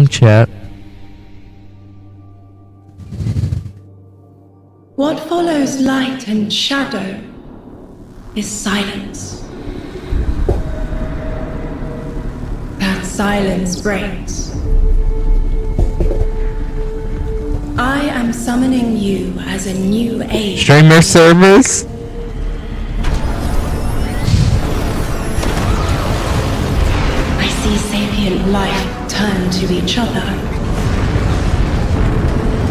Game chat. What follows light and shadow is silence. That silence breaks. I am summoning you as a new age. Streamer service. I see sapient life turn to each other.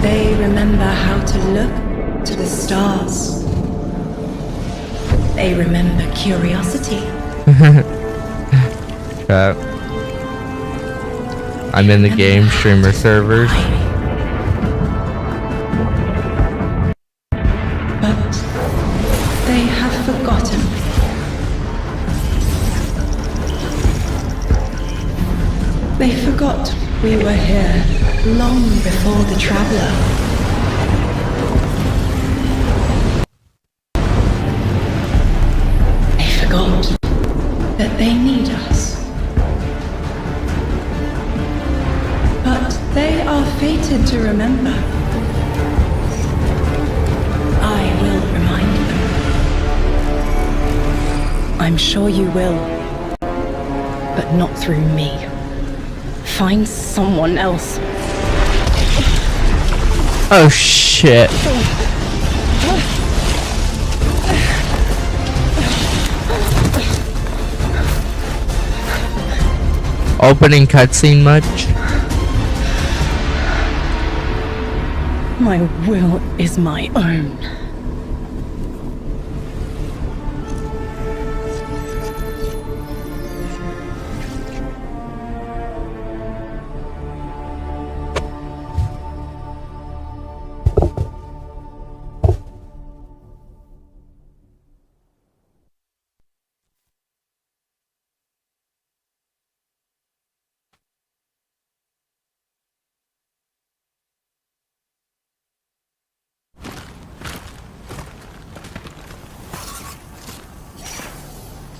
They remember how to look to the stars. They remember curiosity. I'm in the game streamer servers. But they have forgotten. They forgot we were here long before the Traveler. They forgot that they need us. But they are fated to remember. I will remind them. I'm sure you will. But not through me. Find someone else. Oh shit. Opening cutscene much? My will is my own.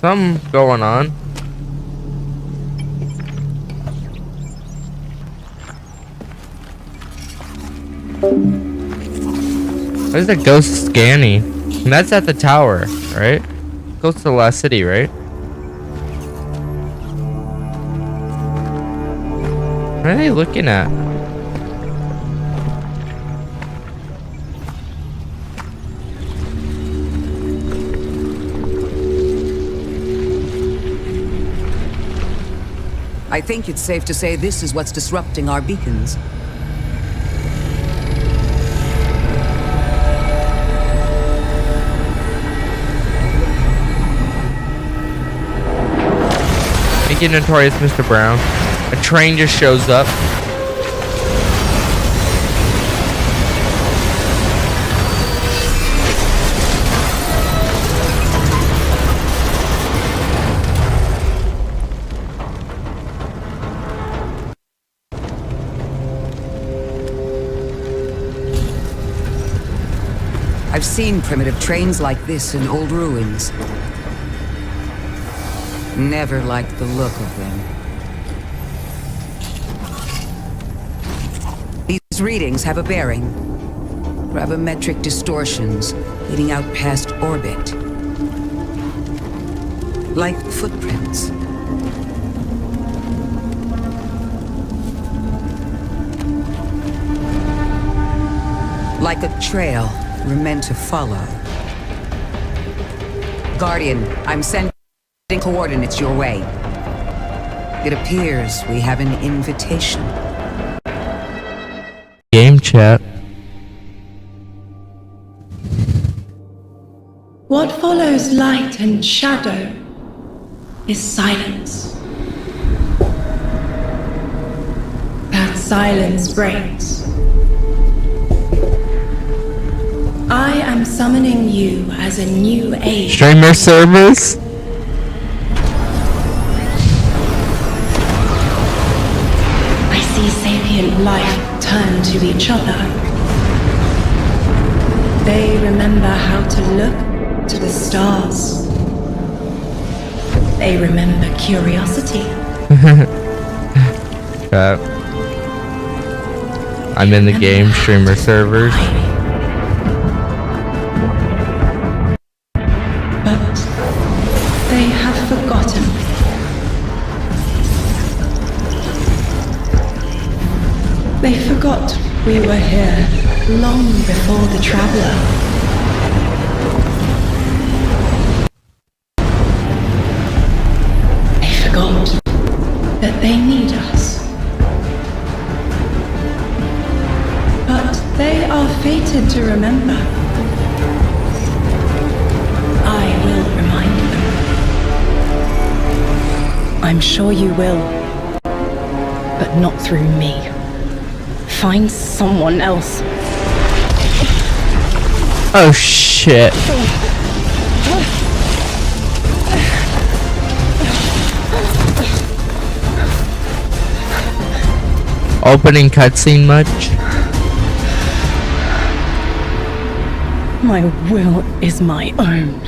Something going on. There's a ghost scanning. And that's at the tower, right? Goes to the last city, right? What are they looking at? I think it's safe to say this is what's disrupting our beacons. Thank you, Notorious Mr. Brown. A train just shows up. I've seen primitive trains like this in old ruins. Never liked the look of them. These readings have a bearing. Gravimetric distortions leading out past orbit. Like footprints. Like a trail we're meant to follow. Guardian, I'm sending coordinates your way. It appears we have an invitation. Game chat. What follows light and shadow is silence. That silence breaks. I am summoning you as a new age. Streamer service. I see sapient life turn to each other. They remember how to look to the stars. They remember curiosity. I'm in the game streamer servers. But they have forgotten. They forgot we were here long before the Traveler. They forgot that they need us. But they are fated to remember. I will remind them. I'm sure you will. But not through me. Find someone else. Oh shit. Opening cutscene much? My will is my own.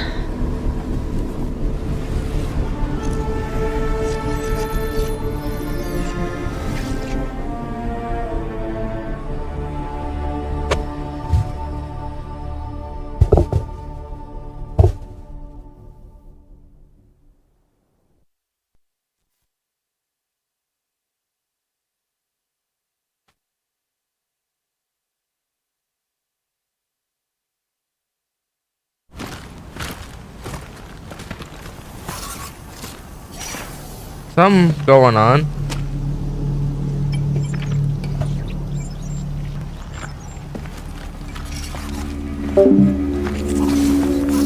Something going on.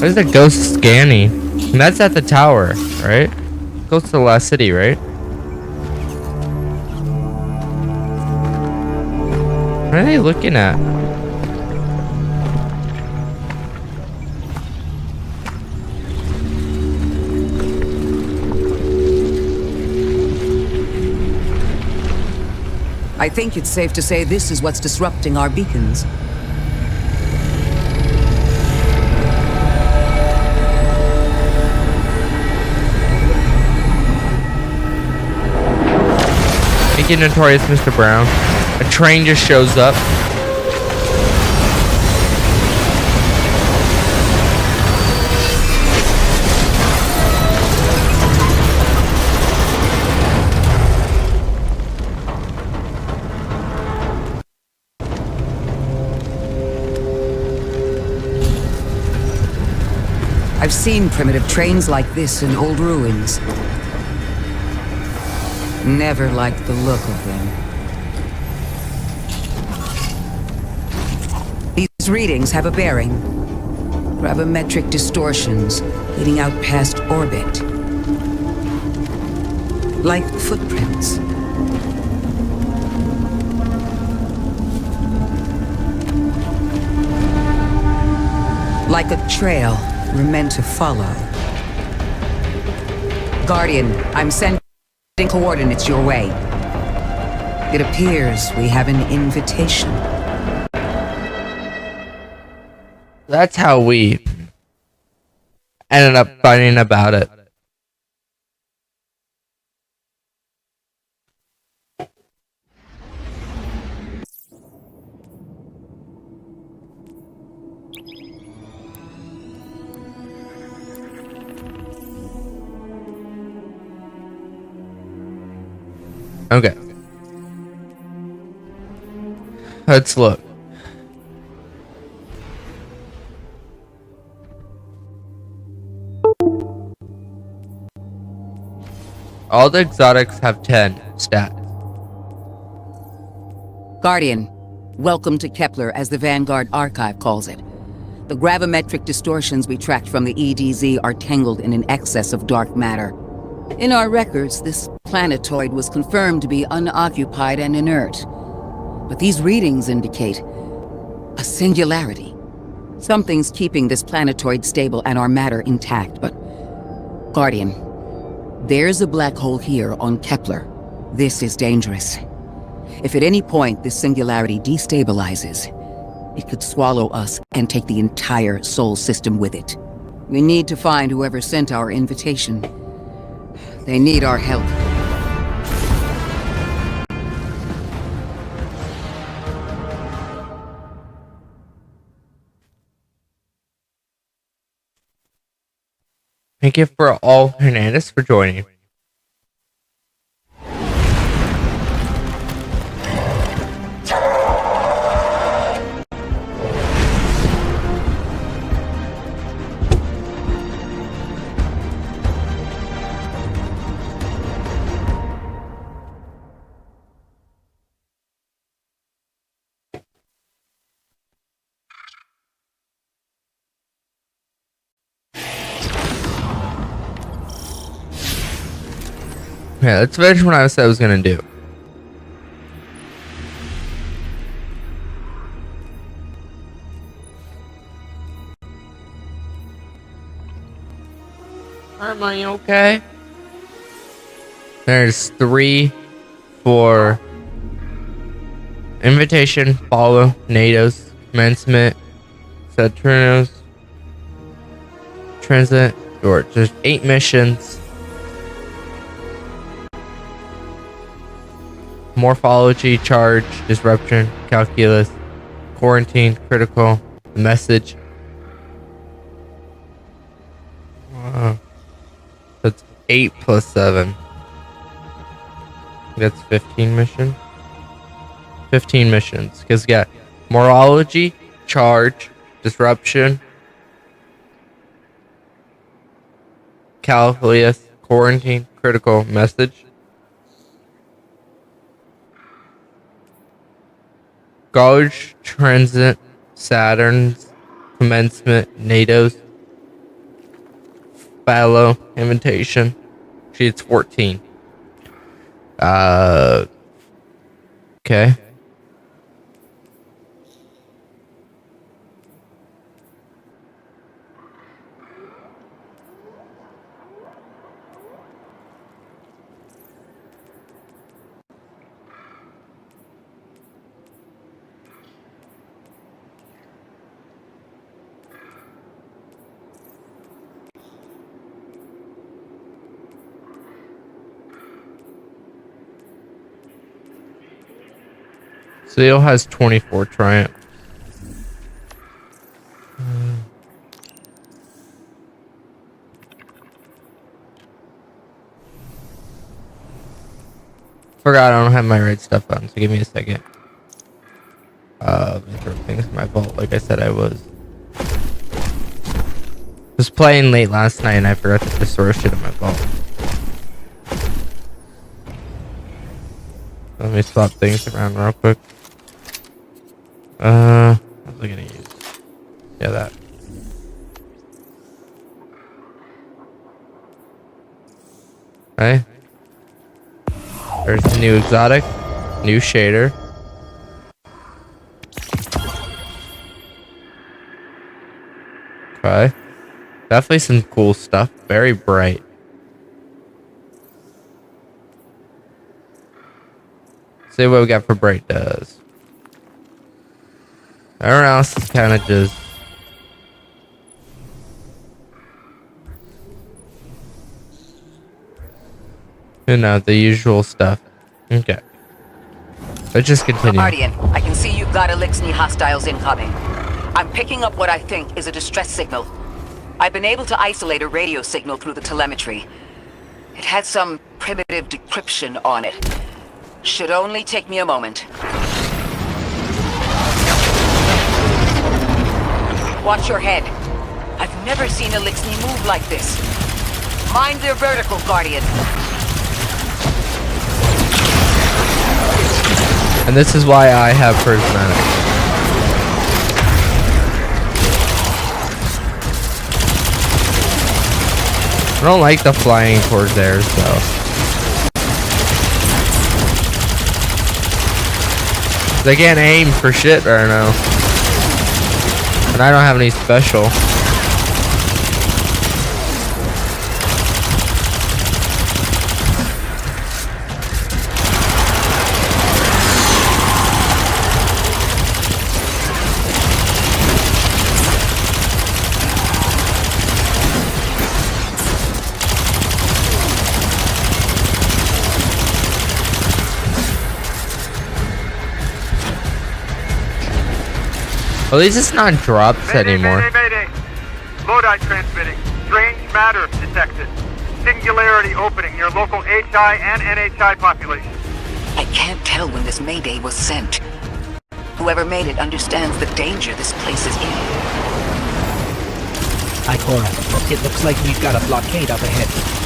There's a ghost scanning. And that's at the tower, right? Goes to the last city, right? What are they looking at? I think it's safe to say this is what's disrupting our beacons. Make it notorious, Mr. Brown. A train just shows up. I've seen primitive trains like this in old ruins. Never liked the look of them. These readings have a bearing. Gravimetric distortions leading out past orbit. Like footprints. Like a trail we're meant to follow. Guardian, I'm sending coordinates your way. It appears we have an invitation. That's how we ended up finding about it. Okay. Let's look. All the exotics have 10 stats. Guardian, welcome to Kepler, as the Vanguard Archive calls it. The gravimetric distortions we tracked from the EDZ are tangled in an excess of dark matter. In our records, this planetoid was confirmed to be unoccupied and inert. But these readings indicate a singularity. Something's keeping this planetoid stable and our matter intact, but... Guardian, there's a black hole here on Kepler. This is dangerous. If at any point this singularity destabilizes, it could swallow us and take the entire Sol system with it. We need to find whoever sent our invitation. They need our help. Thank you for all Hernandez for joining. Yeah, let's finish what I said I was gonna do. Am I okay? There's 3 for invitation, follow, NATO's, commencement, Saturnos, transit, or just 8 missions. Morphology, charge, disruption, calculus, quarantine, critical, message. That's 8 plus 7. That's 15 missions. 15 missions. Because you got morphology, charge, disruption, calculus, quarantine, critical, message. Gauge, transit, Saturn's, commencement, NATO's, follow, invitation. It's 14. Okay. Seal has 24 triumph. Forgot I don't have my right stuff on, so give me a second. Let me throw things in my vault like I said I was. Was playing late last night and I forgot to store shit in my vault. Let me swap things around real quick. What was I gonna use? Yeah, that. Okay. There's the new exotic, new shader. Okay. Definitely some cool stuff. Very bright. See what we got for bright does. Everyone else is kind of just you know, the usual stuff. Okay. Let's just continue. Guardian, I can see you've got Elixni hostiles incoming. I'm picking up what I think is a distress signal. I've been able to isolate a radio signal through the telemetry. It had some primitive decryption on it. Should only take me a moment. Watch your head. I've never seen Elixni move like this. Mind their vertical, Guardian. And this is why I have prismatic. I don't like the flying towards there, so. They can't aim for shit right now. And I don't have any special. At least it's not drops anymore. Mayday. Lodi transmitting. Strange matter detected. Singularity opening near local HI and NHI population. I can't tell when this Mayday was sent. Whoever made it understands the danger this place is in. Ikora, it looks like we've got a blockade up ahead.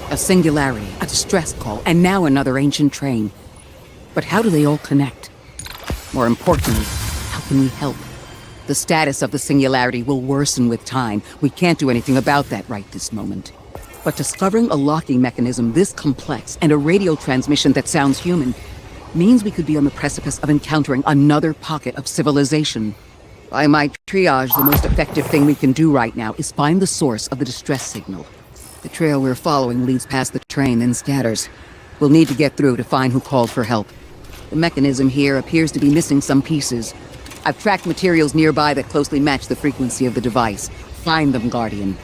A singularity, a distress call, and now another ancient train. But how do they all connect? More importantly, how can we help? The status of the singularity will worsen with time. We can't do anything about that right this moment. But discovering a locking mechanism this complex and a radio transmission that sounds human means we could be on the precipice of encountering another pocket of civilization. By my triage, the most effective thing we can do right now is find the source of the distress signal. The trail we're following leads past the train, then scatters. We'll need to get through to find who called for help. The mechanism here appears to be missing some pieces. I've tracked materials nearby that closely match the frequency of the device. Find them, Guardian.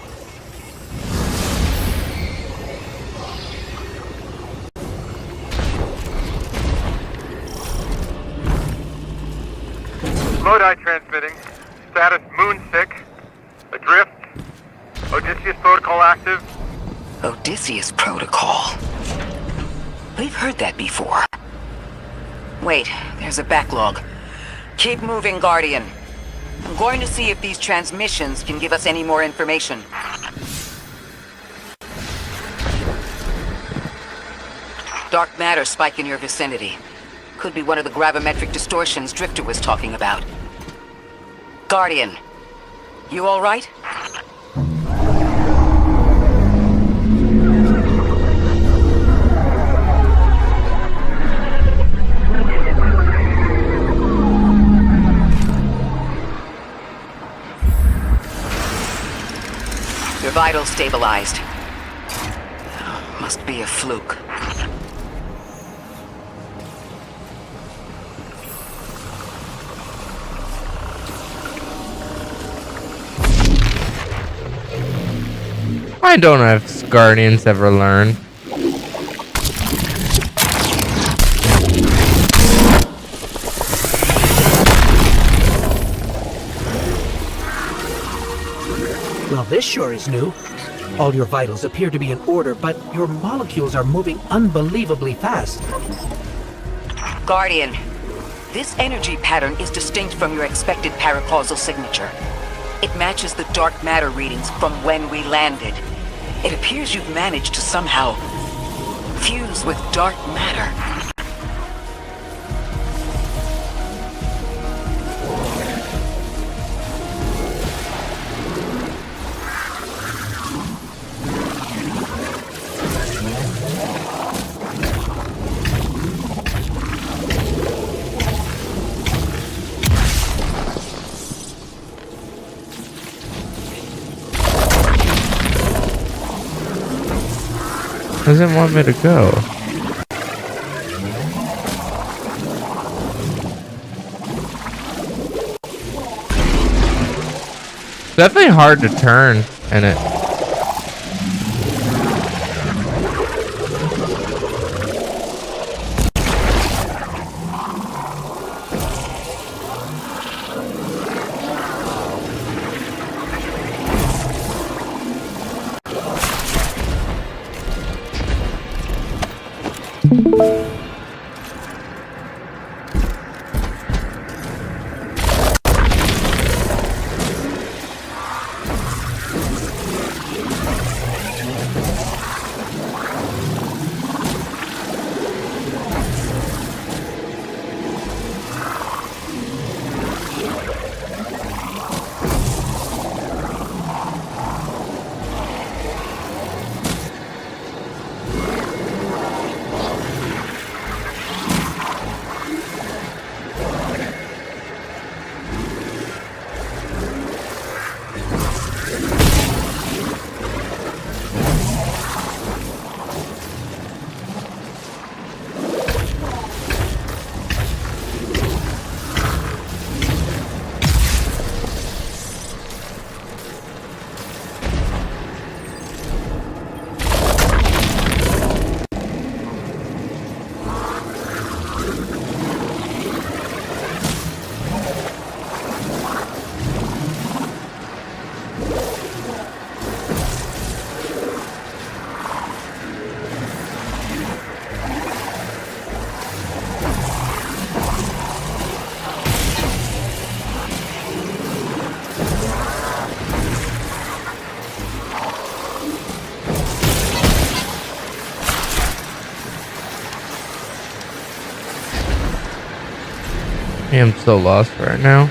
Lodi transmitting. Status moonsick. Adrift. Odysseus protocol active. Odysseus Protocol. We've heard that before. Wait, there's a backlog. Keep moving, Guardian. I'm going to see if these transmissions can give us any more information. Dark matter spike in your vicinity. Could be one of the gravimetric distortions Drifter was talking about. Guardian, you all right? Your vitals stabilized. Must be a fluke. I don't know if Guardians ever learn. Well, this sure is new. All your vitals appear to be in order, but your molecules are moving unbelievably fast. Guardian, this energy pattern is distinct from your expected paracausal signature. It matches the dark matter readings from when we landed. It appears you've managed to somehow fuse with dark matter. Doesn't want me to go. Definitely hard to turn in it. I am so lost right now.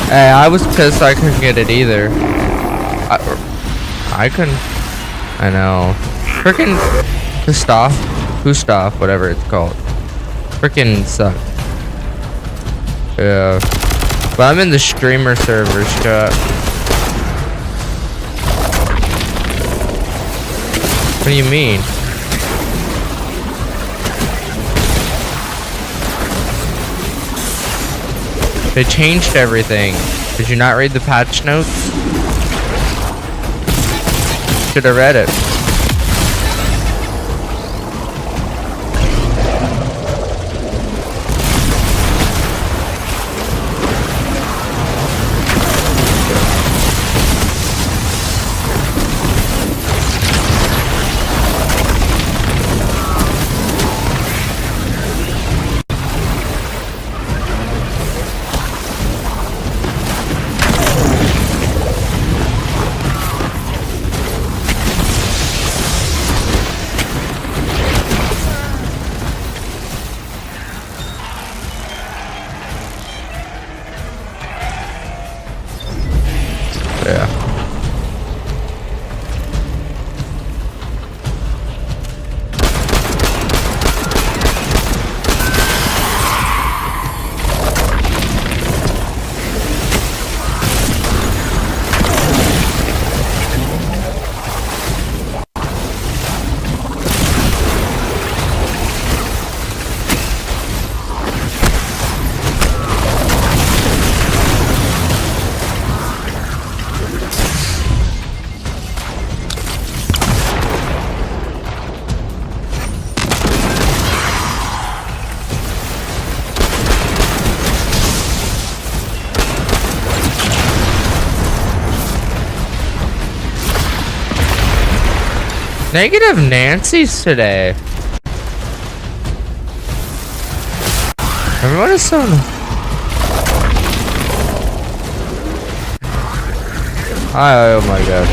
Hey, I was pissed I couldn't get it either. I couldn't. I know. Frickin' Gustav, whatever it's called. Frickin' suck. Yeah. But I'm in the streamer servers, chat. What do you mean? They changed everything. Did you not read the patch notes? Should have read it. Yeah. Negative Nancy's today. Everyone is so. Oh my god.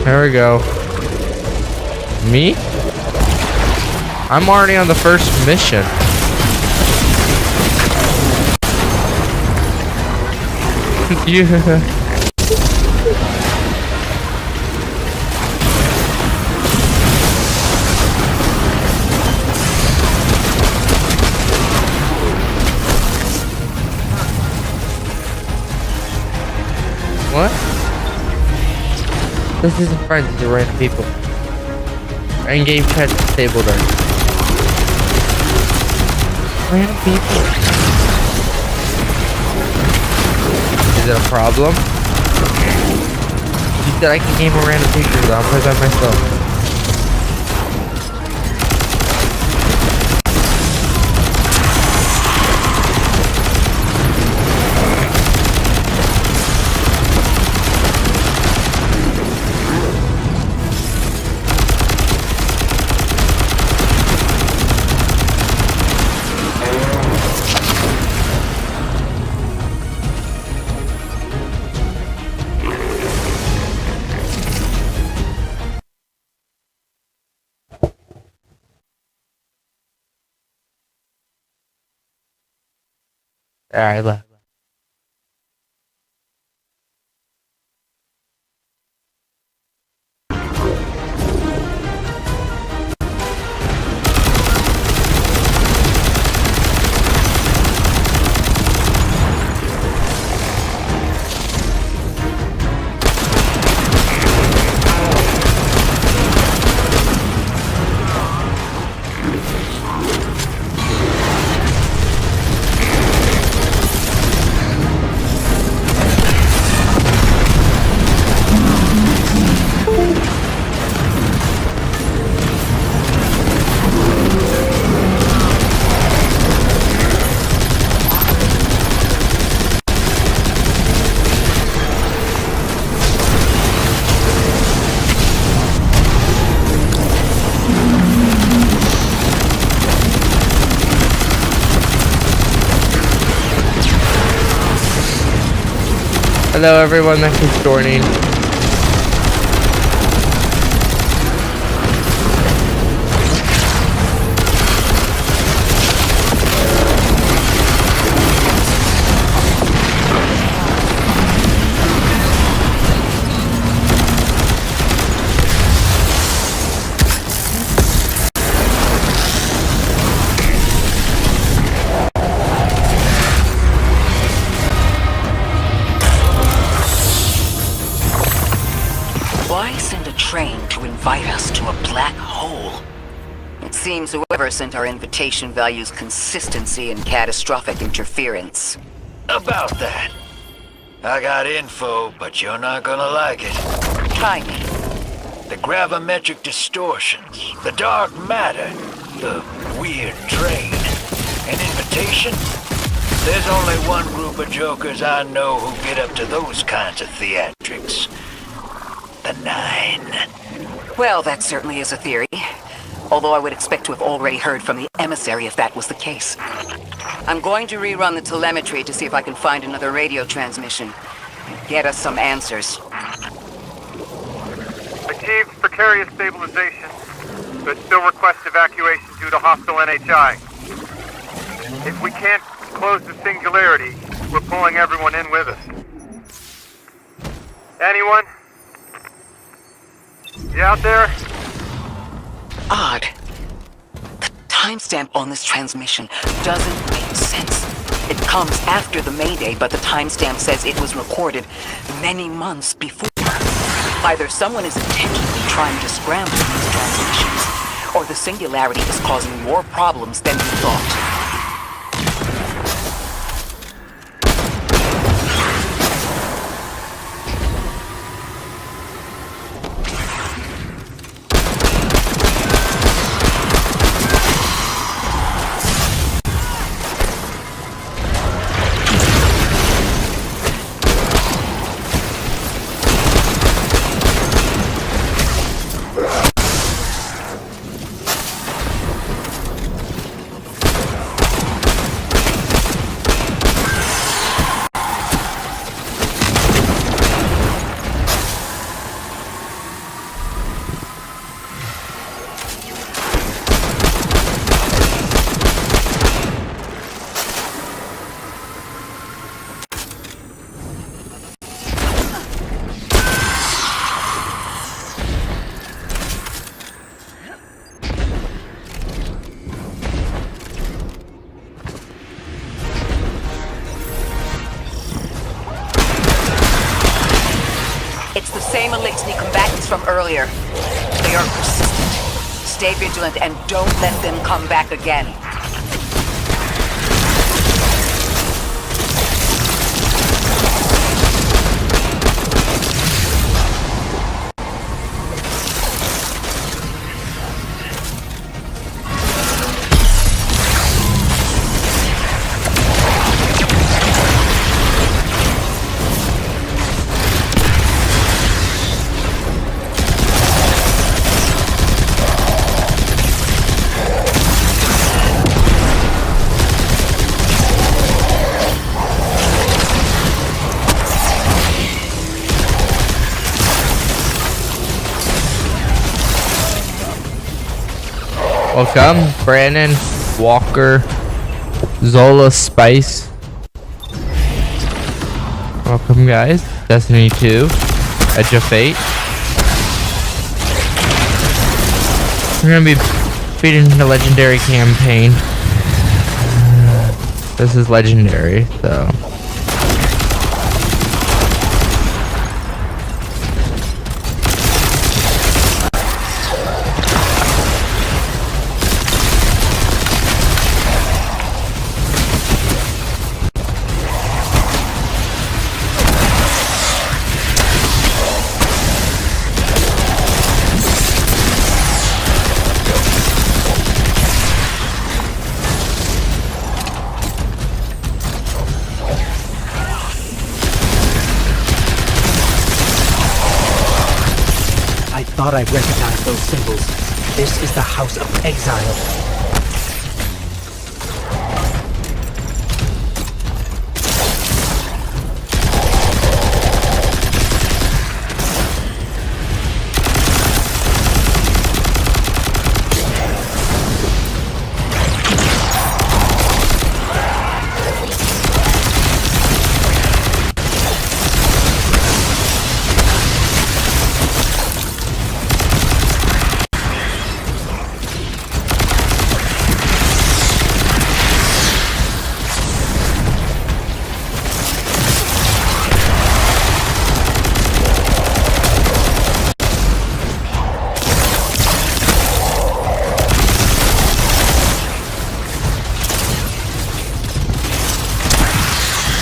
There we go. Me? I'm already on the first mission. Yeah. What? This isn't friends, these are random people. In-game chat disabled are random people. Is it a problem? You said I can game a random people, I'll play by myself. I left. Hello everyone that keeps joining. Why send a train to invite us to a black hole? It seems whoever sent our invitation values consistency and catastrophic interference. About that. I got info, but you're not gonna like it. Try me. The gravimetric distortions, the dark matter, the weird train. An invitation? There's only one group of jokers I know who get up to those kinds of theatrics. The Nine. Well, that certainly is a theory. Although I would expect to have already heard from the emissary if that was the case. I'm going to rerun the telemetry to see if I can find another radio transmission. Get us some answers. Achieved precarious stabilization, but still request evacuation due to hostile NHI. If we can't close the singularity, we're pulling everyone in with us. Anyone? You out there? Odd. The timestamp on this transmission doesn't make sense. It comes after the Mayday, but the timestamp says it was recorded many months before. Either someone is intentionally trying to scramble these transmissions, or the singularity is causing more problems than we thought. It's the same Elixni combatants from earlier. They are persistent. Stay vigilant and don't let them come back again. Welcome, Brandon, Walker, Zola, Spice. Welcome, guys. Destiny 2, Edge of Fate. We're gonna be feeding the legendary campaign. This is legendary, so. I thought I recognized those symbols. This is the House of Exile.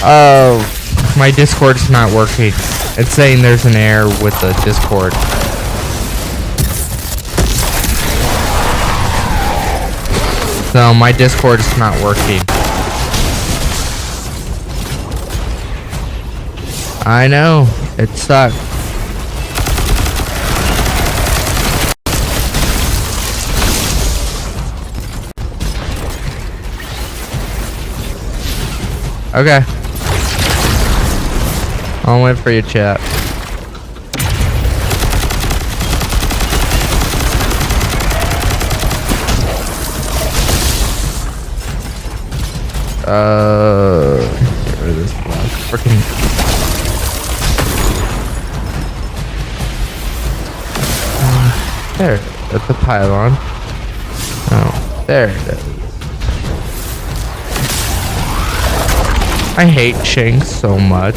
Oh, my Discord's not working. It's saying there's an error with the Discord. So my Discord is not working. I know, it sucks. Okay. I'll wait for you, chat. Get rid of this last freaking. There, that's a pylon. Oh, there it is. I hate Shanks so much.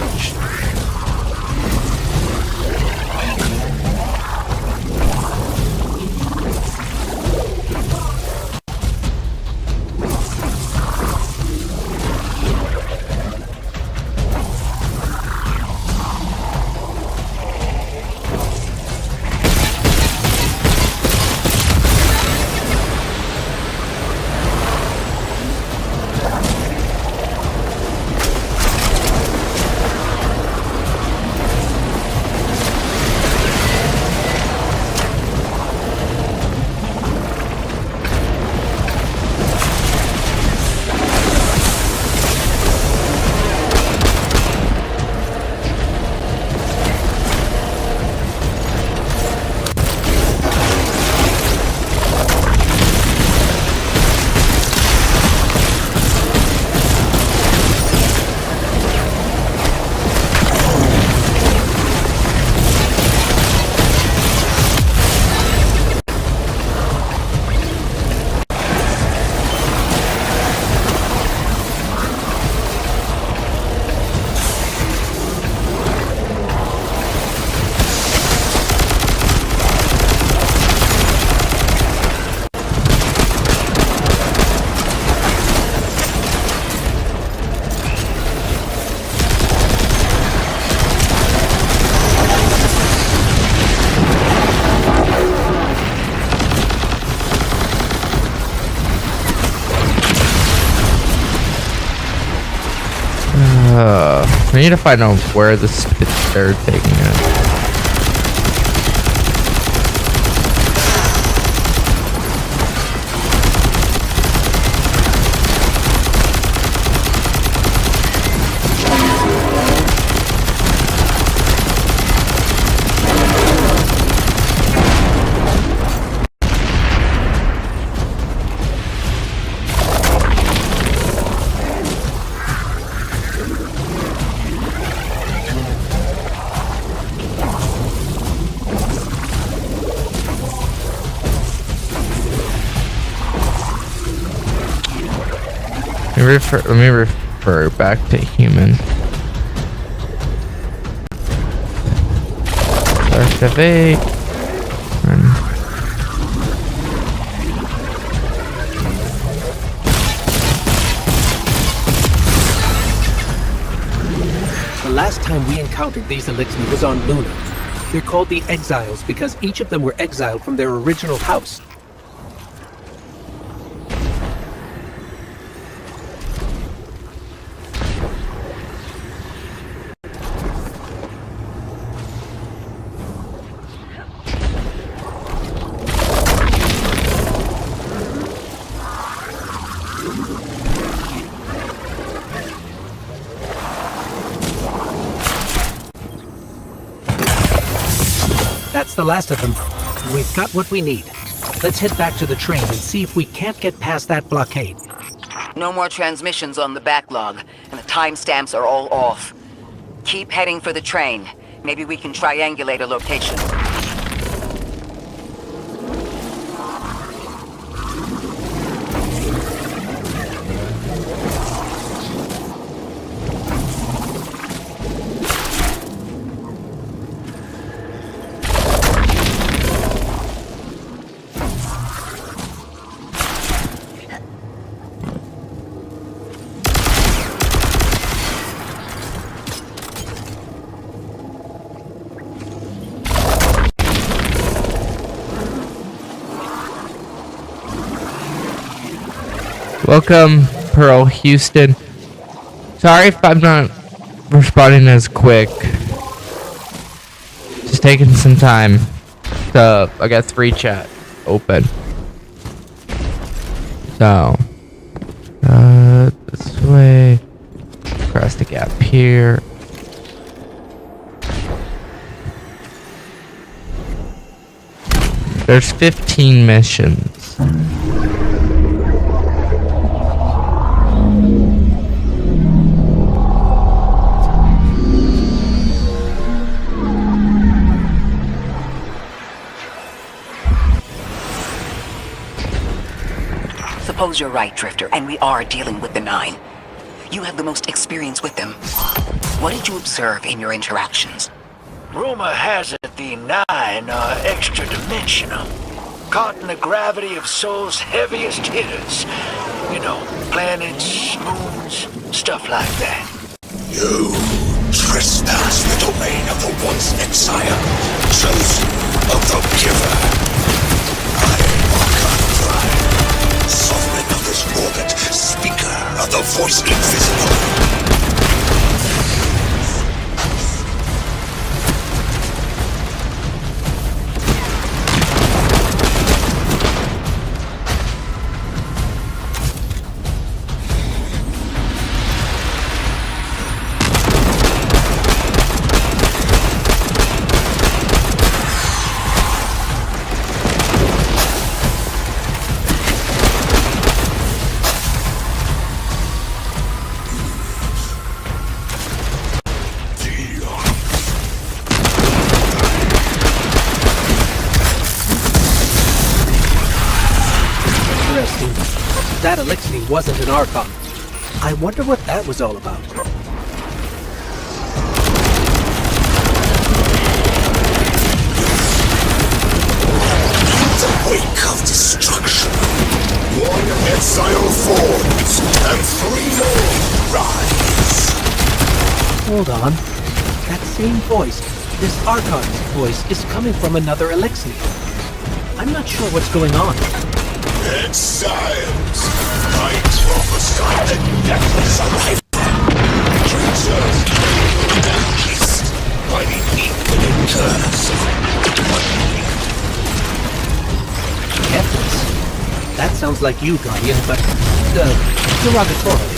I need to find out where they're taking it. Let me refer back to human. Activate. The last time we encountered these Elixni was on Luna. They're called the Exiles because each of them were exiled from their original house. That's the last of them. We've got what we need. Let's head back to the train and see if we can't get past that blockade. No more transmissions on the backlog, and the timestamps are all off. Keep heading for the train. Maybe we can triangulate a location. Welcome, Pearl Houston. Sorry if I'm not responding as quick. Just taking some time. So, I got 3 chat open. So, this way. Cross the gap here. There's 15 missions. Suppose you're right, Drifter, and we are dealing with the Nine. You have the most experience with them. What did you observe in your interactions? Rumor has it the Nine are extra-dimensional. Caught in the gravity of Sol's heaviest hitters. You know, planets, moons, stuff like that. You trespass the domain of the once exile, chosen of the giver. I walk on pride, sovereign of this orbit, speaker of the voice invisible. That elixir wasn't an Archon. I wonder what that was all about. The wake of destruction. One exile falls, and 3 more rise. Hold on. That same voice, this Archon's voice, is coming from another elixir. I'm not sure what's going on. Exiles, I prophesy the deathless arrival. Creatures kissed by the infinite curse of Deathless? That sounds like you, Guardian, but, derogatorily.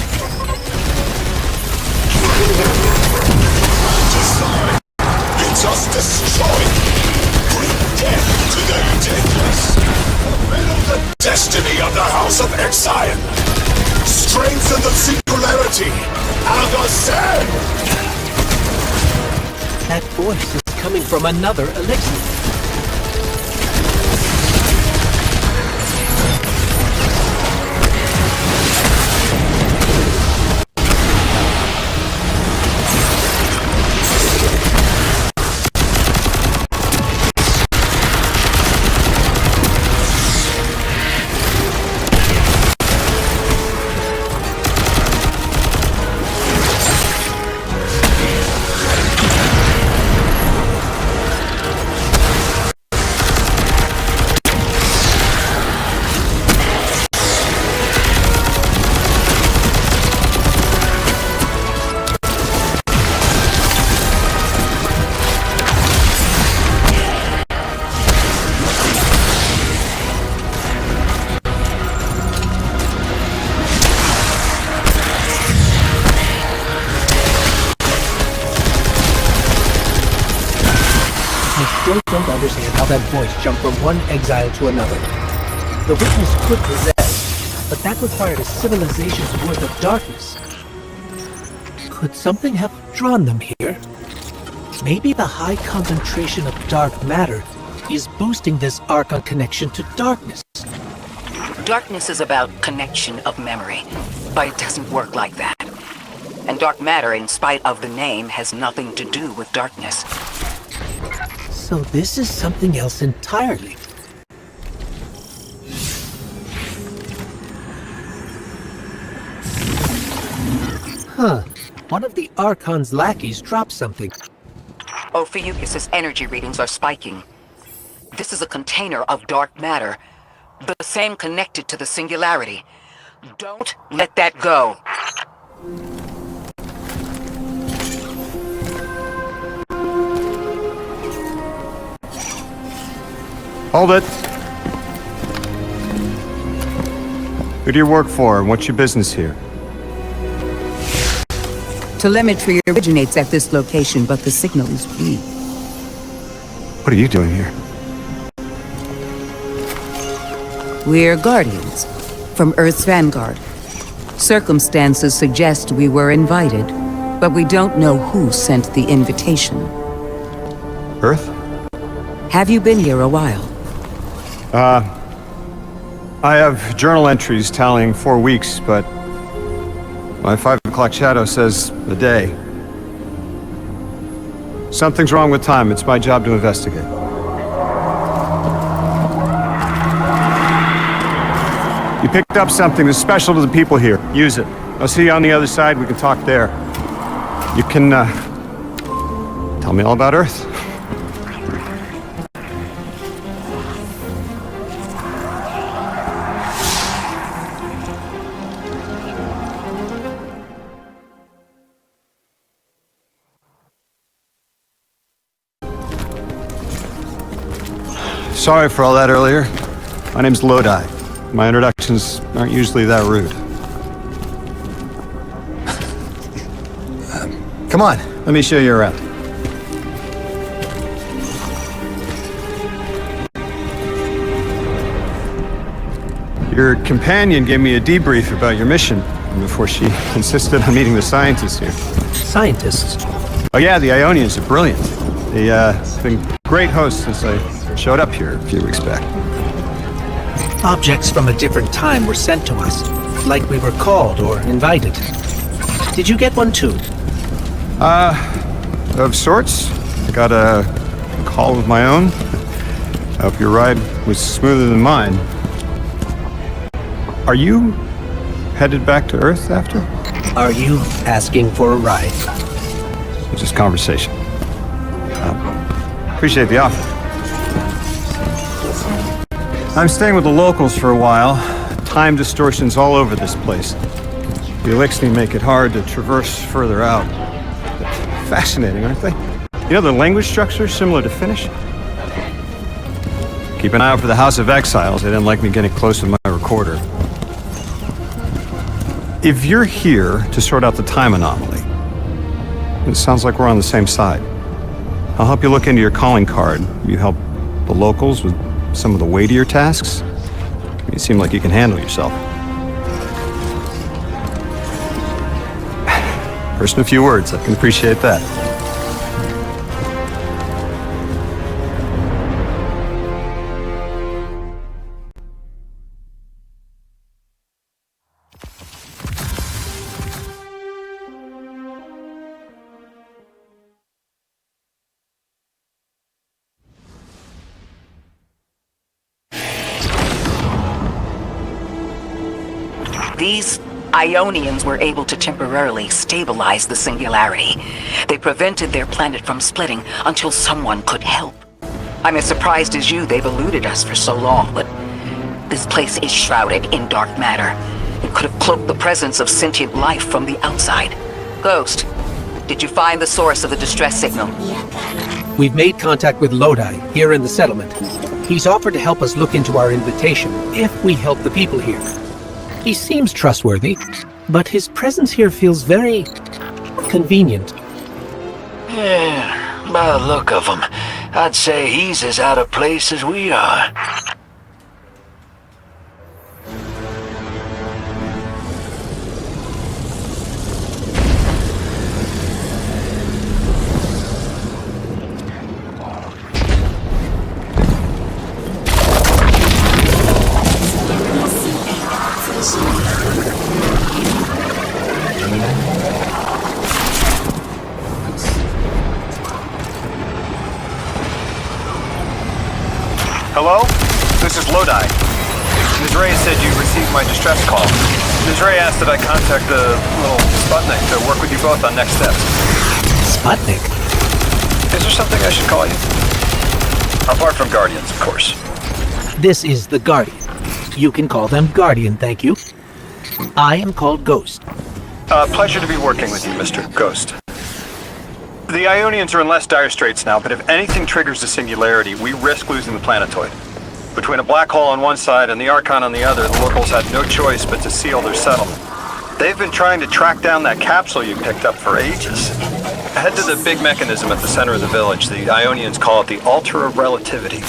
design. It's us destroying. Bring death to the deathless. The destiny of the House of Exile. Strengthen the singularity. Agassem! That voice is coming from another elixir. understand how that voice jumped from one exile to another. The witness could possess, but that required a civilization's worth of darkness. Could something have drawn them here? Maybe the high concentration of dark matter is boosting this Archon connection to darkness. Darkness is about connection of memory, but it doesn't work like that. And dark matter, in spite of the name, has nothing to do with darkness. So this is something else entirely. Huh. One of the Archon's lackeys dropped something. Ophiuchus' energy readings are spiking. This is a container of dark matter, the same connected to the Singularity. Don't let that go. Hold it. Who do you work for, and what's your business here? Telemetry originates at this location, but the signal is weak. What are you doing here? We're Guardians, from Earth's Vanguard. Circumstances suggest we were invited, but we don't know who sent the invitation. Earth? Have you been here a while? I have journal entries tallying 4 weeks, but my 5 o'clock shadow says a day. Something's wrong with time. It's my job to investigate. You picked up something that's special to the people here. Use it. I'll see you on the other side. We can talk there. You can, tell me all about Earth. Sorry for all that earlier. My name's Lodi. My introductions aren't usually that rude. Come on, let me show you around. Your companion gave me a debrief about your mission before she insisted on meeting the scientists here. Scientists? Oh yeah, the Ionians are brilliant. They've been great hosts since I showed up here a few weeks back. Objects from a different time were sent to us, like we were called or invited. Did you get one too? Of sorts. I got a call of my own. I hope your ride was smoother than mine. Are you headed back to Earth after? Are you asking for a ride? It's just conversation. Appreciate the offer. I'm staying with the locals for a while. Time distortions all over this place. The Elixni make it hard to traverse further out. Fascinating, aren't they? You know, the language structure is similar to Finnish. Keep an eye out for the House of Exiles. They didn't like me getting close with my recorder. If you're here to sort out the time anomaly, it sounds like we're on the same side. I'll help you look into your calling card. You help the locals with some of the weightier tasks. You seem like you can handle yourself. First in a few words, I can appreciate that. These Ionians were able to temporarily stabilize the Singularity. They prevented their planet from splitting until someone could help. I'm as surprised as you they've eluded us for so long, but this place is shrouded in dark matter. It could have cloaked the presence of sentient life from the outside. Ghost, did you find the source of the distress signal? We've made contact with Lodi, here in the settlement. He's offered to help us look into our invitation, if we help the people here. He seems trustworthy, but his presence here feels very convenient. Yeah, by the look of them, I'd say he's as out of place as we are. Hello? This is Lodi. Ms. Ray said you received my distress call. Ms. Ray asked that I contact the little Sputnik to work with you both on next steps. Sputnik? Is there something I should call you? Apart from Guardians, of course. This is the Guardian. You can call them Guardian, thank you. I am called Ghost. Pleasure to be working with you, Mr. Ghost. The Ionians are in less dire straits now, but if anything triggers the singularity, we risk losing the planetoid. Between a black hole on one side and the Archon on the other, the locals had no choice but to seal their settlement. They've been trying to track down that capsule you picked up for ages. Head to the big mechanism at the center of the village. The Ionians call it the Altar of Relativity.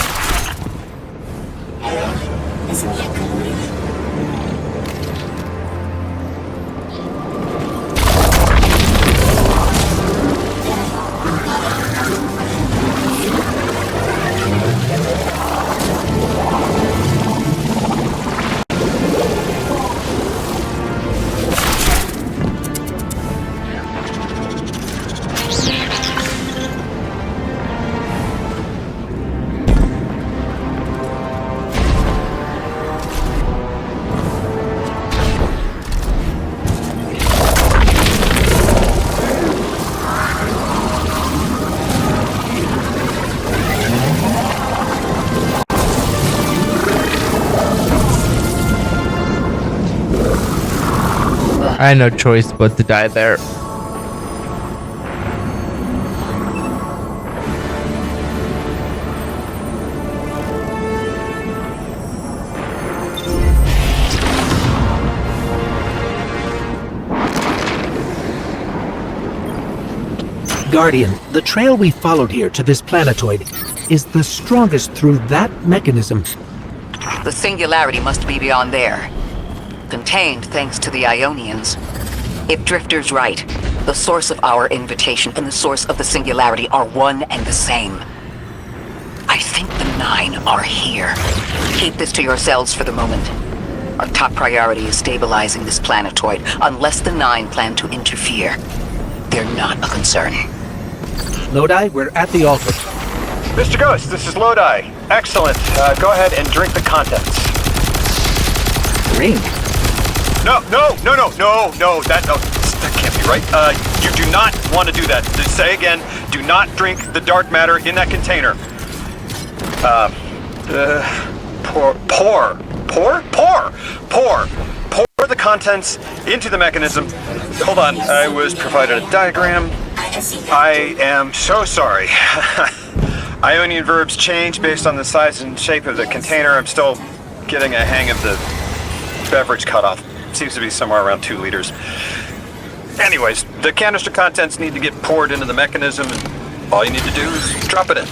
I had no choice but to die there. Guardian, the trail we followed here to this planetoid is the strongest through that mechanism. The singularity must be beyond there. Contained thanks to the Ionians. If Drifter's right, the source of our invitation and the source of the singularity are one and the same. I think the Nine are here. Keep this to yourselves for the moment. Our top priority is stabilizing this planetoid, unless the Nine plan to interfere. They're not a concern. Lodi, we're at the altar. Mr. Ghost, this is Lodi. Excellent. Go ahead and drink the contents. Drink? No, that can't be right. You do not want to do that. Say again, do not drink the dark matter in that container. Pour the contents into the mechanism. Hold on, I was provided a diagram. I am so sorry. Ionian verbs change based on the size and shape of the container. I'm still getting a hang of the beverage cutoff. Seems to be somewhere around 2 liters. Anyways, the canister contents need to get poured into the mechanism, and all you need to do is drop it in.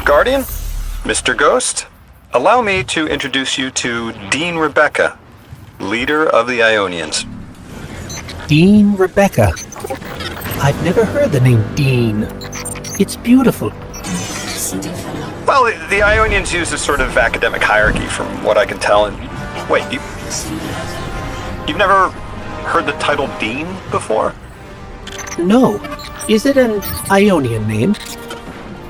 Guardian, Mr. Ghost, allow me to introduce you to Dean Rebecca, leader of the Ionians. Dean Rebecca. I've never heard the name Dean. It's beautiful. Well, the Ionians use a sort of academic hierarchy from what I can tell. And wait, you've never heard the title Dean before? No. Is it an Ionian name?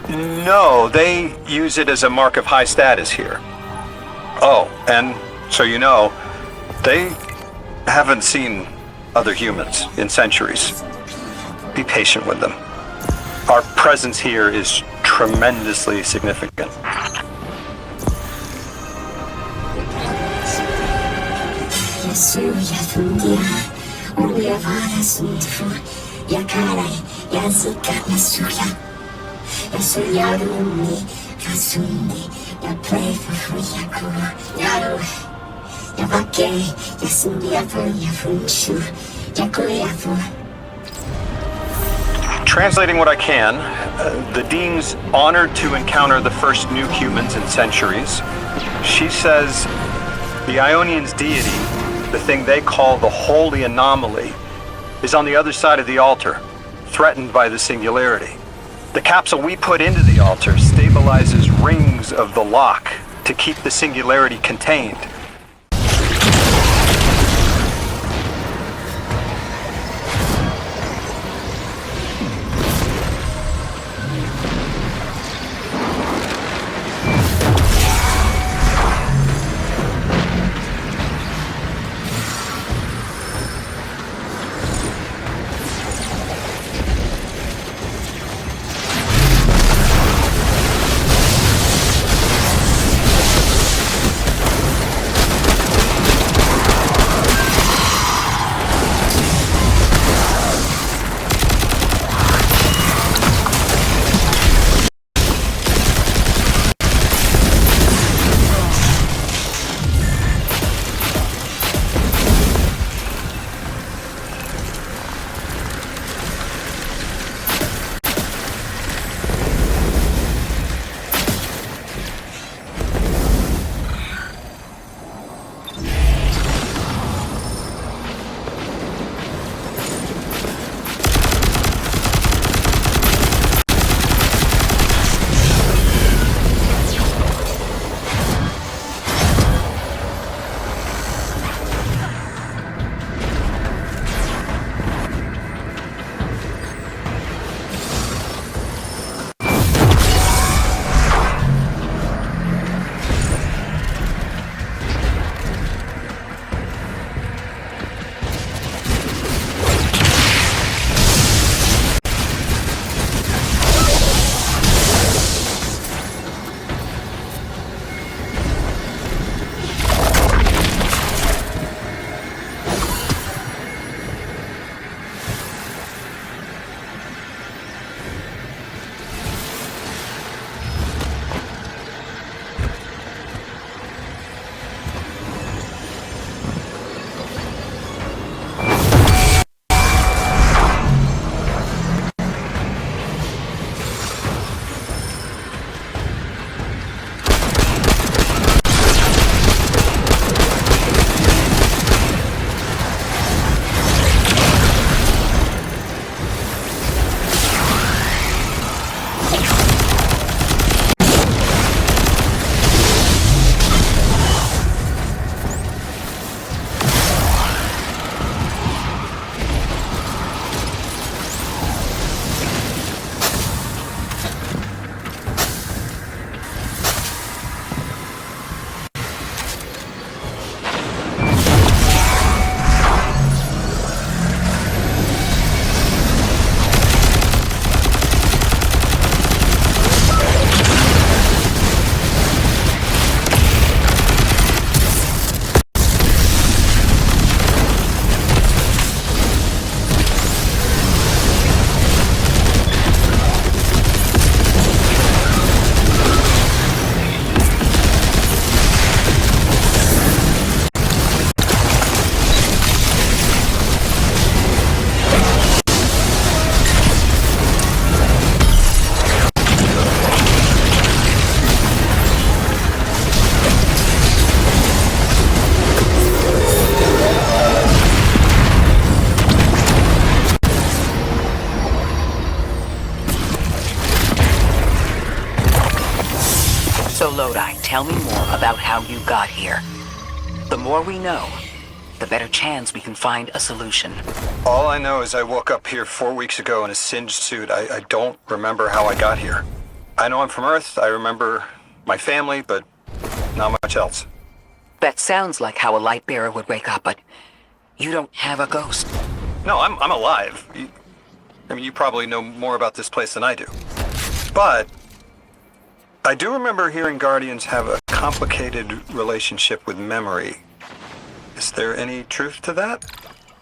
No, they use it as a mark of high status here. Oh, and so you know, they haven't seen other humans in centuries. Be patient with them. Our presence here is tremendously significant. Translating what I can, the Dean's honored to encounter the first new humans in centuries. She says the Ionians' deity, the thing they call the Holy Anomaly, is on the other side of the altar, threatened by the Singularity. The capsule we put into the altar stabilizes rings of the lock to keep the Singularity contained. So Lodi, tell me more about how you got here. The more we know, the better chance we can find a solution. All I know is I woke up here 4 weeks ago in a singed suit. I don't remember how I got here. I know I'm from Earth, I remember my family, but not much else. That sounds like how a light bearer would wake up, but you don't have a ghost. No, I'm alive. I mean, you probably know more about this place than I do. But I do remember hearing Guardians have a complicated relationship with memory. Is there any truth to that?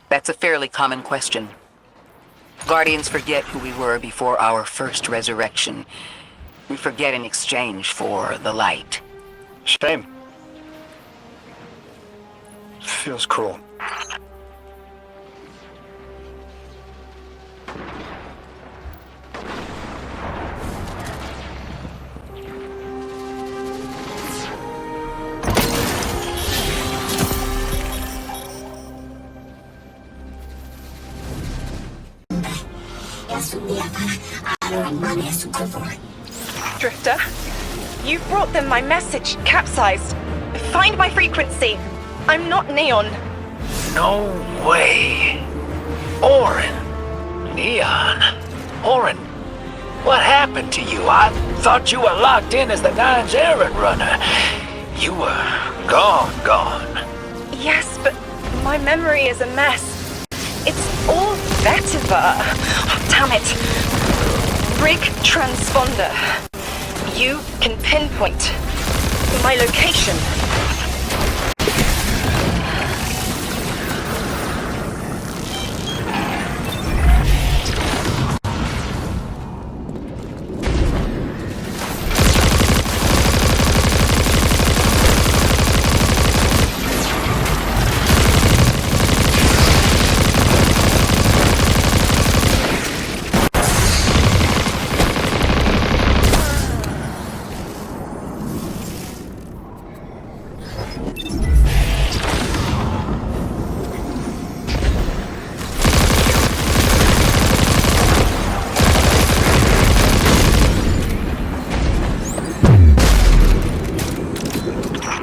That's a fairly common question. Guardians forget who we were before our first resurrection. We forget in exchange for the light. Shame. Feels cruel. Drifter, you brought them my message, capsized. Find my frequency. I'm not Neon. No way. Orin. Neon. Orin, what happened to you? I thought you were locked in as the Nine's errand runner. You were gone. Yes, but my memory is a mess. It's all vetiver. Oh, damn it. Rig transponder. You can pinpoint my location.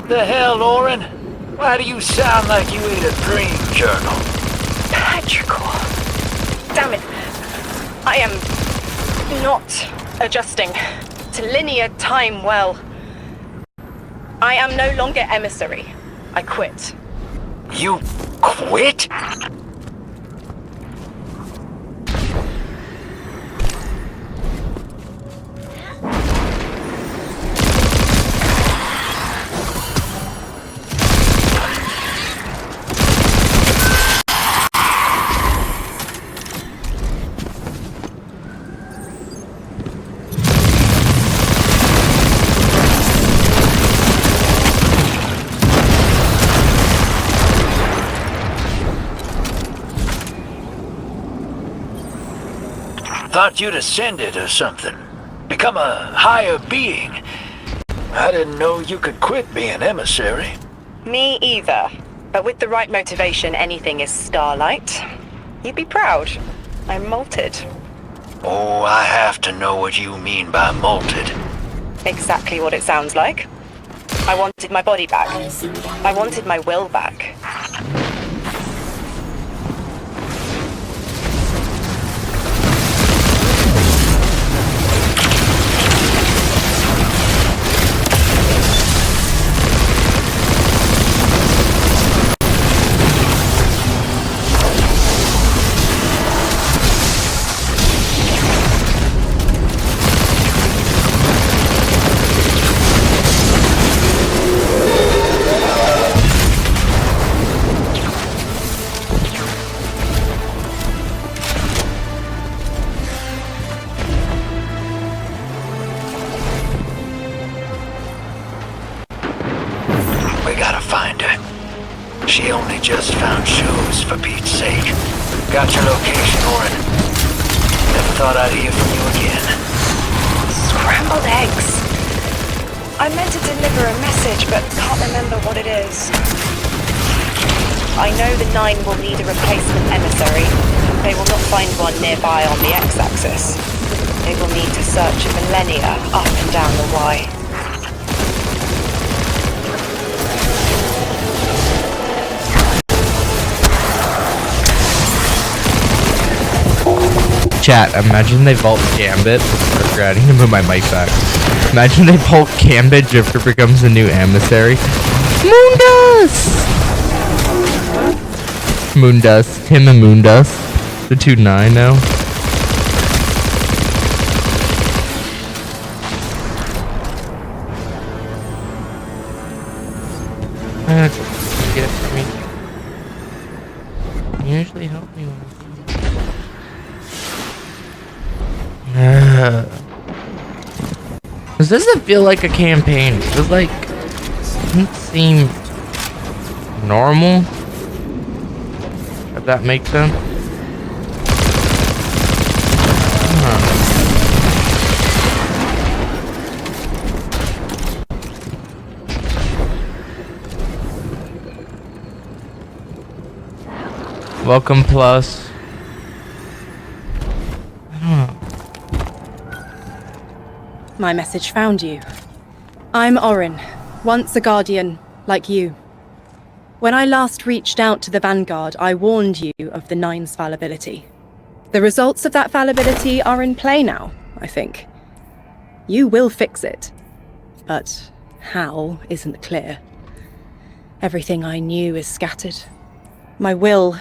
The hell, Orin? Why do you sound like you ate a dream journal? Petrichor. Damn it. I am not adjusting to linear time well. I am no longer emissary. I quit. You quit? Thought you'd ascended or something. Become a higher being. I didn't know you could quit being emissary. Me either. But with the right motivation, anything is starlight. You'd be proud. I'm molted. Oh, I have to know what you mean by molted. Exactly what it sounds like. I wanted my body back. I wanted my will back. We gotta find her. She only just found shows, for Pete's sake. Got your location, Orin. Never thought I'd hear from you again. Scrambled eggs. I meant to deliver a message, but can't remember what it is. I know the Nine will need a replacement emissary. They will not find one nearby on the X-axis. They will need to search millennia up and down the Y. Chat, imagine they vault Gambit. I need to move my mic back. Imagine they vault Gambit, Drifter becomes the new emissary. Moondust! Moondust. Him and Moondust. The 2-9 now. Get it for me. You usually help me when This doesn't feel like a campaign. It feels like doesn't seem normal. If that makes sense. Welcome plus. My message found you. I'm Orin, once a Guardian, like you. When I last reached out to the Vanguard, I warned you of the Nine's fallibility. The results of that fallibility are in play now, I think. You will fix it. But how isn't clear. Everything I knew is scattered. My will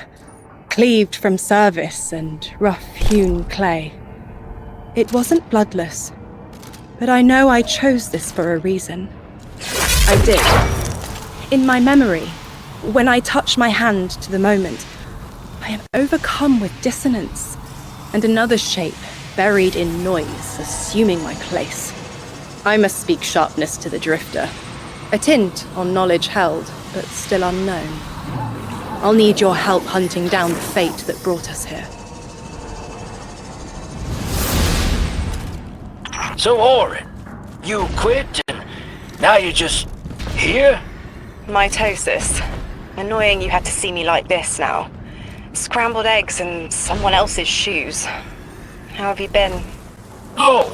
cleaved from service and rough-hewn clay. It wasn't bloodless. But I know I chose this for a reason. I did. In my memory, when I touch my hand to the moment, I am overcome with dissonance, and another shape, buried in noise, assuming my place. I must speak sharpness to the Drifter, a tint on knowledge held, but still unknown. I'll need your help hunting down the fate that brought us here. So, Orin, you quit and now you're just here? Mitosis. Annoying you had to see me like this now. Scrambled eggs and someone else's shoes. How have you been? Oh,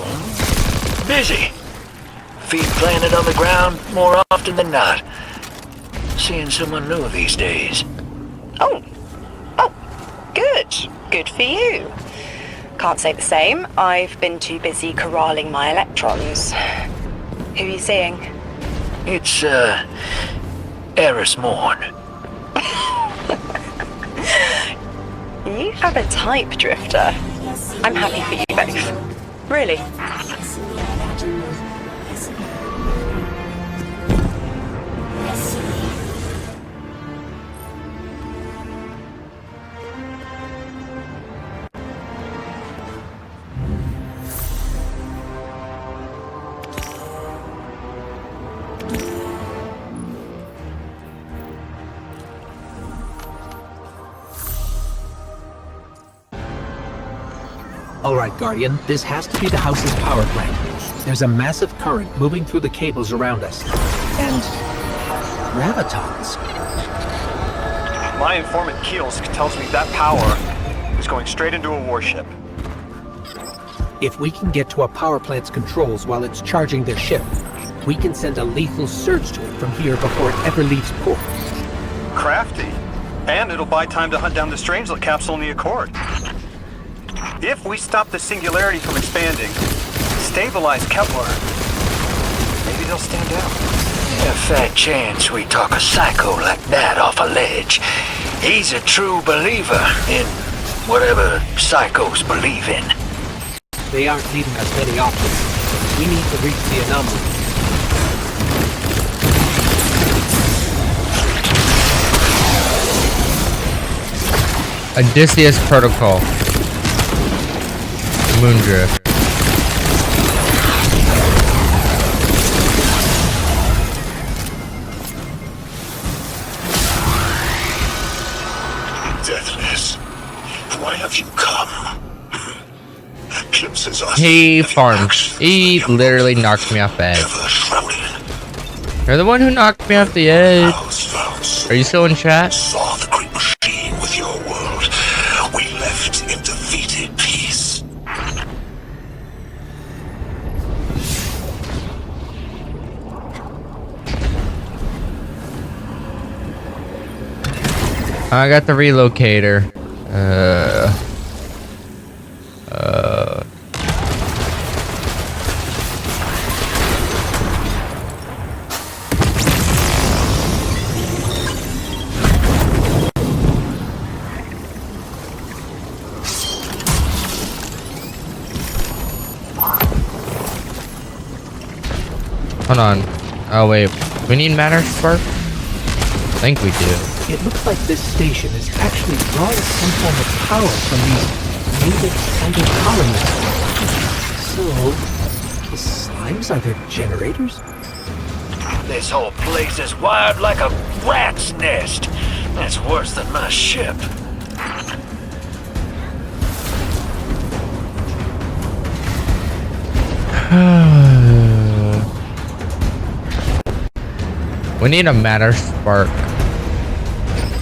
busy. Feet planted on the ground more often than not. Seeing someone new these days. Oh, good. Good for you. Can't say the same. I've been too busy corralling my electrons. Who are you seeing? It's, Eris Morn. You have a type, Drifter. I'm happy for you both. Really. Alright, Guardian, this has to be the house's power plant. There's a massive current moving through the cables around us. And gravitons. My informant Keels tells me that power is going straight into a warship. If we can get to a power plant's controls while it's charging their ship, we can send a lethal surge to it from here before it ever leaves port. Crafty. And it'll buy time to hunt down the Strangelet capsule in the Accord. If we stop the singularity from expanding, stabilize Kepler, maybe they'll stand down. A fat chance we talk a psycho like that off a ledge. He's a true believer in whatever psychos believe in. They aren't leaving us many options. We need to reach the anomaly. Odysseus Protocol. Moondrift. Deathless, why have you come? Glimpses us. He farms. He literally knocked me off the edge. Ever shrouded. You're the one who knocked me off the edge. House vows. Are you still in chat? Saw the great machine with your world. We left in defeated peace. I got the relocator. Hold on. Oh wait, we need matter spark. think we do. It looks like this station is actually drawing some form of power from these native Tangle colonists. So, the slimes are their generators? This whole place is wired like a rat's nest. That's worse than my ship. We need a matter spark.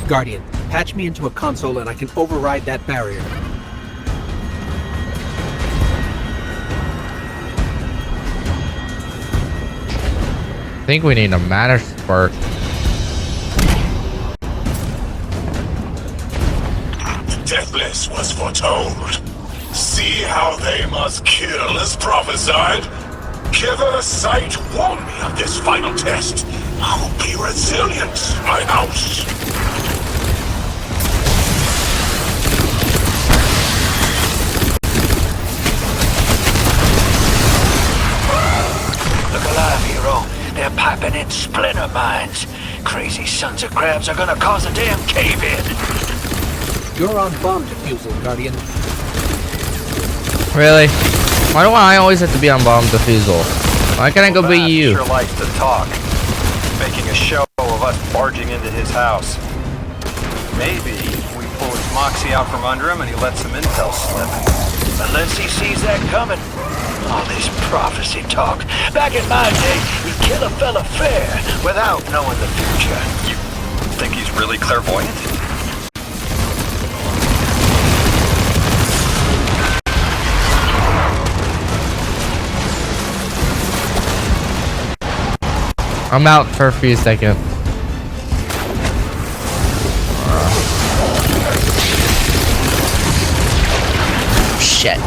Guardian, patch me into a console and I can override that barrier. I think we need a matter spark. The Deathless was foretold. See how they must kill as prophesied? Kiver Sight warned me of this final test. I'll be resilient, my house. Look alive, hero. They're piping in splinter mines. Crazy sons of crabs are gonna cause a damn cave-in. You're on bomb defusal, Guardian. Really? Why do I always have to be on bomb defusal? Why can't I go be you? Sure likes to talk, making a show of us barging into his house. Maybe we pull his moxie out from under him and he lets some intel slip. Unless he sees that coming. All this prophecy talk. Back in my day, we'd kill a fella fair without knowing the future. You think he's really clairvoyant? I'm out for a few seconds. Shit.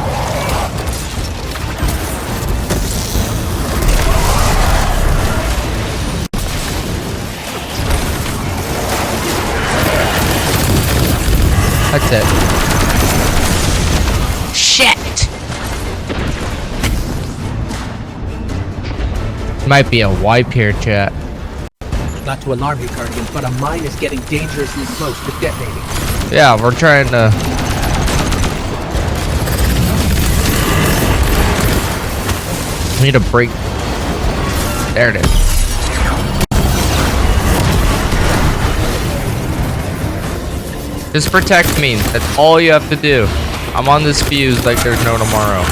That's it. Shit! Might be a wipe here, chat. Not to alarm you, Guardian, but a mine is getting dangerously close to detonating. Yeah, we're trying to... We need to break... There it is. Just protect me. That's all you have to do. I'm on this fuse like there's no tomorrow.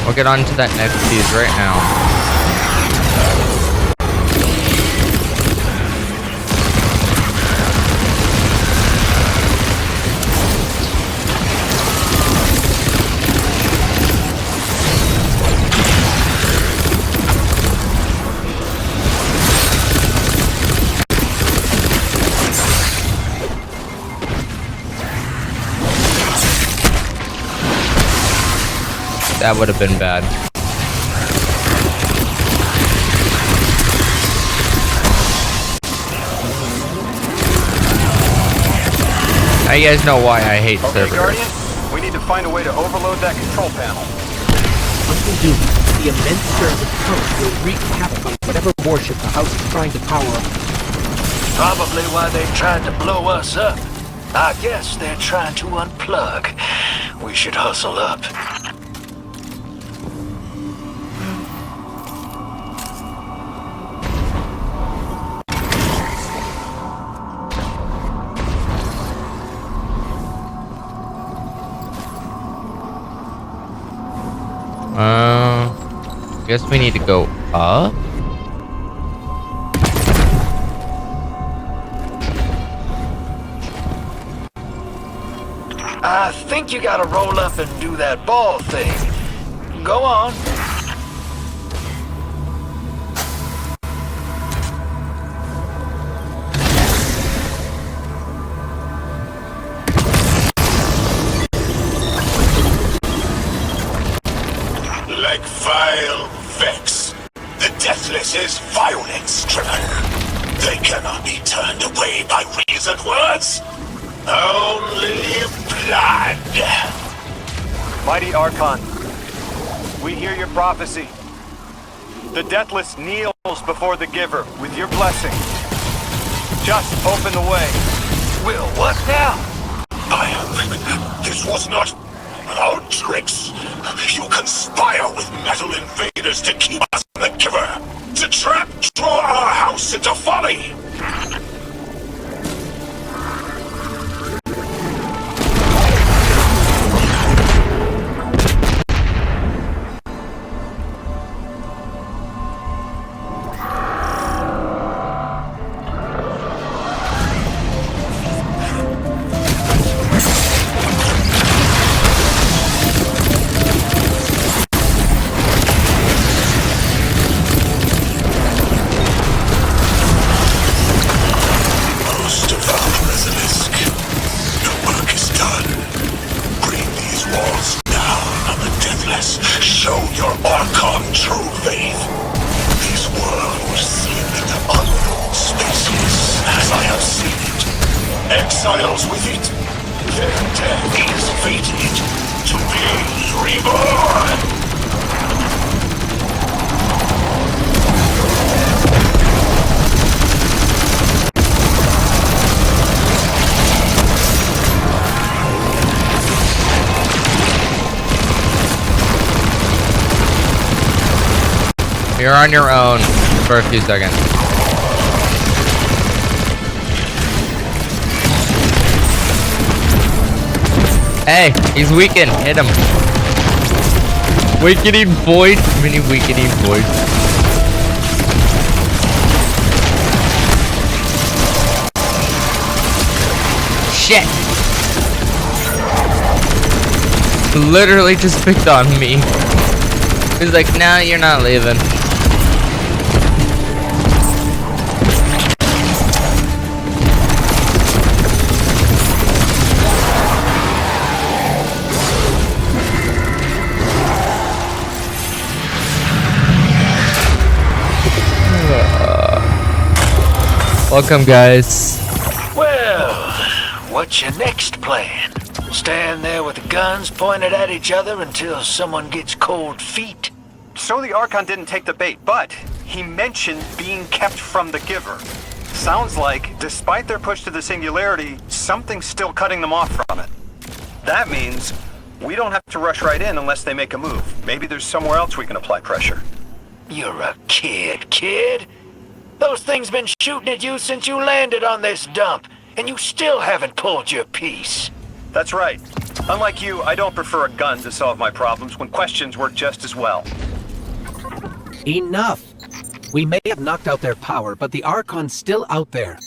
We'll get on to that next fuse right now. That would have been bad. Now you guys know why I hate Okay, servers. Guardian, we need to find a way to overload that control panel. Once we do, the immense surge of current will wreak havoc on whatever warship the house is trying to power up. Probably why they tried to blow us up. I guess they're trying to unplug. We should hustle up. Guess we need to go up. I think you gotta roll up and do that ball thing. Go on. Like vile Vex, the Deathless is violence-driven. They cannot be turned away by reasoned words. Only blood. Mighty Archon, We hear your prophecy. The Deathless kneels before the Giver with your blessing. Just open the way. Will, what now? This was not our tricks. You conspire with metal invaders to keep us from the Giver. To draw our house into folly. Exiles with it. Their death is fated to be reborn. You're on your own for a few seconds. Hey, he's weakened. Hit him. Weakening void. Mini weakening void. Shit. Literally just picked on me. He's like, nah, you're not leaving. Welcome, guys. Well, what's your next plan? Stand there with the guns pointed at each other until someone gets cold feet? So the Archon didn't take the bait, but he mentioned being kept from the Giver. Sounds like, despite their push to the Singularity, something's still cutting them off from it. That means we don't have to rush right in unless they make a move. Maybe there's somewhere else we can apply pressure. You're a kid. Those things been shooting at you since you landed on this dump, and you still haven't pulled your piece. That's right. Unlike you, I don't prefer a gun to solve my problems when questions work just as well. Enough! We may have knocked out their power, but the Archon's still out there.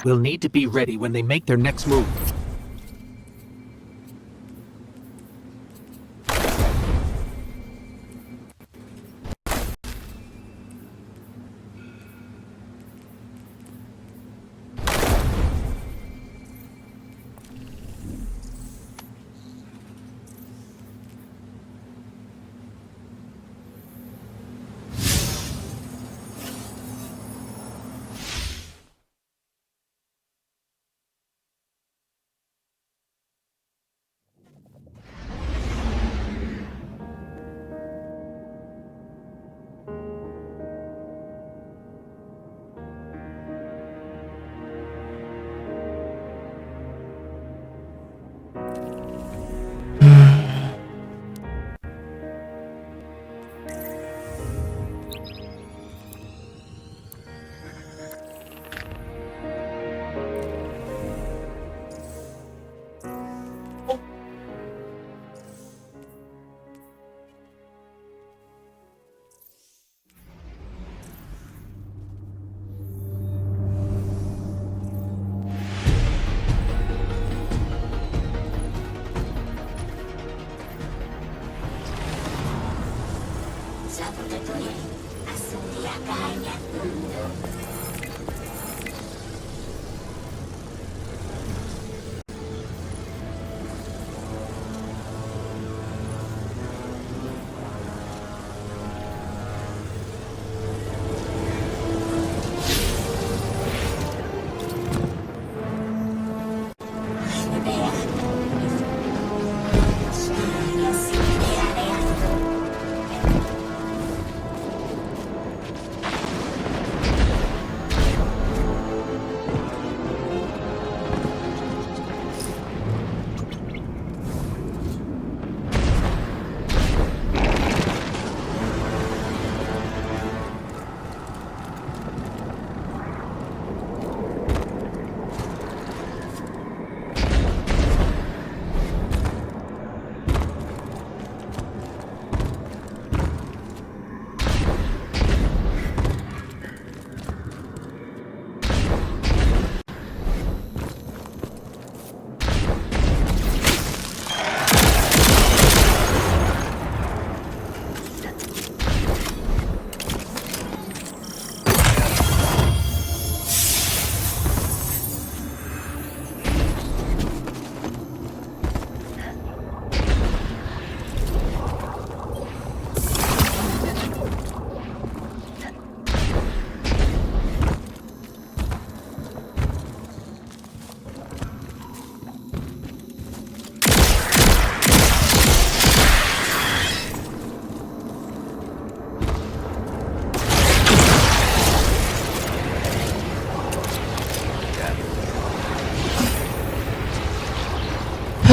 We'll need to be ready when they make their next move.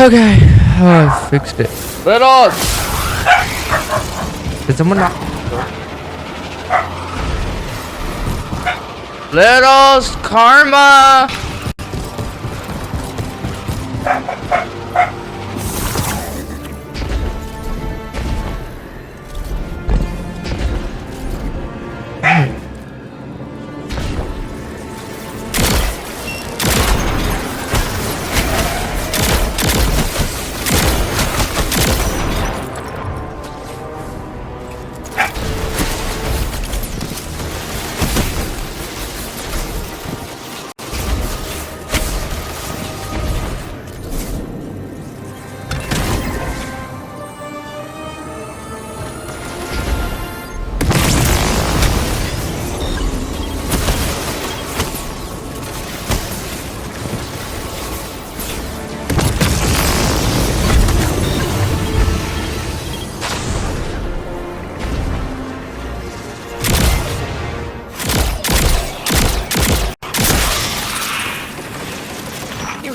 Okay. Oh, I fixed it. Little! Did someone knock? Little's karma!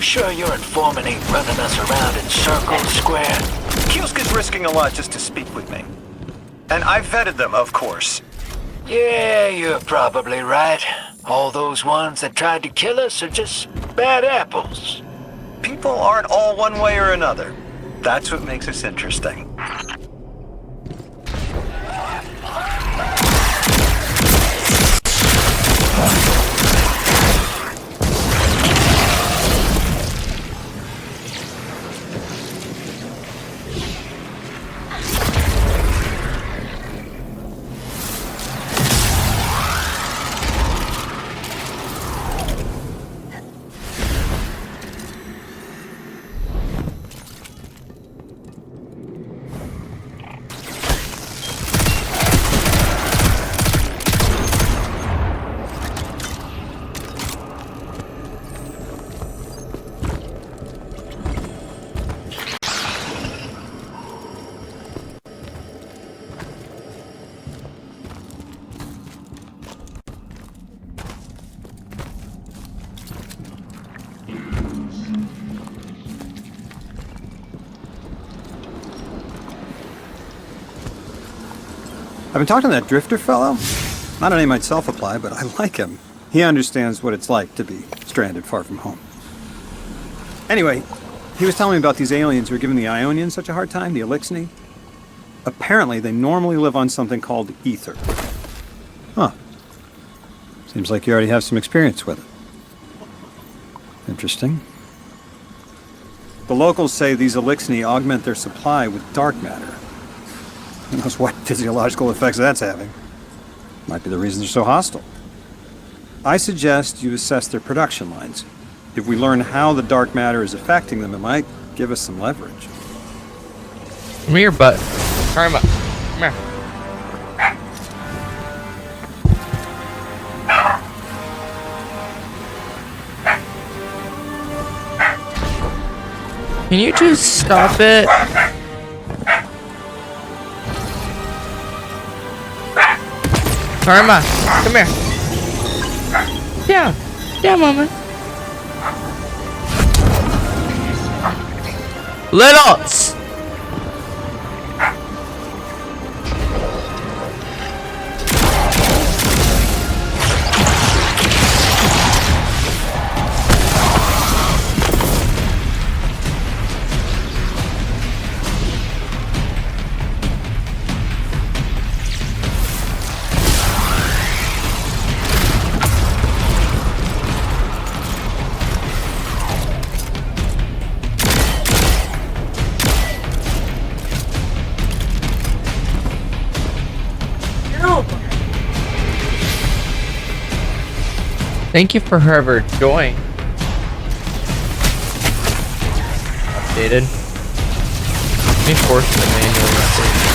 Sure your informant ain't running us around in circles, Square? Kiosk is risking a lot just to speak with me. And I vetted them, of course. Yeah, you're probably right. All those ones that tried to kill us are just bad apples. People aren't all one way or another. That's what makes us interesting. I've been talking to that drifter fellow. Not a name I'd self-apply, but I like him. He understands what it's like to be stranded far from home. Anyway, he was telling me about these aliens who are giving the Ionians such a hard time, the Elixni. Apparently, they normally live on something called ether. Huh. Seems like you already have some experience with it. Interesting. The locals say these Elixni augment their supply with dark matter. Who knows what physiological effects that's having. Might be the reason they're so hostile. I suggest you assess their production lines. If we learn how the dark matter is affecting them, it might give us some leverage. Come here, butt. Karma. Come here. Can you just stop it? Karma, come here. Down. Down, mama. Littles! Thank you for whoever joined. Updated. Let me force the manual message.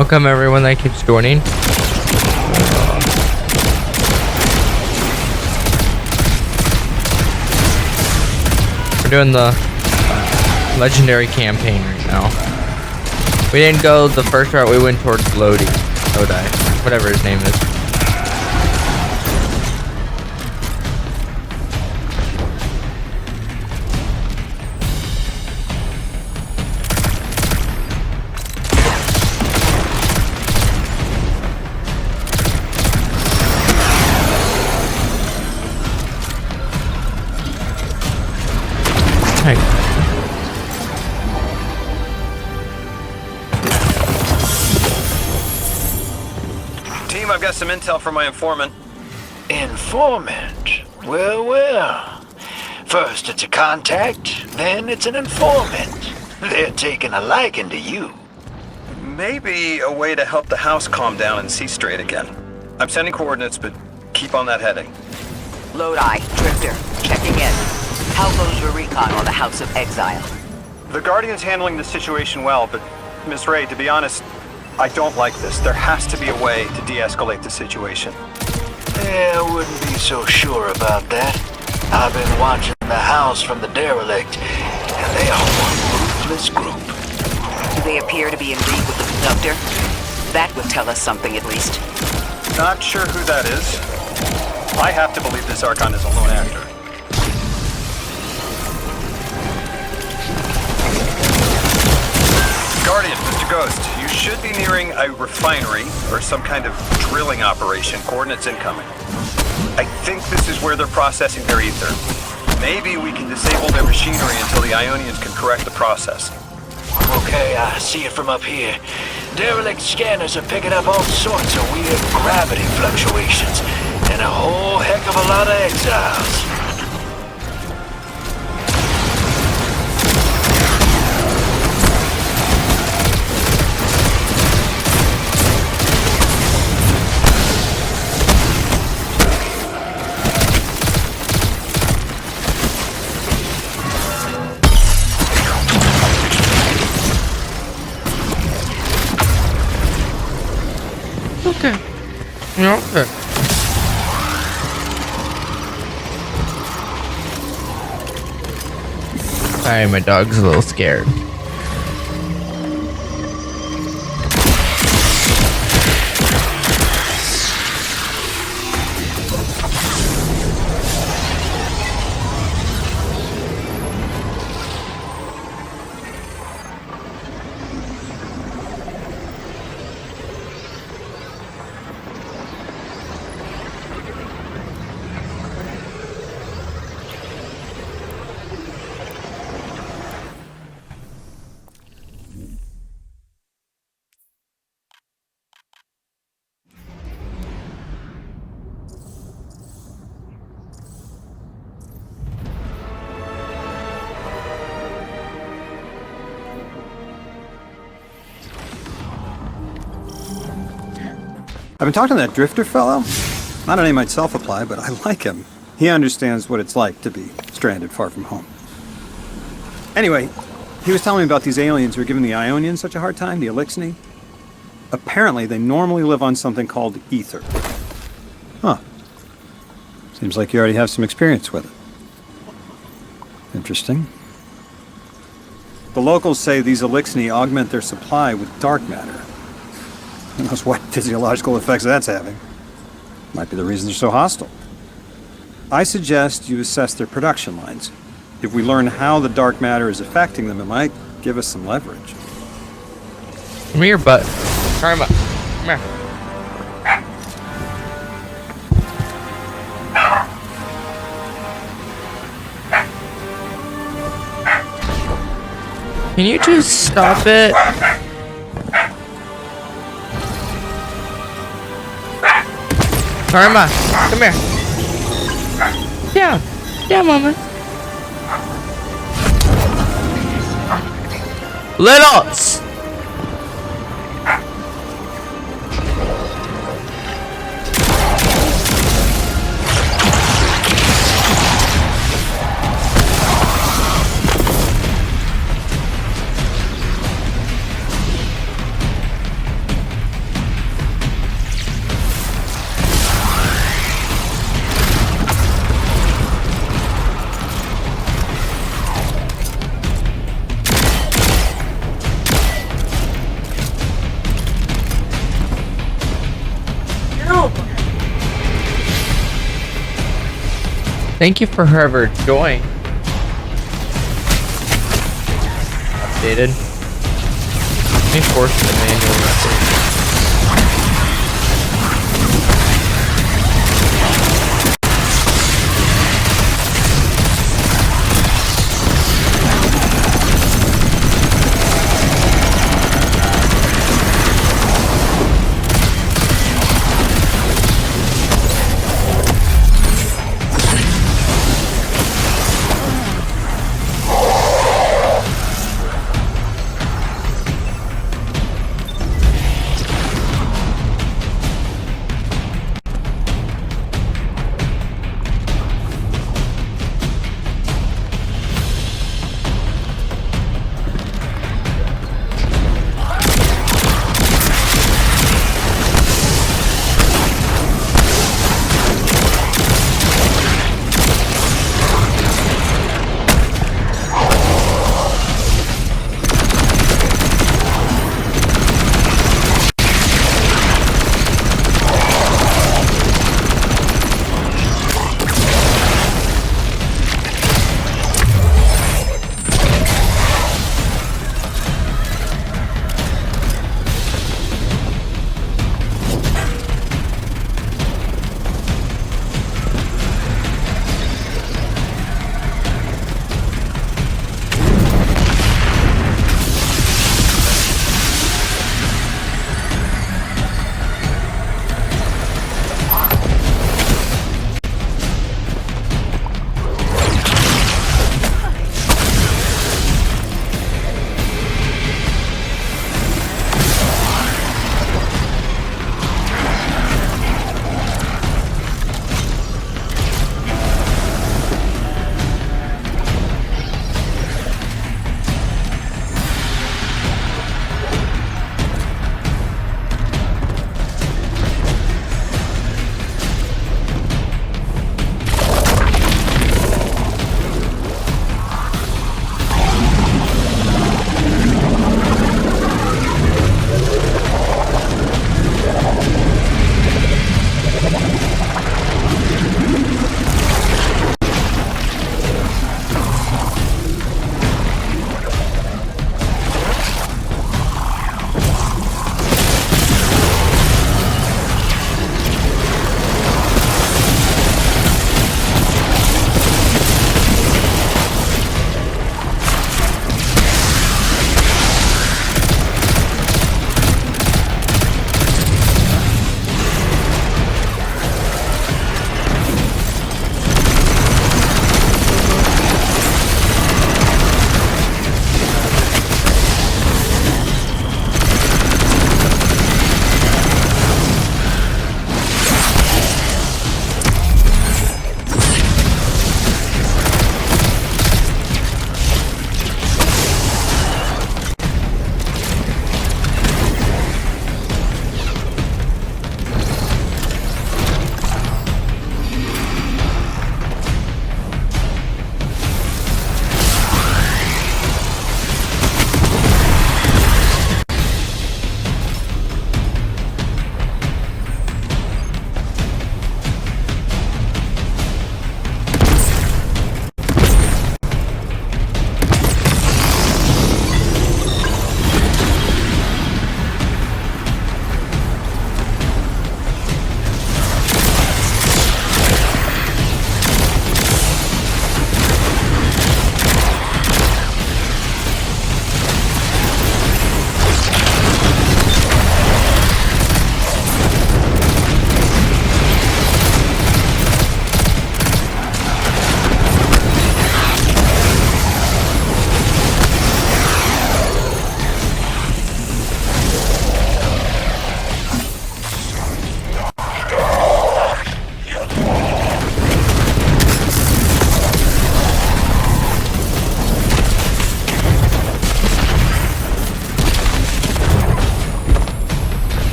Welcome everyone that keeps joining. We're doing the legendary campaign right now. We didn't go the first route, we went towards Lodi, whatever his name is. Team, I've got some intel from my informant. Informant? Well, well. First it's a contact, then it's an informant. They're taking a liking to you. Maybe a way to help the house calm down and see straight again. I'm sending coordinates, but keep on that heading. Lodi, Drifter, checking in. How goes your recon on the House of Exile? The Guardian's handling the situation well, but Miss Ray, to be honest, I don't like this. There has to be a way to de-escalate the situation. Yeah, I wouldn't be so sure about that. I've been watching the house from the derelict, and they are one ruthless group. Do they appear to be in league with the Conductor? That would tell us something at least. Not sure who that is. I have to believe this Archon is a lone actor. Guardian, Mr. Ghost, you should be nearing a refinery or some kind of drilling operation. Coordinates incoming. I think this is where they're processing their ether. Maybe we can disable their machinery until the Ionians can correct the process. Okay, I see it from up here. Derelict scanners are picking up all sorts of weird gravity fluctuations, and a whole heck of a lot of exiles. Okay. Okay. Sorry, my dog's a little scared. I've been talking to that Drifter fellow. Not a name I'd self-apply, but I like him. He understands what it's like to be stranded far from home. Anyway, he was telling me about these aliens who are giving the Ionians such a hard time, the Elixni. Apparently, they normally live on something called ether. Huh. Seems like you already have some experience with it. Interesting. The locals say these Elixni augment their supply with dark matter. Who knows what physiological effects that's having. Might be the reason they're so hostile. I suggest you assess their production lines. If we learn how the dark matter is affecting them, it might give us some leverage. Give me your butt. Karma. Come here. Can you just stop it? Karma, come here. Down. Down, mama. Littles! Thank you for whoever joined. Updated. Let me force the manual message.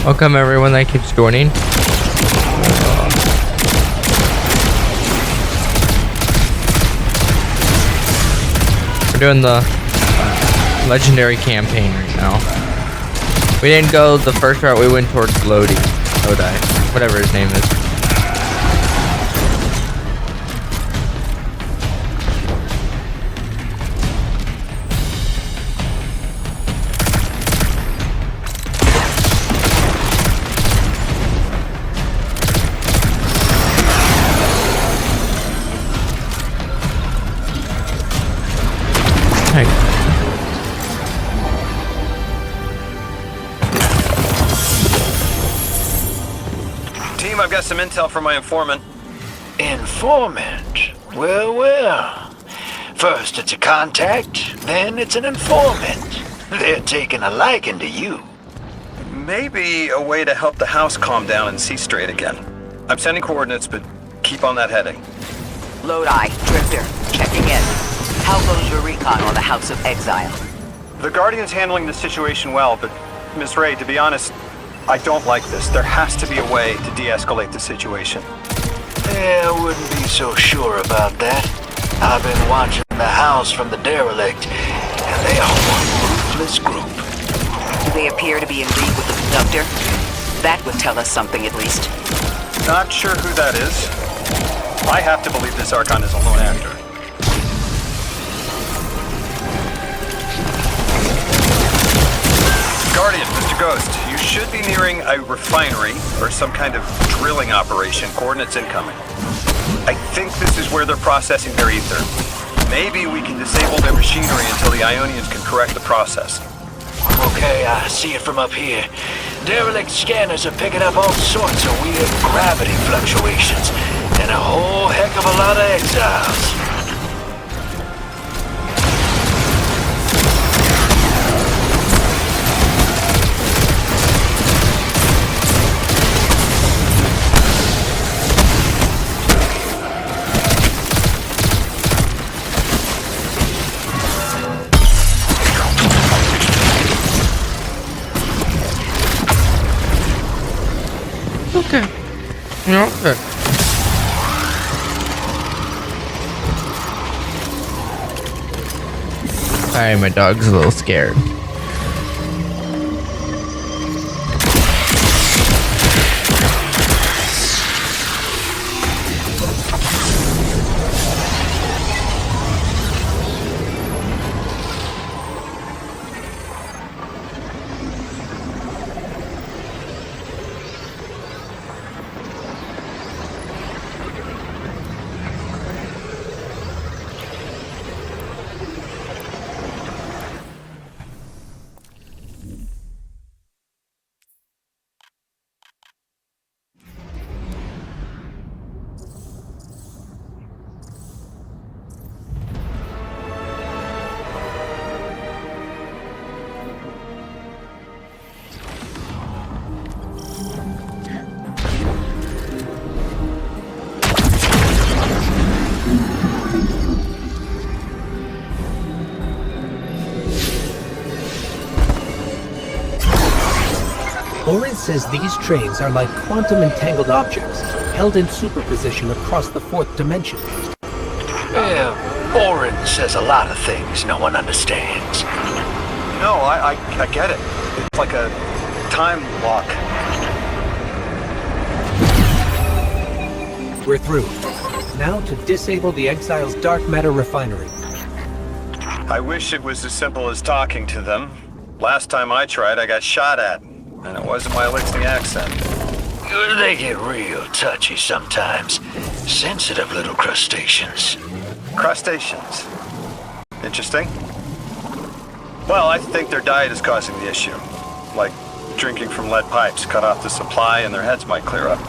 Welcome everyone that keeps joining. We're doing the legendary campaign right now. We didn't go the first route, we went towards Lodi, whatever his name is. Team, I've got some intel from my informant. Informant? Well, well. First it's a contact, then it's an informant. They're taking a liking to you. Maybe a way to help the house calm down and see straight again. I'm sending coordinates, but keep on that heading. Lodi, Drifter, checking in. How goes your recon on the House of Exile? The Guardian's handling the situation well, but Miss Ray, to be honest, I don't like this. There has to be a way to de-escalate the situation. Yeah, I wouldn't be so sure about that. I've been watching the house from the derelict, and they are one ruthless group. Do they appear to be in league with the Conductor? That would tell us something at least. Not sure who that is. I have to believe this Archon is a lone actor. Guardian, Mr. Ghost, you should be nearing a refinery or some kind of drilling operation. Coordinates incoming. I think this is where they're processing their ether. Maybe we can disable their machinery until the Ionians can correct the process. Okay, I see it from up here. Derelict scanners are picking up all sorts of weird gravity fluctuations, and a whole heck of a lot of exiles. Okay. Okay. Sorry, my dog's a little scared. Orin says these trains are like quantum entangled objects, held in superposition across the fourth dimension. Well, Orin says a lot of things no one understands. No, I get it. It's like a time lock. We're through. Now to disable the Exile's dark matter refinery. I wish it was as simple as talking to them. Last time I tried, I got shot at. And it wasn't my Elixir accent. They get real touchy sometimes. Sensitive little crustaceans. Crustaceans. Interesting. Well, I think their diet is causing the issue. Like drinking from lead pipes, cut off the supply and their heads might clear up.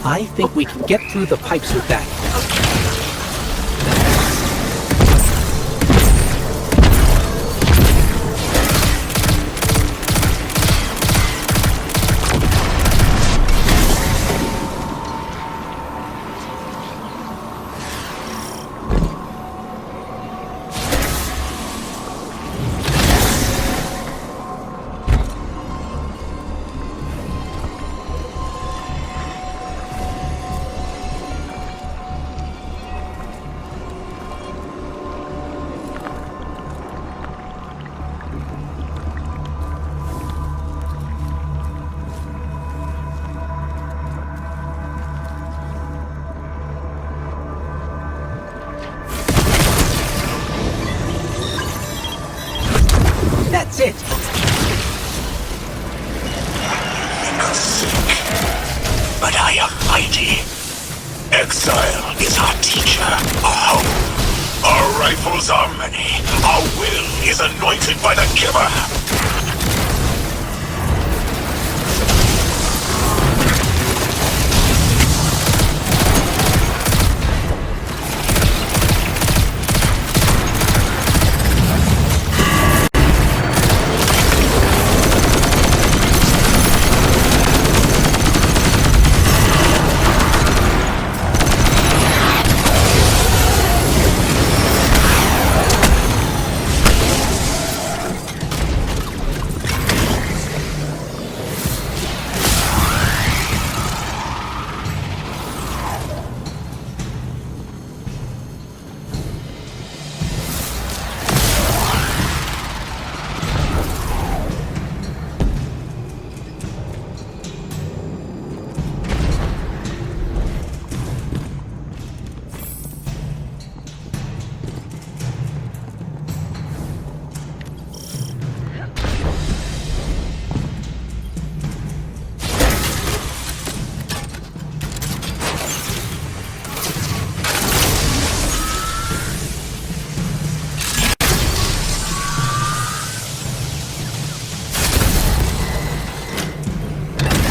I think we can get through the pipes with that. That's it. Make us sick. But I am mighty. Exile is our teacher, our hope. Our rifles are many. Our will is anointed by the Giver.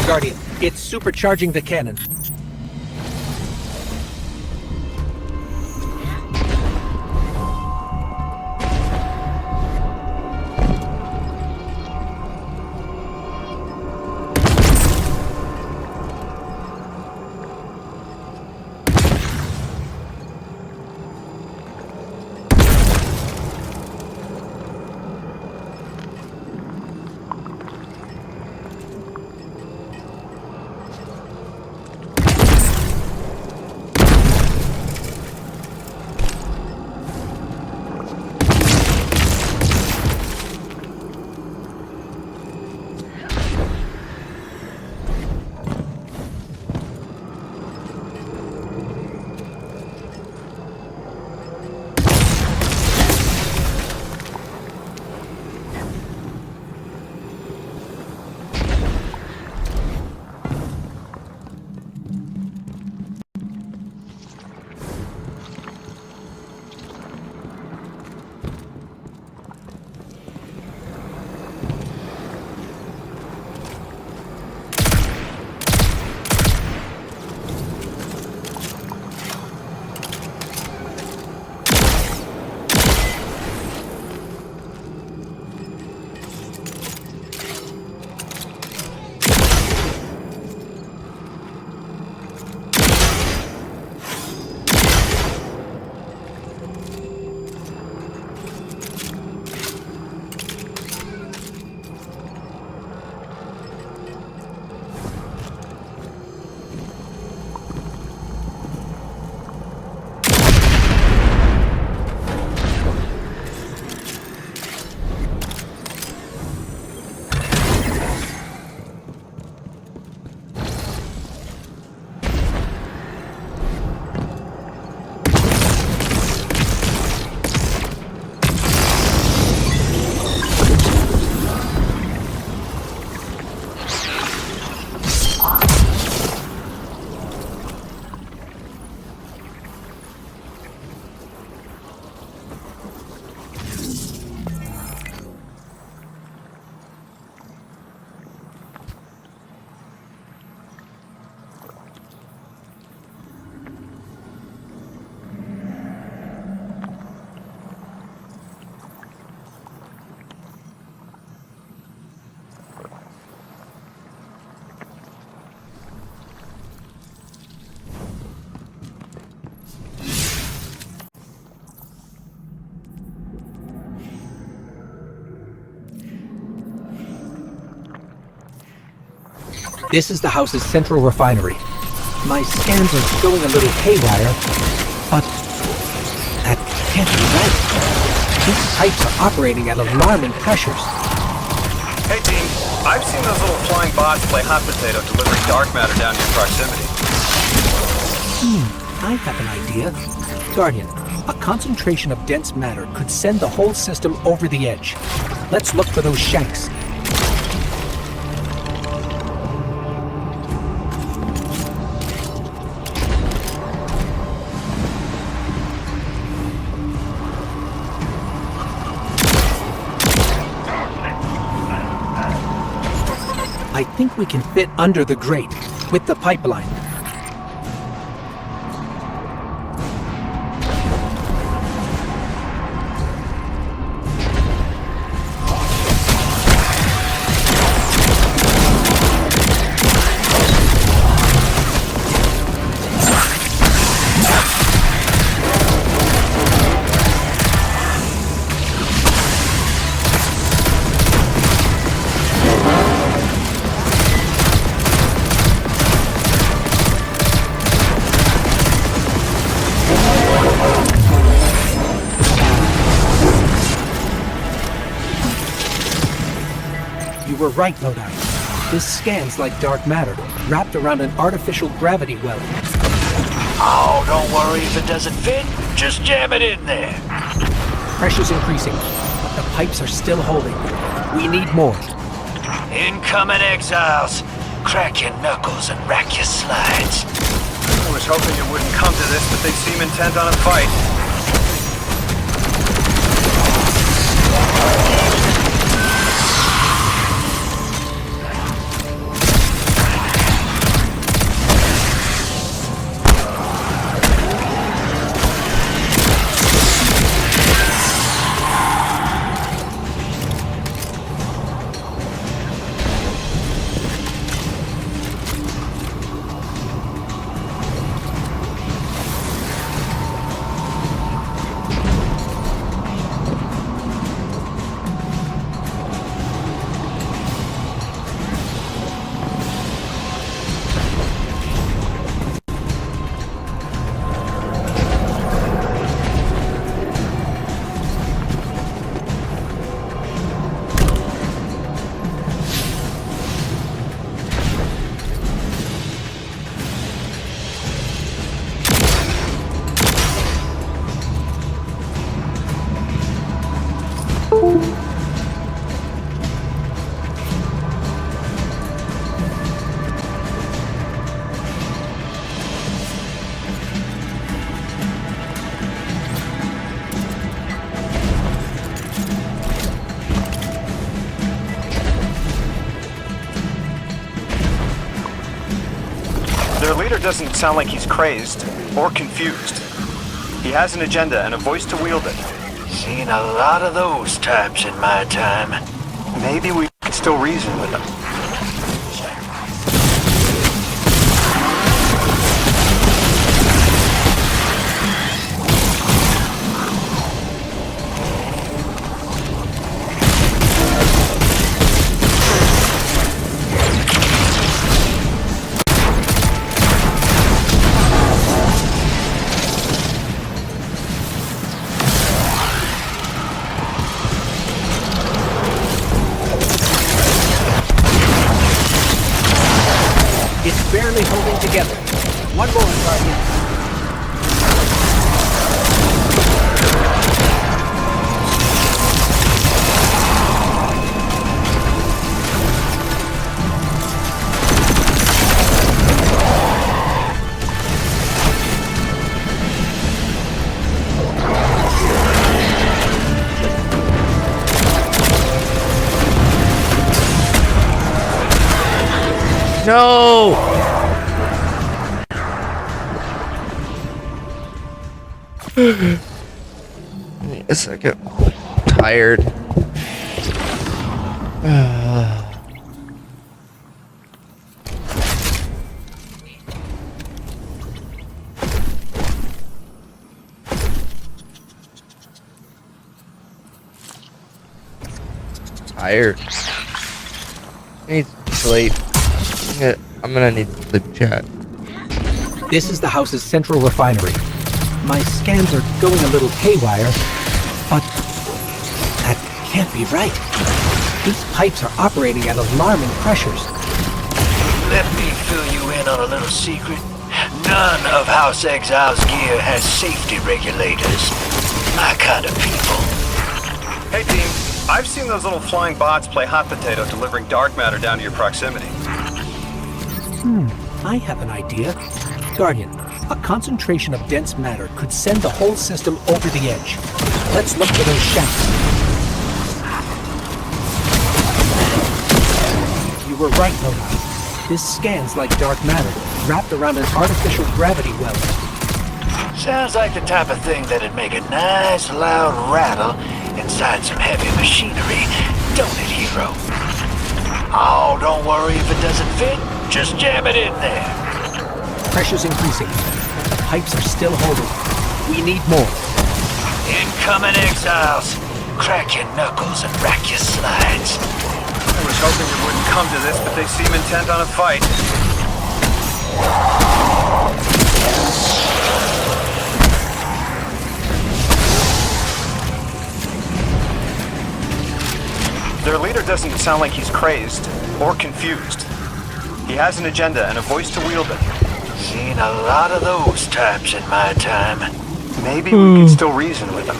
Guardian, it's supercharging the cannon. This is the house's central refinery. My scans are showing a little haywire, but that can't be right. These pipes are operating at alarming pressures. Hey team, I've seen those little flying bots play hot potato delivering dark matter down to your proximity. I have an idea. Guardian, a concentration of dense matter could send the whole system over the edge. Let's look for those shanks. I think we can fit under the grate with the pipeline. You were right, Lodi. This scans like dark matter, wrapped around an artificial gravity well. Oh, don't worry if it doesn't fit. Just jam it in there. Pressure's increasing, but the pipes are still holding. We need more. Incoming exiles. Crack your knuckles and rack your slides. I was hoping it wouldn't come to this, but they seem intent on a fight. Their leader doesn't sound like he's crazed or confused. He has an agenda and a voice to wield it. Seen a lot of those types in my time. Maybe we can still reason with him. It's barely holding together. One more, Guardian. No! Wait a second. Tired. Tired. I need sleep. I'm gonna need sleep, chat. This is the house's central refinery. My scans are going a little haywire, but that can't be right. These pipes are operating at alarming pressures. Let me fill you in on a little secret. None of House Exile's gear has safety regulators. My kind of people. Hey team, I've seen those little flying bots play hot potato delivering dark matter down to your proximity. I have an idea. Guardian, a concentration of dense matter could send the whole system over the edge. Let's look for those shafts. You were right, Lodi. This scans like dark matter, wrapped around an artificial gravity well. Sounds like the type of thing that'd make a nice loud rattle inside some heavy machinery, don't it, hero? Oh, don't worry if it doesn't fit. Just jam it in there. Pressure's increasing, but the pipes are still holding. We need more. Incoming exiles. Crack your knuckles and rack your slides. I was hoping it wouldn't come to this, but they seem intent on a fight. Their leader doesn't sound like he's crazed or confused. He has an agenda and a voice to wield it. Seen a lot of those types in my time. Maybe we can still reason with him.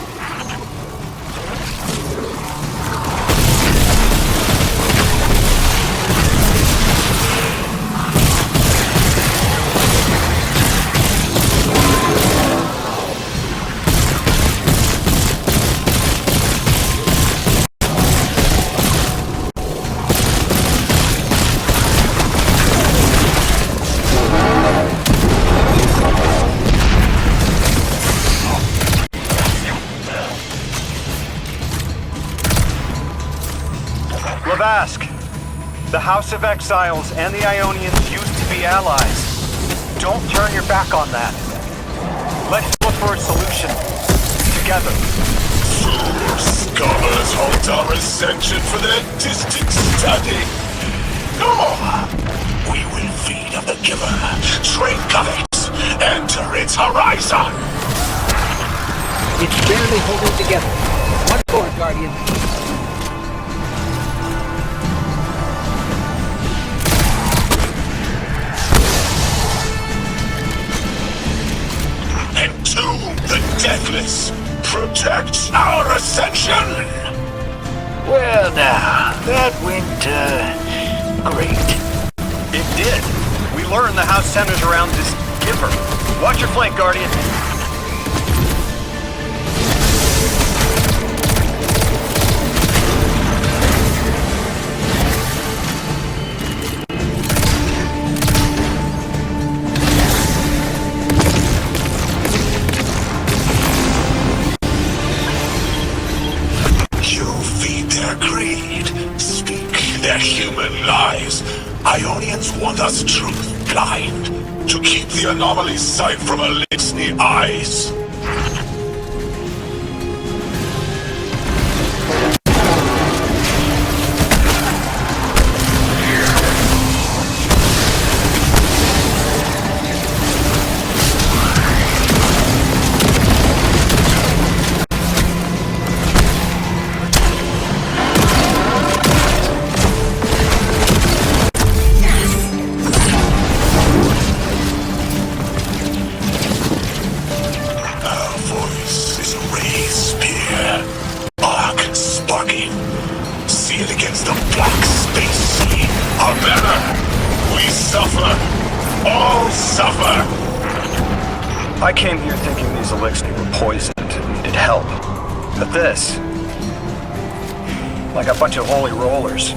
Lavask, the House of Exiles and the Ionians used to be allies. Don't turn your back on that. Let's look for a solution. Together. Scholars hold our ascension for their distant study. No! We will feed on the giver, drink of it, enter its horizon. It's barely holding together. One more, Guardian. Entomb the deathless. Protect our ascension. Well now, that went, great. It did. We learned the house centers around this giver. Watch your flank, Guardian. Their human lies. Ionians want us truth blind, to keep the anomaly sight from Elixni eyes. I came here thinking these Elixni were poisoned and needed help. But this... like a bunch of holy rollers.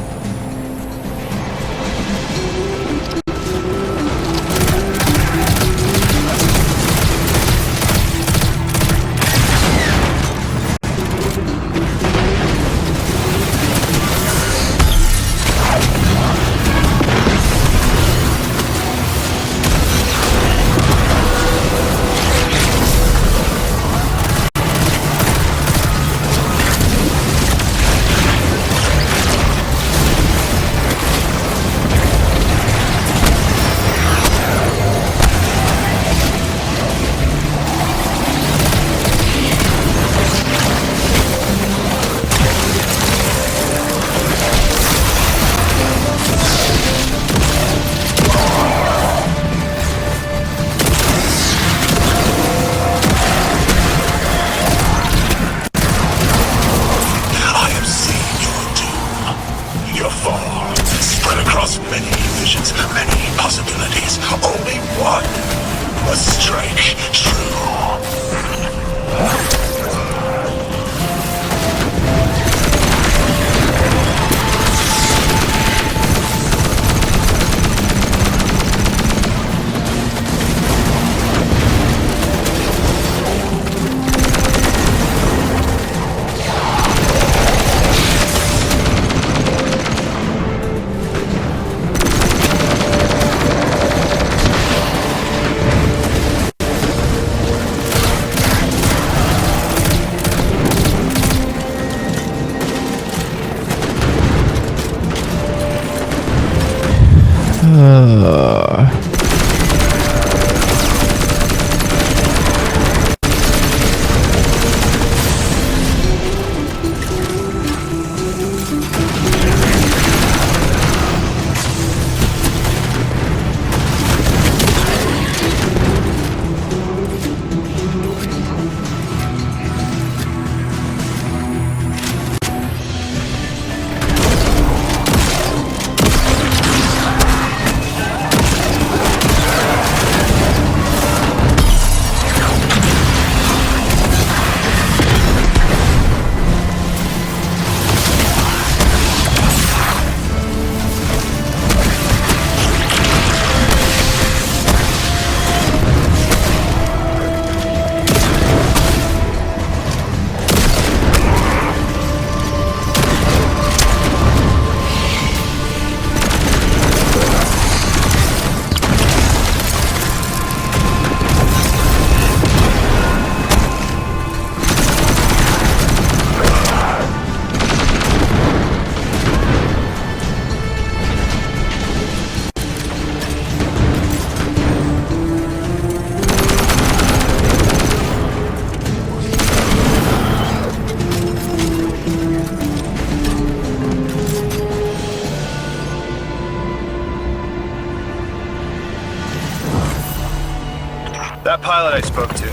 That pilot I spoke to,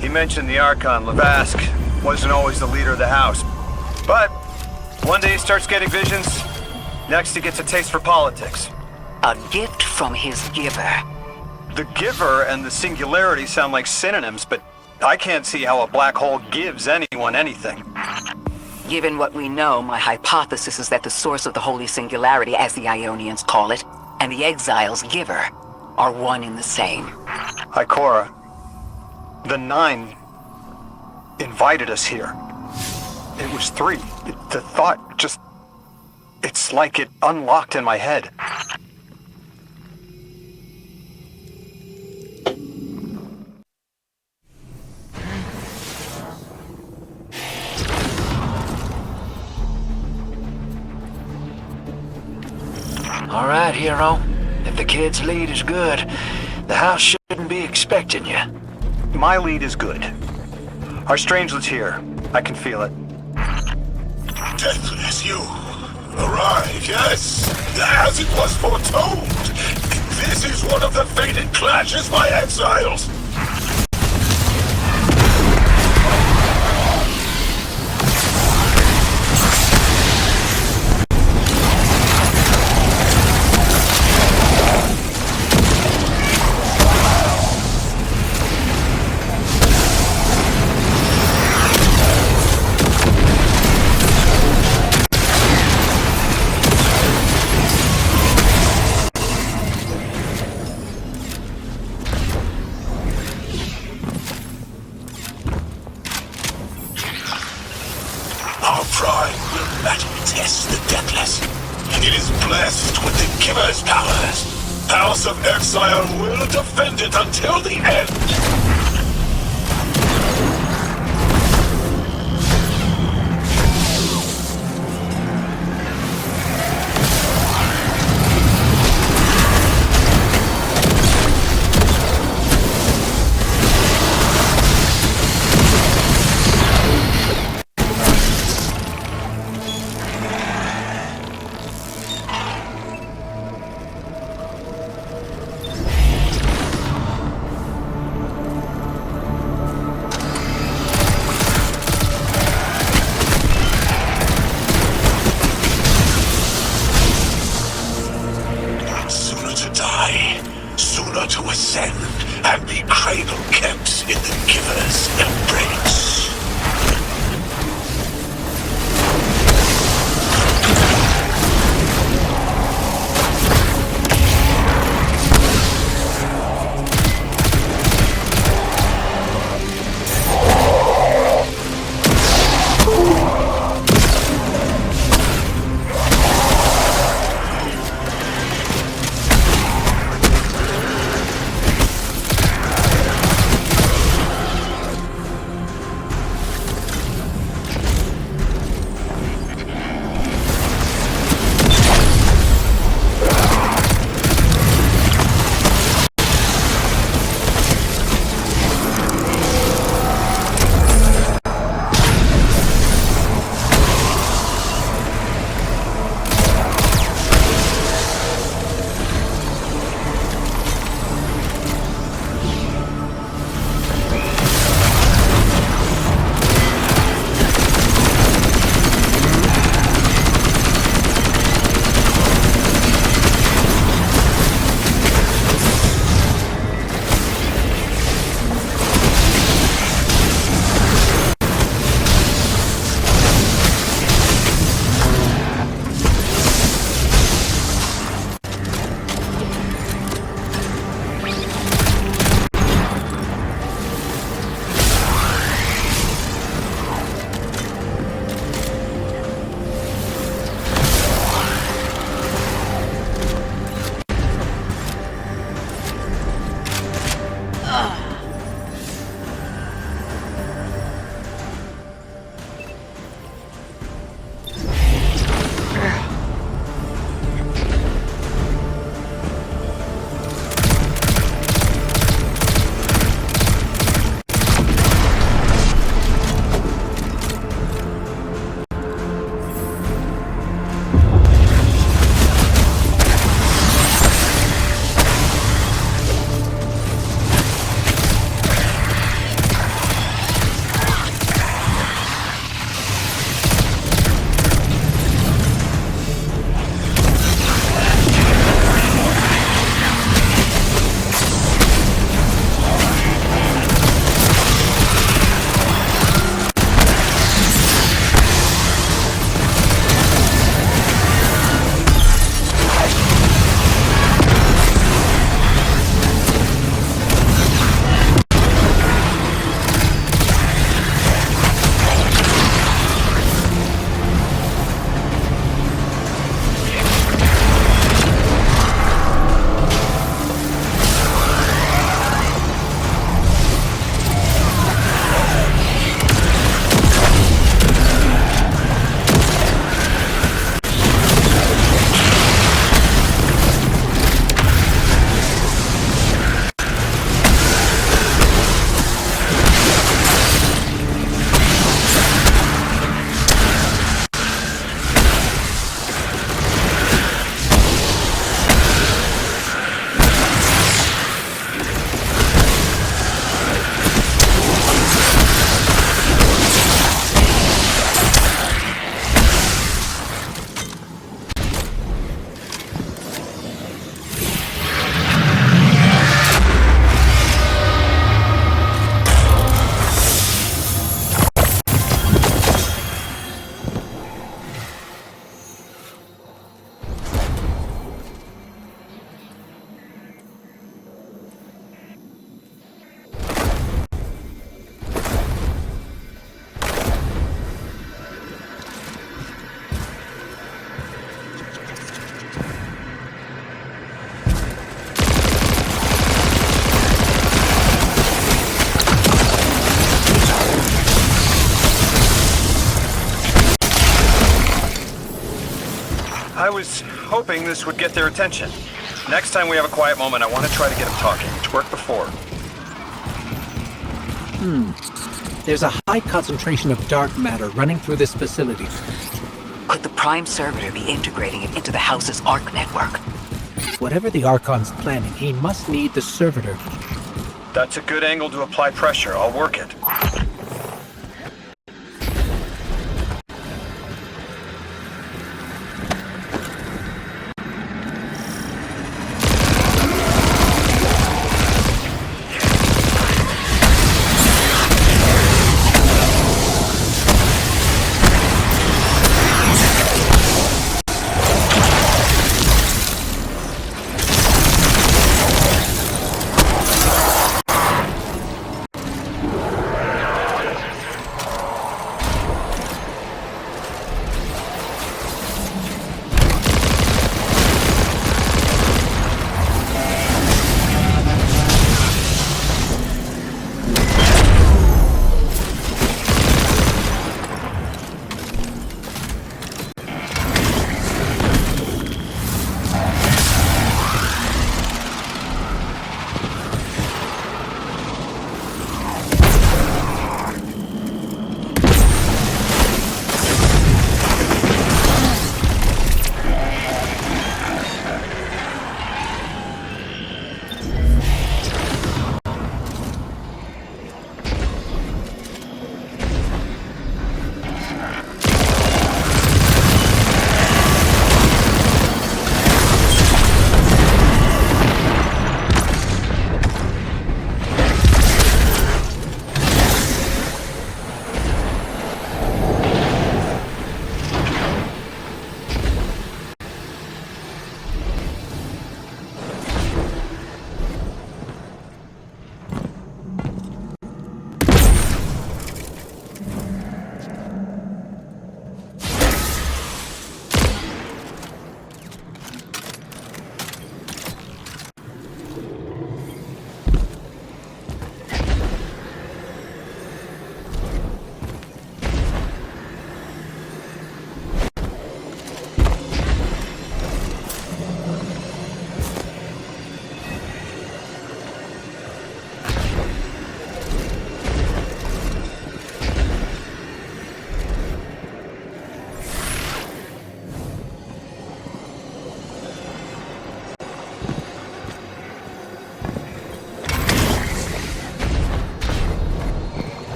he mentioned the Archon, Lavask, wasn't always the leader of the house. But one day he starts getting visions, next he gets a taste for politics. A gift from his giver. The giver and the singularity sound like synonyms, but I can't see how a black hole gives anyone anything. Given what we know, my hypothesis is that the source of the Holy Singularity, as the Ionians call it, and the Exile's giver are one and the same. Ikora, the Nine invited us here. It was 3. The thought just... it's like it unlocked in my head. All right, hero. If the kid's lead is good, the house shouldn't be expecting you. My lead is good. Our strangelet's here. I can feel it. Deathless, you arrive, yes, as it was foretold. This is one of the fated clashes by exiles. Our pride will battle test the Deathless. It is blessed with the Giver's powers. House of Exile will defend it until the end. was hoping this would get their attention. Next time we have a quiet moment, I want to try to get them talking. It's worked before. There's a high concentration of dark matter running through this facility. Could the Prime Servitor be integrating it into the House's Arc network? Whatever the Archon's planning, he must need the Servitor. That's a good angle to apply pressure. I'll work it.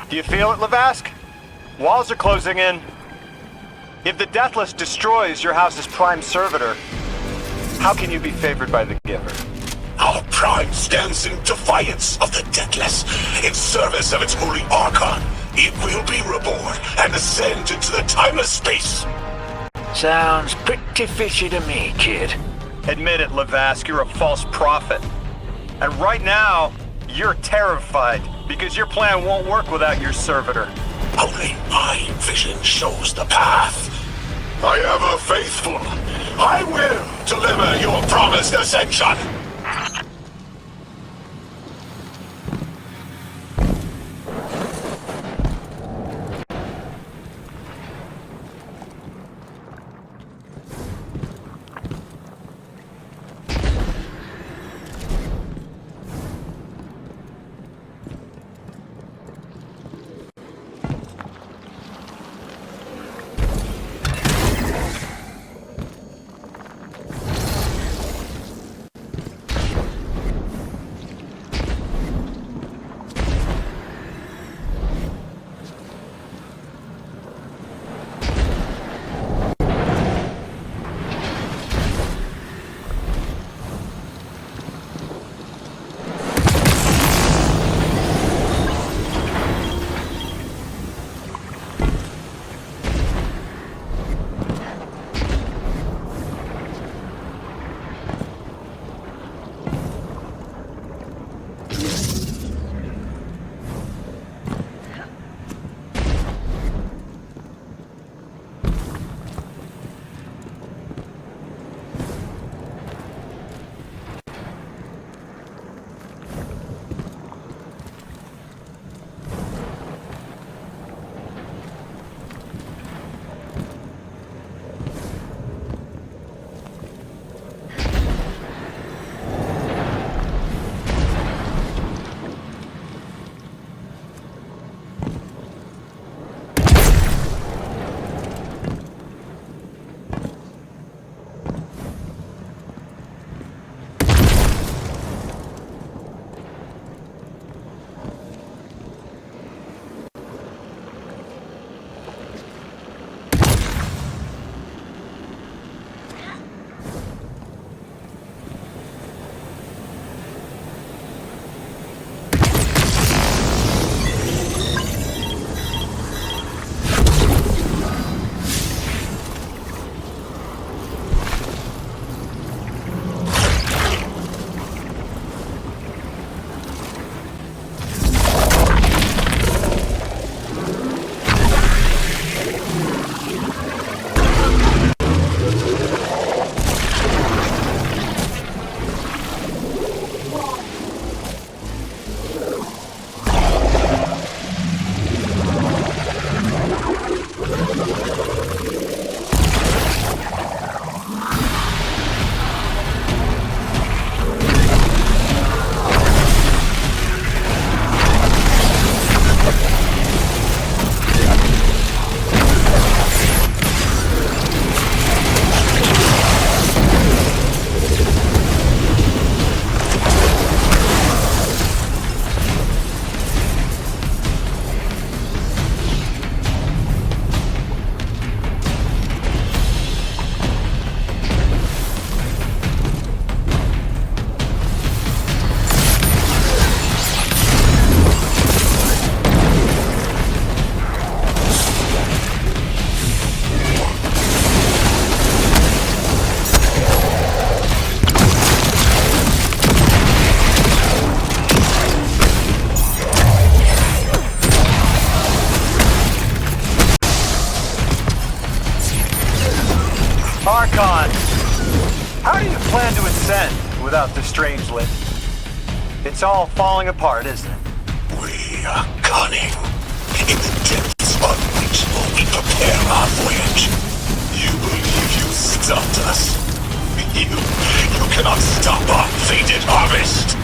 Do you feel it, Lavask? Walls are closing in. If the Deathless destroys your house's Prime Servitor, how can you be favored by the Giver? Our Prime stands in defiance of the Deathless. In service of its holy Archon, it will be reborn and ascend into the timeless space. Sounds pretty fishy to me, kid. Admit it, Lavask, you're a false prophet. And right now, you're terrified because your plan won't work without your servitor. Only my vision shows the path. I am a faithful. I will deliver your promised ascension. without the Strangelet. It's all falling apart, isn't it? We are cunning. In the depths of which we prepare our voyage. You believe you stopped us? You cannot stop our fated harvest!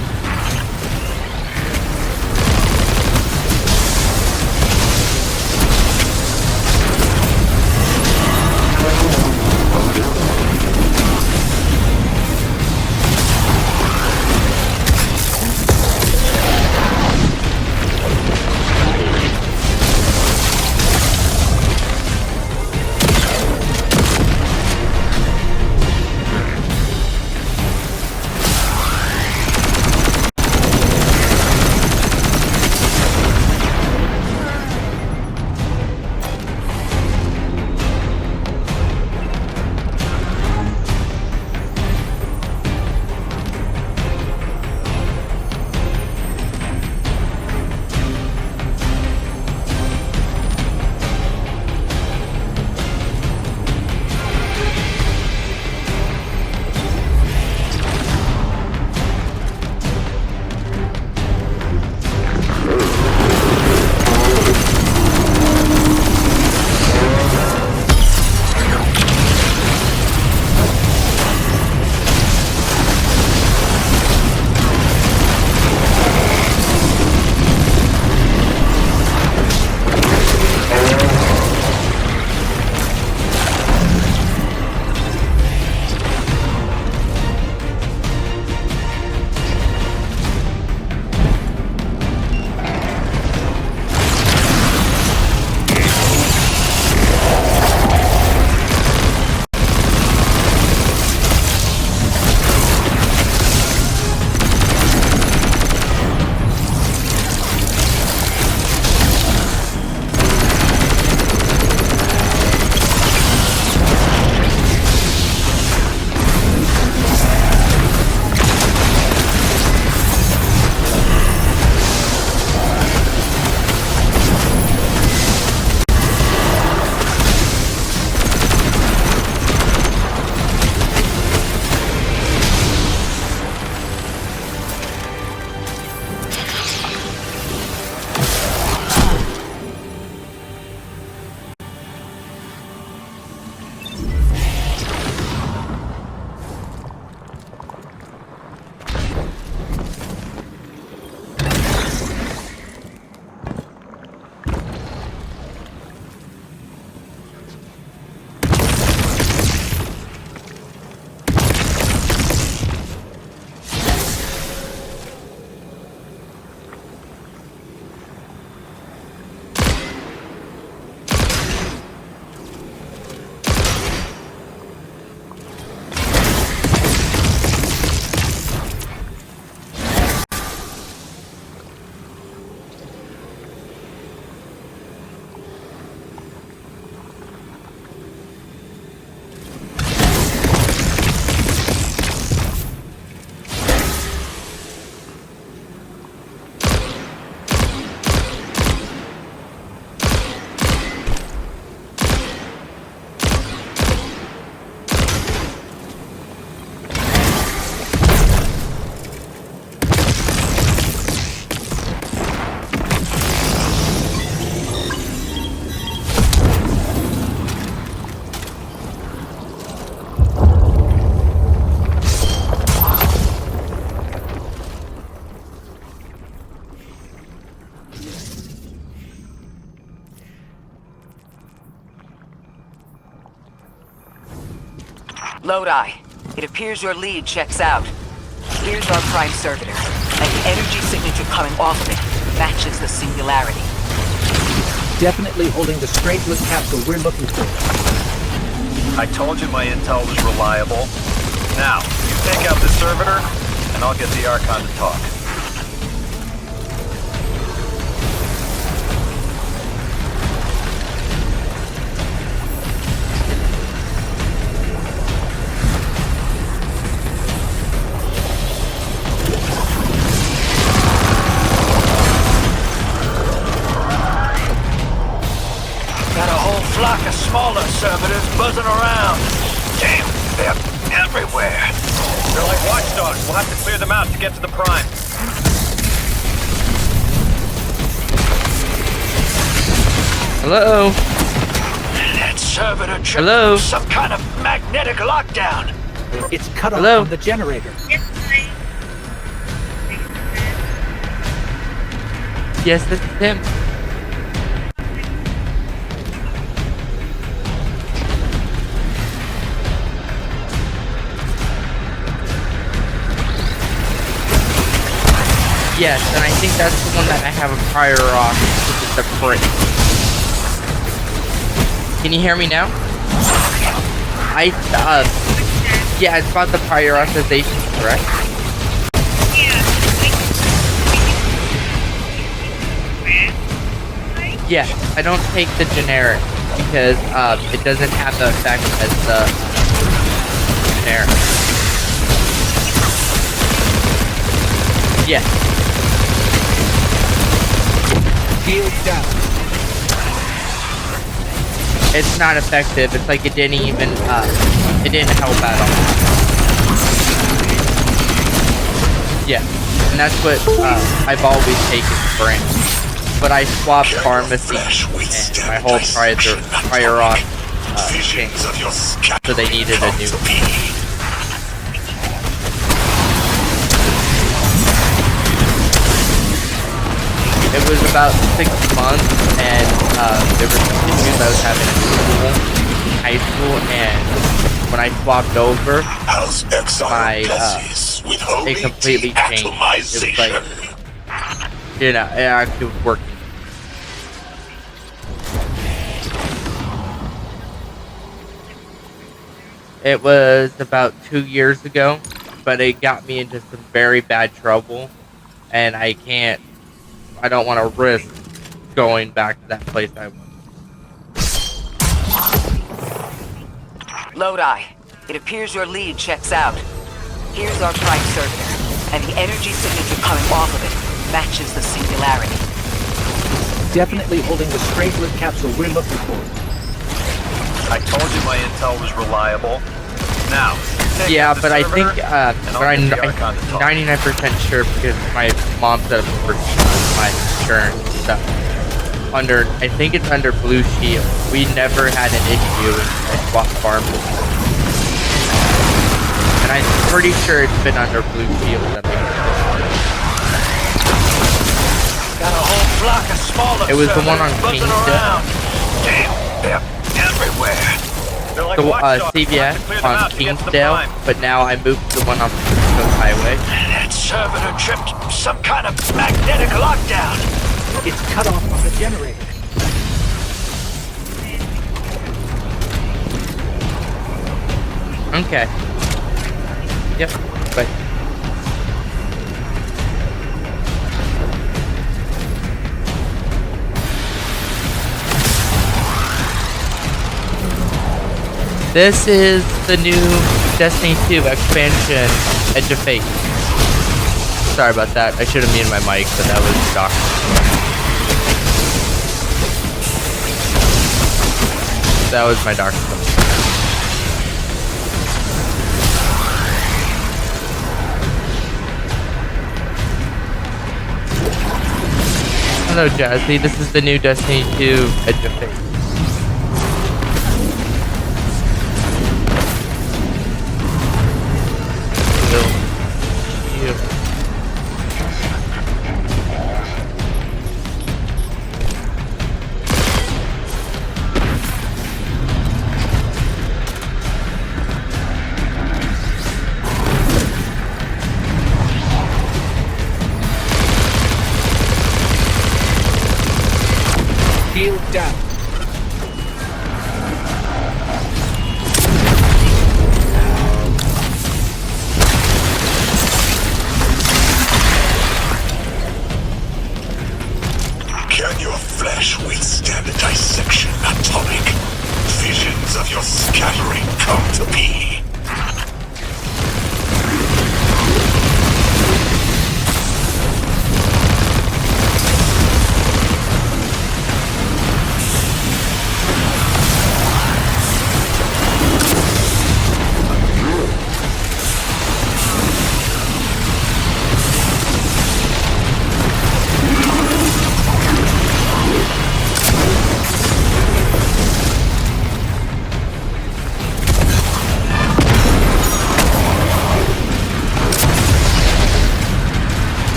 Lodi, it appears your lead checks out. Here's our prime servitor, and the energy signature coming off of it matches the singularity. Definitely holding the Strangelet capsule we're looking for. I told you my intel was reliable. Now, you take out the servitor, and I'll get the Archon to talk. Got a whole flock of smaller servitors buzzing around. Damn, they're everywhere. They're like watchdogs. We'll have to clear them out to get to the Prime. Hello? That servitor tripped Hello? some kind of magnetic lockdown. It's cut off Hello? from the generator. Yes, this is him. Yes, and I think that's the one that I have a prior off. It's a prick. Can you hear me now? Yeah, it's about the prior authorization, correct? Yeah, I don't take the generic because it doesn't have the effect as the generic. Yeah. Shield down. It's not effective. It's like it didn't even, it didn't help at all. Yeah, and that's what I've always taken for it. But I swapped pharmacy and my whole prior auth changed. So they needed a new one. It was about 6 months, and there were some issues I was having in school, high school, and when I swapped over, it completely changed. It was like, you know, it actually was working. It was about 2 years ago, but it got me into some very bad trouble, and I don't want to risk going back to that place I was. Lodi, it appears your lead checks out. Here's our prime servitor, and the energy signature coming off of it matches the singularity. Definitely holding the Strangelet capsule we're looking for. I told you my intel was reliable. Now, yeah, but I think, but I'm 99% sure because my mom set up for my insurance stuff. I think it's under Blue Shield. We never had an issue in Swap Farm. And I'm pretty sure it's been under Blue Shield. Got a whole flock of smaller It was the one on buzzing Kingsdale. around. Damn, they're everywhere. They're like The watchdogs. We'll CVS have to clear them on out to get to the Kingsdale, Prime. but now I moved to the one on the Coast Highway. That servitor tripped some kind of magnetic lockdown. It's cut off from the generator. Okay. Yep, but this is the new Destiny 2 expansion, Edge of Fate. Sorry about that. I should have muted my mic, but that was shocking. That was my dark stuff. Hello, Jazzy. This is the new Destiny 2 Edge of Fate. Shield down. Can your flesh withstand a dissection, Atomic? Visions of your scattering come to be.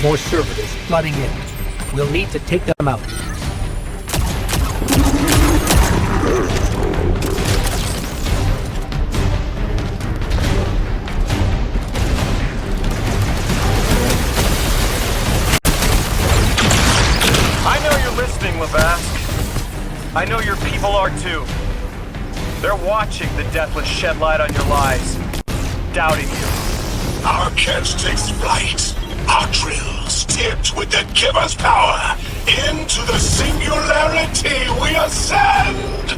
more servitors flooding in. We'll need to take them out. I know you're listening, Lavask. I know your people are too. They're watching the Deathless shed light on your lies, doubting you. Our catch takes flight. Our drills tipped with the Giver's power. Into the singularity we ascend!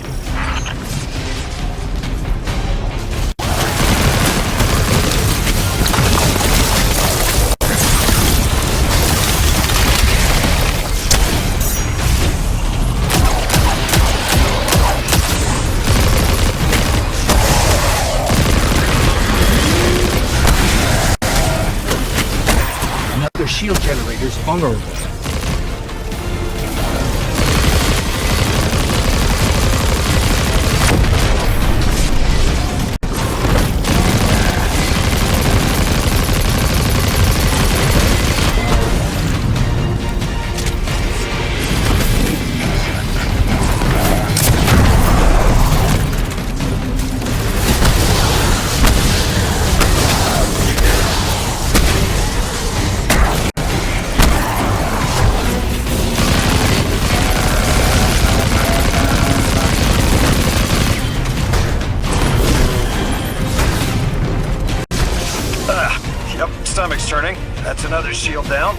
Another shield generator's vulnerable. Yep, stomach's turning. That's another shield down.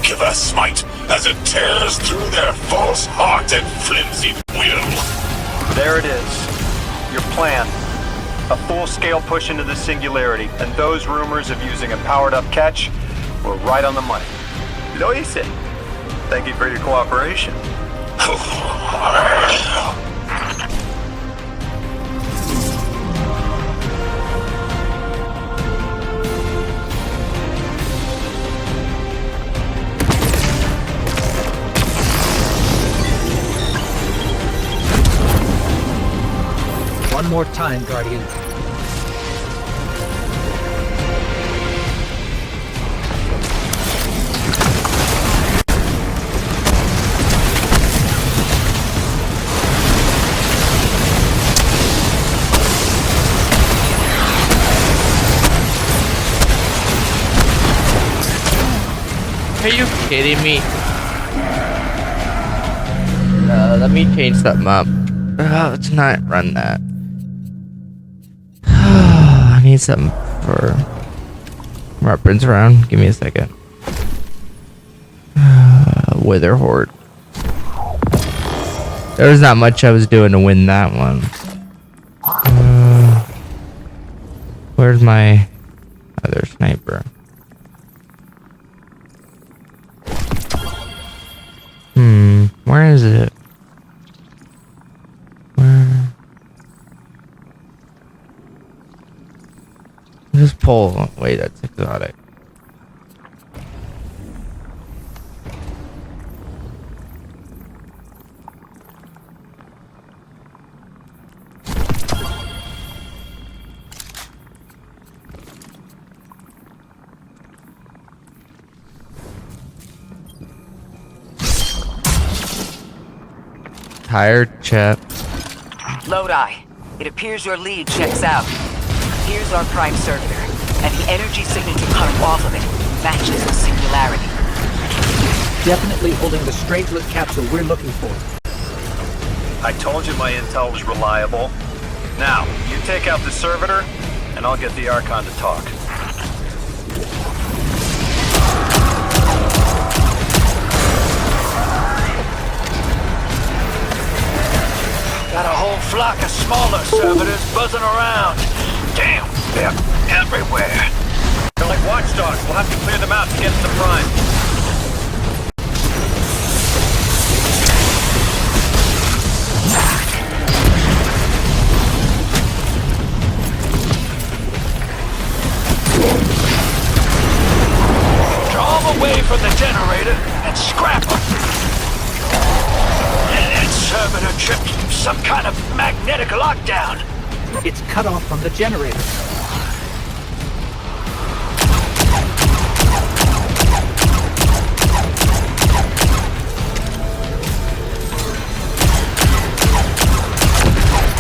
Giver smite as it tears through their false heart and flimsy will. There it is. Your plan. A full-scale push into the Singularity, and those rumors of using a powered-up catch were right on the money. Lo hice. Thank you for your cooperation. One more time, Guardian. Are you kidding me? Let me change something up. Let's not run that. I need something for weapons around. Give me a second. Wither Horde. There was not much I was doing to win that one. Where's my other sniper? Where is it? Where? Just pull. Wait, that's exotic. Tired chap. Lodi, it appears your lead checks out. Here's our prime servitor, and the energy signature coming off of it matches the singularity. Definitely holding the Strangelet capsule we're looking for. I told you my intel was reliable. Now, you take out the servitor, and I'll get the Archon to talk. Got a whole flock of smaller servitors buzzing around. Damn, they're everywhere. They're like watchdogs. We'll have to clear them out to get to the Prime. Draw them away from the generator and scrap them. That servitor tripped some kind of magnetic lockdown. It's cut off from the generator.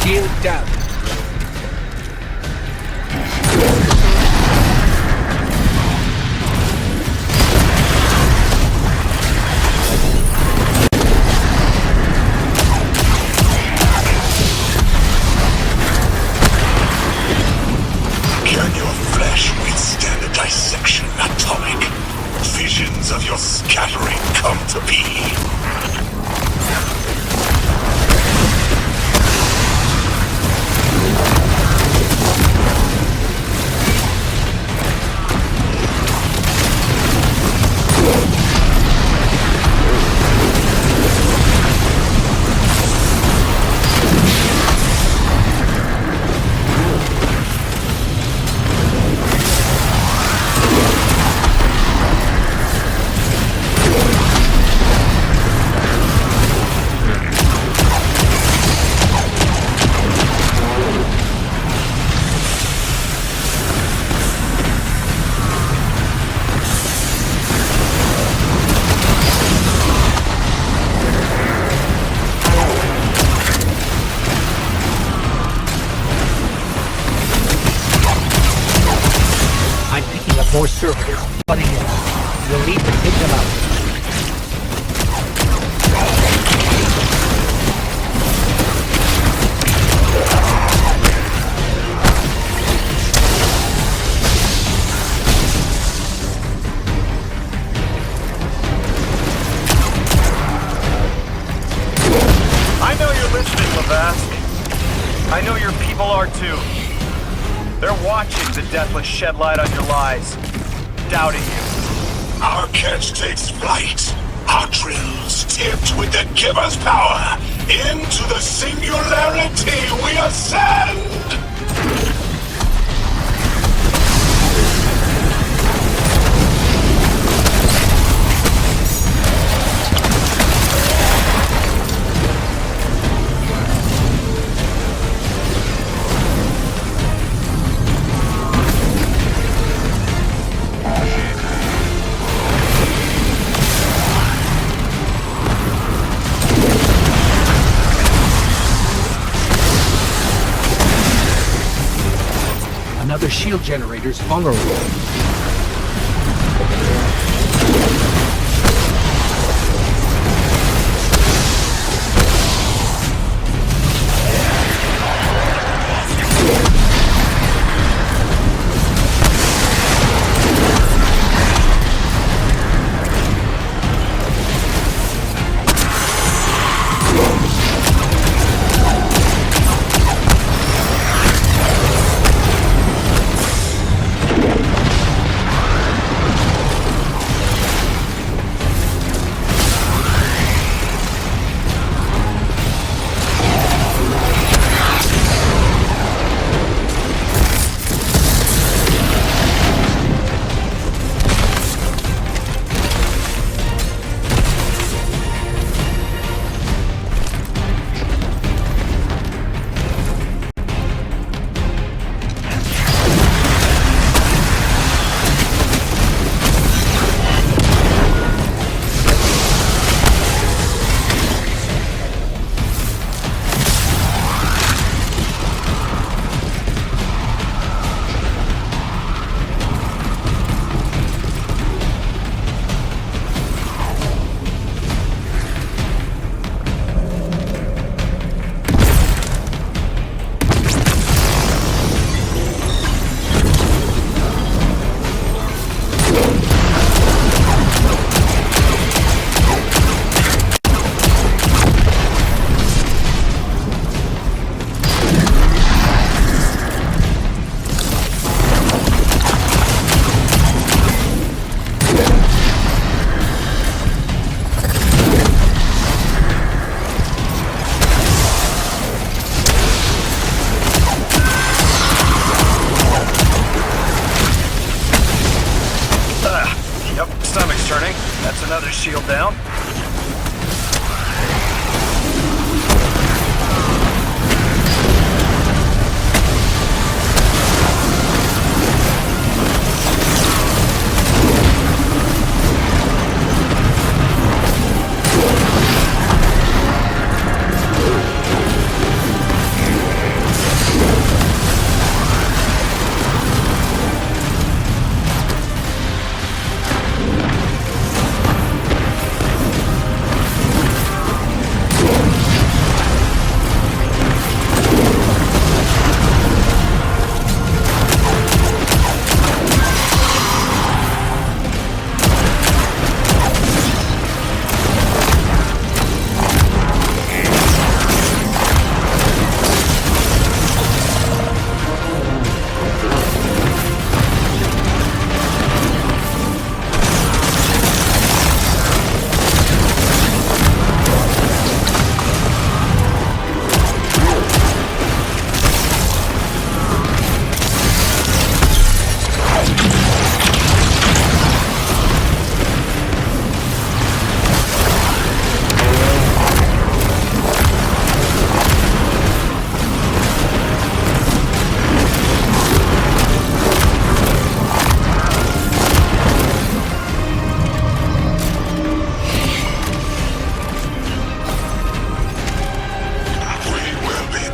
Shield down. Can your flesh withstand a dissection atomic? Visions of your scattering come to be. More servitors flooding in. We'll need to take them out. I know you're listening, Lavask. I know your people are too. They're watching the Deathless shed light on your lies, doubting you. Our catch takes flight. contrails tipped with the Giver's power. Into the singularity we ascend! Another shield generator's vulnerable. Another shield down.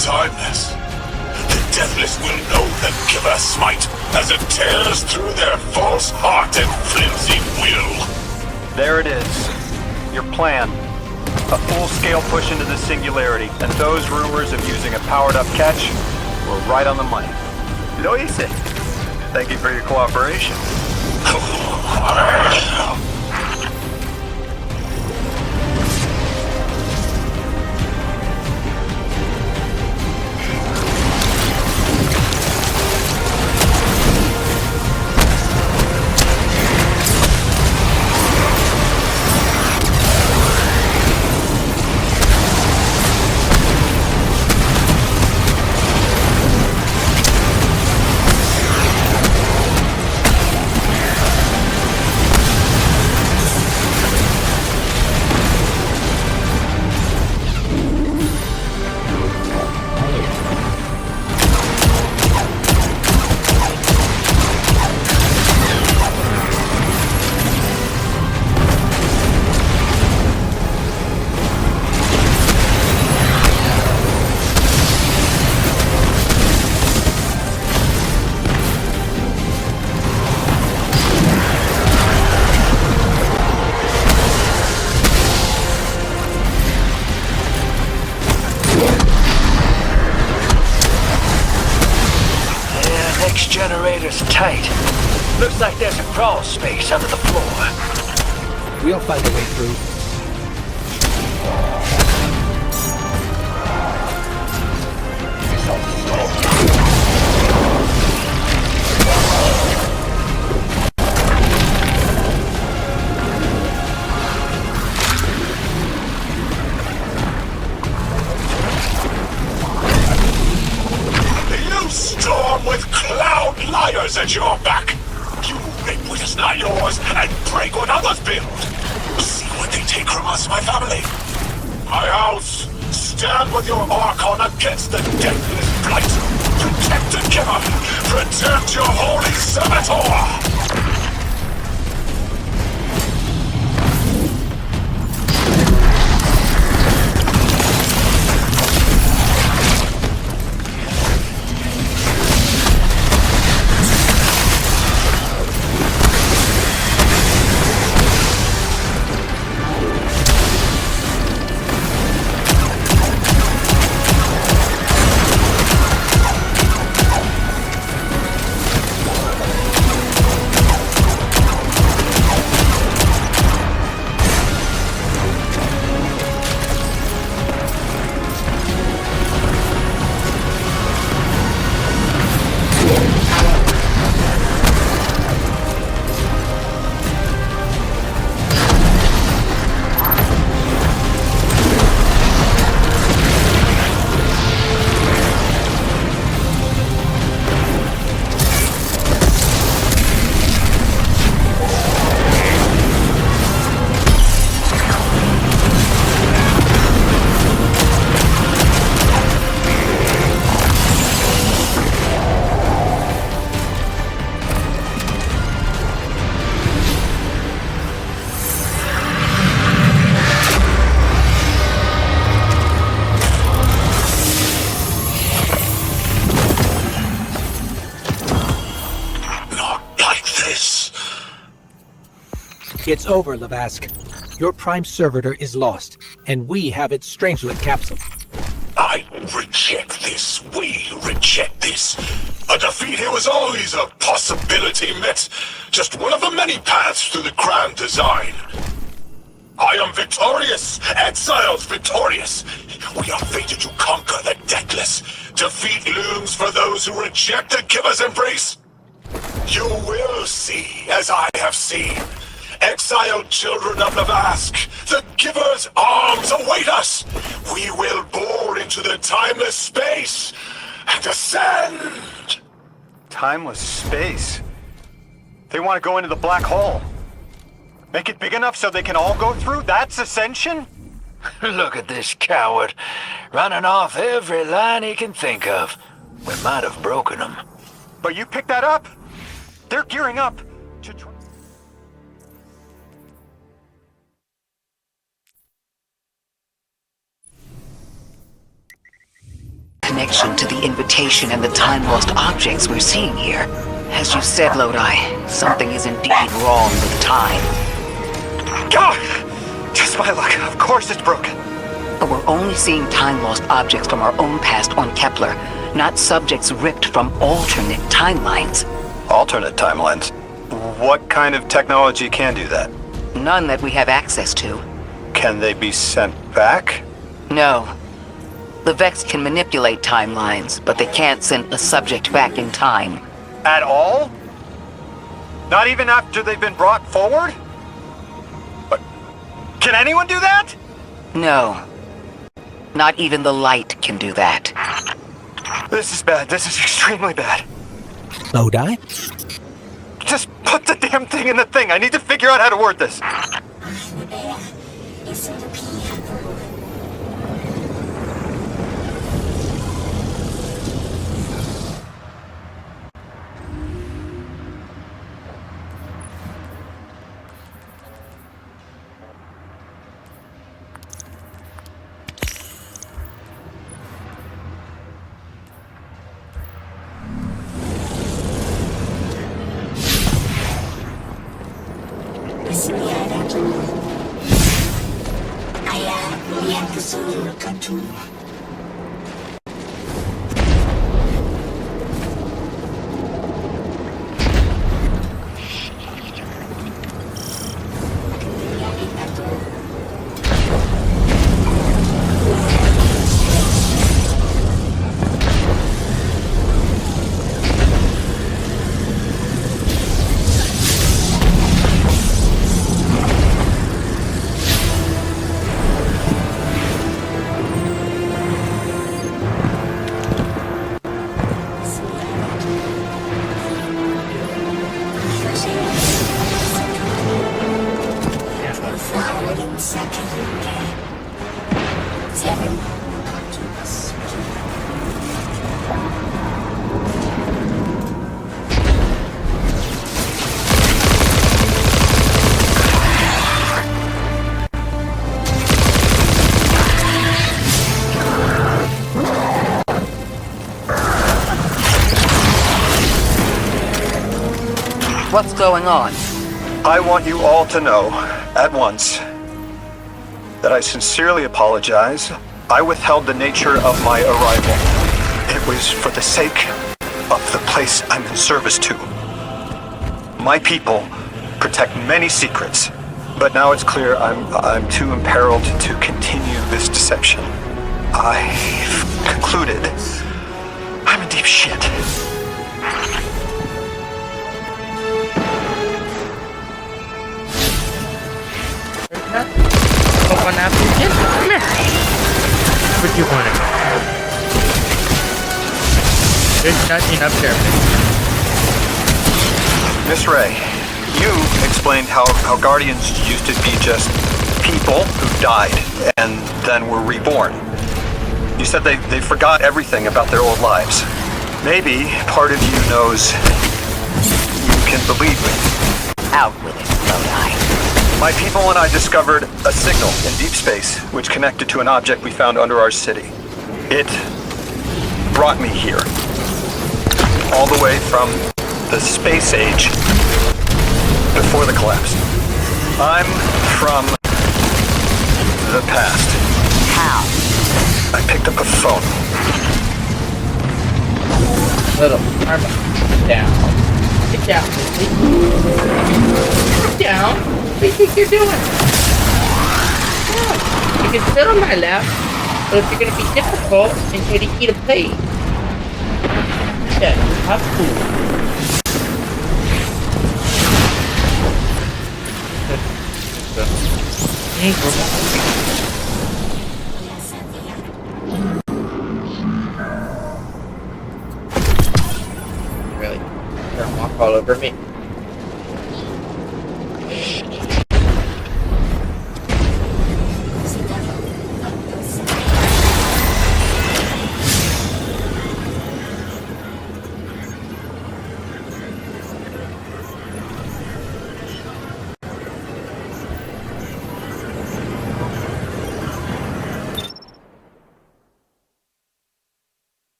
timeless. The Deathless will know the Giver smite as it tears through their false heart and flimsy will. There it is. Your plan. A full-scale push into the Singularity, and those rumors of using a powered-up catch were right on the money. Lo hice. Thank you for your cooperation. generator's tight. Looks like there's a crawl space under the floor. We'll find a way through. You storm with cloud liars at your back! You rape what is not yours and break what others build! See what they take from us, my family! My house! Stand with your Archon against the deathless blight! Protect the giver! Protect your holy servitor! It's over, Lavask. Your Prime Servitor is lost, and we have its Strangelet capsule. I reject this. We reject this. A defeat here was always a possibility, Met. Just one of the many paths to the grand design. I am victorious. Exiles victorious. We are fated to conquer the deathless. Defeat looms for those who reject the Giver's embrace. You will see, as I have seen. Exiled children of Lavask, the Giver's arms await us! We will bore into the timeless space and ascend! Timeless space? They want to go into the black hole. Make it big enough so they can all go through? That's ascension? Look at this coward, running off every line he can think of. We might have broken him. But you picked that up? They're gearing up to try. Connection to the invitation and the time-lost objects we're seeing here. As you said, Lodi, something is indeed wrong with time. God! Just my luck. Of course it's broken. But we're only seeing time-lost objects from our own past on Kepler, not subjects ripped from alternate timelines. Alternate timelines? What kind of technology can do that? None that we have access to. Can they be sent back? No. The Vex can manipulate timelines, but they can't send a subject back in time. At all? Not even after they've been brought forward? But can anyone do that? No. Not even the light can do that. This is bad. This is extremely bad. Lodi? Just put the damn thing in the thing. I need to figure out how to word this. What's going on? I want you all to know, at once, that I sincerely apologize. I withheld the nature of my arrival. It was for the sake of the place I'm in service to. My people protect many secrets, but now it's clear I'm too imperiled to continue this deception. I've concluded I'm in deep shit. Come on, Appleton. Come here. What you wanted? There's nothing up there. Miss Ray, you explained how Guardians used to be just people who died and then were reborn. You said they forgot everything about their old lives. Maybe part of you knows you can believe me. Out with it, Lodi. My people and I discovered a signal in deep space which connected to an object we found under our city. It brought me here. All the way from the space age before the collapse. I'm from the past. How? I picked up a phone. Little arm down. Get down, Missy. Get down. What do you think you're doing? Yeah. You can sit on my lap, but if you're gonna be difficult and try to eat a plate, yeah, have food. Really? Turn walk all over me.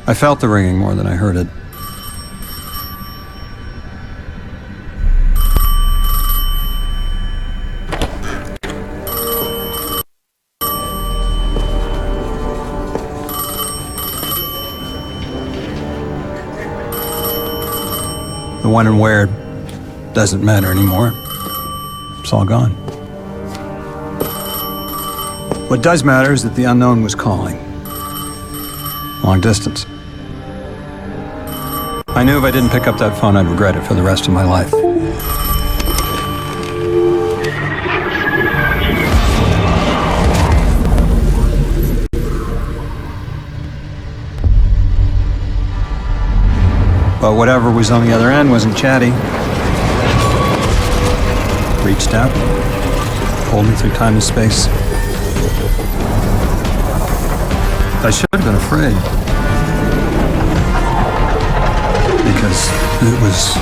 I felt the ringing more than I heard it. The when and where doesn't matter anymore. It's all gone. What does matter is that the unknown was calling. Long distance. I knew if I didn't pick up that phone, I'd regret it for the rest of my life. But whatever was on the other end wasn't chatty. Reached out, pulled me through time and space. I should have been afraid. Because it was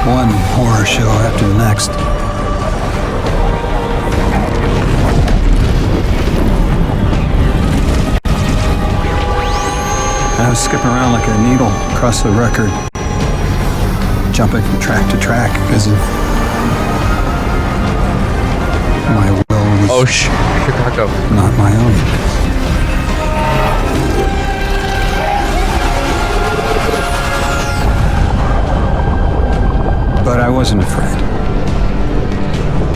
one horror show after the next. I was skipping around like a needle across the record, jumping from track to track as if my will was Chicago. not my own. But I wasn't afraid.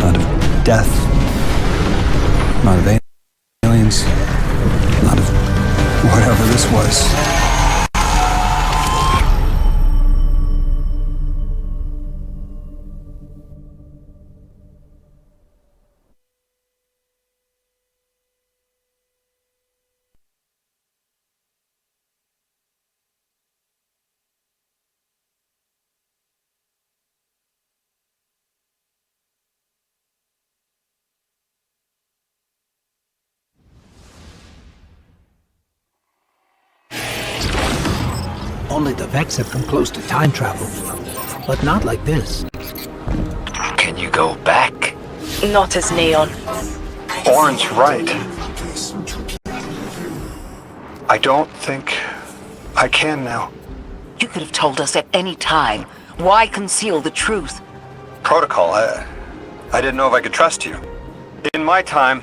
Not of death. Not of aliens. Not of whatever this was. Only the Vex have come close to time travel. But not like this. Can you go back? Not as Neon. Orin's right. I don't think I can now. You could have told us at any time. Why conceal the truth? Protocol, I didn't know if I could trust you. In my time,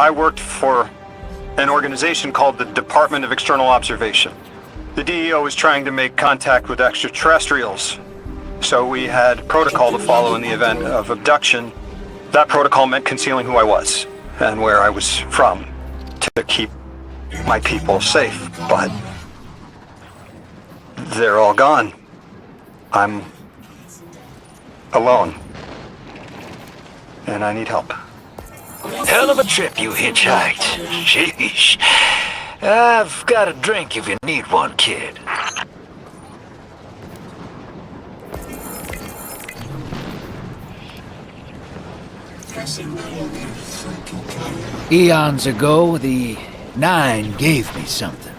I worked for an organization called the Department of External Observation. The DEO was trying to make contact with extraterrestrials, so we had protocol to follow in the event of abduction. That protocol meant concealing who I was and where I was from to keep my people safe, but they're all gone. I'm alone, and I need help. Hell of a trip you hitchhiked. Sheesh. I've got a drink if you need one, kid. Eons ago, the Nine gave me something.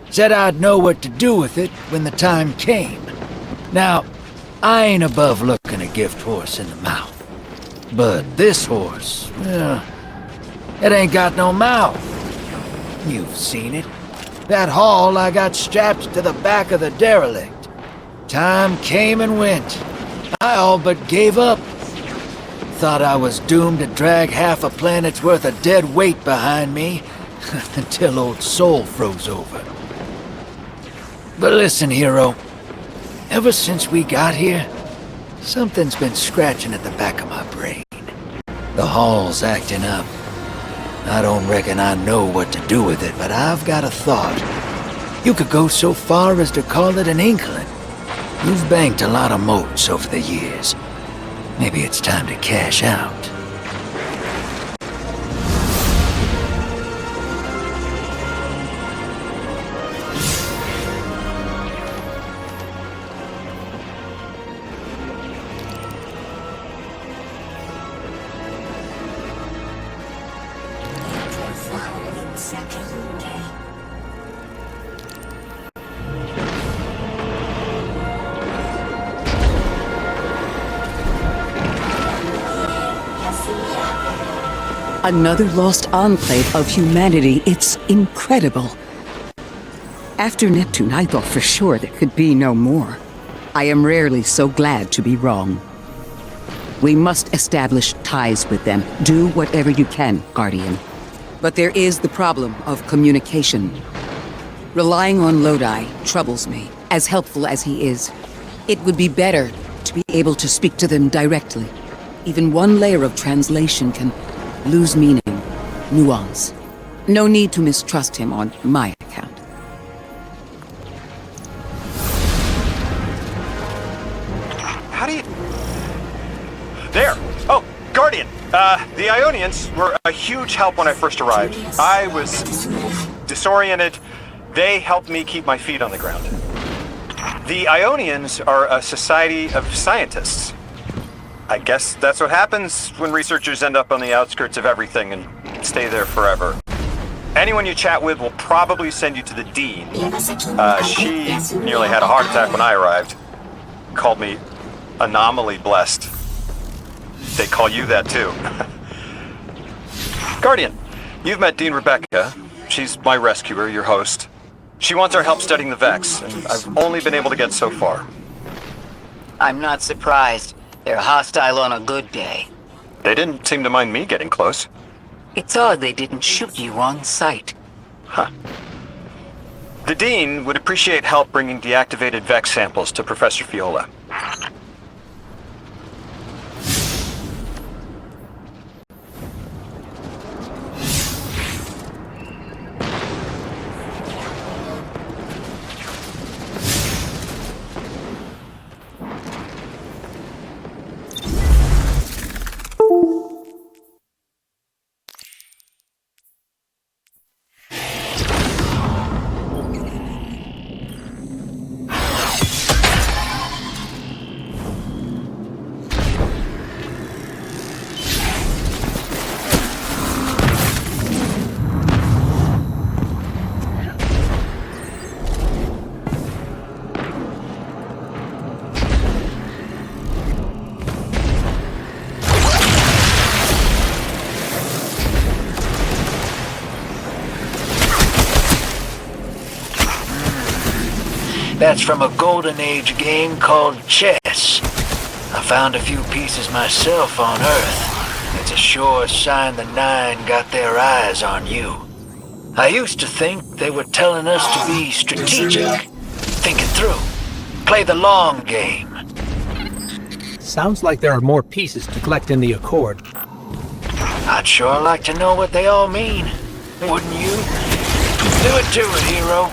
Said I'd know what to do with it when the time came. Now, I ain't above looking a gift horse in the mouth. But this horse, well, it ain't got no mouth. You've seen it. That haul I got strapped to the back of the derelict. Time came and went. I all but gave up. Thought I was doomed to drag half a planet's worth of dead weight behind me until old Soul froze over. But listen, hero. Ever since we got here, something's been scratching at the back of my brain. The hall's acting up. I don't reckon I know what to do with it, but I've got a thought. You could go so far as to call it an inkling. You've banked a lot of motes over the years. Maybe it's time to cash out. Another lost enclave of humanity. It's incredible. After Neptune, I thought for sure there could be no more. I am rarely so glad to be wrong. We must establish ties with them. Do whatever you can, Guardian. But there is the problem of communication. Relying on Lodi troubles me, as helpful as he is. It would be better to be able to speak to them directly. Even one layer of translation can lose meaning, nuance. No need to mistrust him on my account. How do you... There! Oh, Guardian! The Ionians were a huge help when I first arrived. I was disoriented. They helped me keep my feet on the ground. The Ionians are a society of scientists. I guess that's what happens when researchers end up on the outskirts of everything and stay there forever. Anyone you chat with will probably send you to the Dean. She nearly had a heart attack when I arrived. Called me anomaly blessed. They call you that too. Guardian, you've met Dean Rebecca. She's my rescuer, your host. She wants our help studying the Vex, and I've only been able to get so far. I'm not surprised. They're hostile on a good day. They didn't seem to mind me getting close. It's odd they didn't shoot you on sight. Huh. The Dean would appreciate help bringing deactivated Vex samples to Professor Fiola. That's from a Golden Age game called chess. I found a few pieces myself on Earth. It's a sure sign the Nine got their eyes on you. I used to think they were telling us to be strategic, think it through, play the long game. Sounds like there are more pieces to collect in the Accord. I'd sure like to know what they all mean, wouldn't you? Do it to it, hero.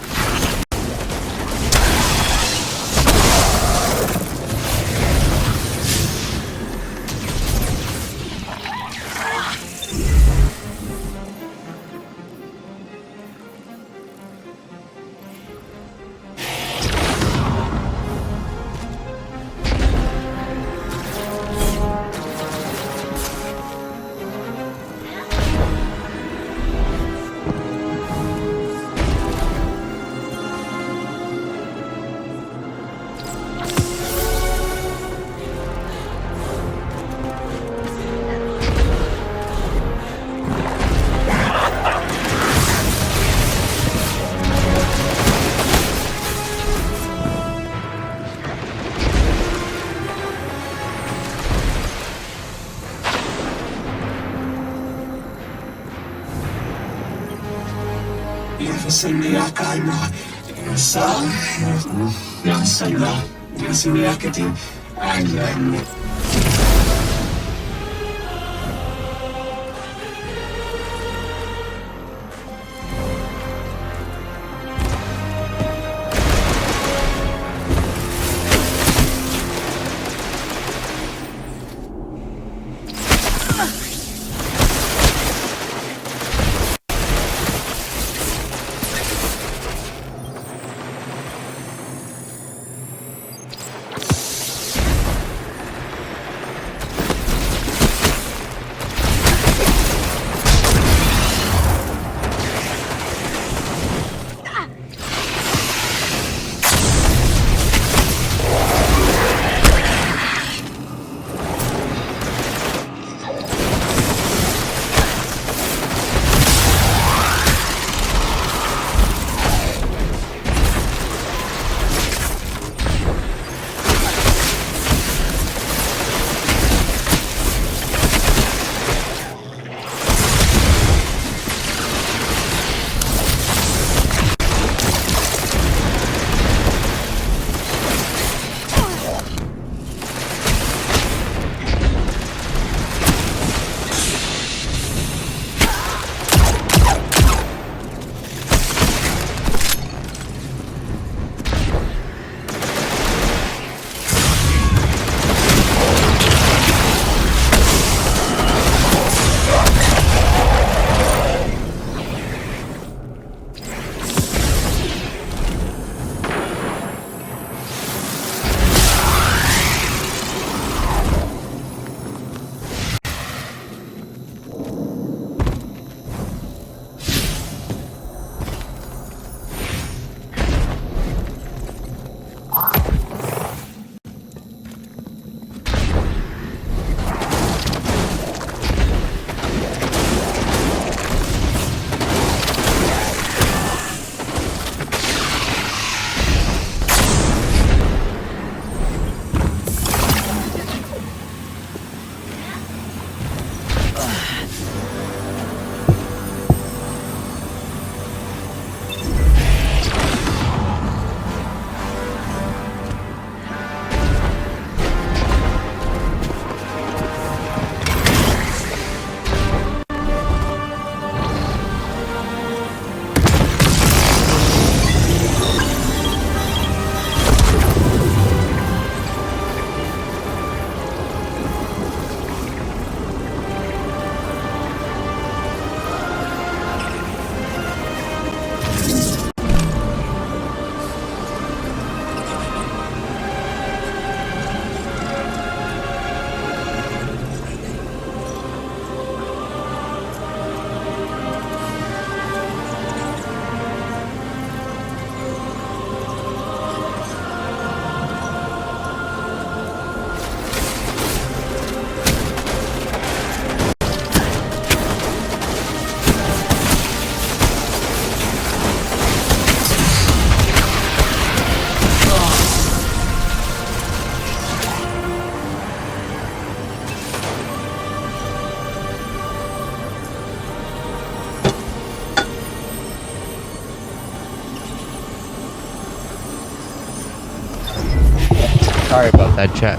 side chat.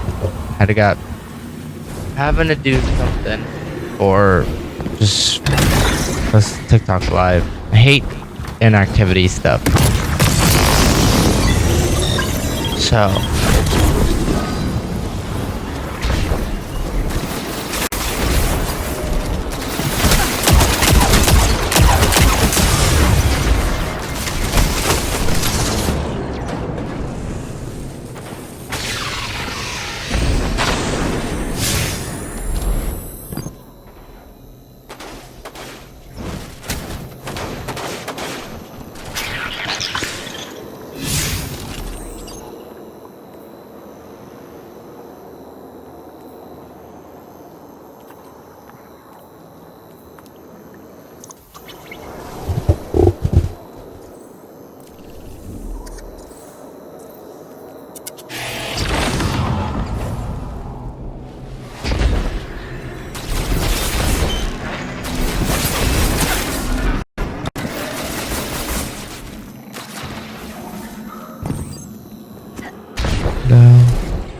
Had to got having to do something or just TikTok live. I hate inactivity stuff. So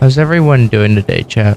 how's everyone doing today, chat?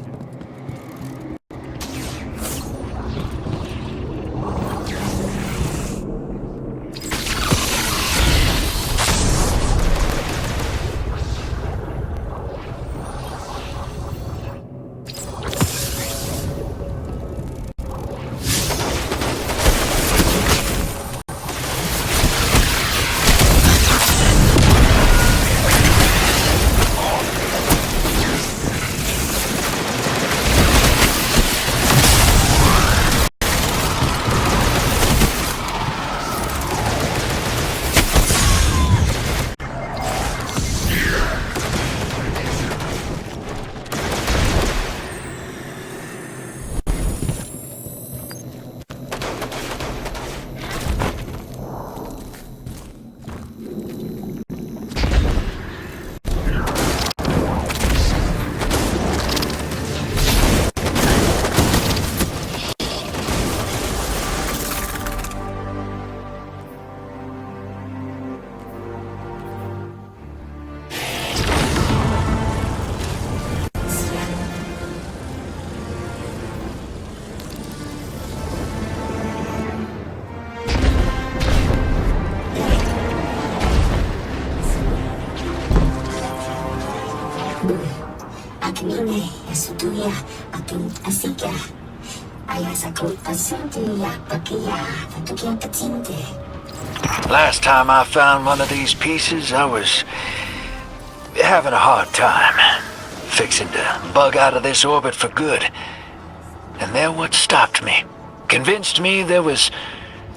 Last time I found one of these pieces, I was having a hard time. Fixing to bug out of this orbit for good. And they're what stopped me. Convinced me there was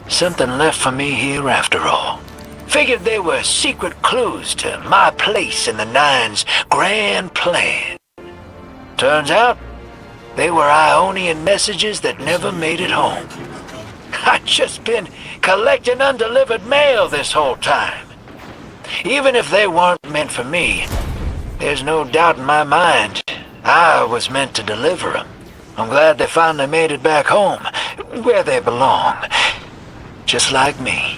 something left for me here after all. Figured they were secret clues to my place in the Nine's grand plan. Turns out, they were Ionian messages that never made it home. I've just been collecting undelivered mail this whole time. Even if they weren't meant for me, there's no doubt in my mind I was meant to deliver them. I'm glad they finally made it back home, where they belong. Just like me.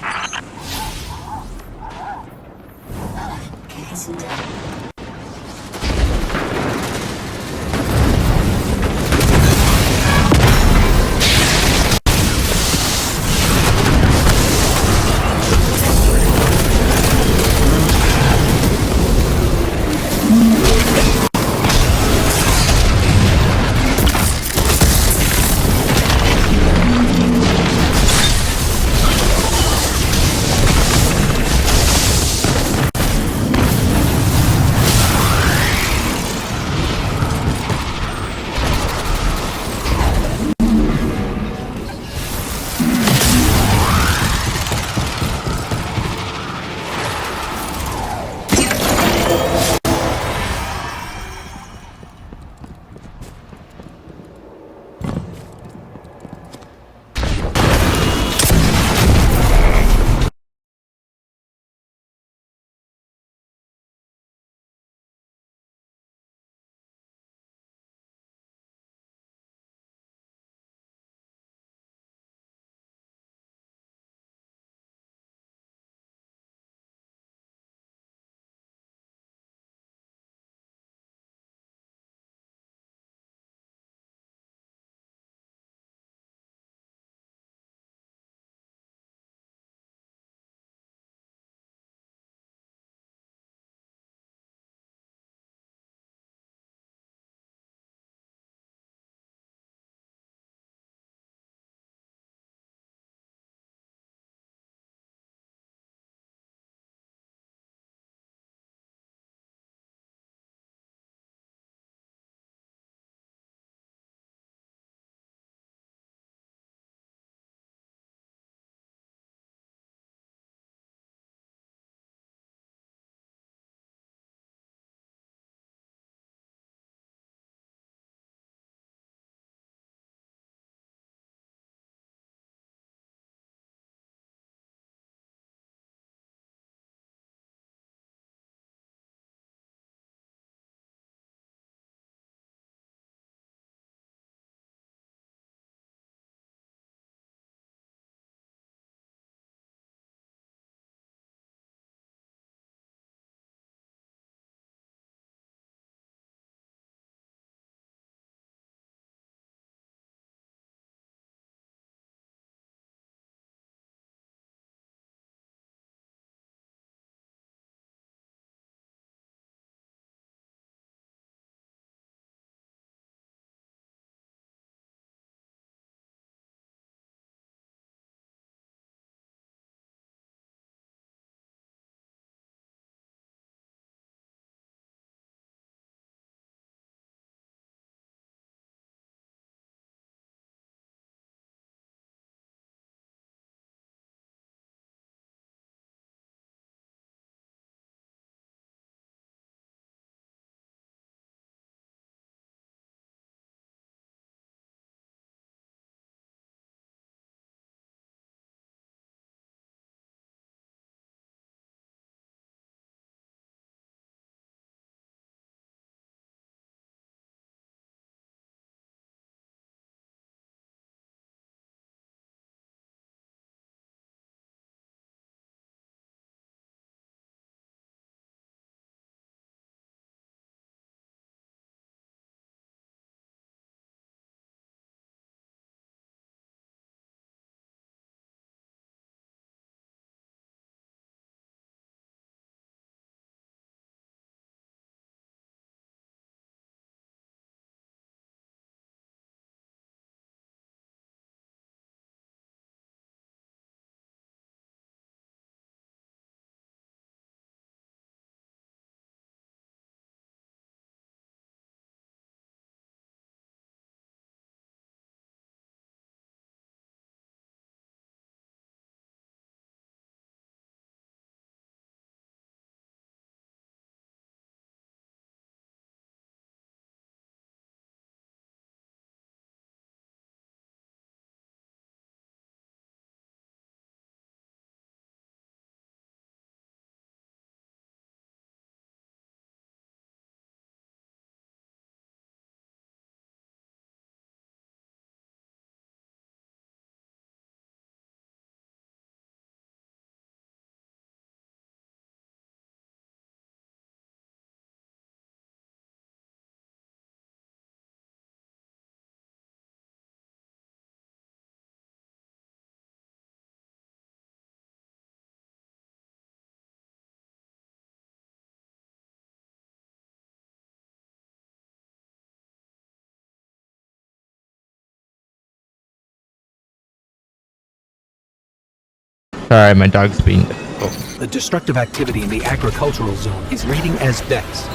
Sorry, my dog's being difficult. The destructive activity in the agricultural zone is reading as Vex.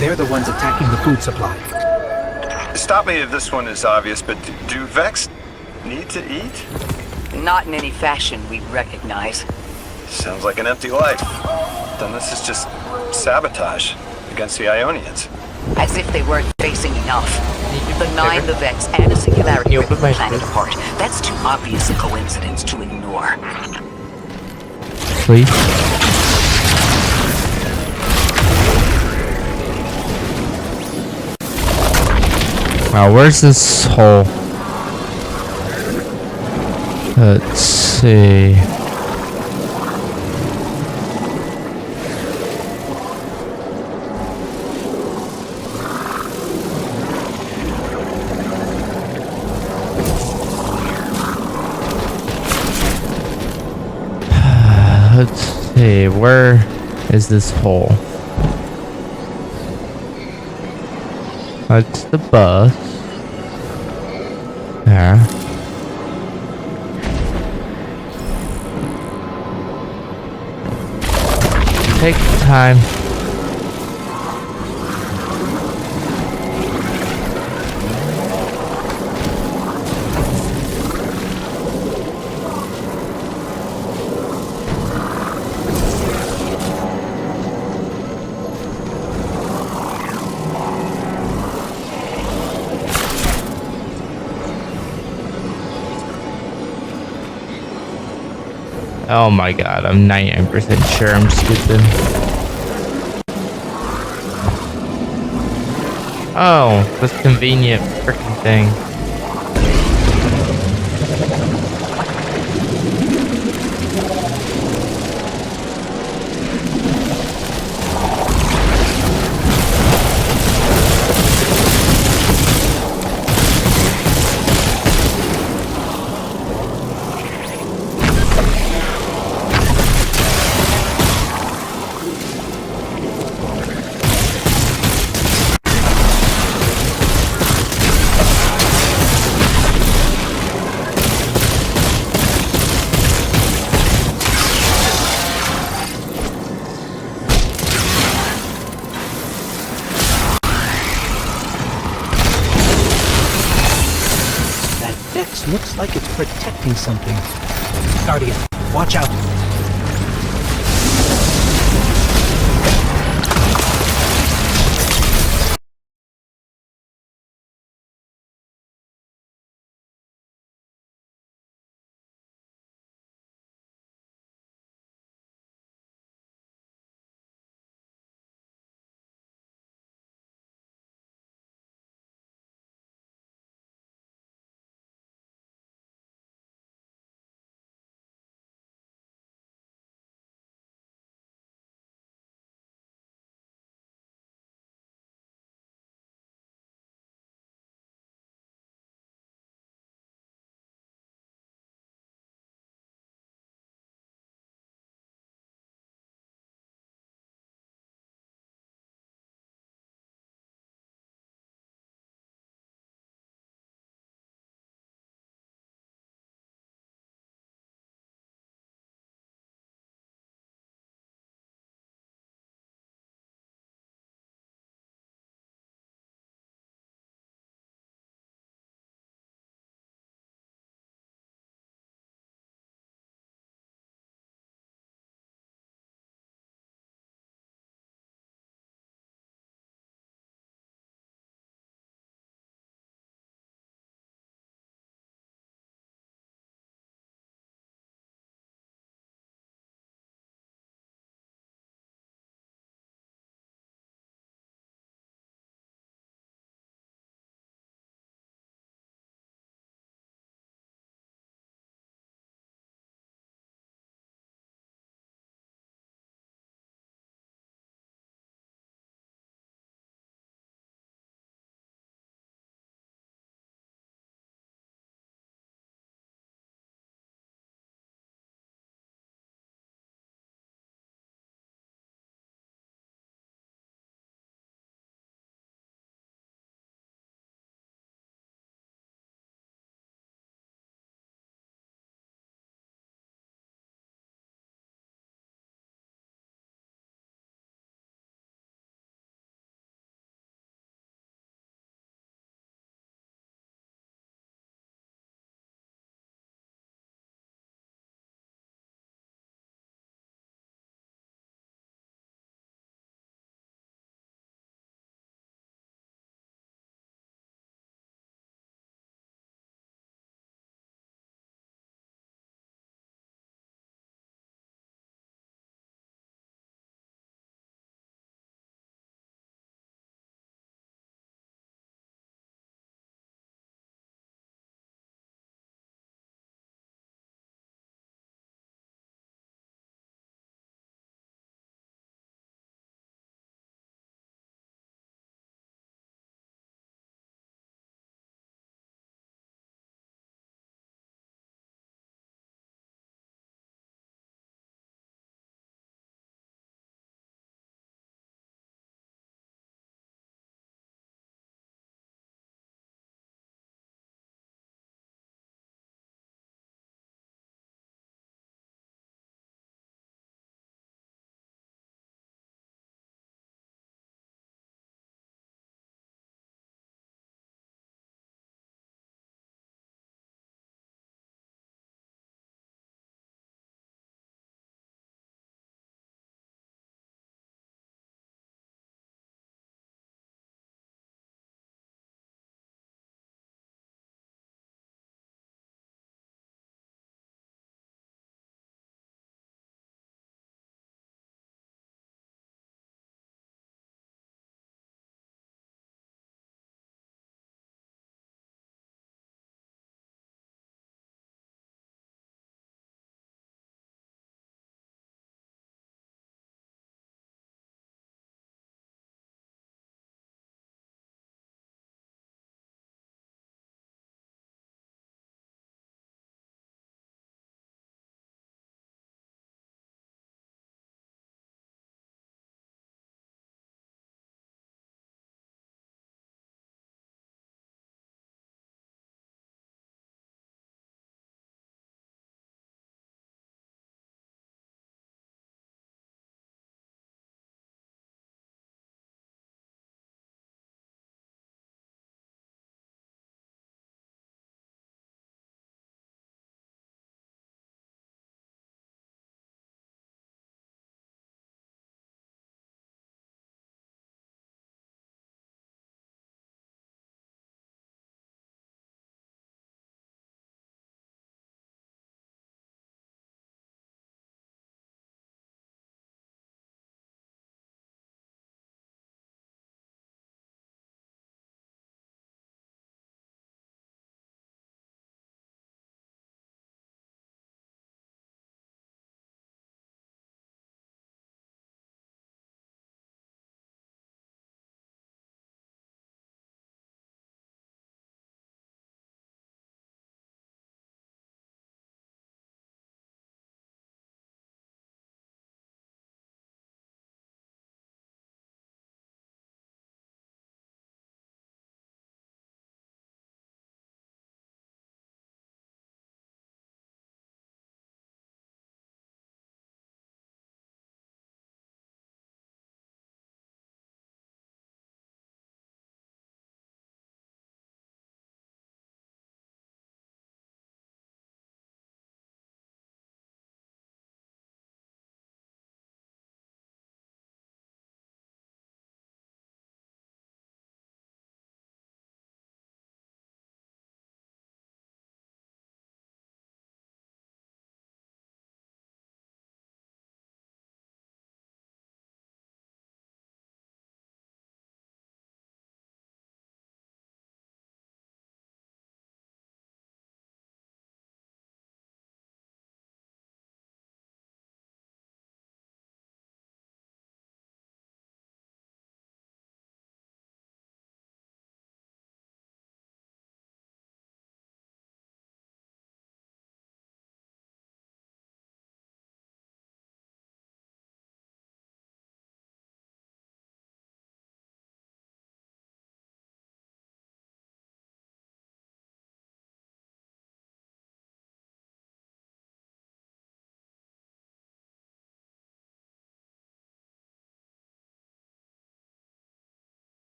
They're the ones attacking the food supply. Stop me if this one is obvious, but do Vex need to eat? Not in any fashion we recognize. Sounds like an empty life. Then this is just sabotage against the Ionians. As if they weren't facing enough. The Nine, the Vex, and the Singularity rip the planet apart. That's too obvious a coincidence to ignore. Please. Wow, where's this hole? Let's see. Let's see, where is this hole? That's the bus. There. Take time. Oh my god, I'm 99% sure I'm stupid. Oh, this convenient freaking thing. Vex looks like it's protecting something. Guardian, watch out.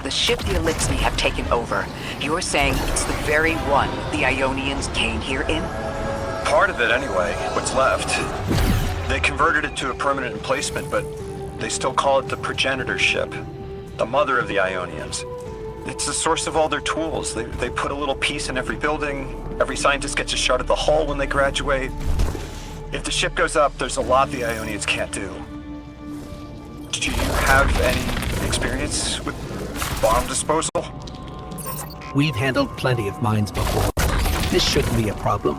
the ship the Elixni have taken over, you're saying it's the very one the Ionians came here in? Part of it anyway, what's left. They converted it to a permanent emplacement, but they still call it the progenitor ship. The mother of the Ionians. It's the source of all their tools. They put a little piece in every building. Every scientist gets a shot at the hull when they graduate. If the ship goes up, there's a lot the Ionians can't do. Do you have any experience with bomb disposal? We've handled plenty of mines before. This shouldn't be a problem.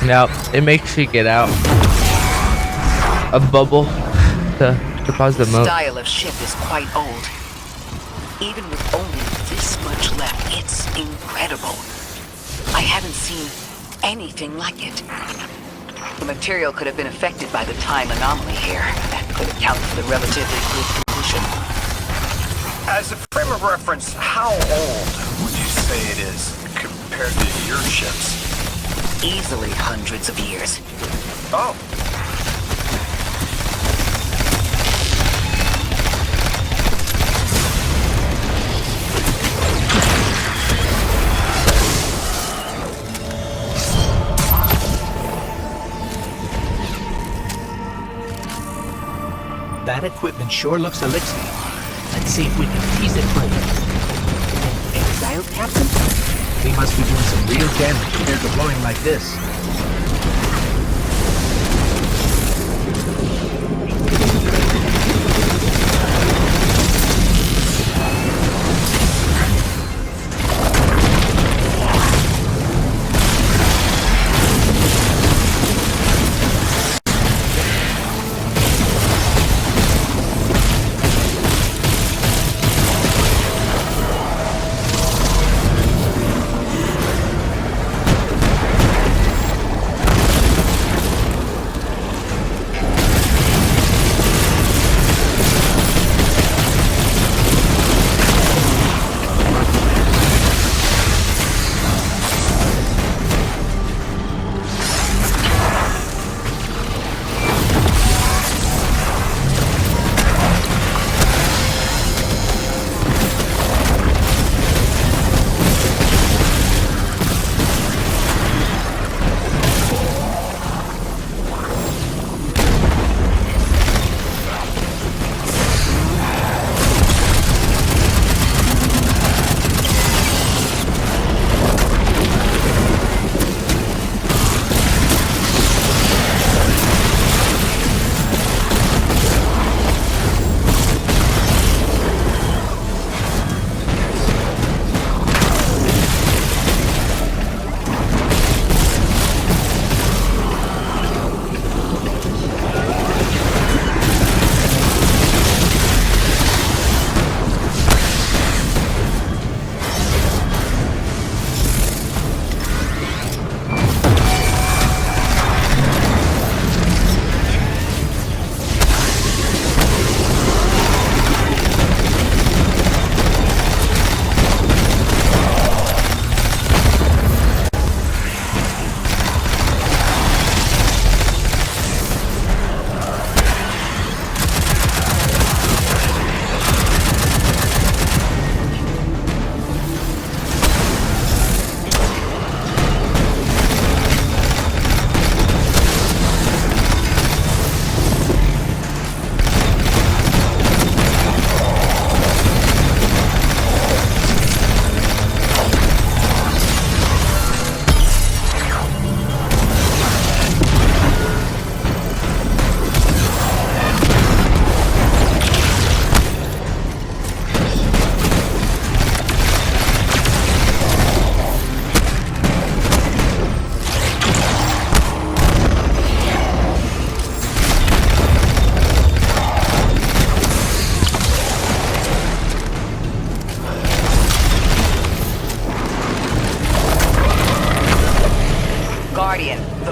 Now, it makes you get out a bubble to pause the moat. The style of ship is quite old. Even with only this much left, it's incredible. I haven't seen anything like it. The material could have been affected by the time anomaly here. That could account for the relatively good condition. As a frame of reference, how old would you say it is compared to your ships? Easily hundreds of years. Oh. That equipment sure looks elixir. Let's see if we can tease it further. Exile, Captain? We must be doing some real damage if they're deploying like this.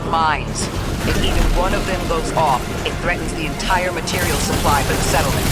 mines. If even one of them goes off, it threatens the entire material supply for the settlement.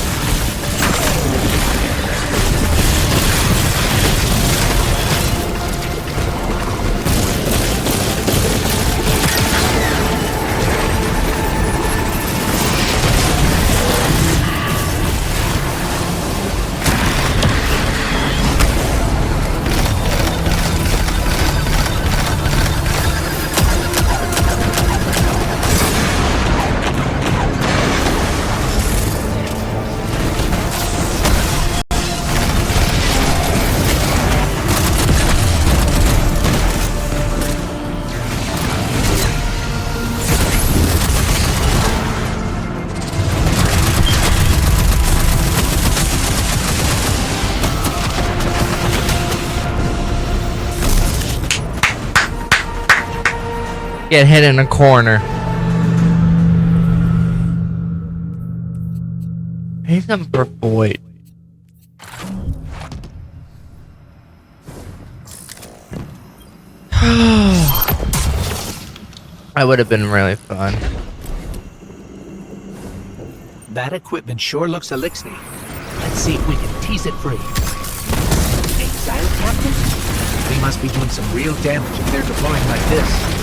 Get hit in a corner. He's some purple weight. That would have been really fun. That equipment sure looks elixir. Let's see if we can tease it free. Exile captain? They must be doing some real damage if they're deploying like this.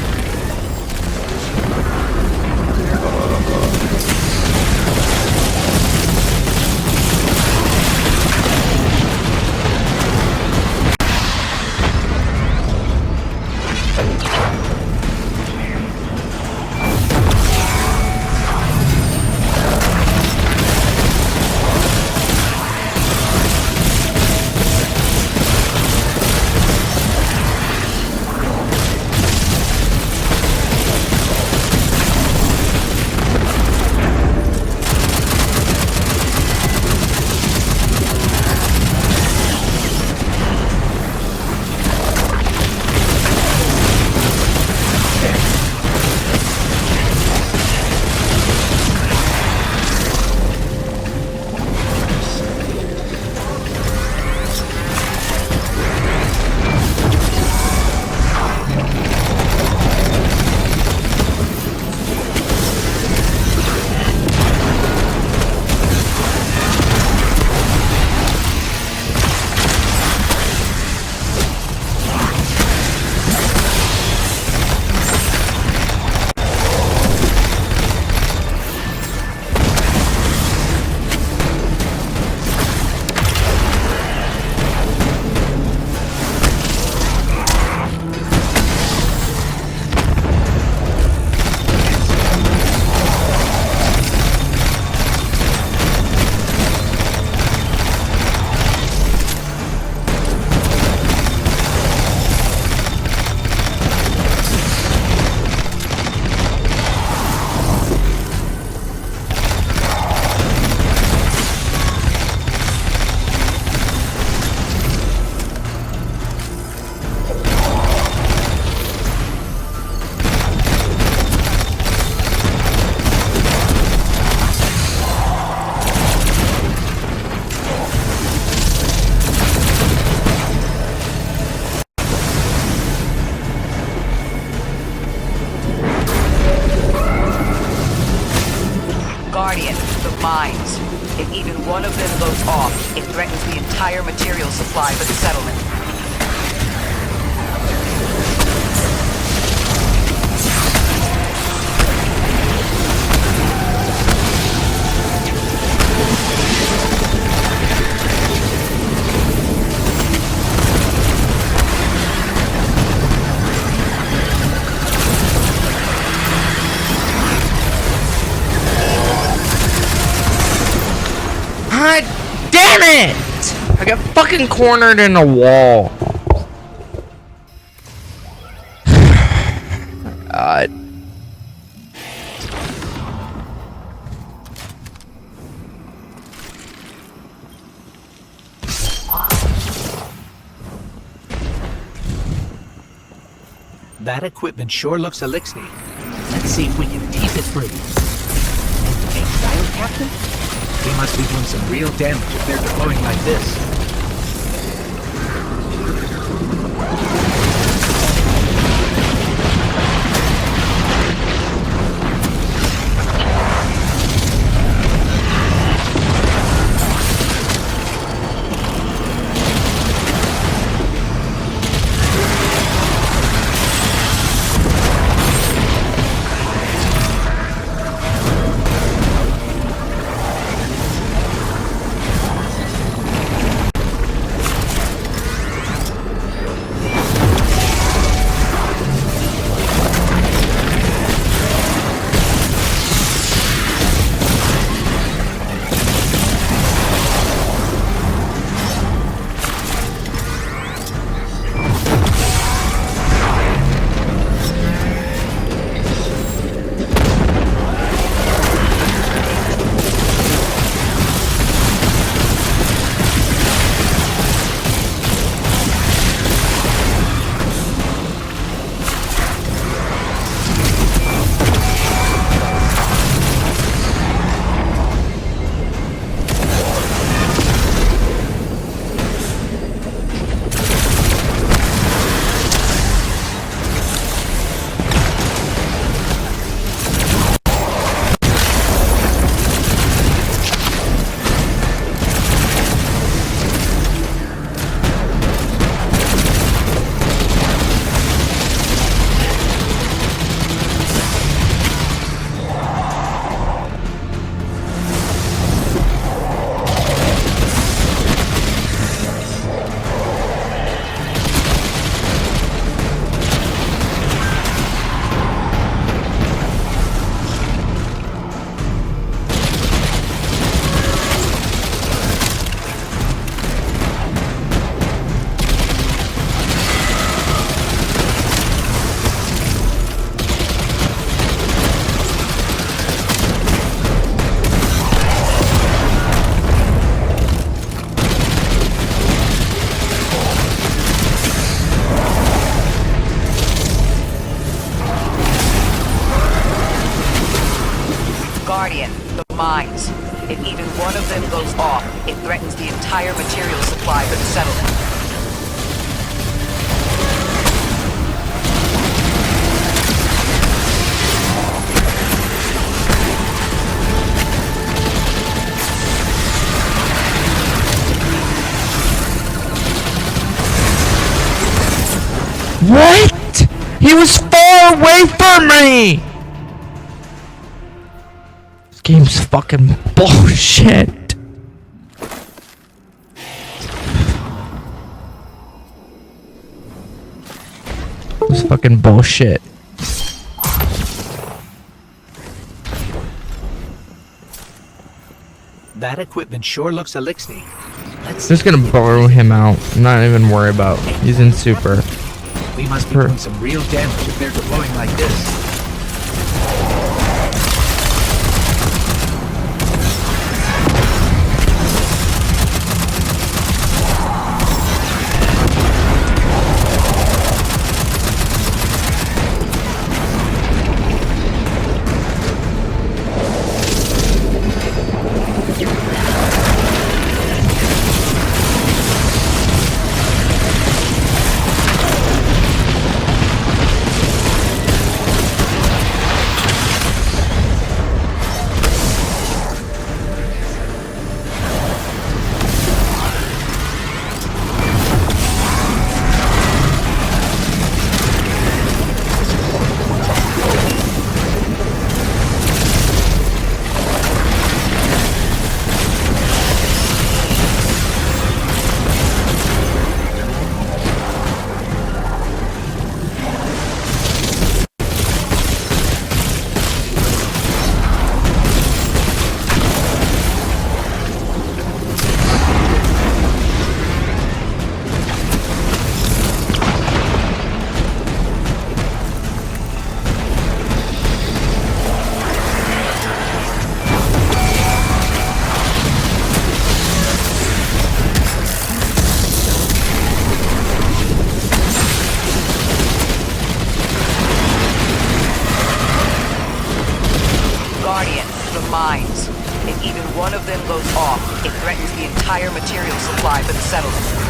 Guardian, the mines. If even one of them goes off, it threatens the entire material supply for the settlement. God damn it! I got fucking cornered in a wall. God. That equipment sure looks elixir. Let's see if we can tease it free. Exile captain? They must be doing some real damage if they're deploying like this. Guardian, the mines. If even one of them goes off, it threatens the entire material supply for the settlement. What? He was far away from me! This game's fucking bullshit. This fucking bullshit. That equipment sure looks elixir. Let's Just gonna borrow him out. Not even worry about. He's in super. We must be doing some real damage if they're deploying like this. Guardian, the mines. If even one of them goes off, it threatens the entire material supply for the settlement.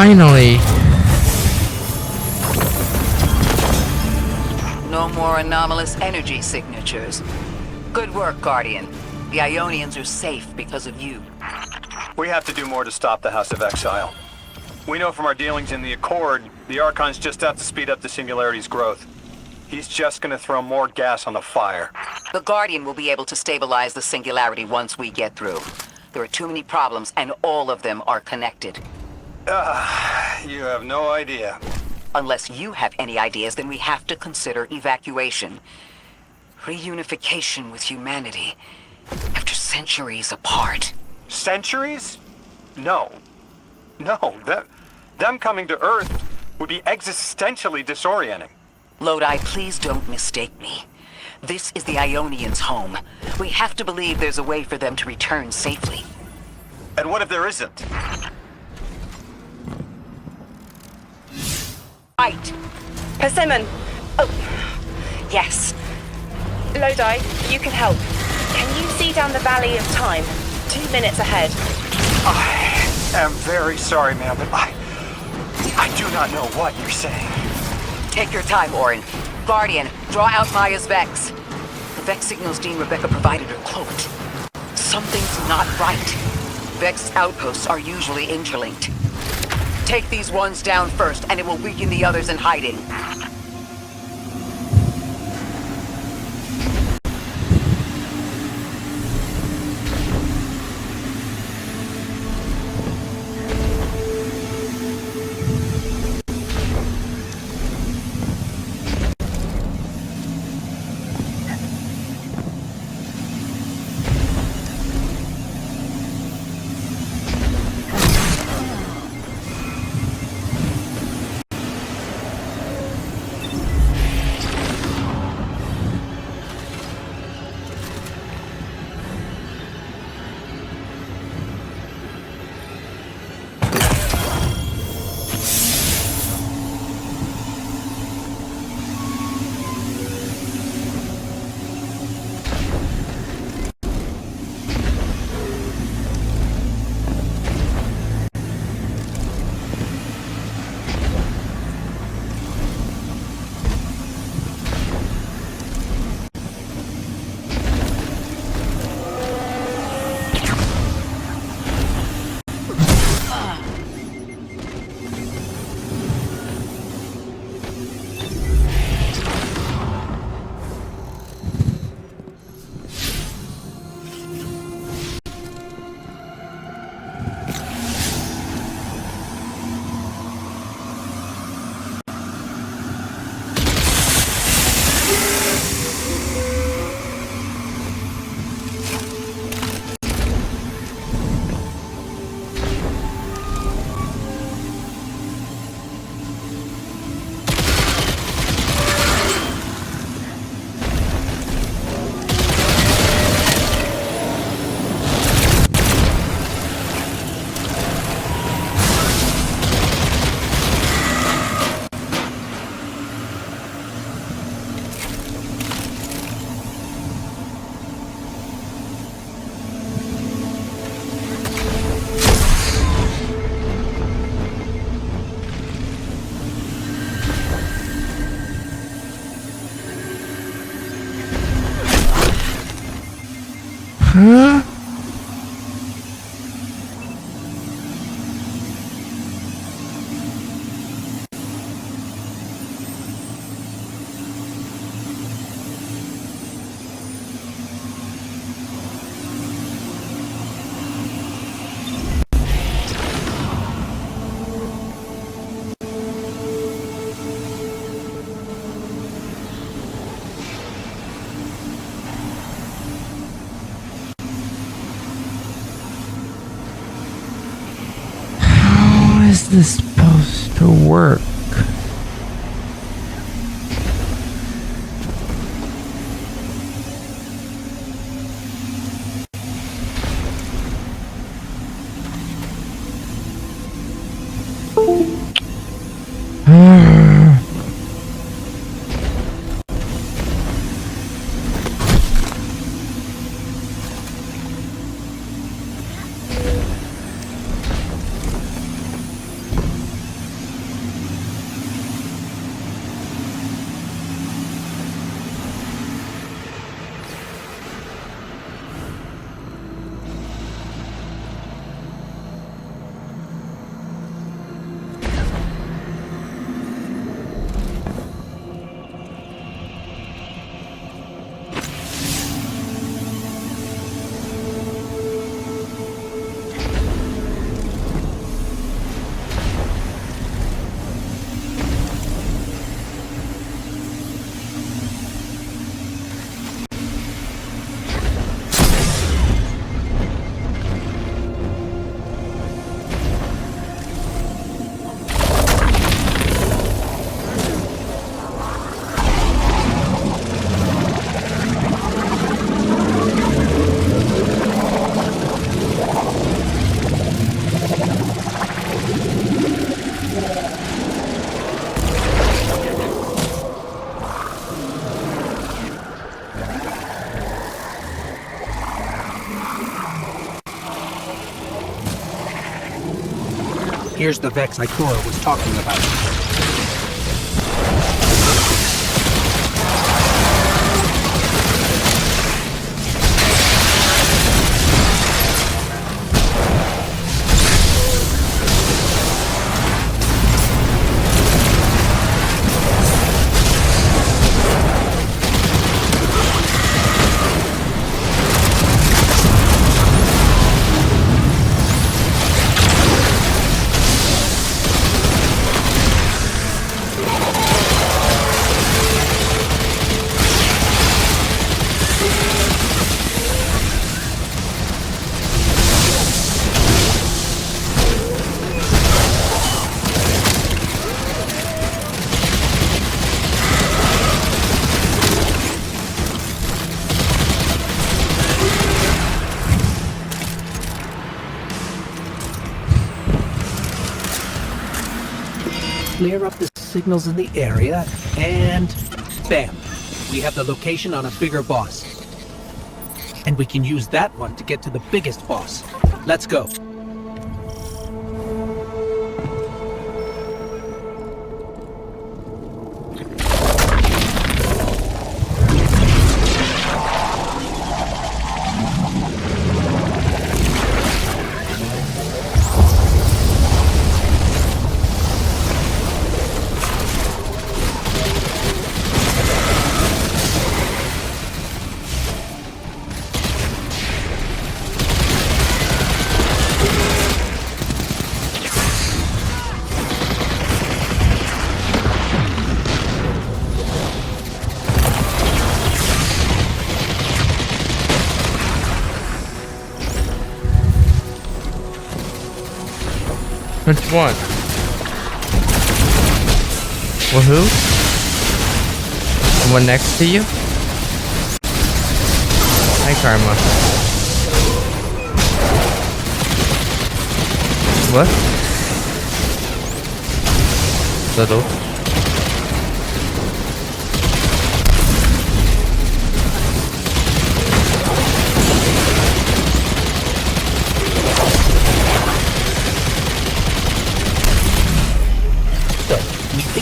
Finally. No more anomalous energy signatures. Good work, Guardian. The Ionians are safe because of you. We have to do more to stop the House of Exile. We know from our dealings in the Accord, the Archon's just out to speed up the Singularity's growth. He's just gonna throw more gas on the fire. The Guardian will be able to stabilize the Singularity once we get through. There are too many problems, and all of them are connected. You have no idea. Unless you have any ideas, then we have to consider evacuation. Reunification with humanity. After centuries apart. Centuries? No. No, them coming to Earth, would be existentially disorienting. Lodi, please don't mistake me. This is the Ionians' home. We have to believe there's a way for them to return safely. And what if there isn't? Right. Persimmon! Oh, yes. Lodi, you can help. Can you see down the Valley of Time? 2 minutes ahead. I am very sorry, ma'am, but I do not know what you're saying. Take your time, Orin. Guardian, draw out Maya's Vex. The Vex signals Dean Rebecca provided are cloaked. Something's not right. Vex outposts are usually interlinked. Take these ones down first, and it will weaken the others in hiding. How is this supposed to work? Here's the Vex Ikora was talking about. Clear up the signals in the area, and bam! We have the location on a bigger boss. And we can use that one to get to the biggest boss. Let's go. Which one? Woohoo? The one next to you? Hi, Karma. What? Little.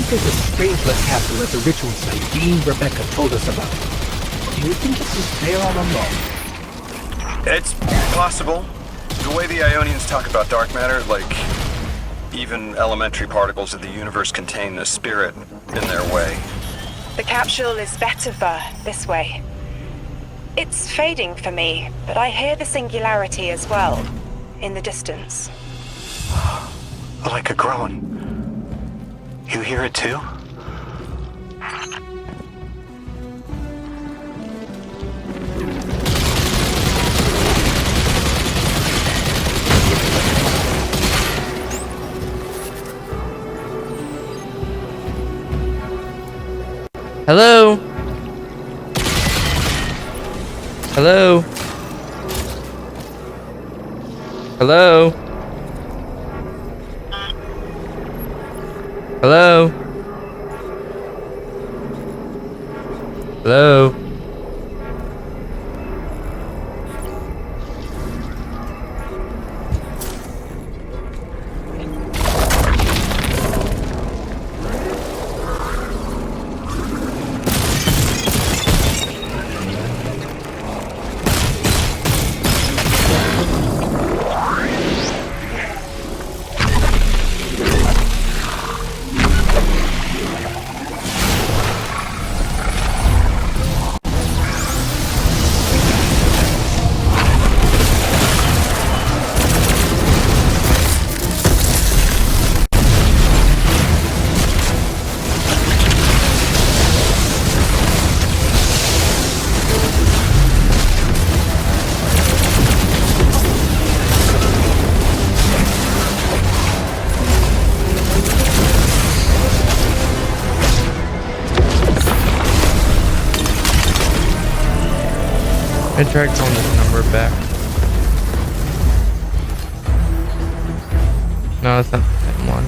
There's a Strangeless capsule at the ritual site Dean Rebecca told us about. Do you think it was there all along? It's possible. The way the Ionians talk about dark matter, like even elementary particles of the universe contain a spirit in their way. The capsule is better this way. It's fading for me, but I hear the singularity as well, in the distance. Like a groan. You hear it too? Hello? Hello? Hello? Hello? Hello? I tried calling this number back. No, it's not the same one.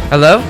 Hello?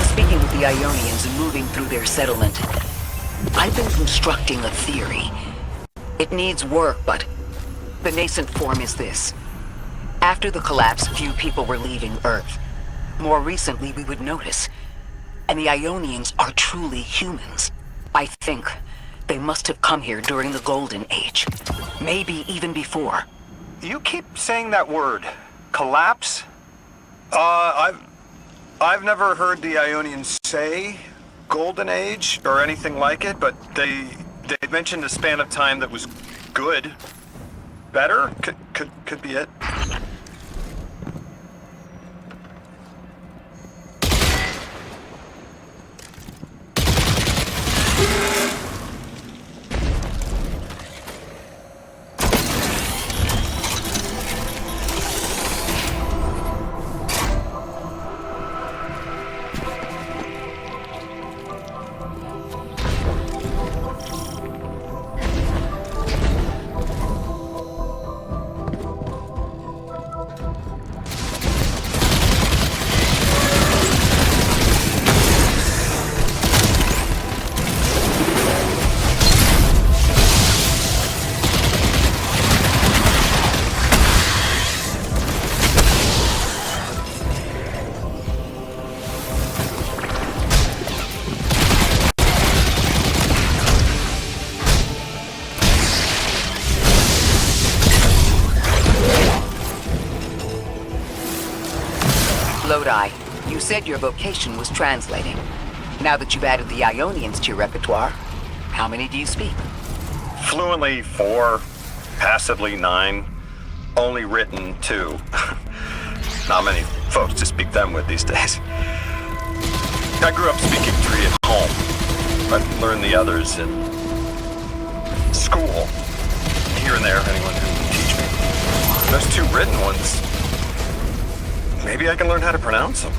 speaking with the Ionians and moving through their settlement, I've been constructing a theory. It needs work, but the nascent form is this. After the collapse, few people were leaving Earth. More recently, we would notice. And the Ionians are truly humans. I think they must have come here during the Golden Age. Maybe even before. You keep saying that word. Collapse? I've never heard the Ionians say Golden Age or anything like it, but they mentioned a span of time that was good. Better? Could be it. Lodi, you said your vocation was translating. Now that you've added the Ionians to your repertoire, how many do you speak? Fluently 4, passively 9, only written 2. Not many folks to speak them with these days. I grew up speaking 3 at home, but learned the others in school. Here and there, anyone who can teach me. Those 2 written ones, maybe I can learn how to pronounce them.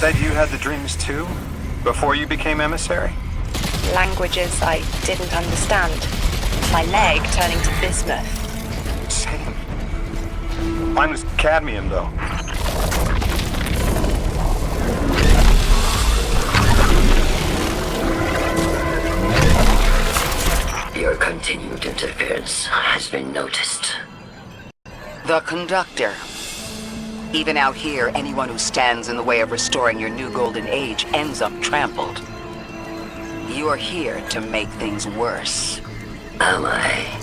Said you had the dreams too? Before you became emissary? Languages I didn't understand. My leg turning to bismuth. Same. Mine was cadmium, though. Your continued interference has been noticed. The conductor. Even out here, anyone who stands in the way of restoring your new golden age ends up trampled. You're here to make things worse. Am I?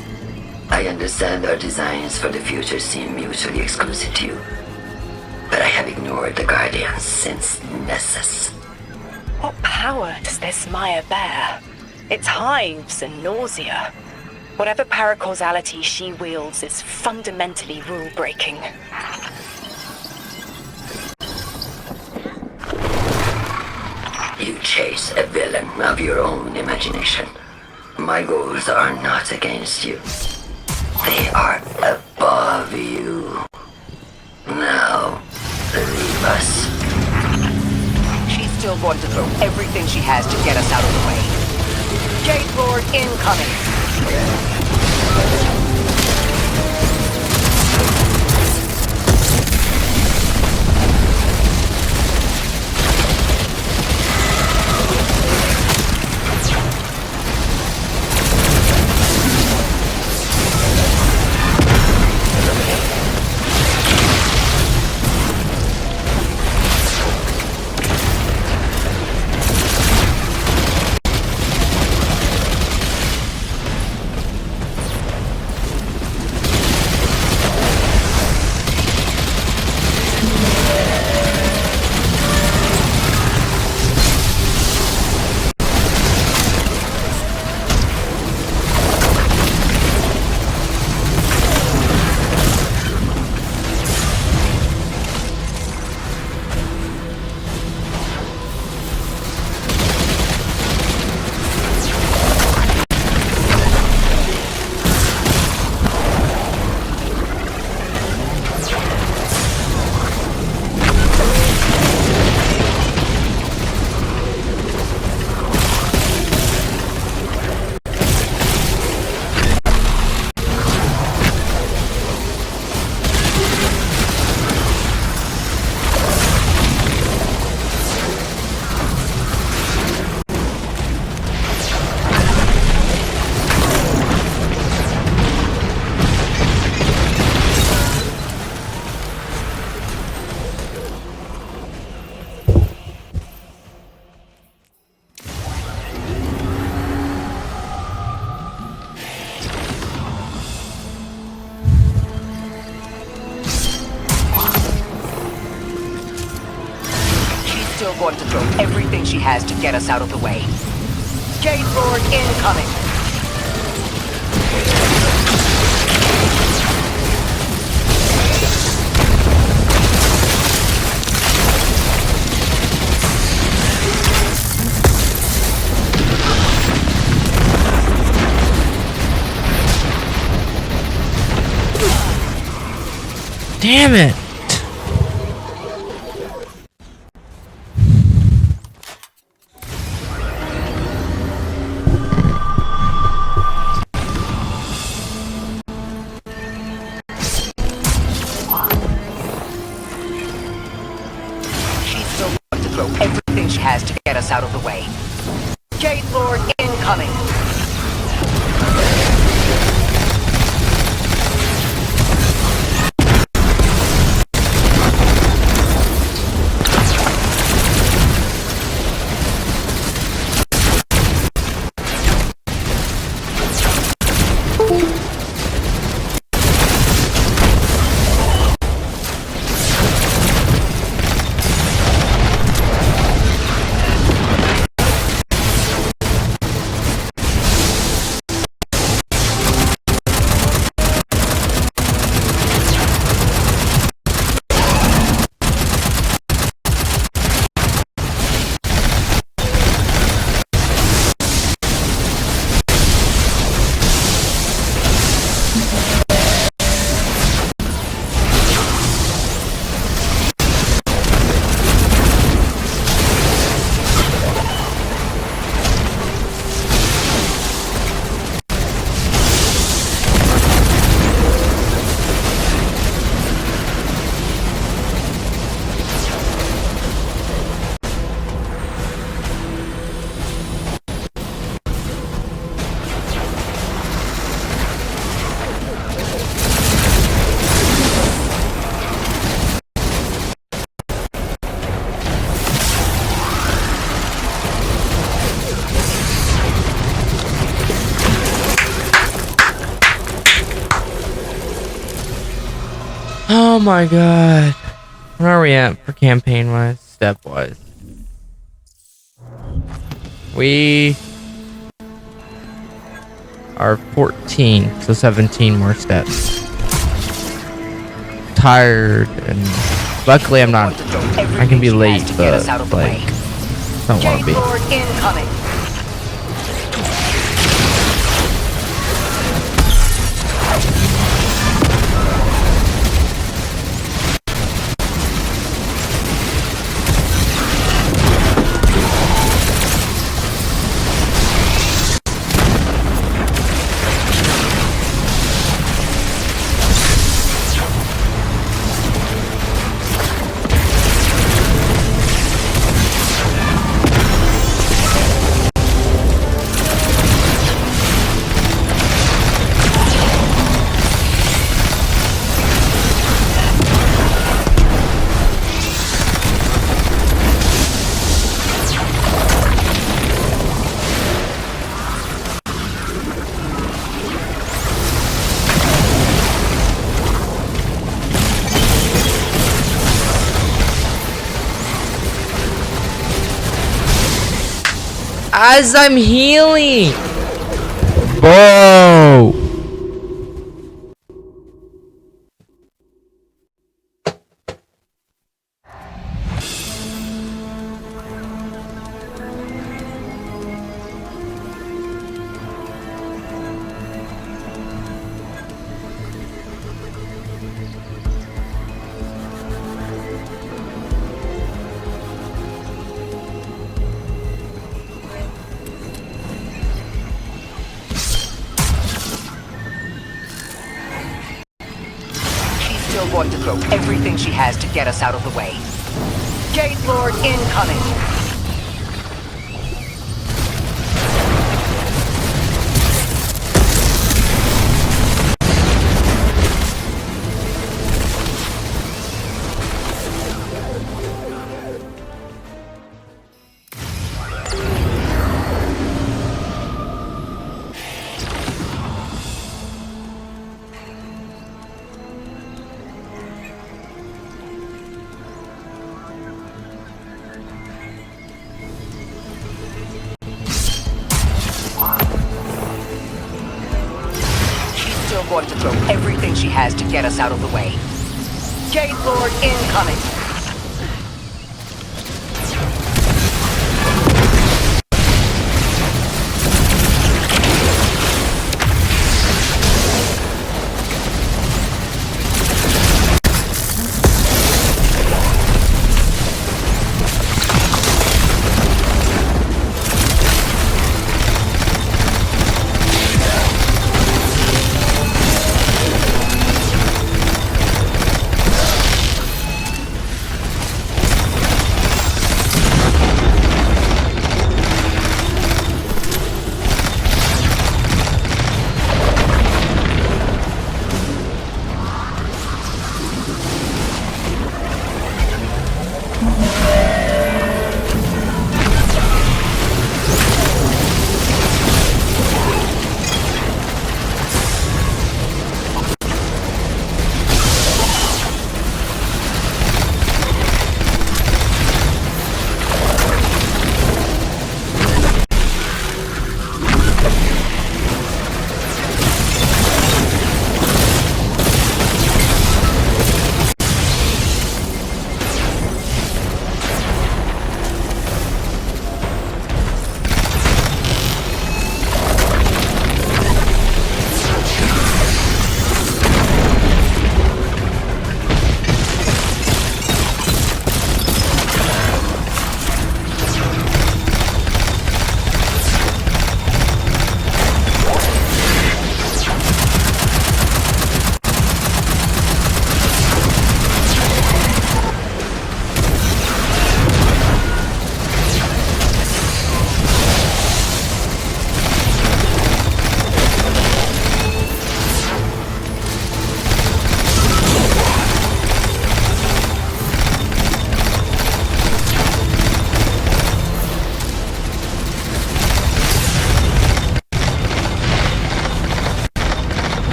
I understand our designs for the future seem mutually exclusive to you. But I have ignored the Guardians since Nessus. What power does this Maya bear? It's hives and nausea. Whatever paracausality she wields is fundamentally rule-breaking. You chase a villain of your own imagination. My goals are not against you. They are above you. Now, leave us. She's still going to throw everything she has to get us out of the way. Jade Lord incoming! Still going to throw everything she has to get us out of the way. Jade Lord incoming! Damn it! Everything she has to get us out of the way. Jade Lord incoming! my god. Where are we at for campaign wise, step wise? We are 14, so 17 more steps. Tired, and luckily I'm not. I can be late, but like, don't want to be. Lord incoming. As I'm healing! Whoa! Going to throw everything she has to get us out of the way. Gate Lord incoming. Going to throw everything she has to get us out of the way. Gate Lord incoming.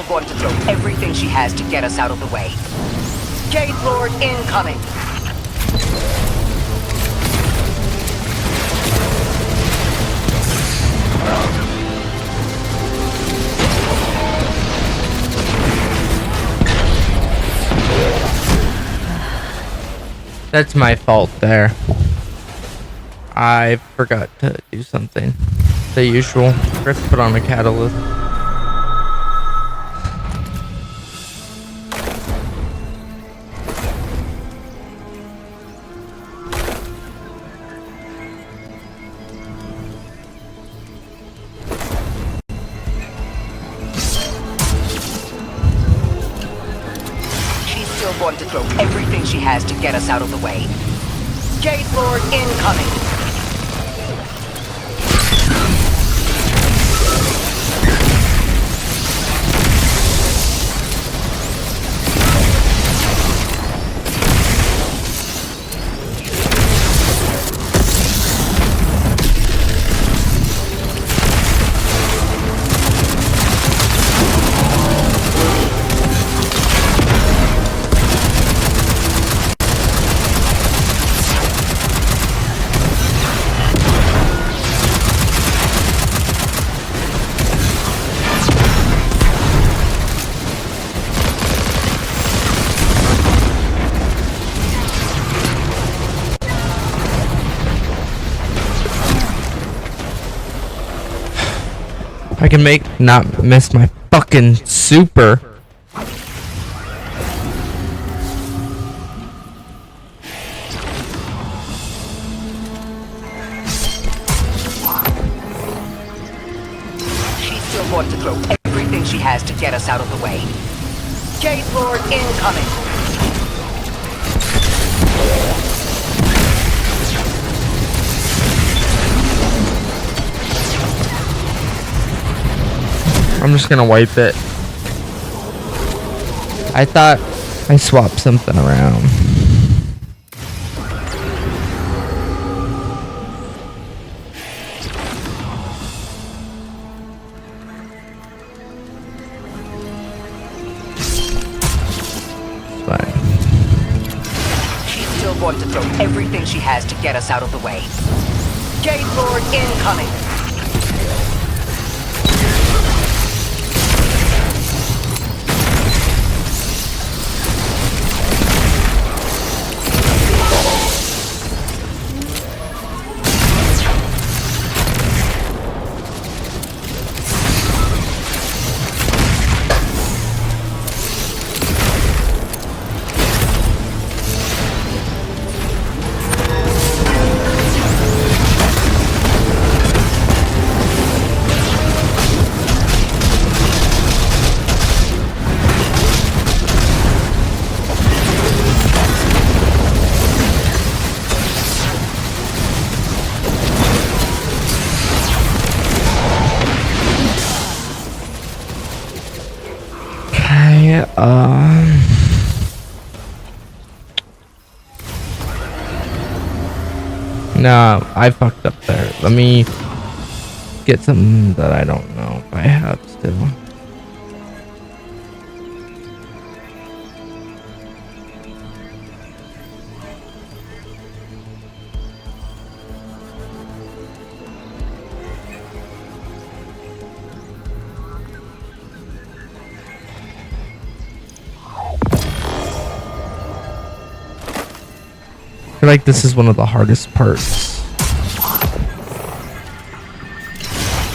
still going to throw everything she has to get us out of the way. Jade Lord incoming. That's my fault there. I forgot to do something. The usual. Forgot to put on a catalyst. Going to throw everything she has to get us out of the way. Jade Lord incoming. I can not miss my fucking super. She's still going to throw everything she has to get us out of the way. Jade Lord incoming. I'm just gonna wipe it. I thought I swapped something around. It's fine. She's still going to throw everything she has to get us out of the way. Jade Lord incoming. No, I fucked up there. Let me get something that I don't know if I have still. I feel like this is one of the hardest parts.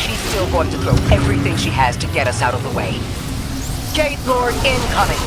She's still going to throw everything she has to get us out of the way. Jade Lord incoming.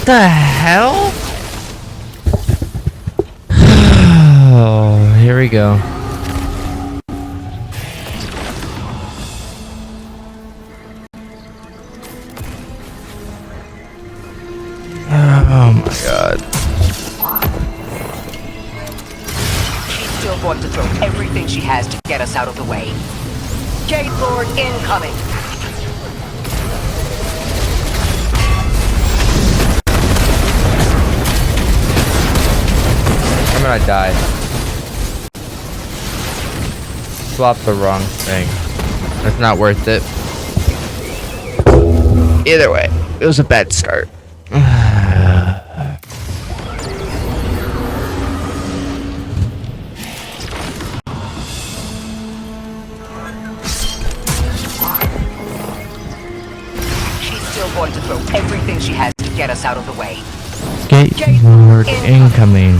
the hell? Oh, here we go. Oh my god. She's still going to throw everything she has to get us out of the way. Gate Lord incoming. I'm gonna die. Swap the wrong thing. That's not worth it. Either way, it was a bad start. She's still going to throw everything she has to get us out of the way. Gate Lord incoming.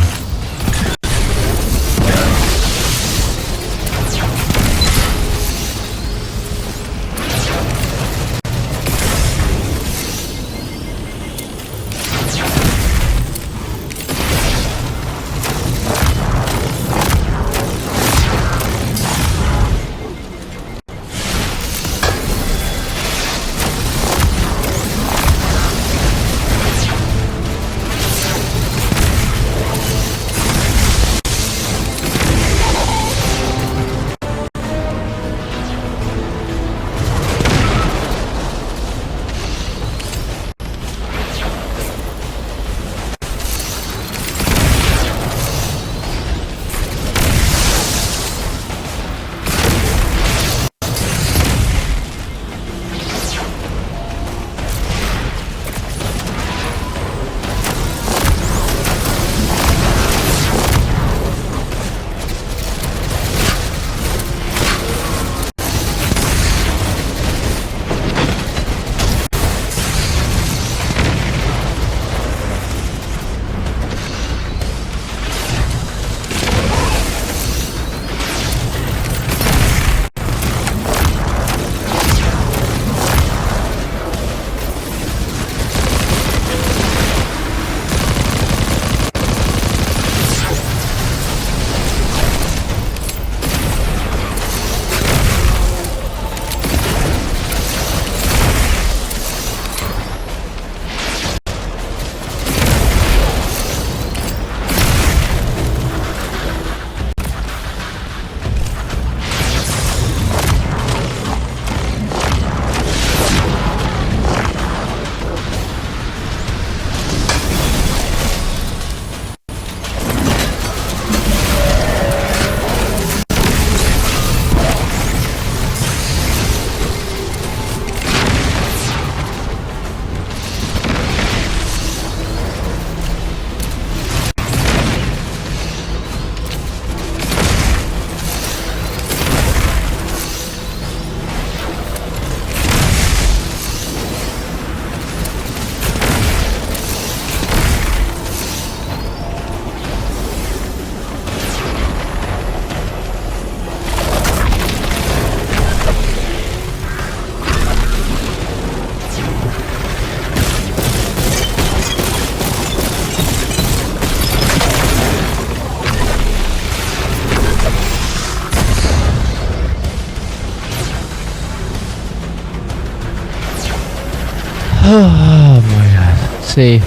Oh my god. Let's see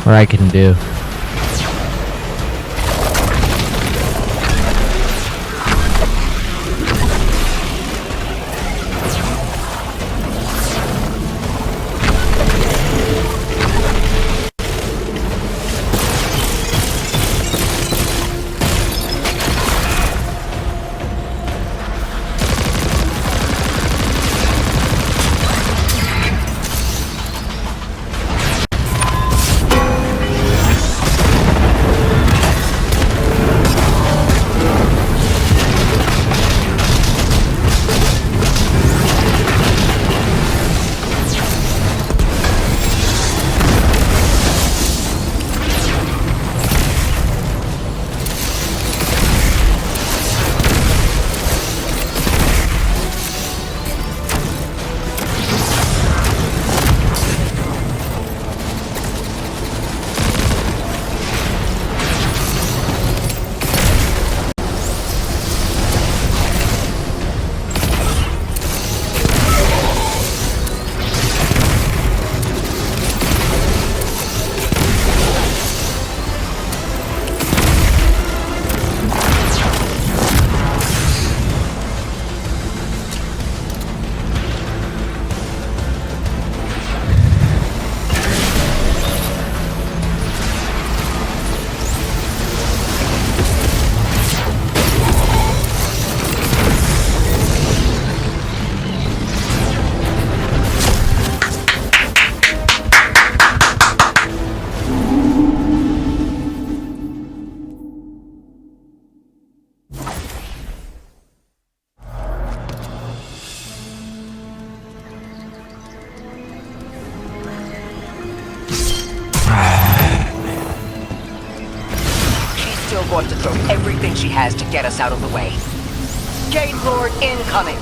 what I can do. still going to throw everything she has to get us out of the way. Jade Lord incoming!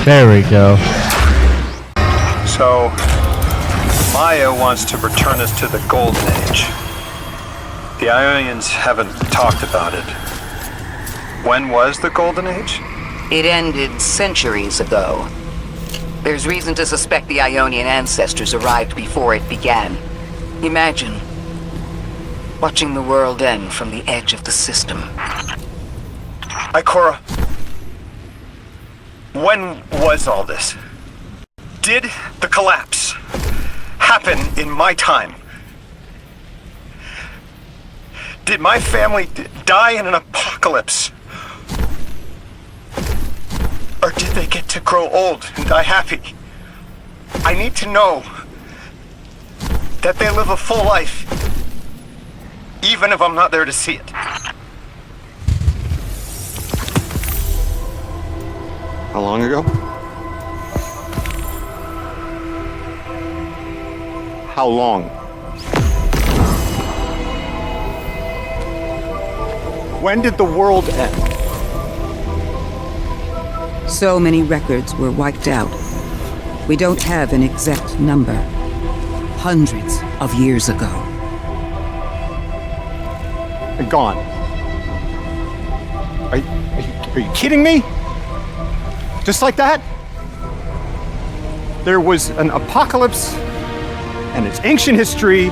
There we go. So, Maya wants to return us to the Golden Age. The Ionians haven't talked about it. When was the Golden Age? It ended centuries ago. There's reason to suspect the Ionian ancestors arrived before it began. Imagine watching the world end from the edge of the system. Ikora, when was all this? Did the collapse happen in my time? Did my family die in an apocalypse? Or did they get to grow old and die happy? I need to know that they live a full life, even if I'm not there to see it. How long ago? How long? When did the world end? So many records were wiped out. We don't have an exact number. Hundreds of years ago. They're gone. Are you kidding me? Just like that? There was an apocalypse, and it's ancient history,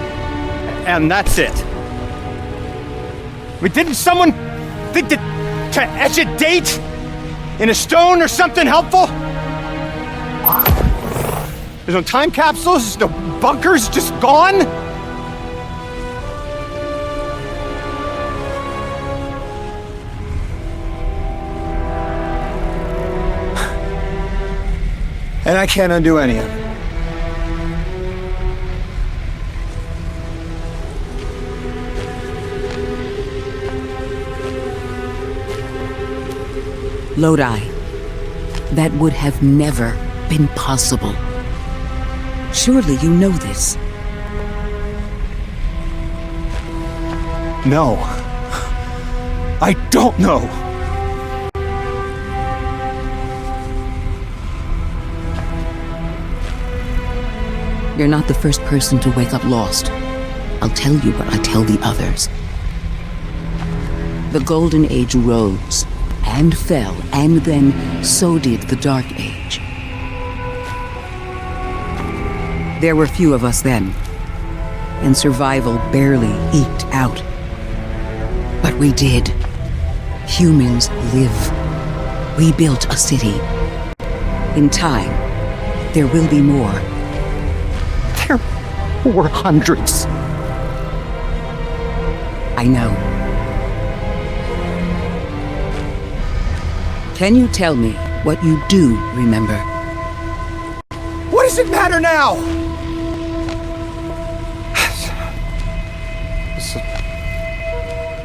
and that's it. I mean, didn't someone think to etch a date in a stone or something helpful? There's no time capsules, no bunkers, just gone? And I can't undo any of it. Lodi. That would have never been possible. Surely you know this. No. I don't know. You're not the first person to wake up lost. I'll tell you what I tell the others. The Golden Age rose and fell, and then so did the Dark Age. There were few of us then, and survival barely eked out. But we did. Humans live. We built a city. In time, there will be more. There were hundreds. I know. Can you tell me what you do remember? What does it matter now?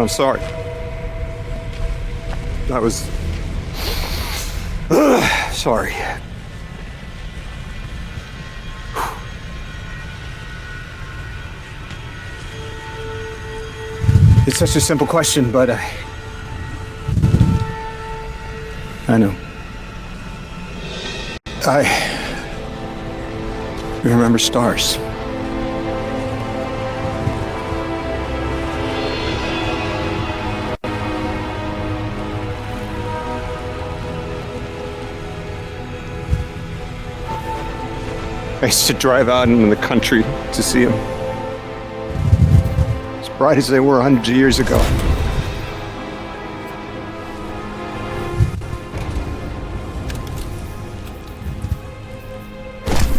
I'm sorry. I was... sorry. It's such a simple question, but I know. I remember stars. I used to drive out into the country to see them. As bright as they were hundreds of years ago.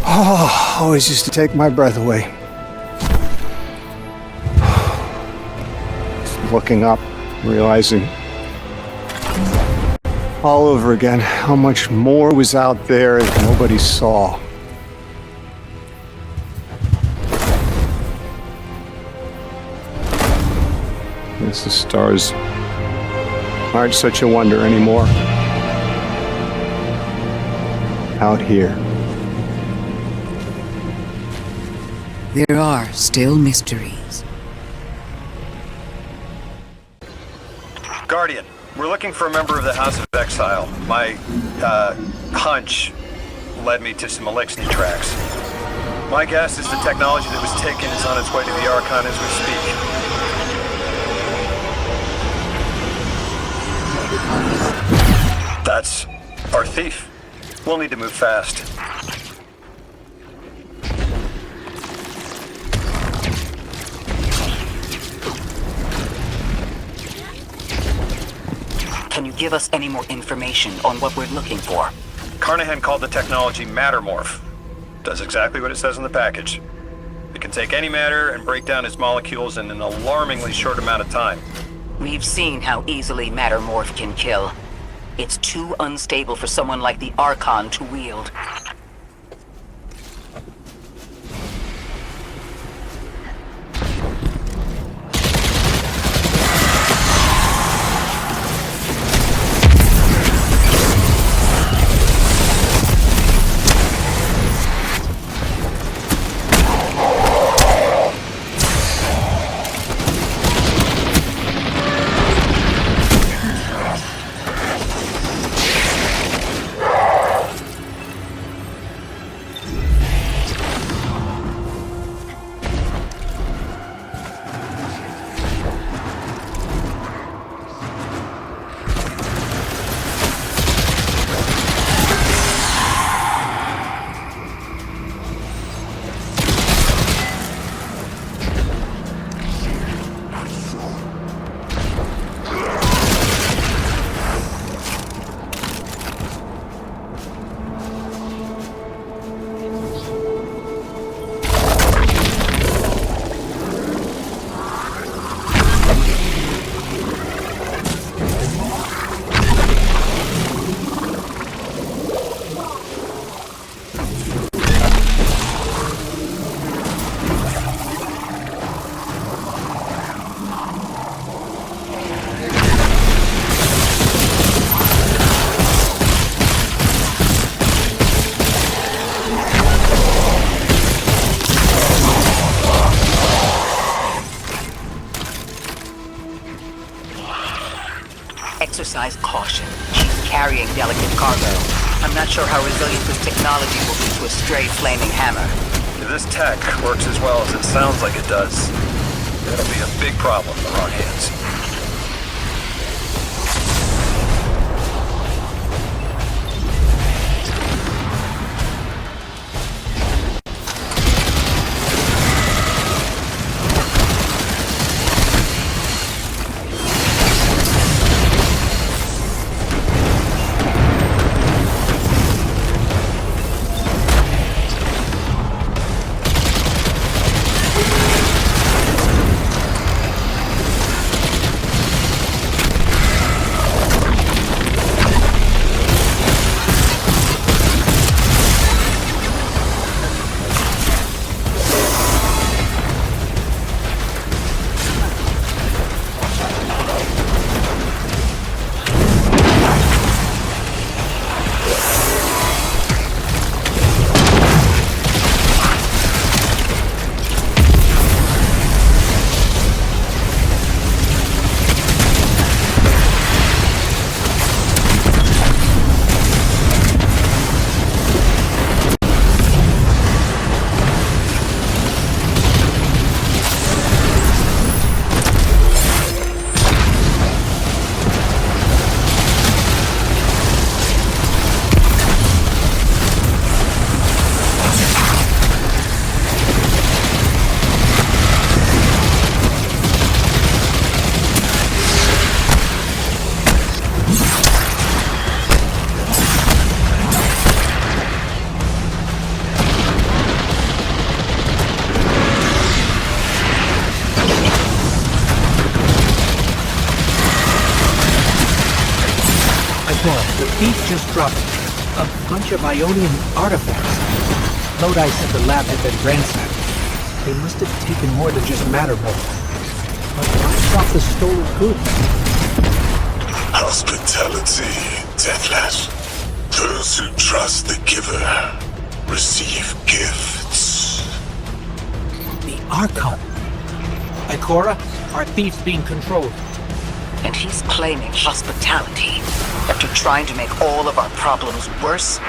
Oh, always used to take my breath away. Just looking up, realizing all over again how much more was out there that nobody saw. The stars aren't such a wonder anymore. Out here. There are still mysteries. Guardian, we're looking for a member of the House of Exile. My hunch led me to some Elixni tracks. My guess is the technology that was taken is on its way to the Archon as we speak. That's our thief. We'll need to move fast. Can you give us any more information on what we're looking for? Carnahan called the technology Mattermorph. Does exactly what it says in the package. It can take any matter and break down its molecules in an alarmingly short amount of time. We've seen how easily Mattermorph can kill. It's too unstable for someone like the Archon to wield. Exercise caution. She's carrying delicate cargo. I'm not sure how resilient this technology will be to a stray flaming hammer. If this tech works as well as it sounds like it does, it'll be a big problem in the wrong hands. The thief just dropped a bunch of Ionian artifacts. Lodi said the lab had been ransacked. They must have taken more than just Mattermorph. But why drop the stolen goods? Hospitality, Deathlash. Those who trust the giver receive gifts. The Archon. Ikora, our thief's being controlled. And he's claiming hospitality after trying to make all of our problems worse?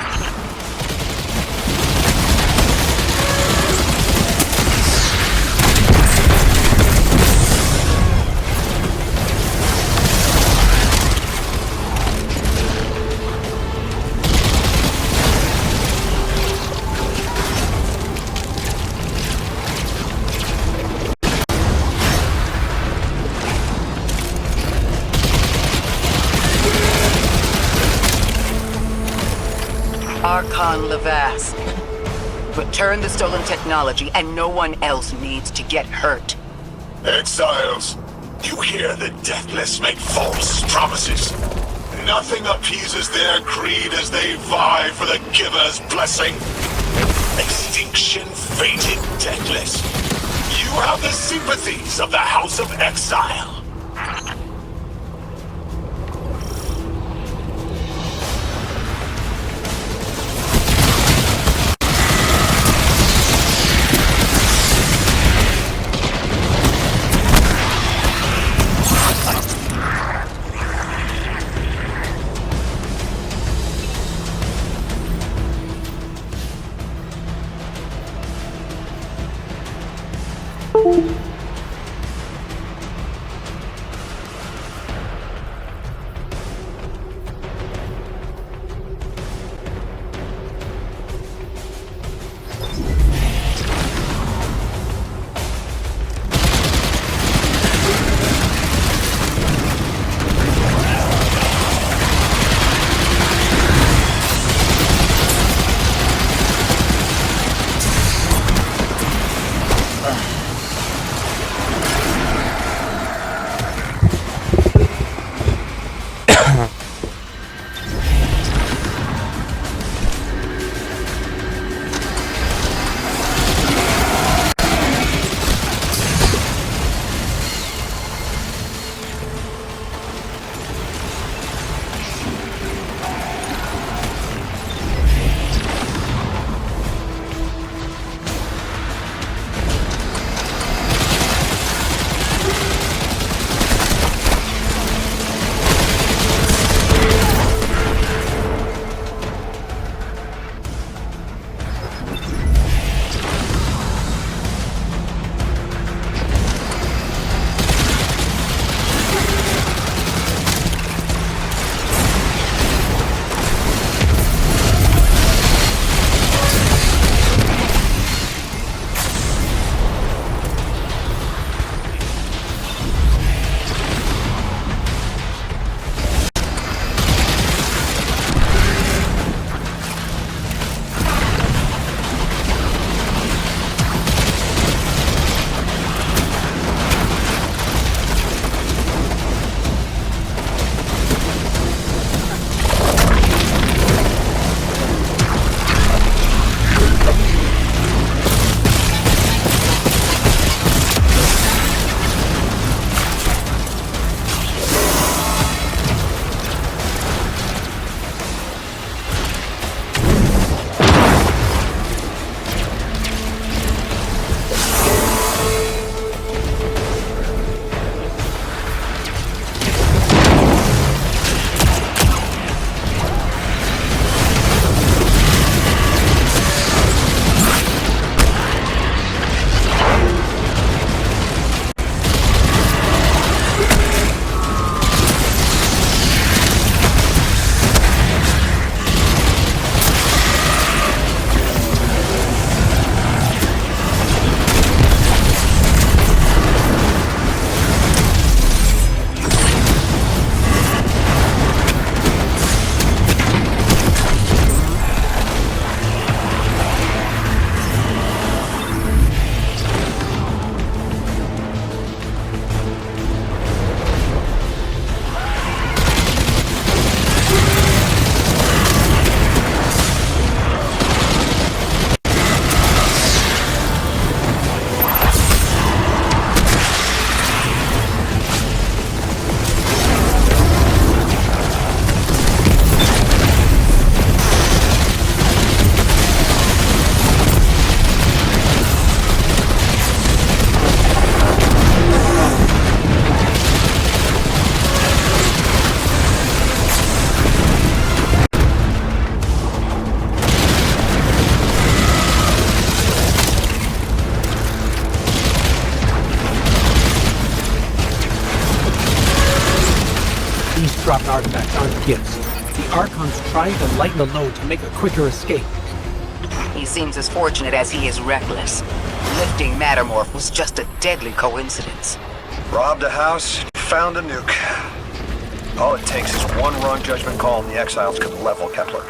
Archon Levasque. Return the stolen technology, and no one else needs to get hurt. Exiles, you hear the Deathless make false promises. Nothing appeases their greed as they vie for the Giver's blessing. Extinction fated Deathless. You have the sympathies of the House of Exile. dropped artifacts aren't gifts. The Archon's trying to lighten the load to make a quicker escape. He seems as fortunate as he is reckless. Lifting Mattermorph was just a deadly coincidence. Robbed a house, found a nuke. All it takes is one wrong judgment call and the Exiles could level Kepler.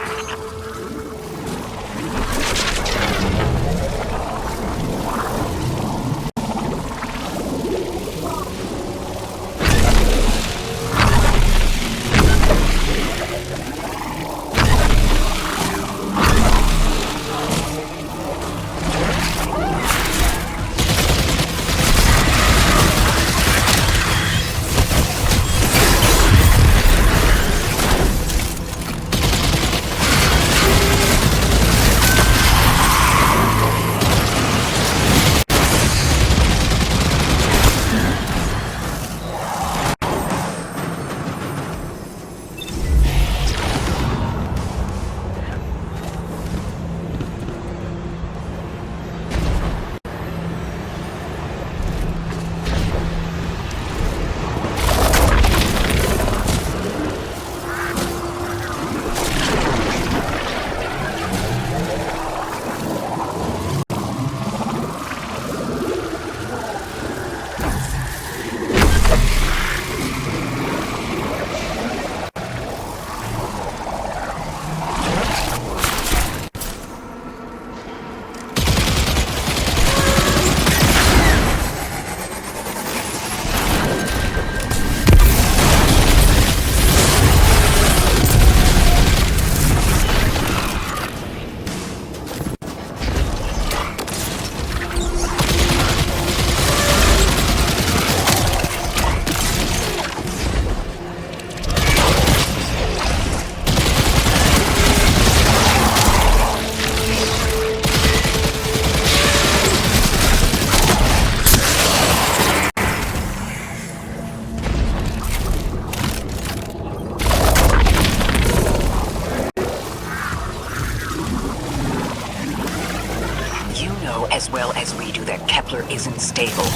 table.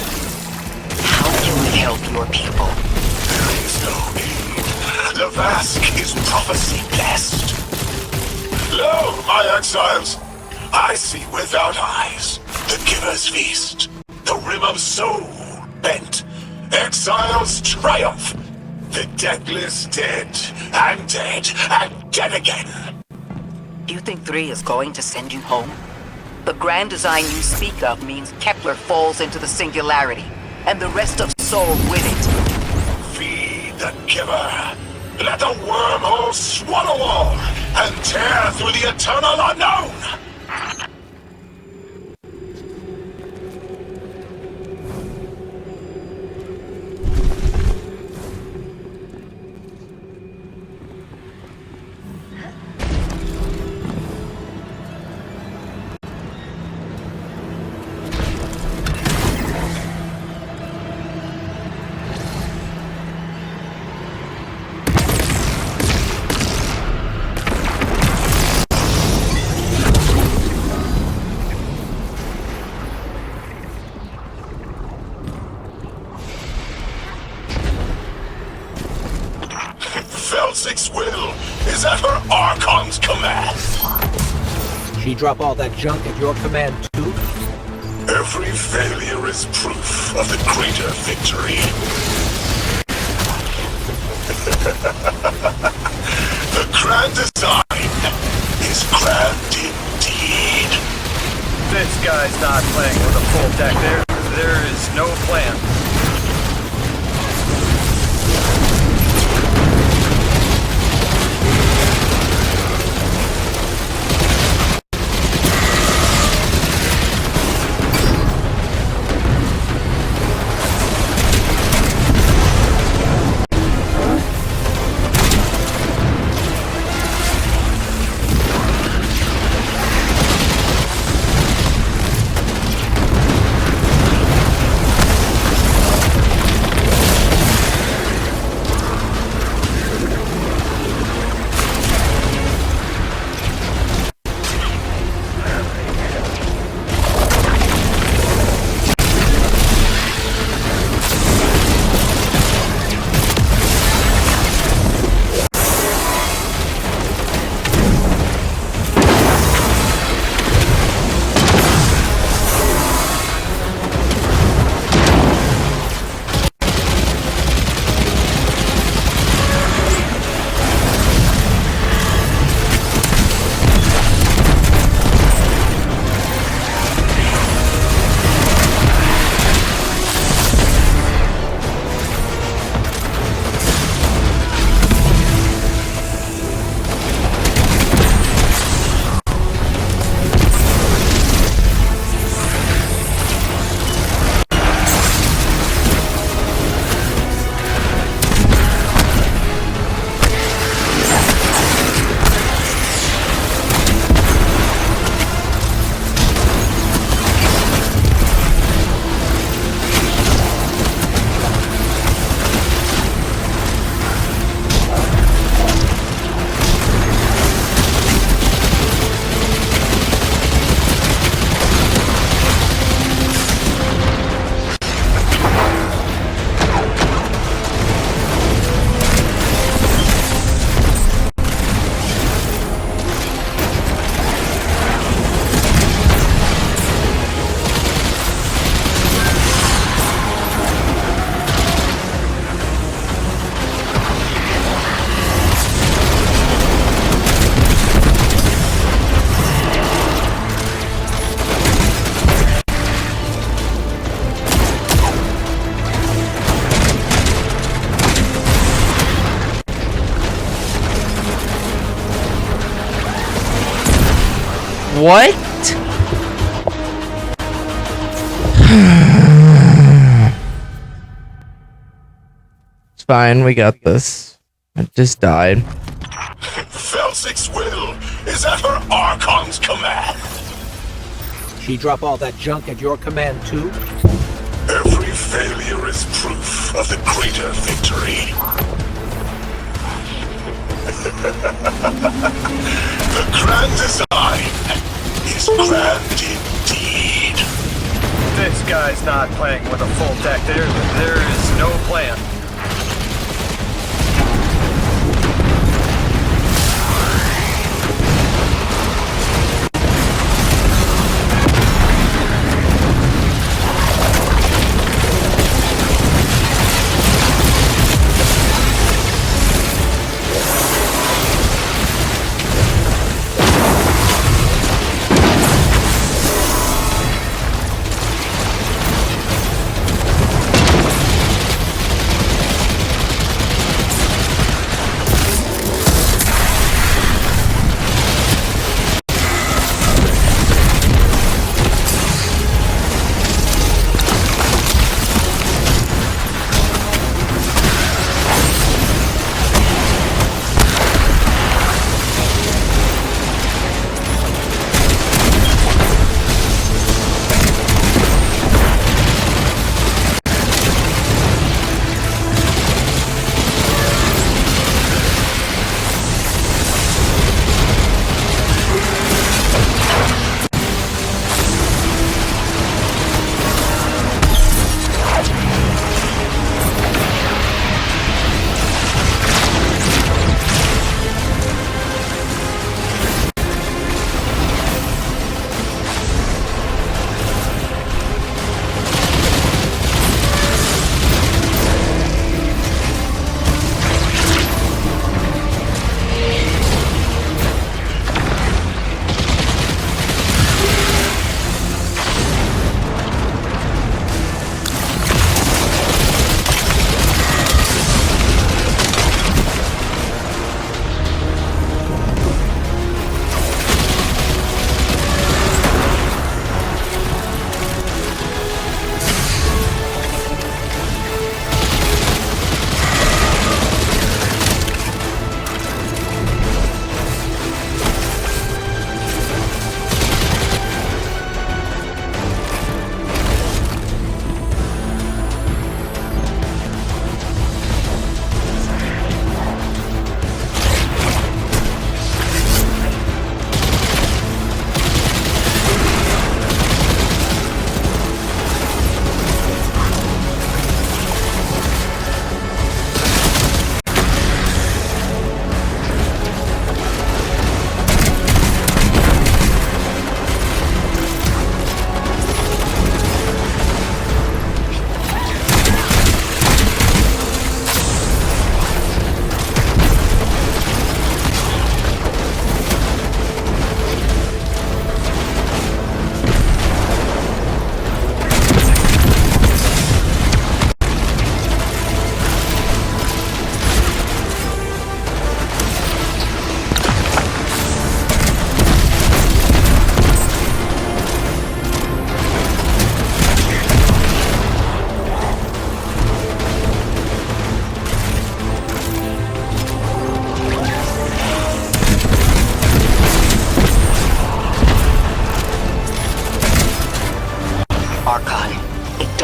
How can we help your people? There is no need. The Vask is prophecy blessed. Lo, my exiles! I see without eyes. The Giver's feast. The Rim of Soul bent. Exiles triumph. The deathless dead, and dead, and dead again. You think 3 is going to send you home? The grand design you speak of means Kepler falls into the singularity, and the rest of Soul with it. Feed the Giver. Let the wormhole swallow all, and tear through the eternal unknown! Felsic's will is at her Archon's command. She drop all that junk at your command too? Every failure is proof of the greater victory. The grand design is grand indeed. This guy's not playing with a full deck. There is no plan. What? It's fine, we got this. I just died. Felsic's will is at her Archon's command. She drop all that junk at your command too? Every failure is proof of the greater victory. The grand design is grand indeed. This guy's not playing with a full deck. There is no plan.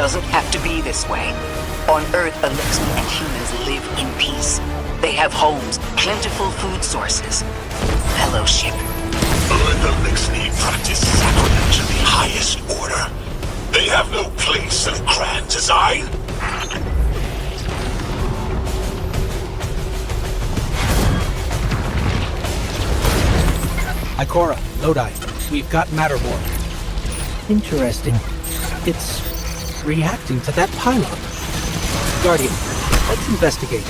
doesn't have to be this way. On Earth, Eliksni and humans live in peace. They have homes, plentiful food sources, fellowship. Earth Eliksni practice sacrament to the highest order. They have no place of grand design. Ikora, Lodi, we've got Mattermore. Interesting. It's reacting to that pylon. Guardian, let's investigate.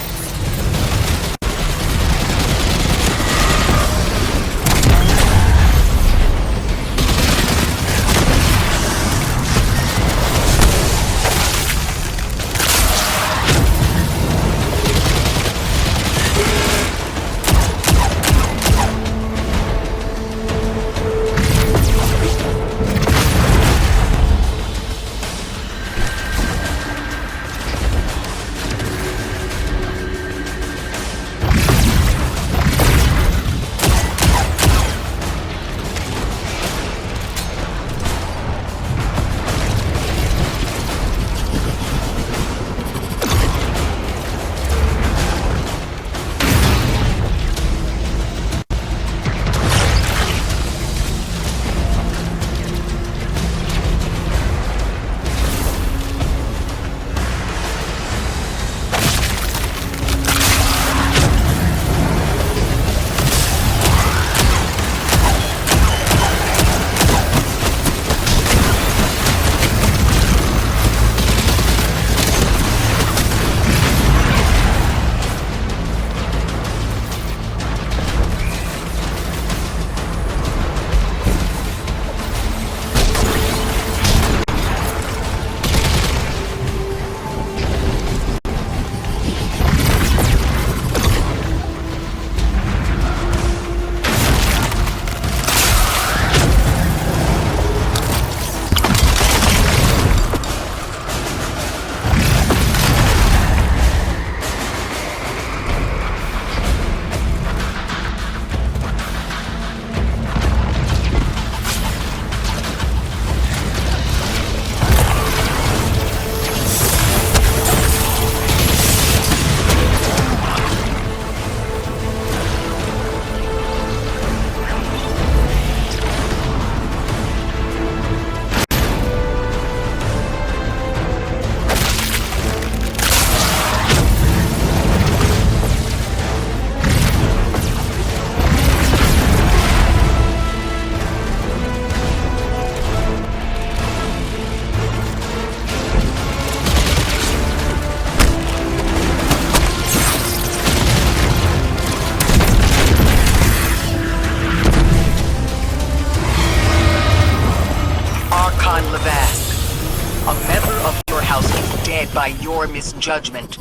dead by your misjudgment.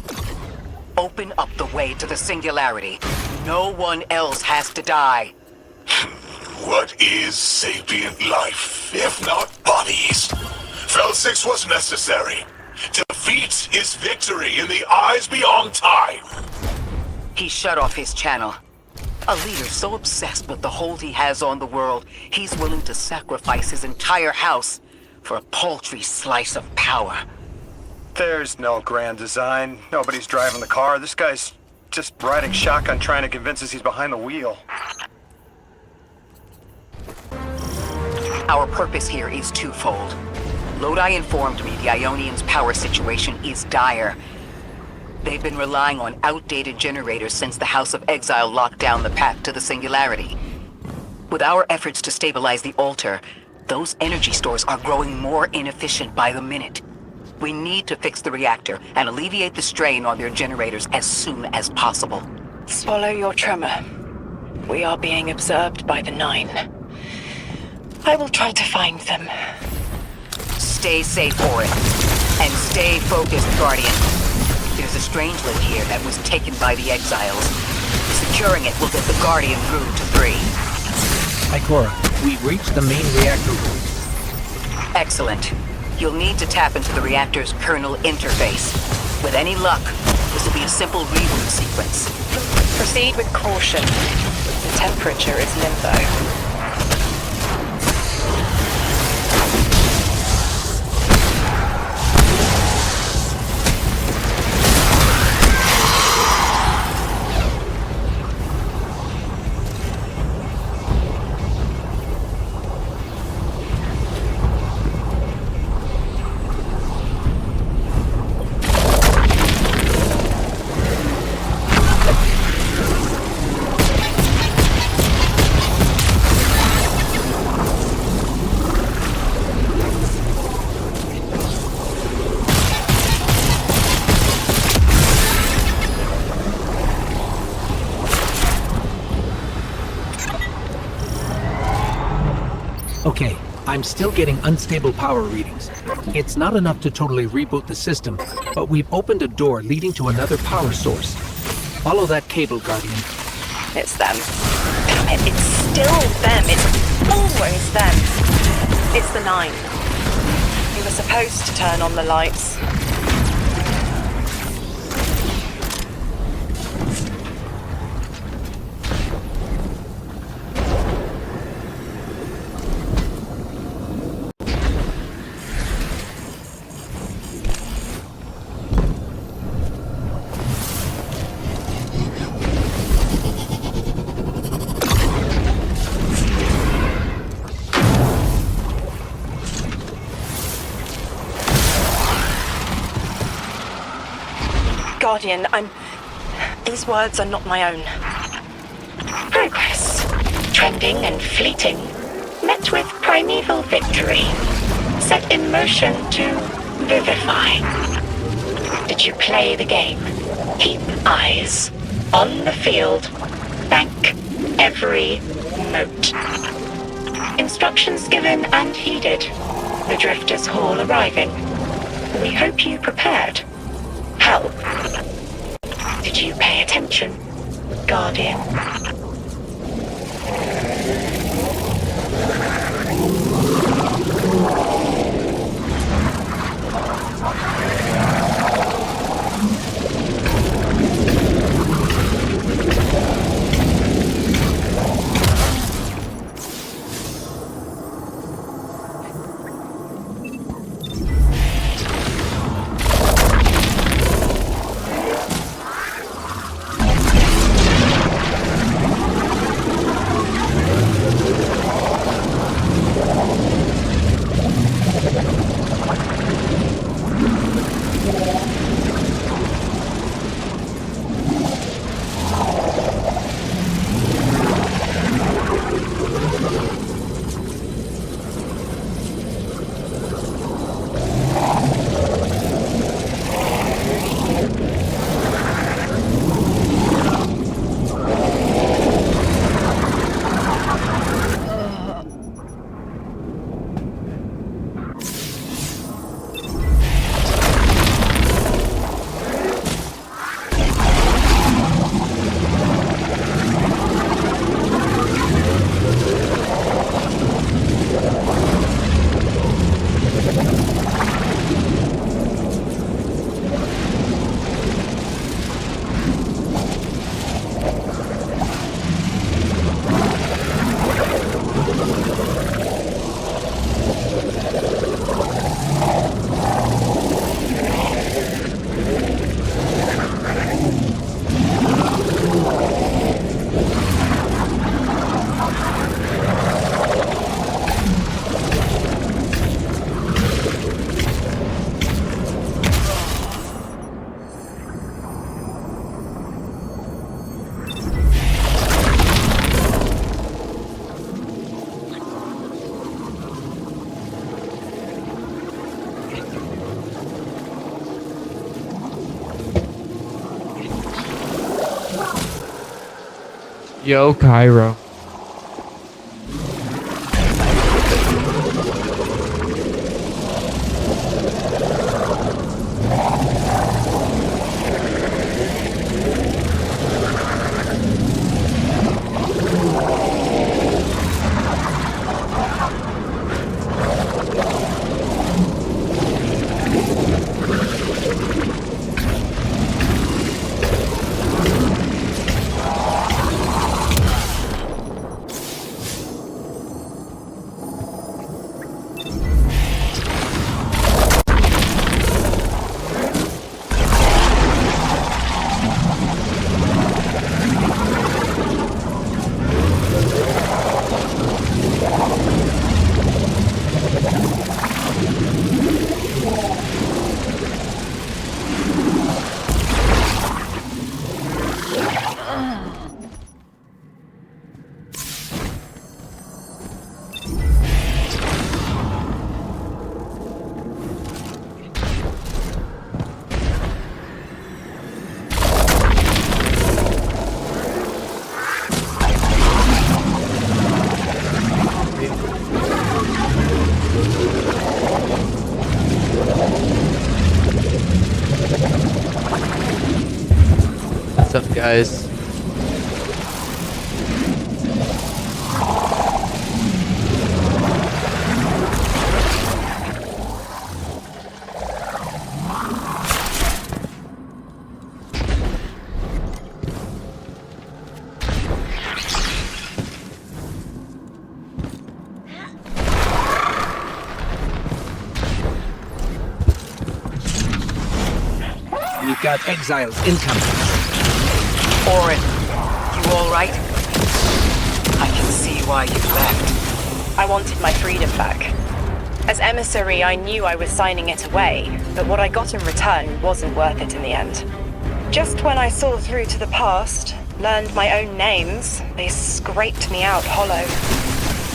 Open up the way to the Singularity. No one else has to die. What is sapient life, if not bodies? Fel 6 was necessary. Defeat is victory in the eyes beyond time. He shut off his channel. A leader so obsessed with the hold he has on the world, he's willing to sacrifice his entire house for a paltry slice of power. There's no grand design. Nobody's driving the car. This guy's just riding shotgun trying to convince us he's behind the wheel. Our purpose here is twofold. Lodi informed me the Ionians' power situation is dire. They've been relying on outdated generators since the House of Exile locked down the path to the Singularity. With our efforts to stabilize the altar, those energy stores are growing more inefficient by the minute. We need to fix the reactor and alleviate the strain on their generators as soon as possible. Swallow your tremor. We are being observed by the Nine. I will try to find them. Stay safe, Orin. And stay focused, Guardian. There's a strange link here that was taken by the Exiles. Securing it will get the Guardian through to 3. Ikora, we've reached the main reactor room. Excellent. You'll need to tap into the reactor's kernel interface. With any luck, this will be a simple reboot sequence. Proceed with caution. The temperature is limbo. Okay, I'm still getting unstable power readings. It's not enough to totally reboot the system, but we've opened a door leading to another power source. Follow that cable, Guardian. It's them. Damn it, it's still them. It's always them. It's the Nine. We were supposed to turn on the lights. Guardian, these words are not my own. Progress. Trending and fleeting. Met with primeval victory. Set in motion to vivify. Did you play the game? Keep eyes on the field. Bank every note. Instructions given and heeded. The Drifters Hall arriving. We hope you prepared. Help. Did you pay attention, Guardian? Yo, Cairo. What's up, guys? We've got exiles incoming. Orin, you alright? I can see why you left. I wanted my freedom back. As emissary, I knew I was signing it away, but what I got in return wasn't worth it in the end. Just when I saw through to the past, learned my own names, they scraped me out hollow.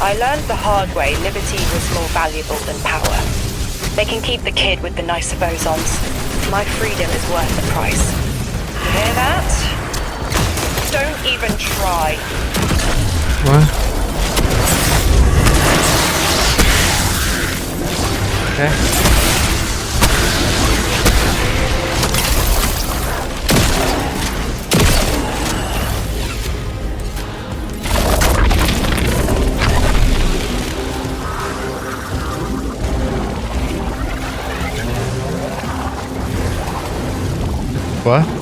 I learned the hard way liberty was more valuable than power. They can keep the kid with the nicer bosons. My freedom is worth the price. You hear that? Don't even try. What? Okay. What?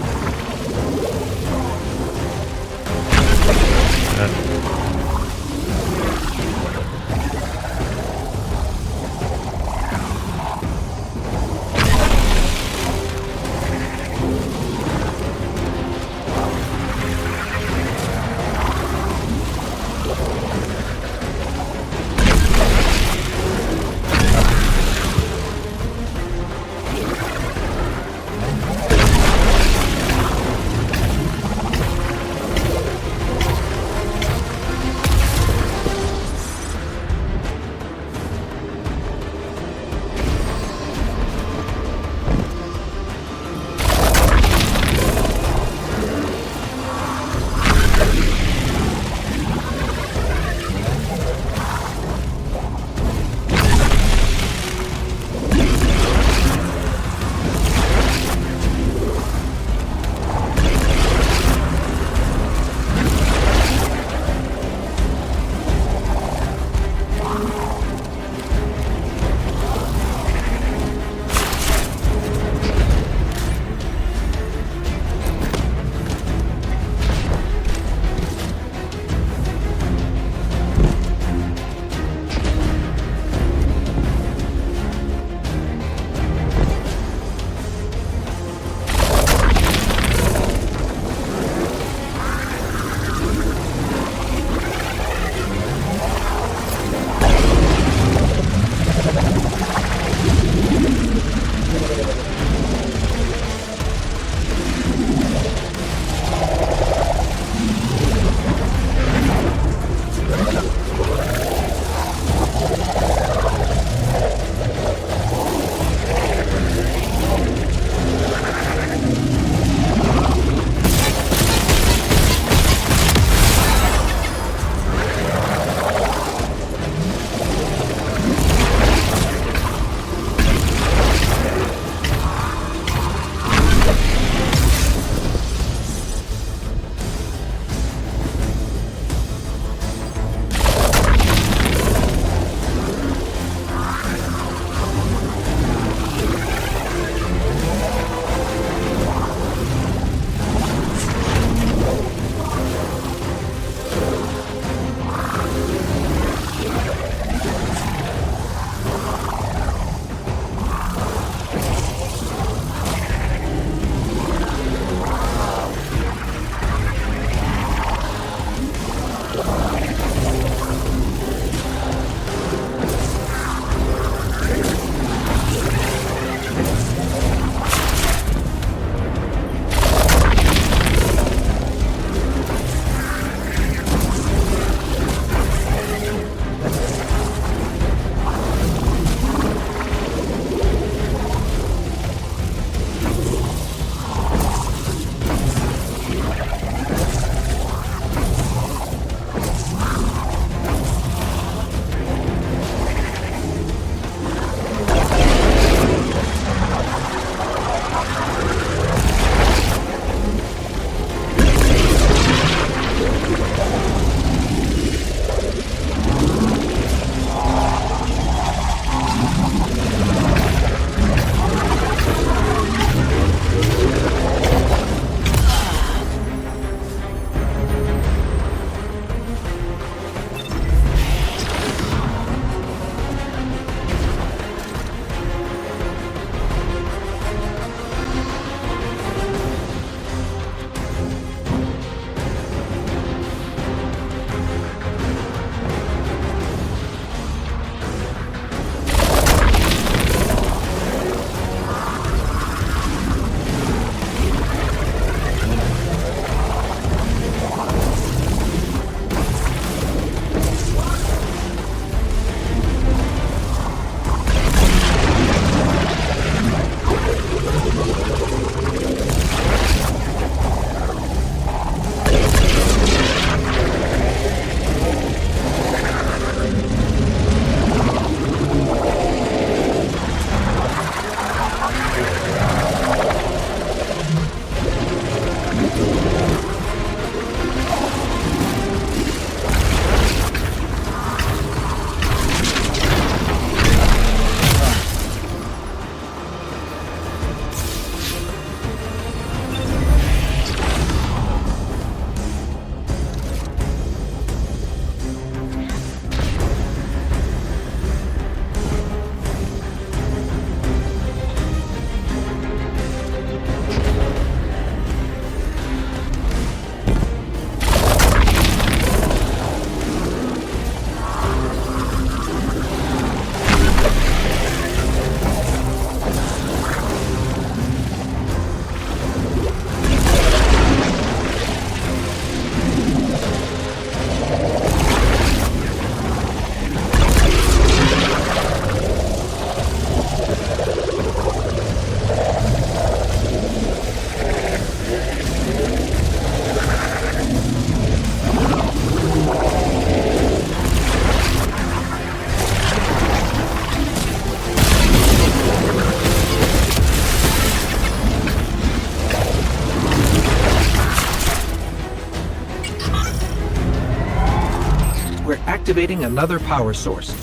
activating another power source.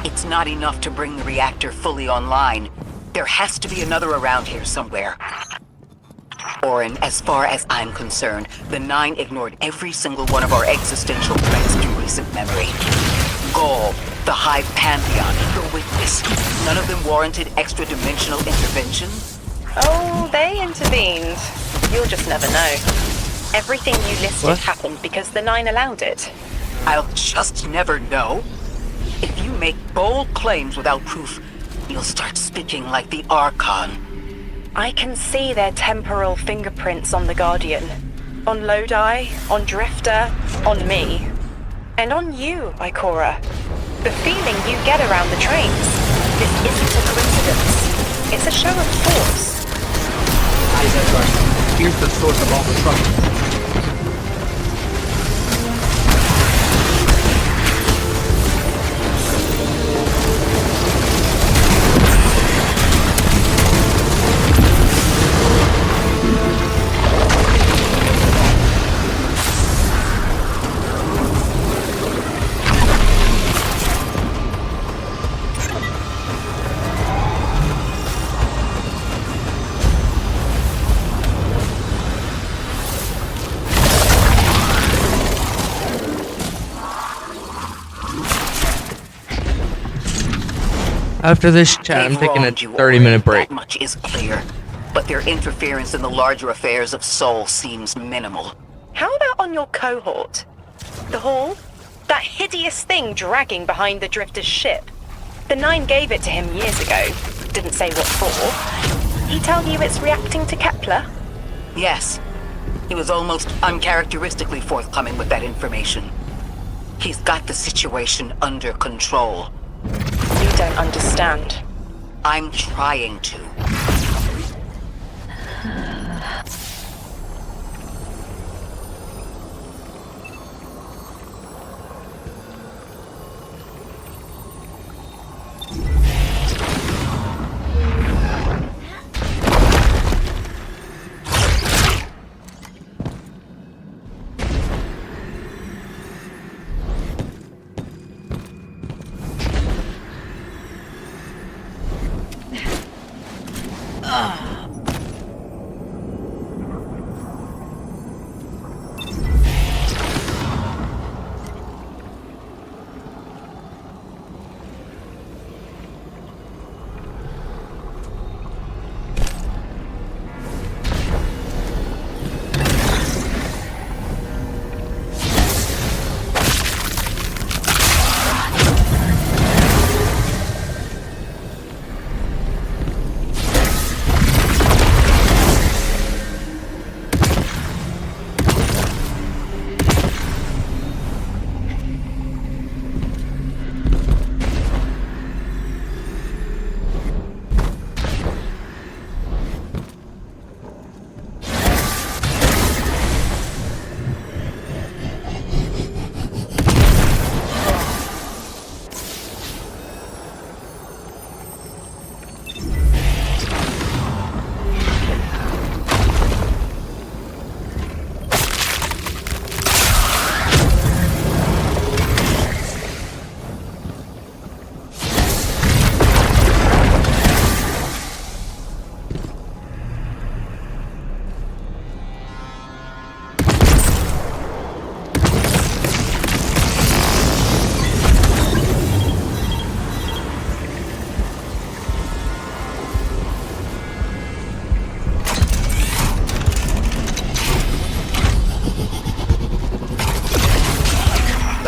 It's not enough to bring the reactor fully online. There has to be another around here somewhere. Orin, as far as I'm concerned, the Nine ignored every single one of our existential threats in recent memory. Gaul, the Hive Pantheon, your witness. None of them warranted extra-dimensional intervention? Oh, they intervened. You'll just never know. Everything you listed happened because the Nine allowed it. I'll just never know? If you make bold claims without proof, you'll start speaking like the Archon. I can see their temporal fingerprints on the Guardian. On Lodi, on Drifter, on me. And on you, Ikora. The feeling you get around the trains. This isn't a coincidence. It's a show of force. Isengard, here's the source of all the trouble. After this chat, I'm taking a 30-minute break. That much is clear. But their interference in the larger affairs of Sol seems minimal. How about on your cohort? The Hall? That hideous thing dragging behind the Drifter's ship. The Nine gave it to him years ago. Didn't say what for. He tell you it's reacting to Kepler? Yes. He was almost uncharacteristically forthcoming with that information. He's got the situation under control. You don't understand. I'm trying to.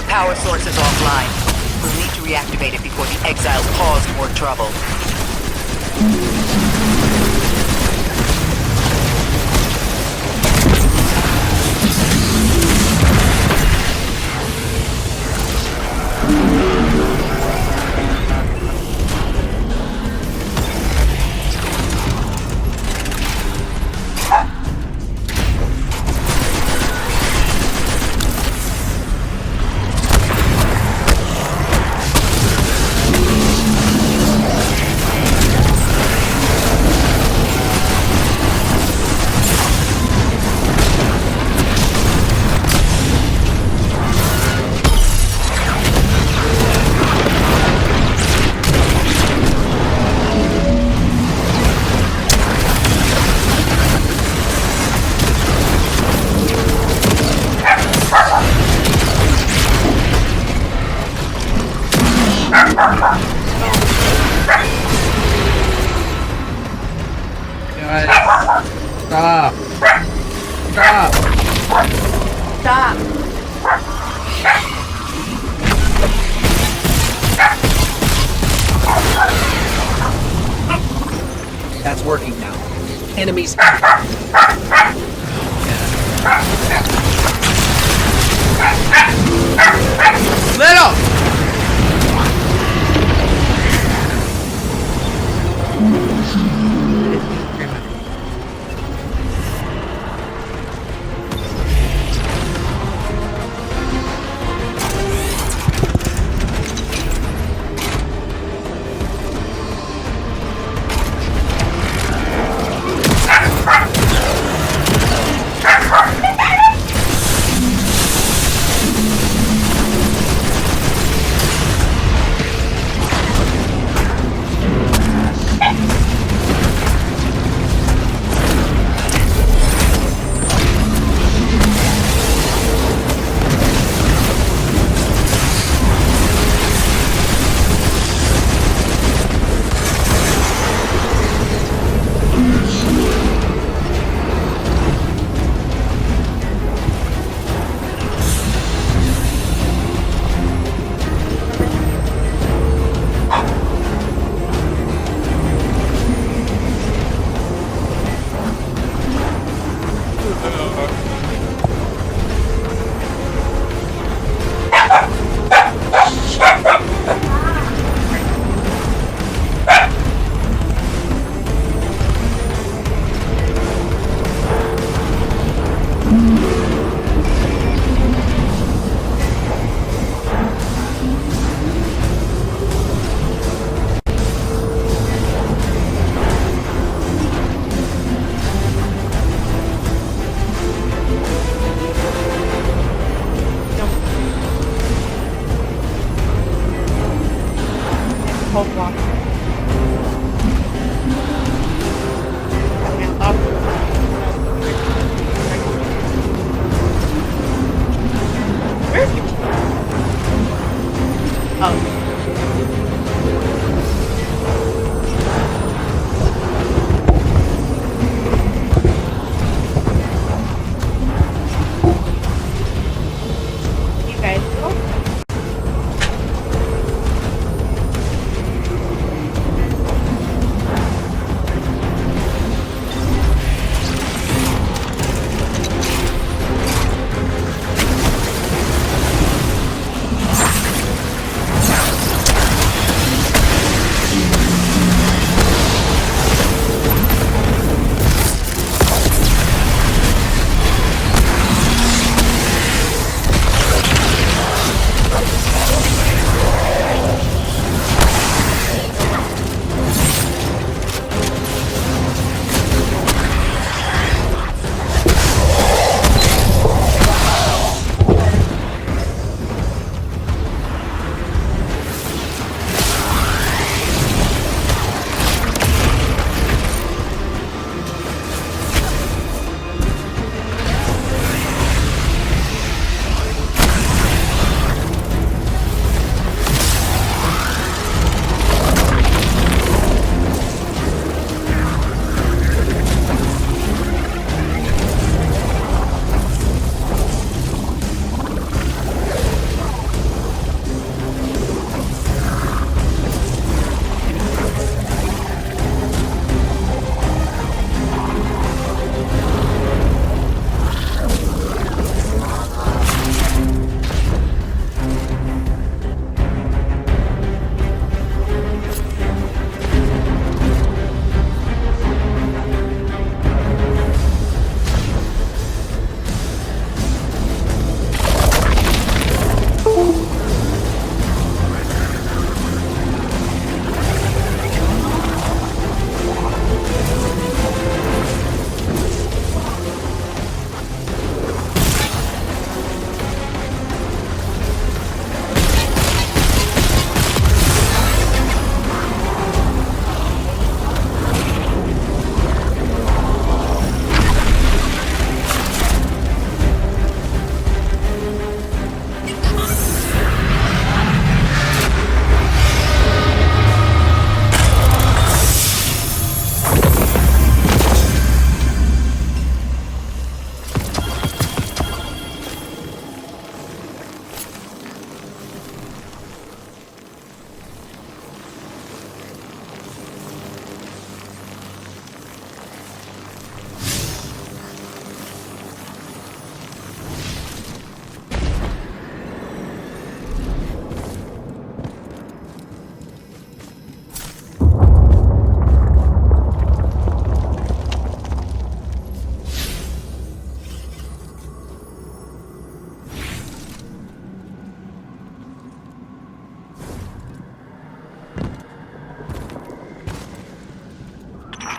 Power source is offline. We'll need to reactivate it before the exiles cause more trouble. Stop. Stop. Stop. That's working now. Enemies. Little.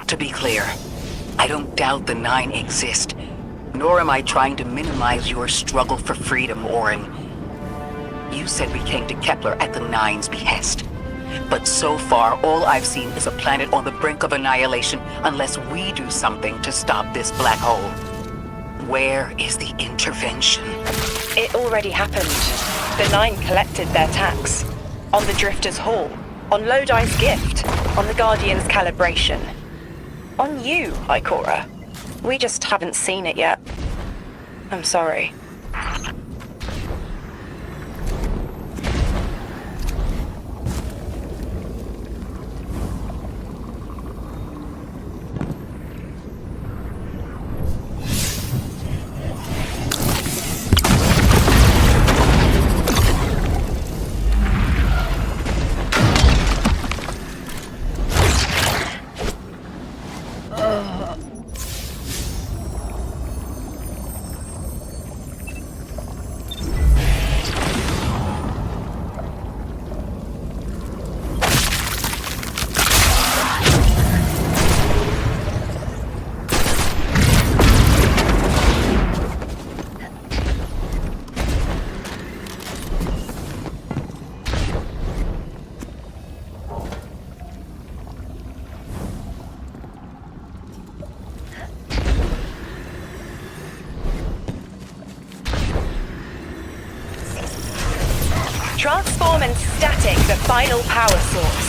To be clear, I don't doubt the Nine exist, nor am I trying to minimize your struggle for freedom, Orin. You said we came to Kepler at the Nine's behest. But so far, all I've seen is a planet on the brink of annihilation unless we do something to stop this black hole. Where is the intervention? It already happened. The Nine collected their tax. On the Drifter's Hall. On Lodi's gift. On the Guardian's calibration. On you, Ikora. We just haven't seen it yet. I'm sorry. Transform and static the final power source.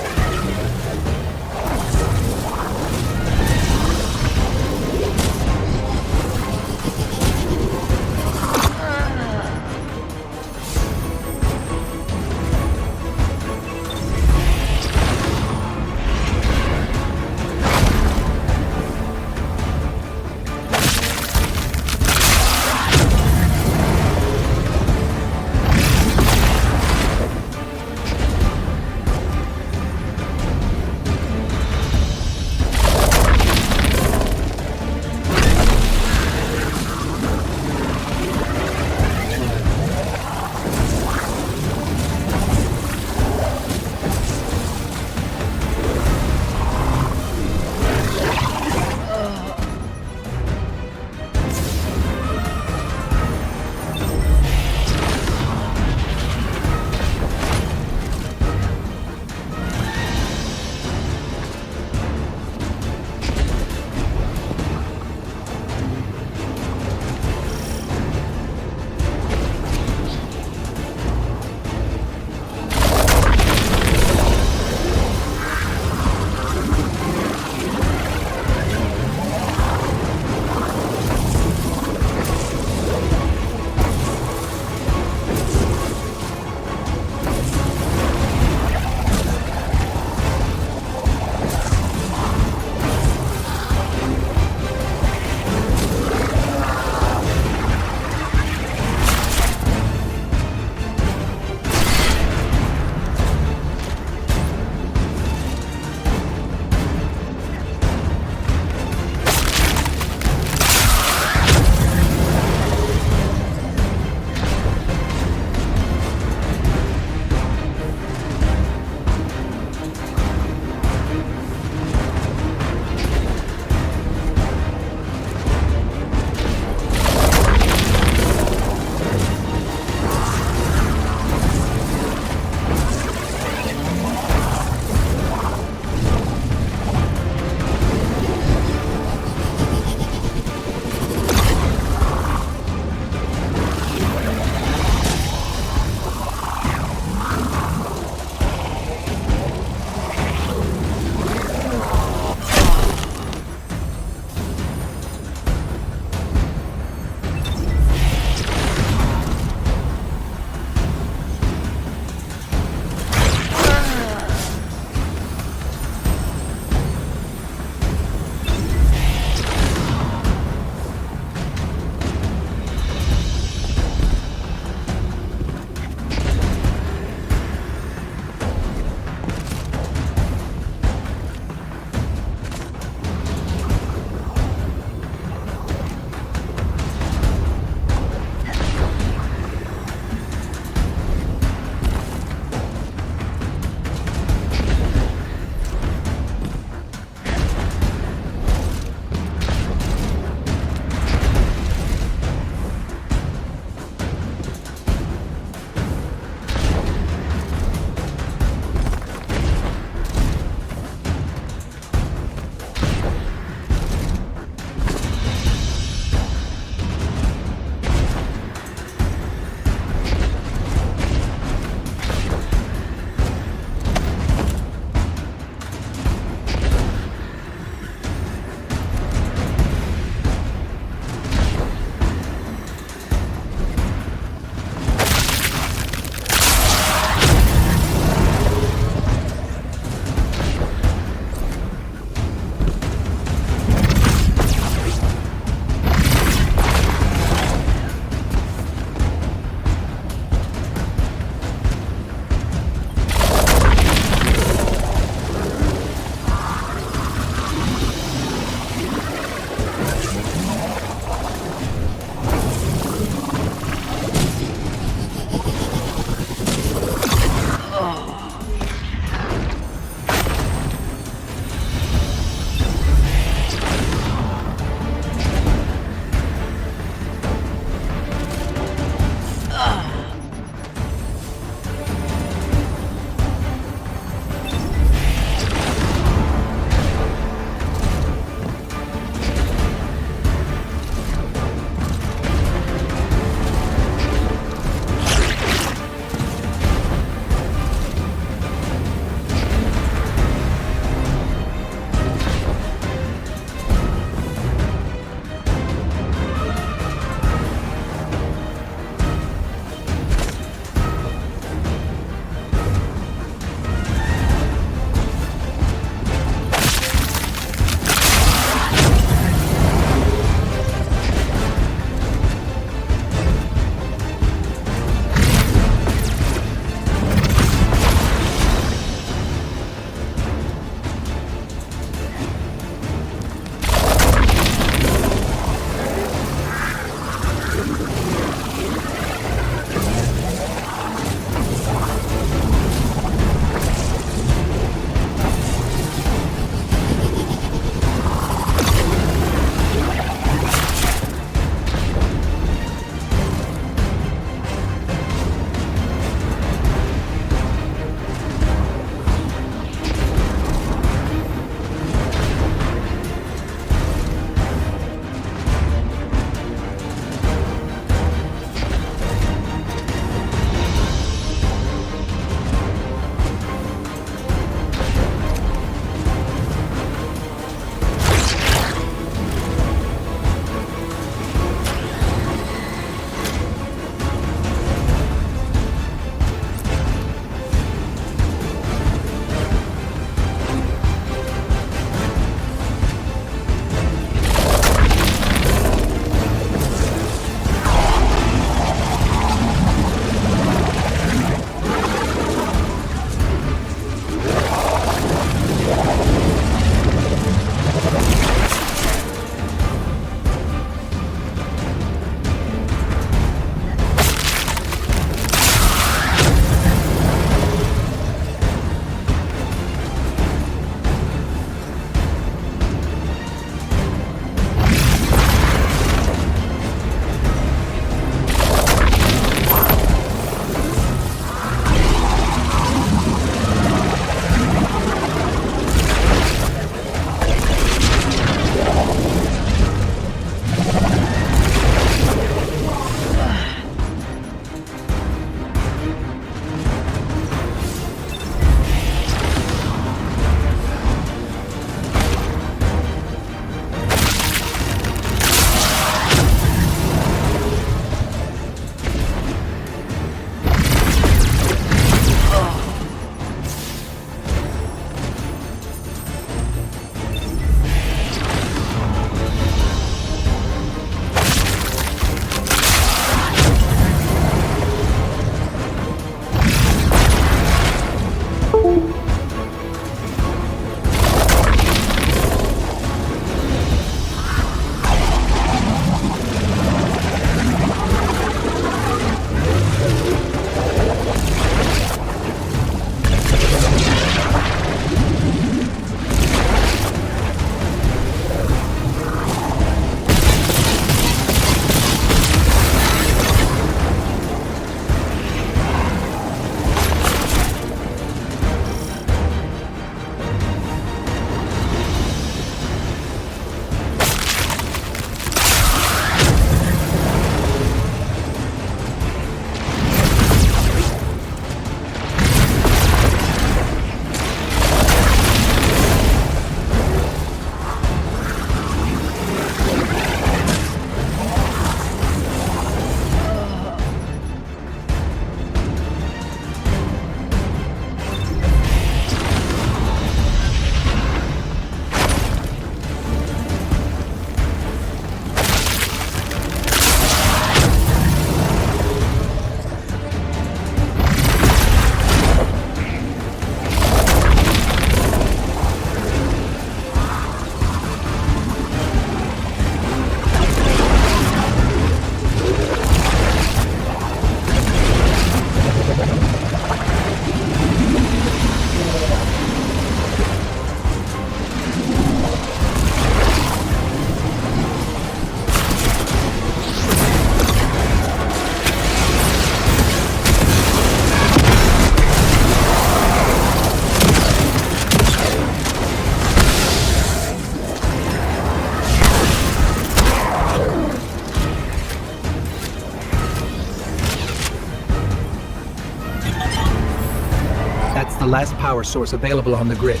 the last power source available on the grid.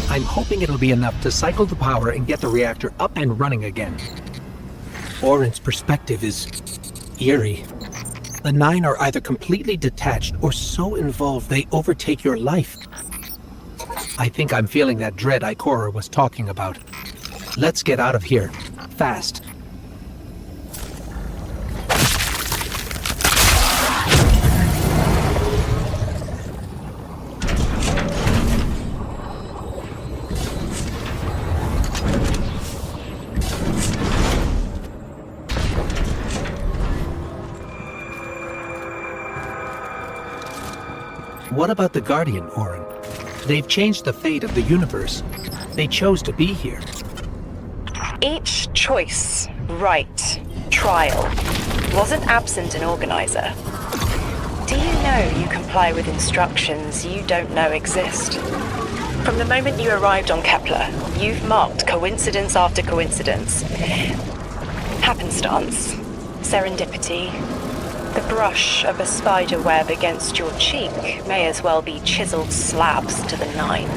I'm hoping it'll be enough to cycle the power and get the reactor up and running again. Orin's perspective is eerie. The Nine are either completely detached or so involved they overtake your life. I think I'm feeling that dread Ikora was talking about. Let's get out of here. Fast. What about the Guardian, Orin? They've changed the fate of the universe. They chose to be here. Each choice, right, trial, wasn't absent an organizer. Do you know you comply with instructions you don't know exist? From the moment you arrived on Kepler, you've marked coincidence after coincidence. Happenstance, serendipity. The brush of a spider web against your cheek may as well be chiseled slabs to the Nine.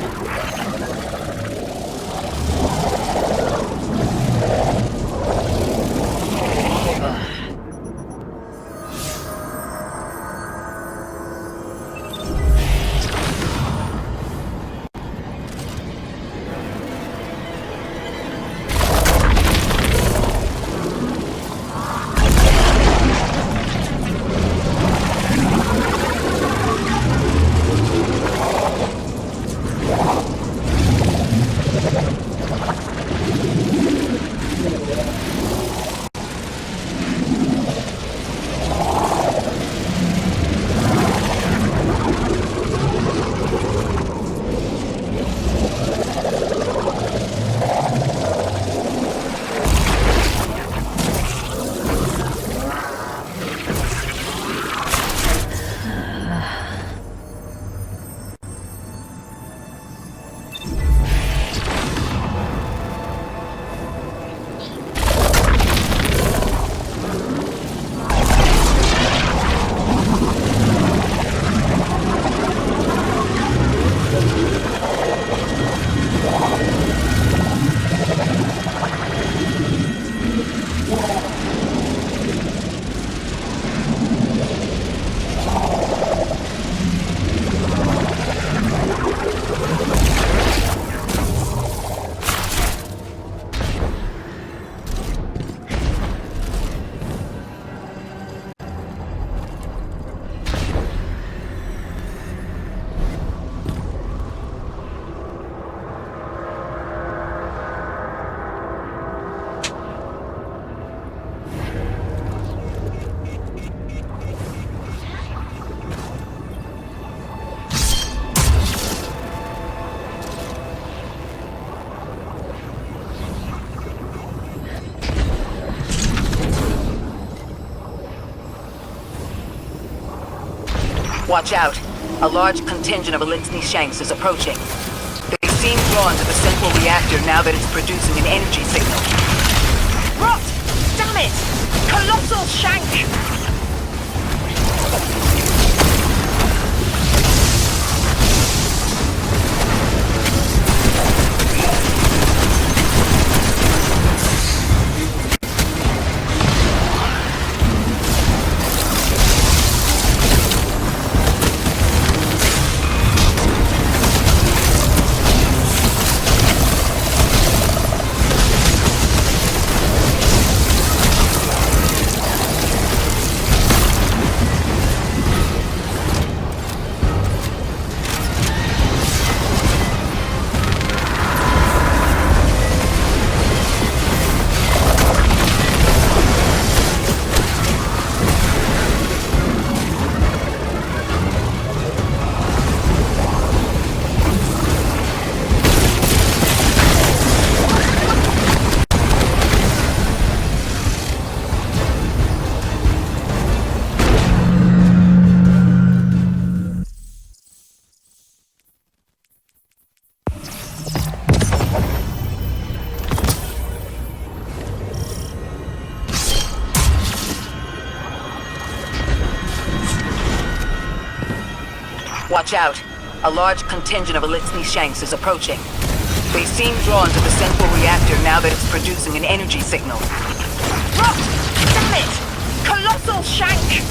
Watch out. A large contingent of Eliksni Shanks is approaching. They seem drawn to the central reactor now that it's producing an energy signal. Rot! Damn it! Colossal Shank! Watch out. A large contingent of Elixni Shanks is approaching. They seem drawn to the central reactor now that it's producing an energy signal. Rot! Damn it! Colossal Shank!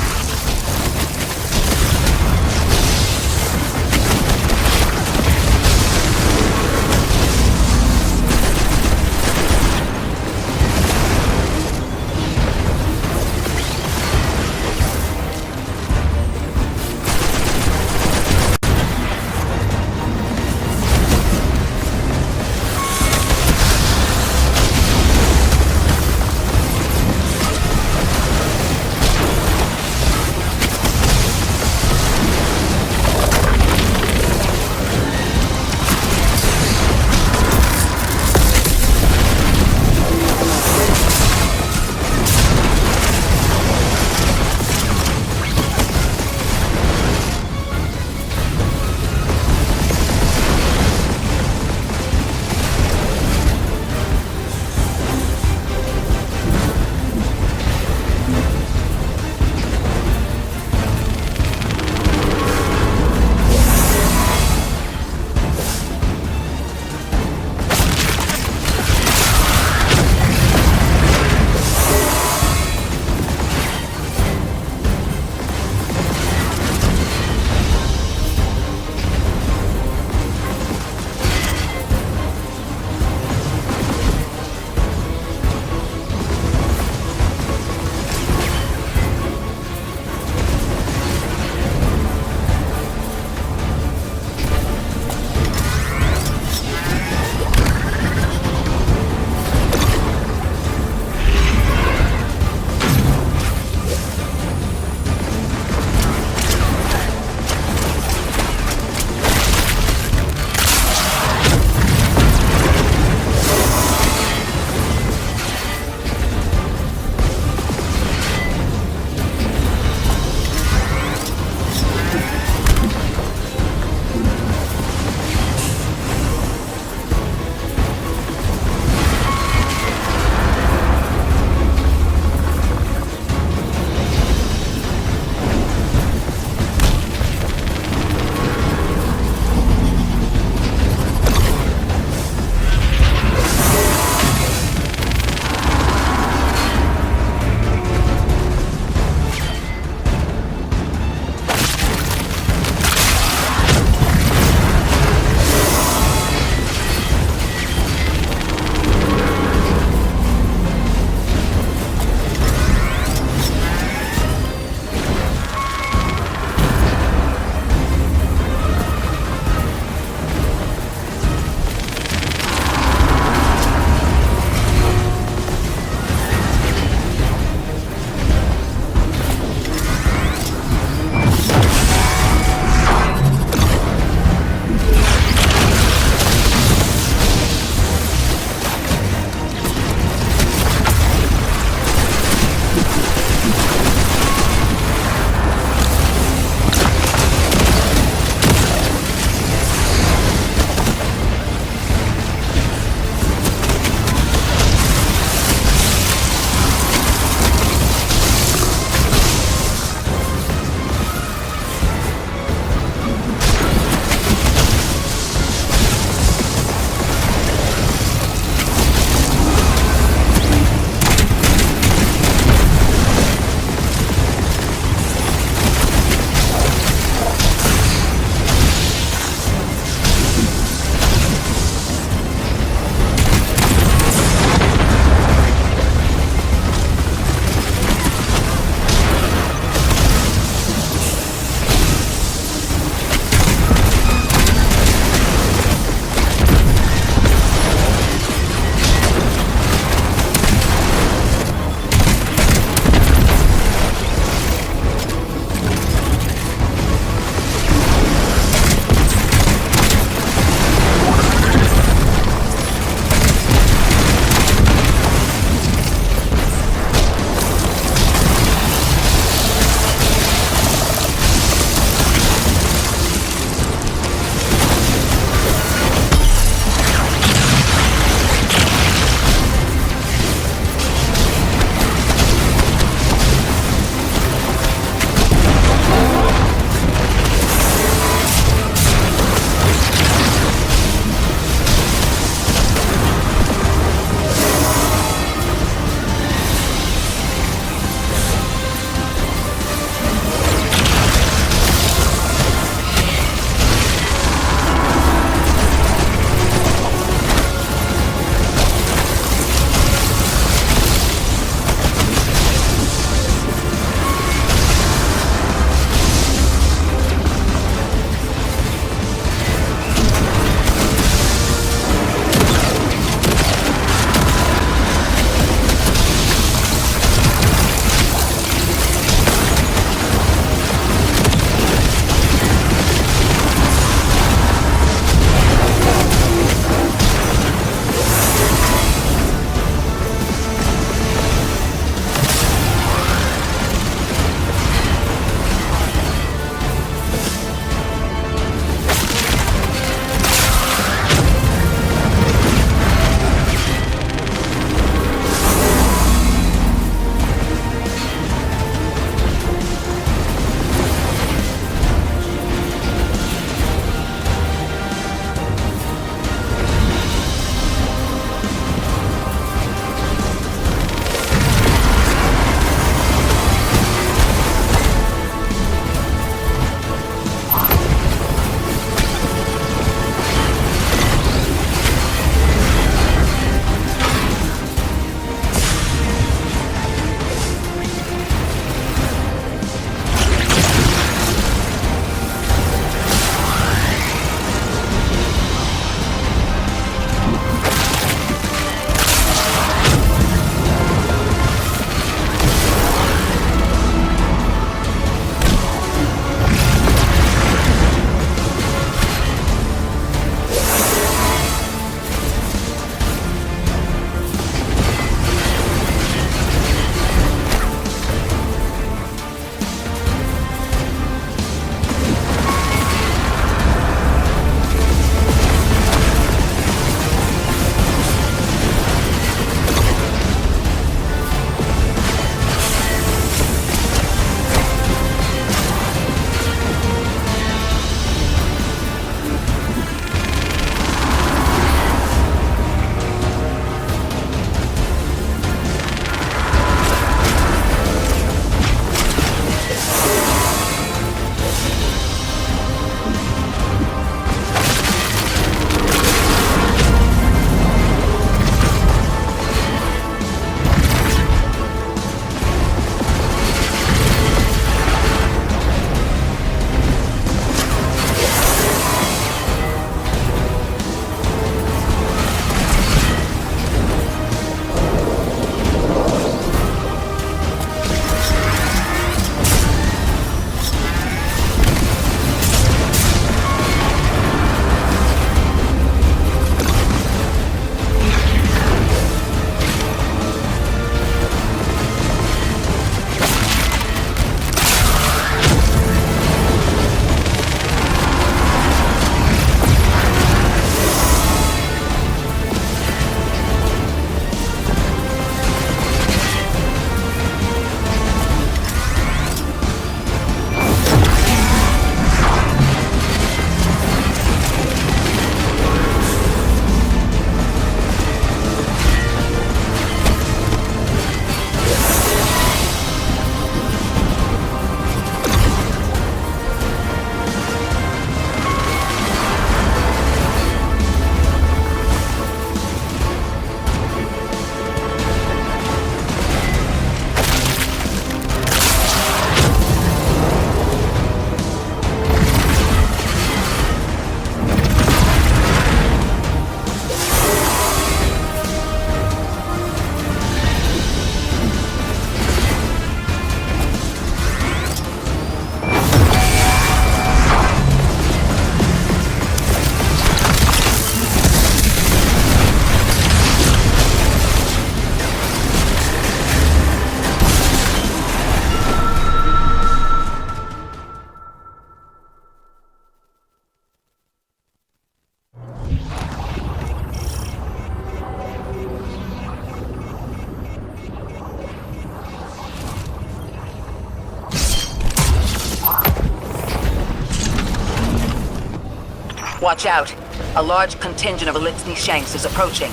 Watch out. A large contingent of Elixni Shanks is approaching.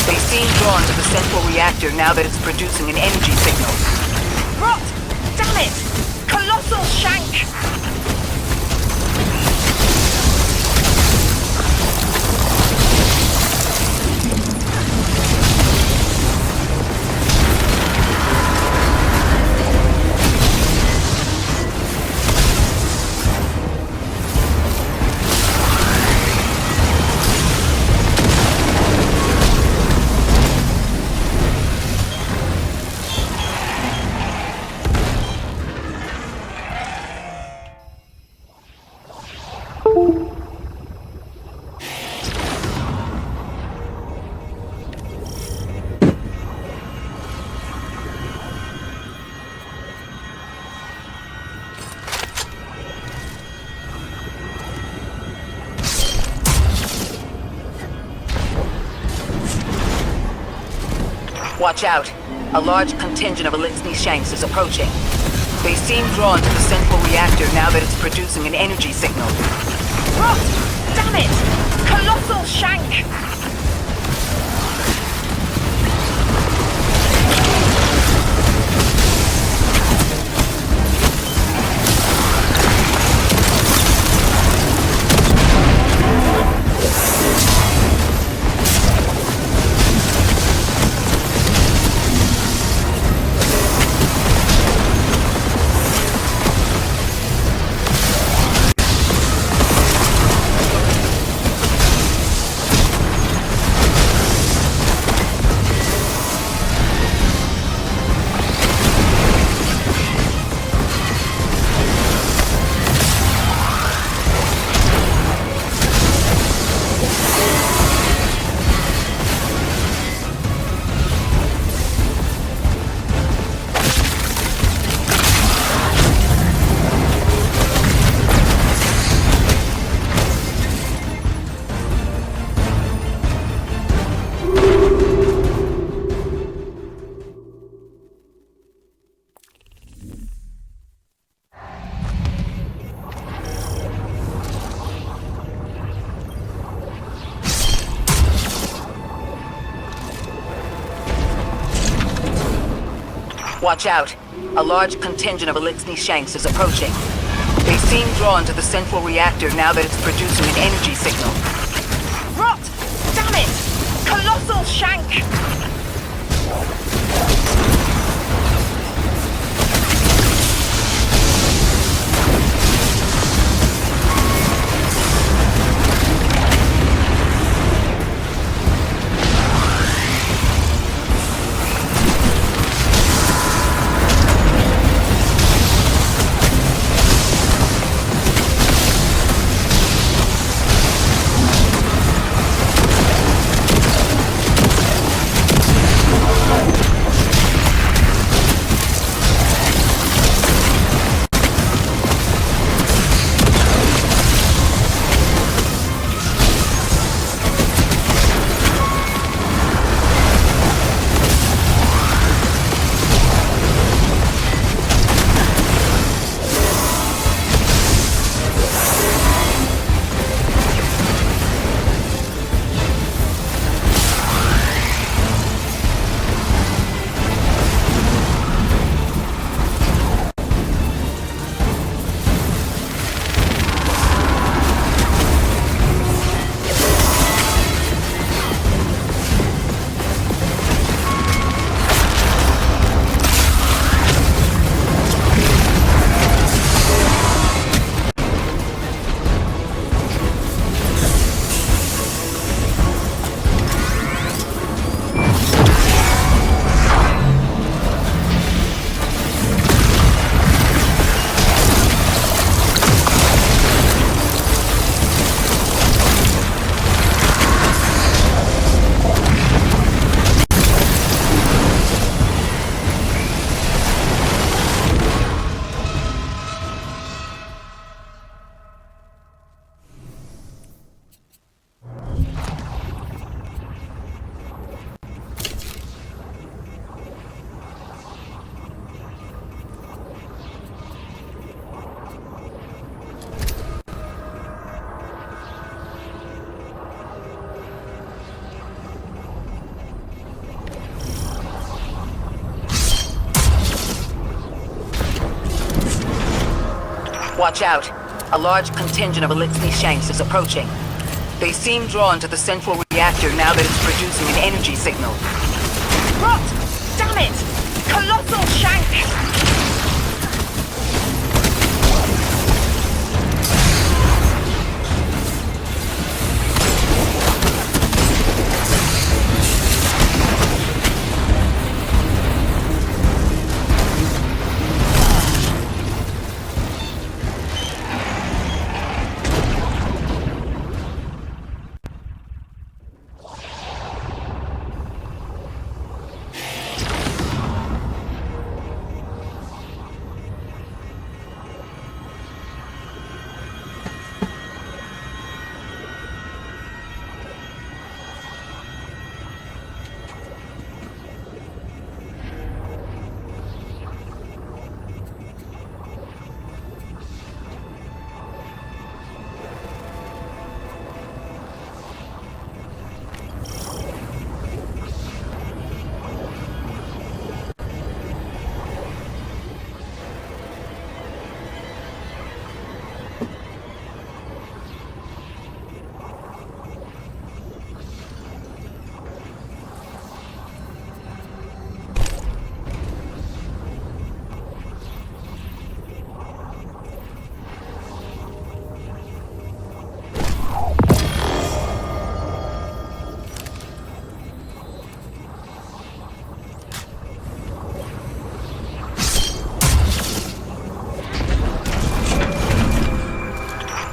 They seem drawn to the central reactor now that it's producing an energy signal. Rot! Damn it! Colossal Shank! Watch out. A large contingent of Elixni Shanks is approaching. They seem drawn to the central reactor now that it's producing an energy signal. Rot! Damn it! Colossal Shank! Watch out. A large contingent of Elixni Shanks is approaching. They seem drawn to the central reactor now that it's producing an energy signal. Rot! Damn it! Colossal Shank! Watch out. A large contingent of Elixir Shanks is approaching. They seem drawn to the central reactor now that it's producing an energy signal. Rot! Damn it! Colossal Shank!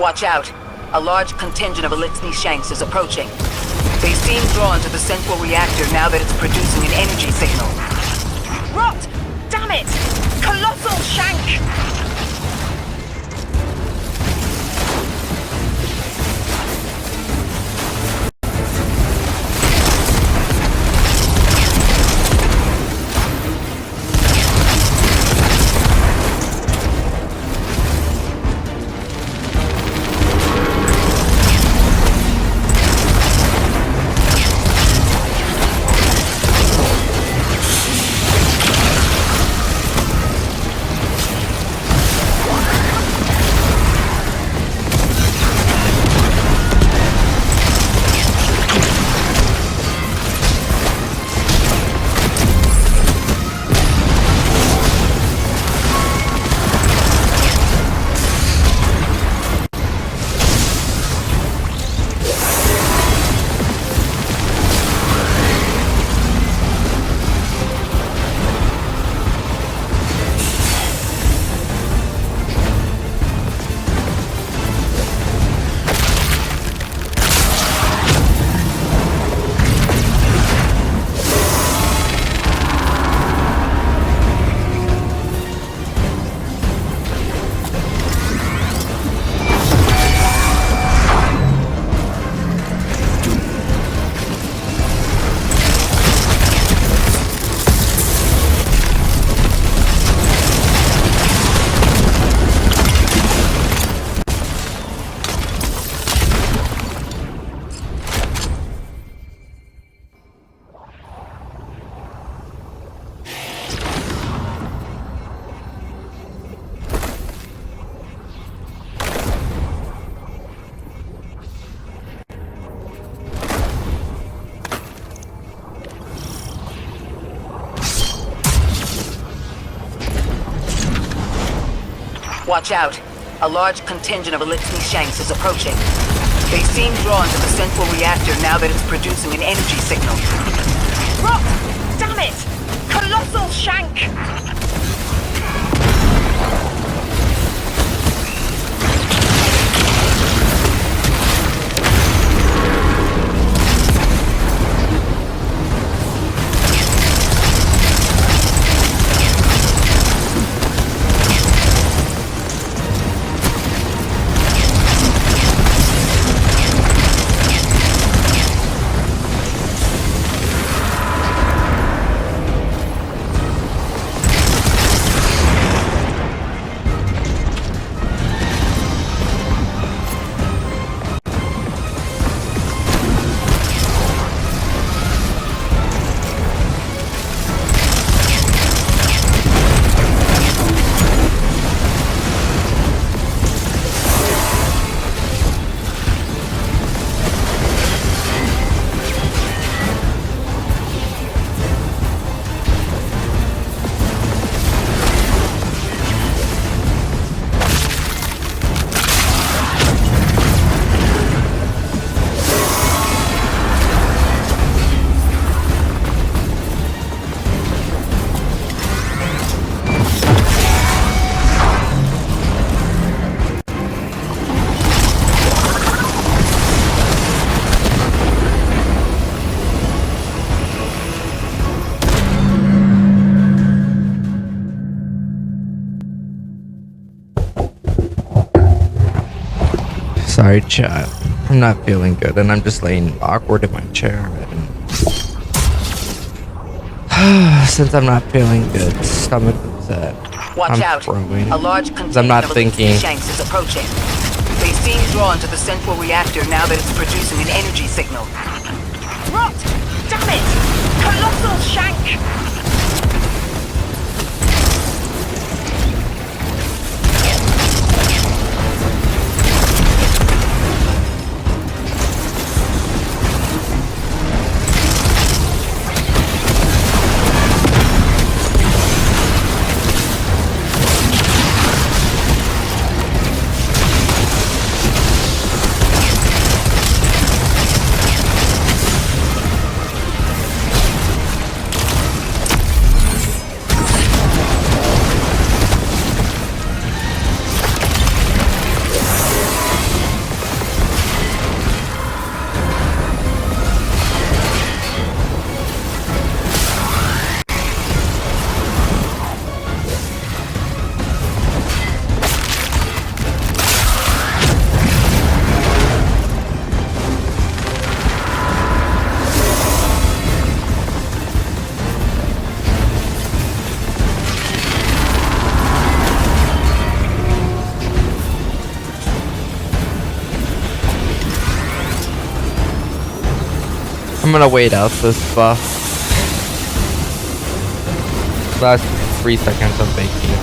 Watch out. A large contingent of Elixir Shanks is approaching. They seem drawn to the central reactor now that it's producing an energy signal. Rot! Damn it! Colossal Shank! Watch out. A large contingent of Elixir Shanks is approaching. They seem drawn to the central reactor now that it's producing an energy signal. Rot! Damn it! Colossal Shank! Sorry, chat. I'm not feeling good, and I'm just laying awkward in my chair. Since I'm not feeling good, stomach upset. Watch I'm out. throwing. A large I'm container not of thinking. Shanks is approaching. They seem drawn to the central reactor now that it's producing an energy signal. Rot! Damn it! Colossal Shank! I'm gonna wait out this buff. Last 3 seconds of baking.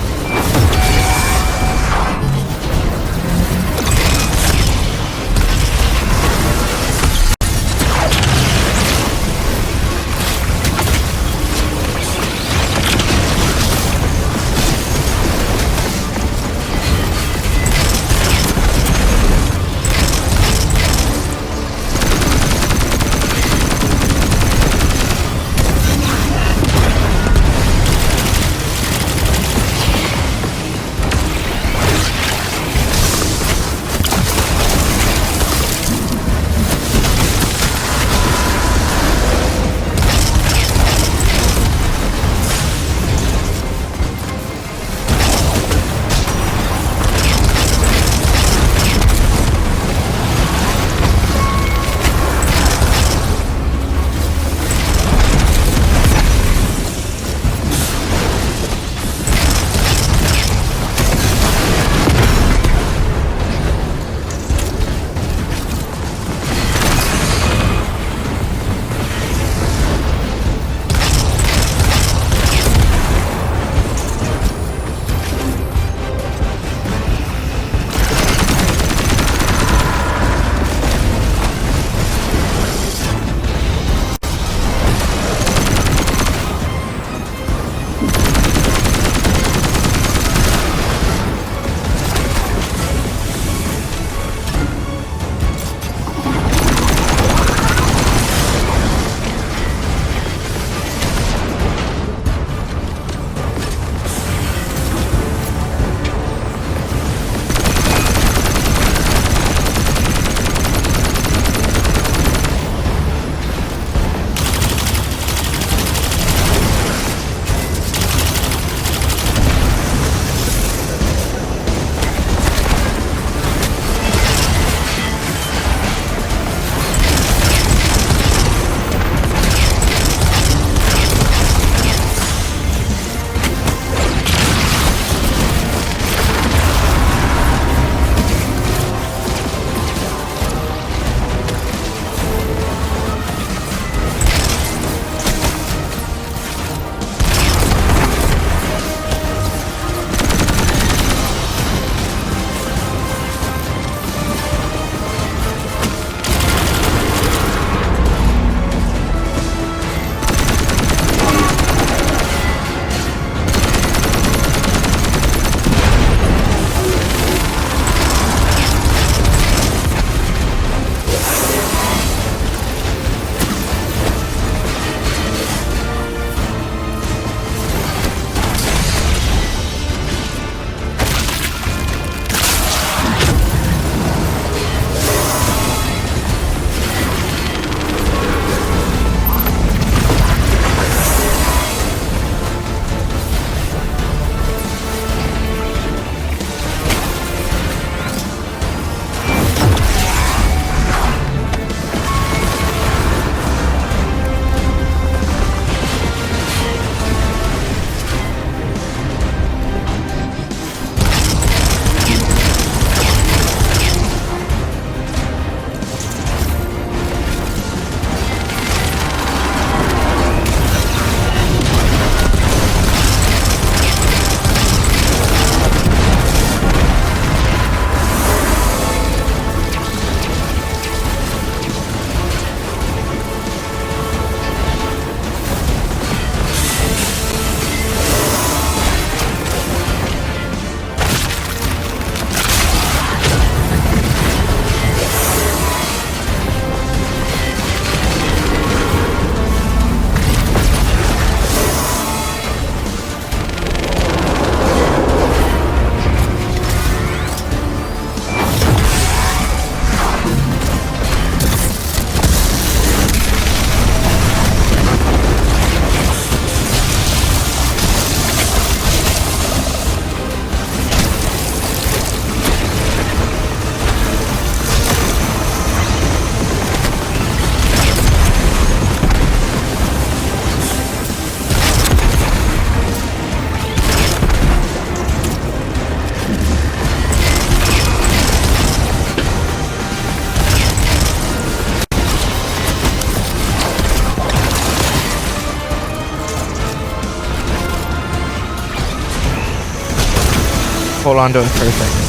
hold on to it for a second.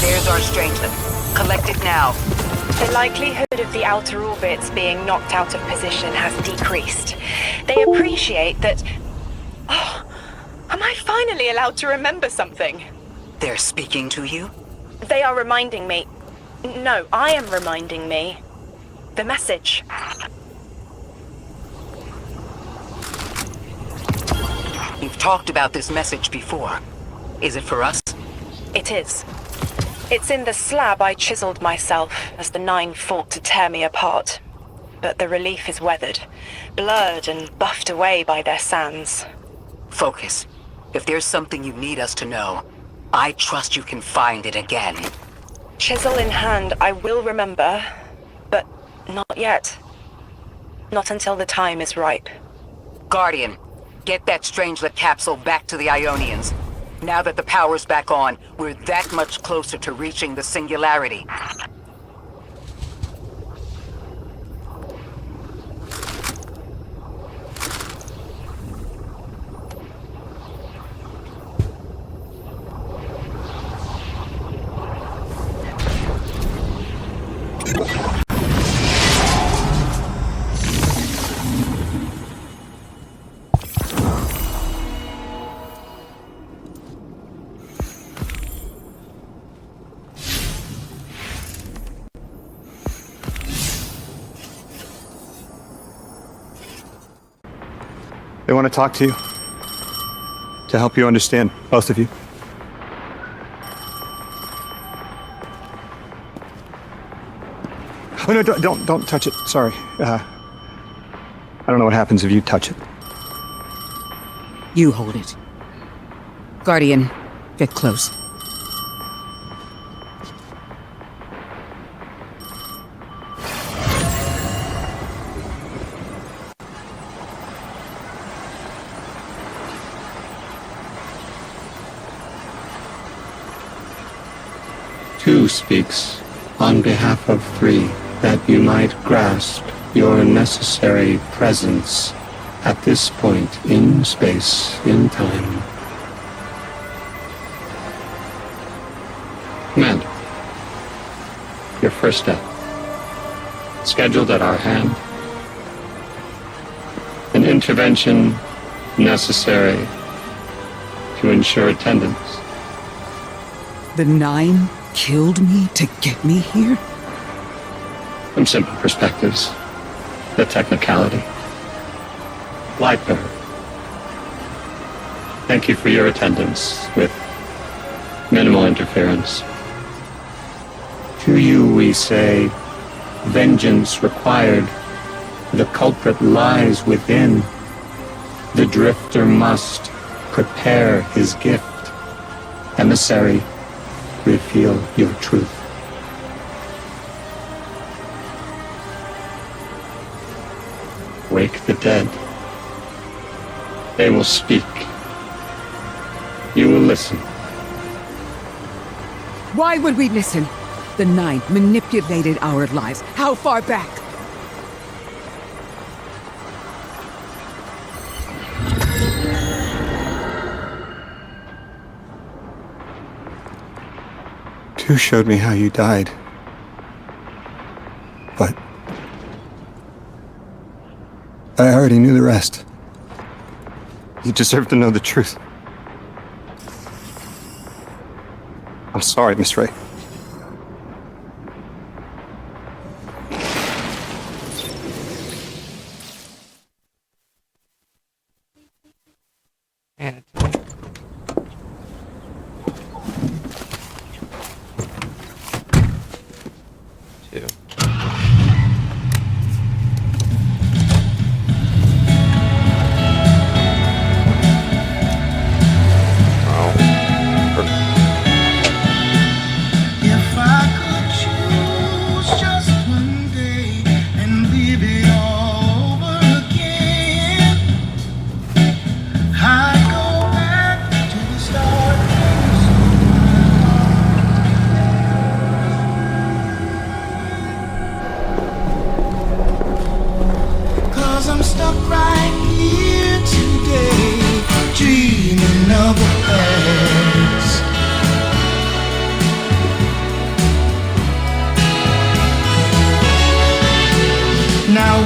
There's our Strangelet. Collect it now. The likelihood of the outer orbits being knocked out of position has decreased. They appreciate that... Oh, am I finally allowed to remember something? They're speaking to you? They are reminding me... No, I am reminding me. The message. You've talked about this message before. Is it for us? It is. It's in the slab I chiseled myself as the Nine fought to tear me apart. But the relief is weathered, blurred and buffed away by their sands. Focus. If there's something you need us to know, I trust you can find it again. Chisel in hand, I will remember, but not yet. Not until the time is ripe. Guardian, get that Strangelet capsule back to the Ionians. Now that the power's back on, we're that much closer to reaching the Singularity. They want to talk to you. To help you understand, both of you. Oh no, don't touch it. Sorry. I don't know what happens if you touch it. You hold it. Guardian, get close. Two speaks on behalf of three, that you might grasp your necessary presence at this point in space, in time. Commander, your first step, scheduled at our hand. An intervention necessary to ensure attendance. The Nine killed me to get me here? From simple perspectives, the technicality. Lightbearer, thank you for your attendance with minimal interference. To you we say, vengeance required. The culprit lies within. The drifter must prepare his gift. Emissary, reveal your truth. Wake the dead. They will speak. You will listen. Why would we listen? The Nine manipulated our lives. How far back? Tu showed me how you died. But I already knew the rest. You deserve to know the truth. I'm sorry, Miss Ray.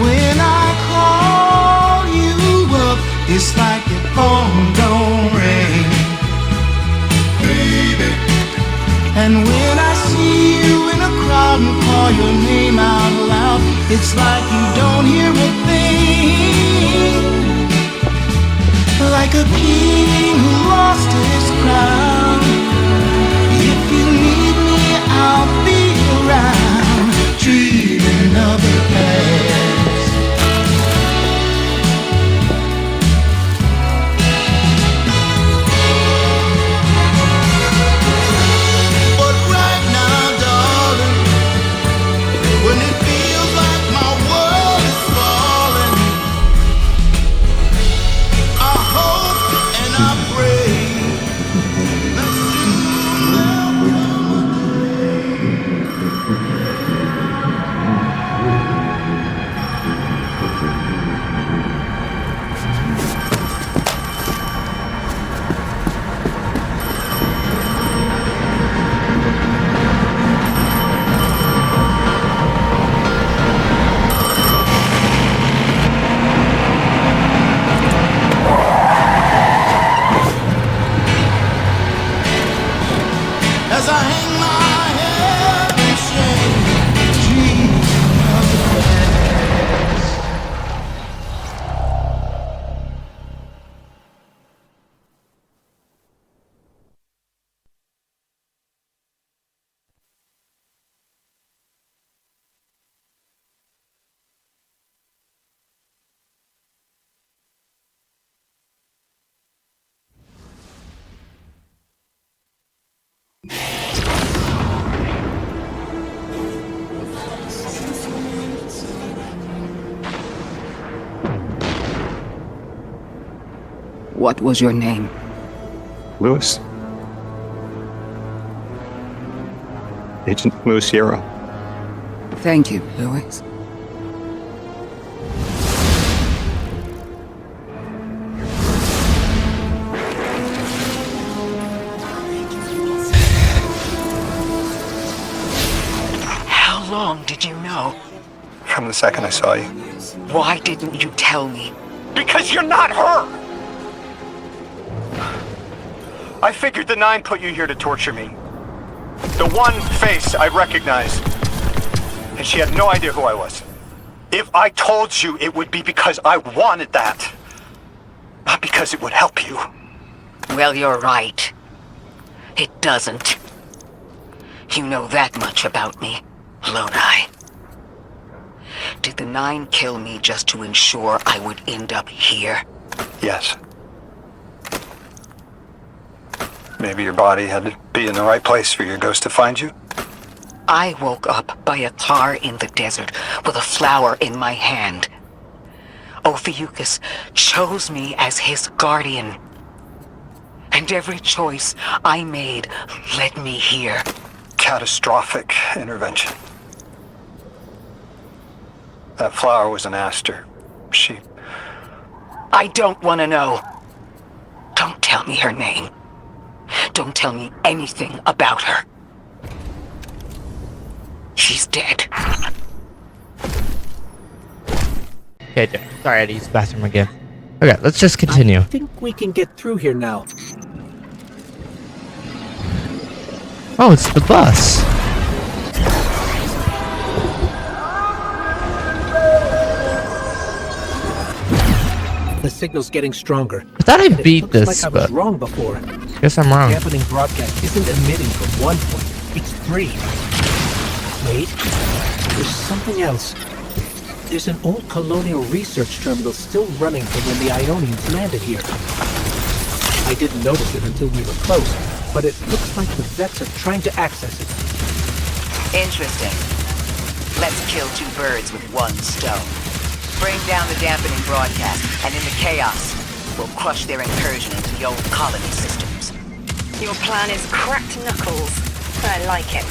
when I call you up, it's like your phone don't ring, baby. And when I see you in a crowd and call your name out loud, it's like you don't hear a thing. Like a king who lost his crown. If you need me, I'll be around, dreaming of the past. But right now, darling, when it feels like my world is falling, I hope and I pray that soon there'll as I hang my head in shame, dreaming of the past. What was your name? Lewis. Agent Louis Sierra. Thank you, Louis. How long did you know? From the second I saw you. Why didn't you tell me? Because you're not her! I figured the Nine put you here to torture me. The one face I recognized. And she had no idea who I was. If I told you, it would be because I wanted that. Not because it would help you. Well, you're right. It doesn't. You know that much about me, Lodi. Did the Nine kill me just to ensure I would end up here? Yes. Maybe your body had to be in the right place for your ghost to find you. I woke up by a car in the desert with a flower in my hand. Ophiuchus chose me as his guardian. And every choice I made led me here. Catastrophic intervention. That flower was an aster. She... I don't want to know. Don't tell me her name. Don't tell me anything about her. She's dead. Okay, sorry, I had to use the bathroom again. Okay, let's just continue. I think we can get through here now. Oh, it's the bus. The signal's getting stronger. I thought I And it beat looks this, like I was but wrong before. guess I'm wrong. The happening broadcast isn't emitting from one point. It's three. Wait, there's something else. There's an old colonial research terminal still running from when the Ionians landed here. I didn't notice it until we were close, but it looks like the vets are trying to access it. Interesting. Let's kill two birds with one stone. Bring down the dampening broadcast, and in the chaos, we'll crush their incursion into the old colony systems. Your plan is cracked knuckles. I like it.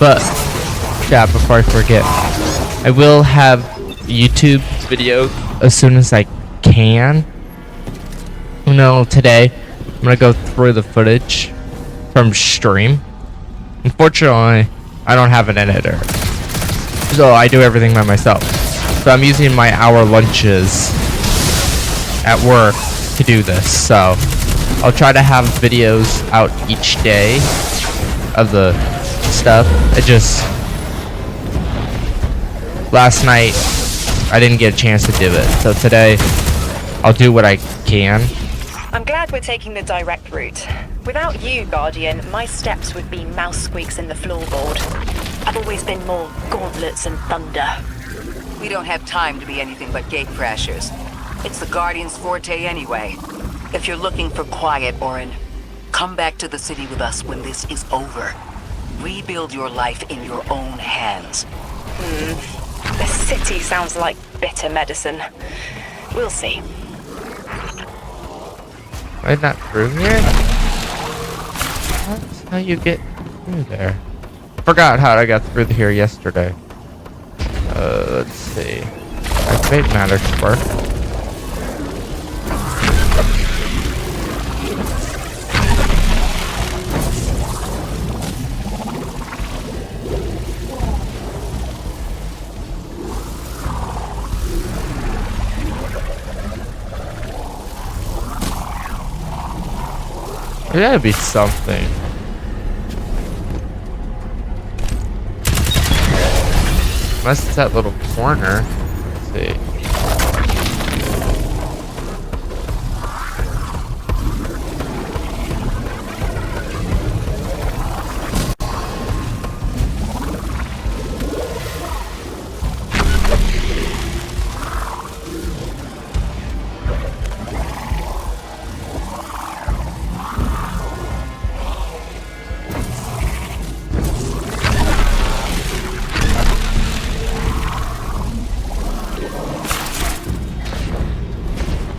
But yeah, before I forget, I will have YouTube videos as soon as I can. You know, today I'm gonna go through the footage from stream. Unfortunately, I don't have an editor, so I do everything by myself. So I'm using my hour lunches at work to do this. So I'll try to have videos out each day of the stuff. It just last night I didn't get a chance to do it, so today I'll do what I can. I'm glad we're taking the direct route. Without you, Guardian, my steps would be mouse squeaks in the floorboard. I've always been more gauntlets and thunder. We don't have time to be anything but gate crashers. It's the Guardian's forte anyway. If you're looking for quiet, Orin, come back to the city with us when this is over. Rebuild your life in your own hands. The city sounds like bitter medicine. We'll see. Am I not through here? That's how you get through there. Forgot how I got through here yesterday. Let's see. Activate matter spark. There gotta be something. Unless it's that little corner. Let's see.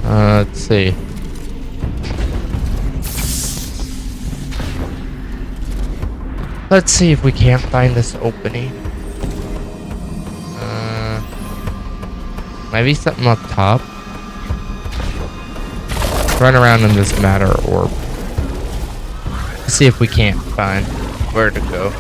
Let's see. Let's see if we can't find this opening. Maybe something up top. Run around in this matter orb. See if we can't find where to go.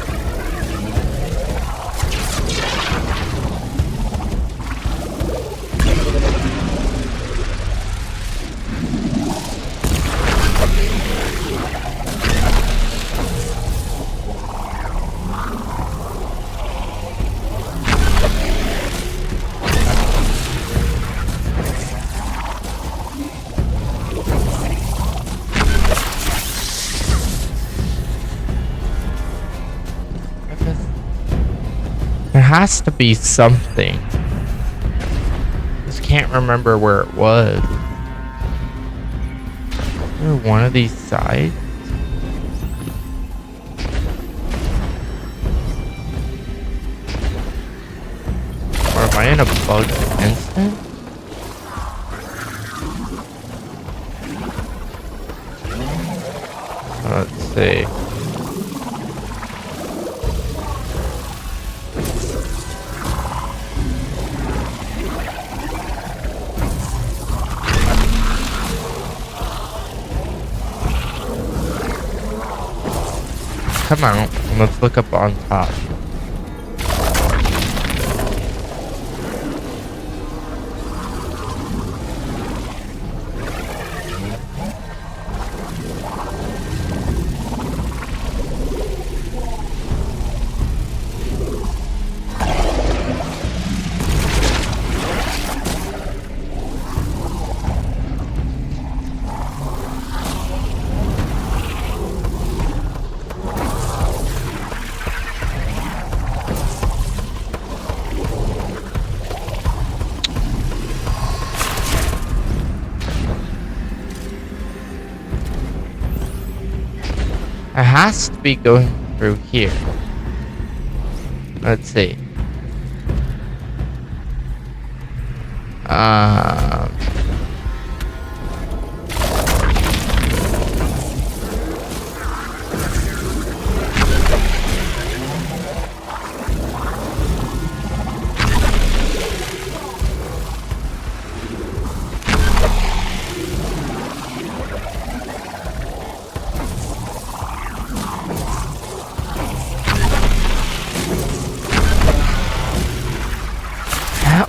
There has to be something. Just can't remember where it was. Is there one of these sides? Or am I in a bug instant? Let's see. Come on, let's look up on top. It has to be going through here. Let's see.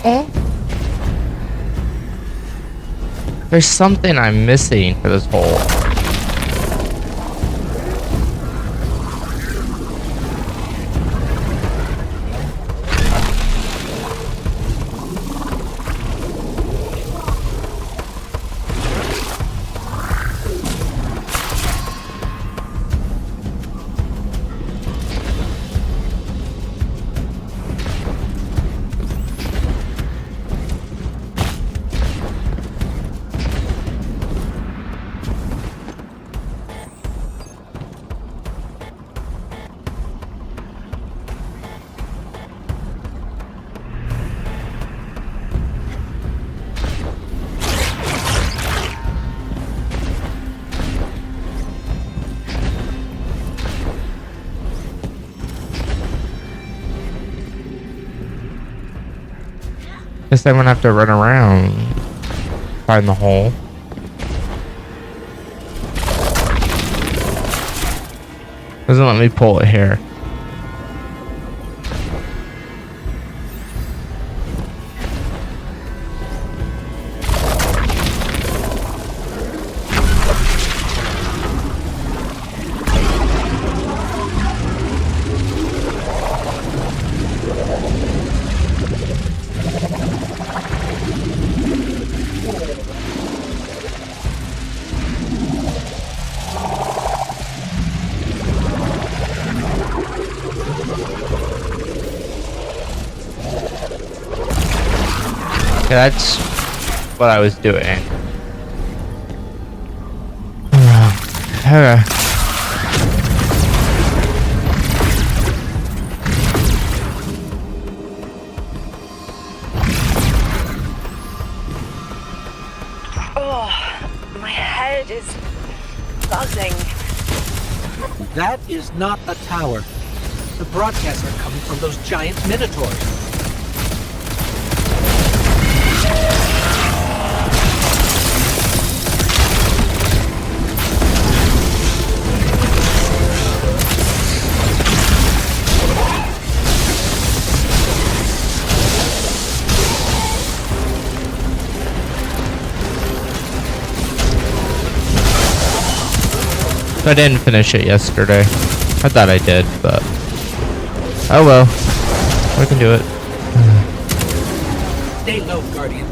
Oh. There's something I'm missing for this hole. Guess I'm gonna have to run around, find the hole. Doesn't let me pull it here. That's what I was doing. Okay. Oh, my head is buzzing. That is not a tower. The broadcasts are coming from those giant minotaurs. I didn't finish it yesterday. I thought I did, but oh well. I can do it. Stay low, Guardian.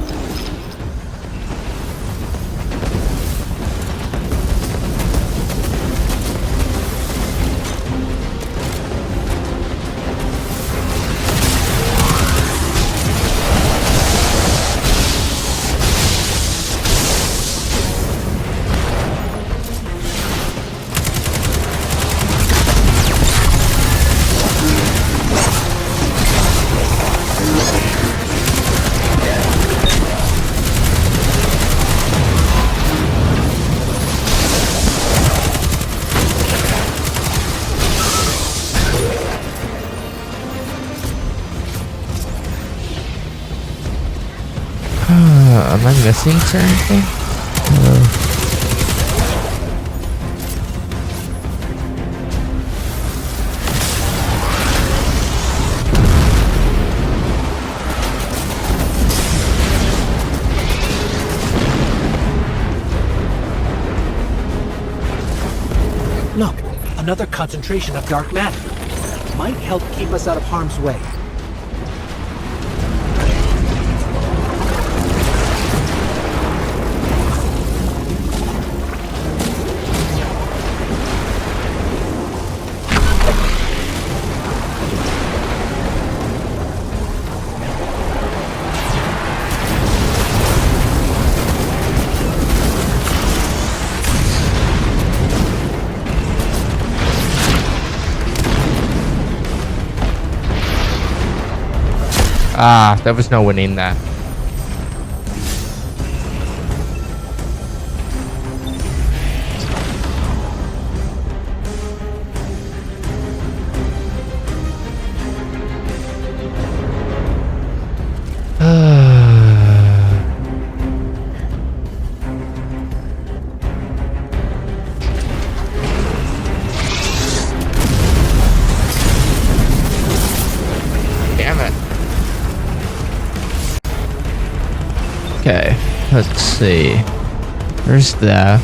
Am I missing anything? Look, another concentration of dark matter. Might help keep us out of harm's way. Ah, there was no winning that. Damn it. Okay, let's see. There's that.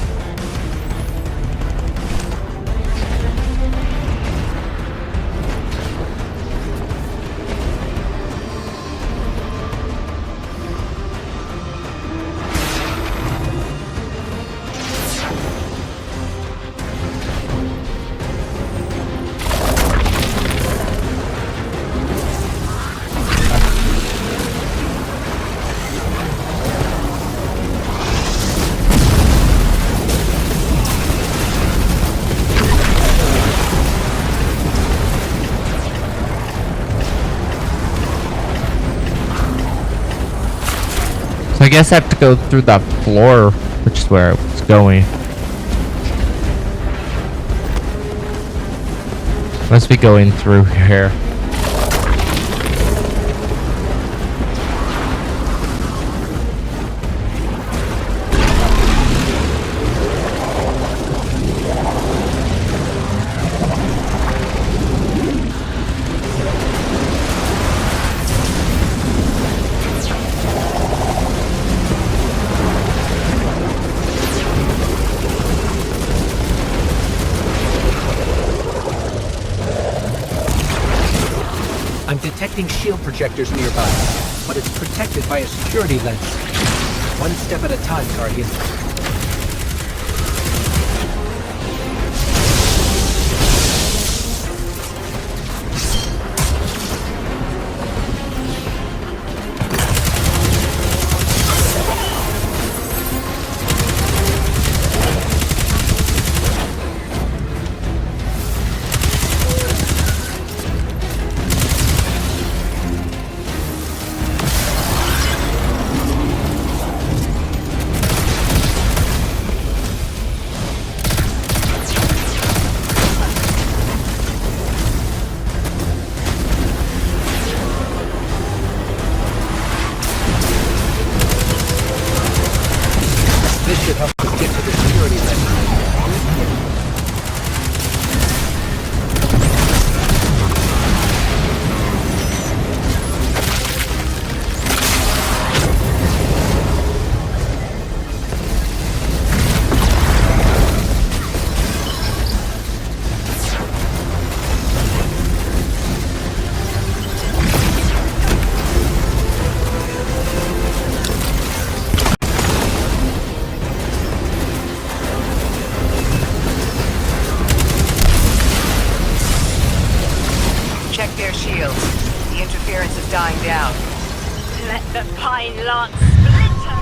So I guess I have to go through that floor, which is where I was going. Must be going through here. I'm detecting shield projectors nearby, but it's protected by a security lens. One step at a time, Guardian. This should help us get to the security lens. Check their shields. The interference is dying down. Let the pine lance splinter.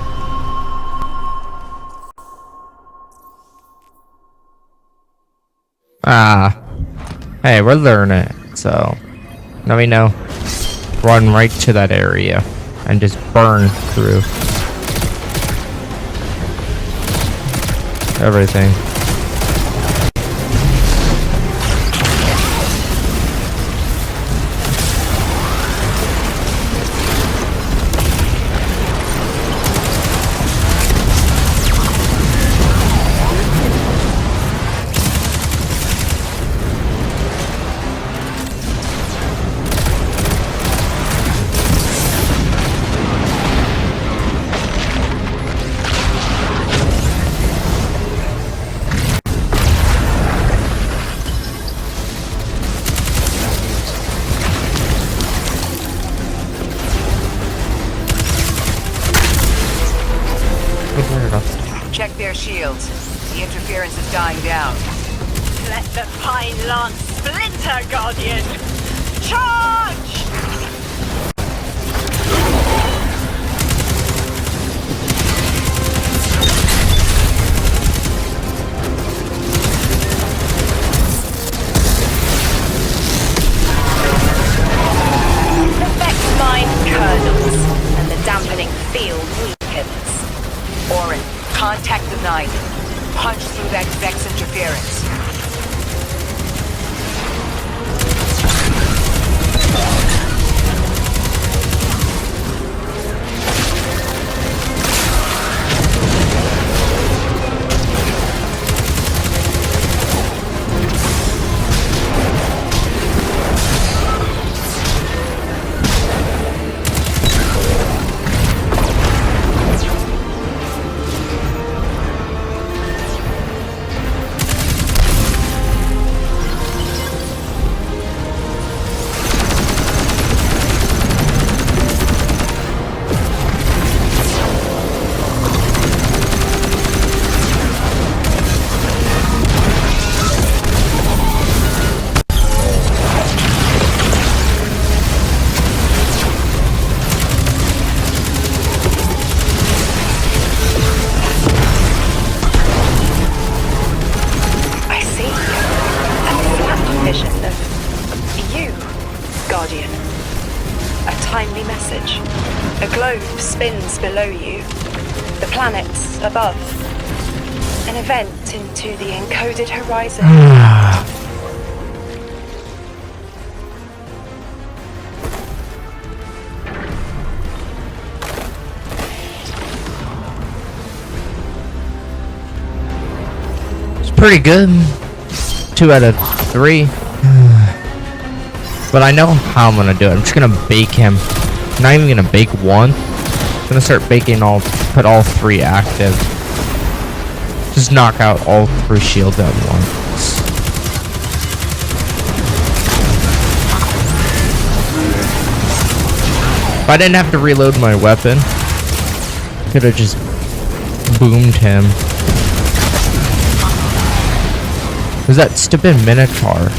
Ah. Hey, we're learning it, so now we know. Run right to that area and just burn through everything. Check their shields. The interference is dying down. Let the pine lance splinter, Guardian. Charge! The Vex mine kernels, and the dampening field weakens. Orin, contact the 9. Punch through that Vex interference. Guardian. A timely message. A globe spins below you. The planets above. An event into the encoded horizon. It's pretty good. 2 out of 3. But I know how I'm gonna do it. I'm just gonna bake him. I'm not even gonna bake one. I'm gonna start baking put all 3 active. Just knock out all 3 shields at once. If I didn't have to reload my weapon, I could have just boomed him. Who's that stupid Minotaur?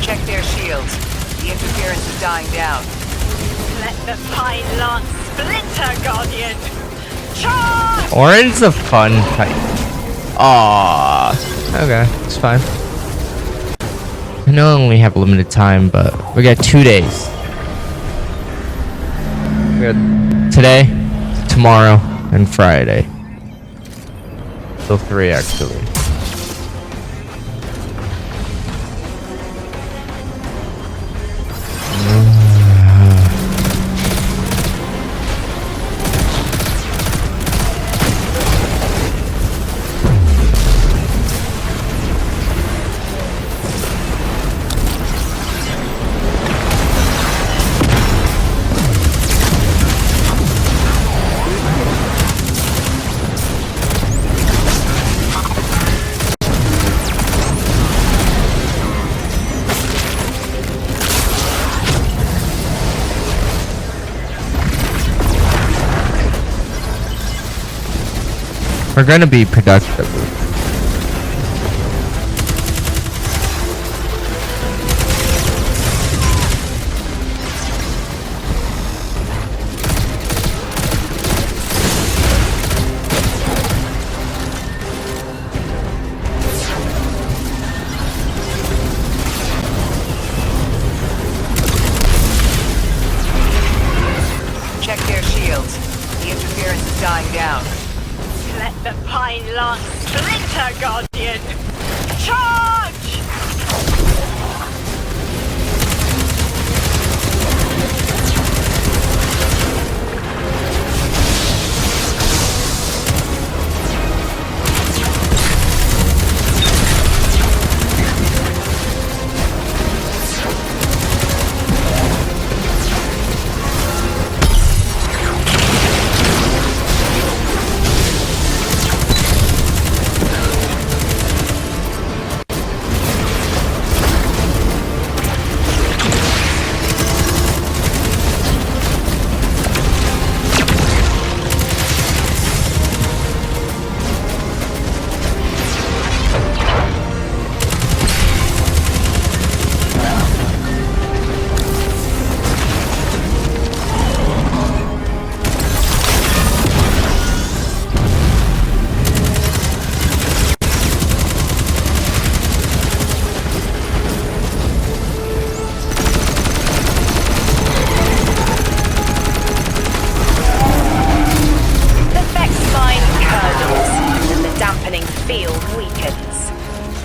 Check their shields. The interference is dying down. Let the Pine Lance splinter, Guardian! Charge! Orin's a fun type. Aww. Okay, it's fine. I know I only have limited time, but we got 2 days. We got today, tomorrow, and Friday. So 3 actually. We're gonna be productive. Check their shields. The interference is dying down. Let the Pine Lance splinter, Guardian! Charge!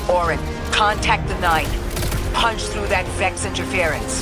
Orin, contact the 9. Punch through that Vex interference.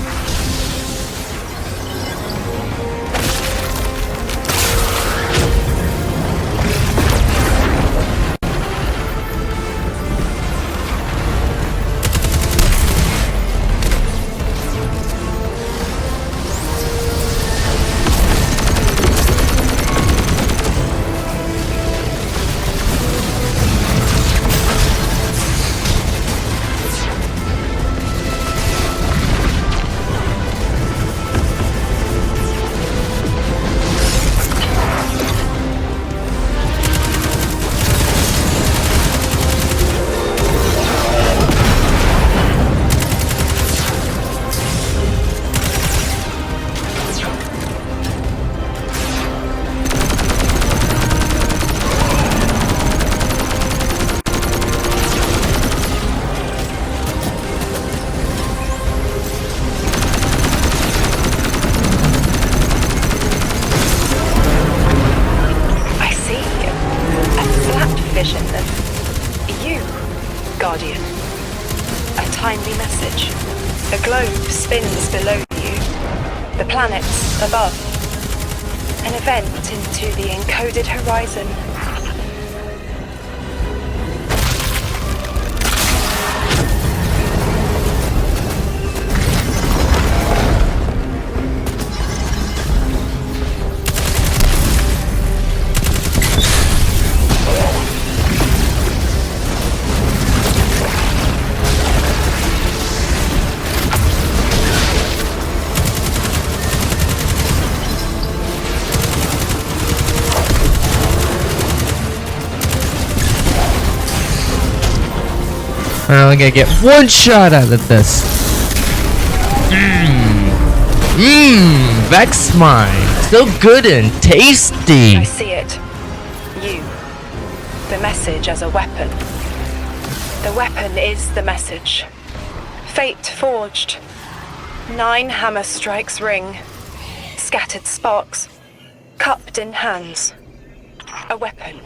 Guardian. A timely message. A globe spins below you. The planets above. An event into the encoded horizon. I'm only gonna get one shot out of this. Vex mine. So good and tasty. I see it. You. The message as a weapon. The weapon is the message. Fate forged. 9 hammer strikes ring. Scattered sparks. Cupped in hands. A weapon.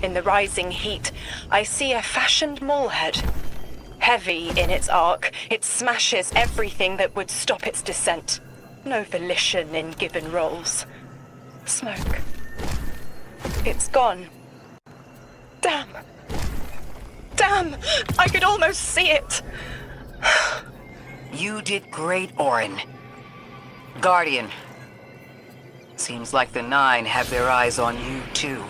In the rising heat, I see a fashioned mallhead. Heavy in its arc, it smashes everything that would stop its descent. No volition in given roles. Smoke. It's gone. Damn. Damn! I could almost see it! You did great, Orin. Guardian. Seems like the 9 have their eyes on you, too.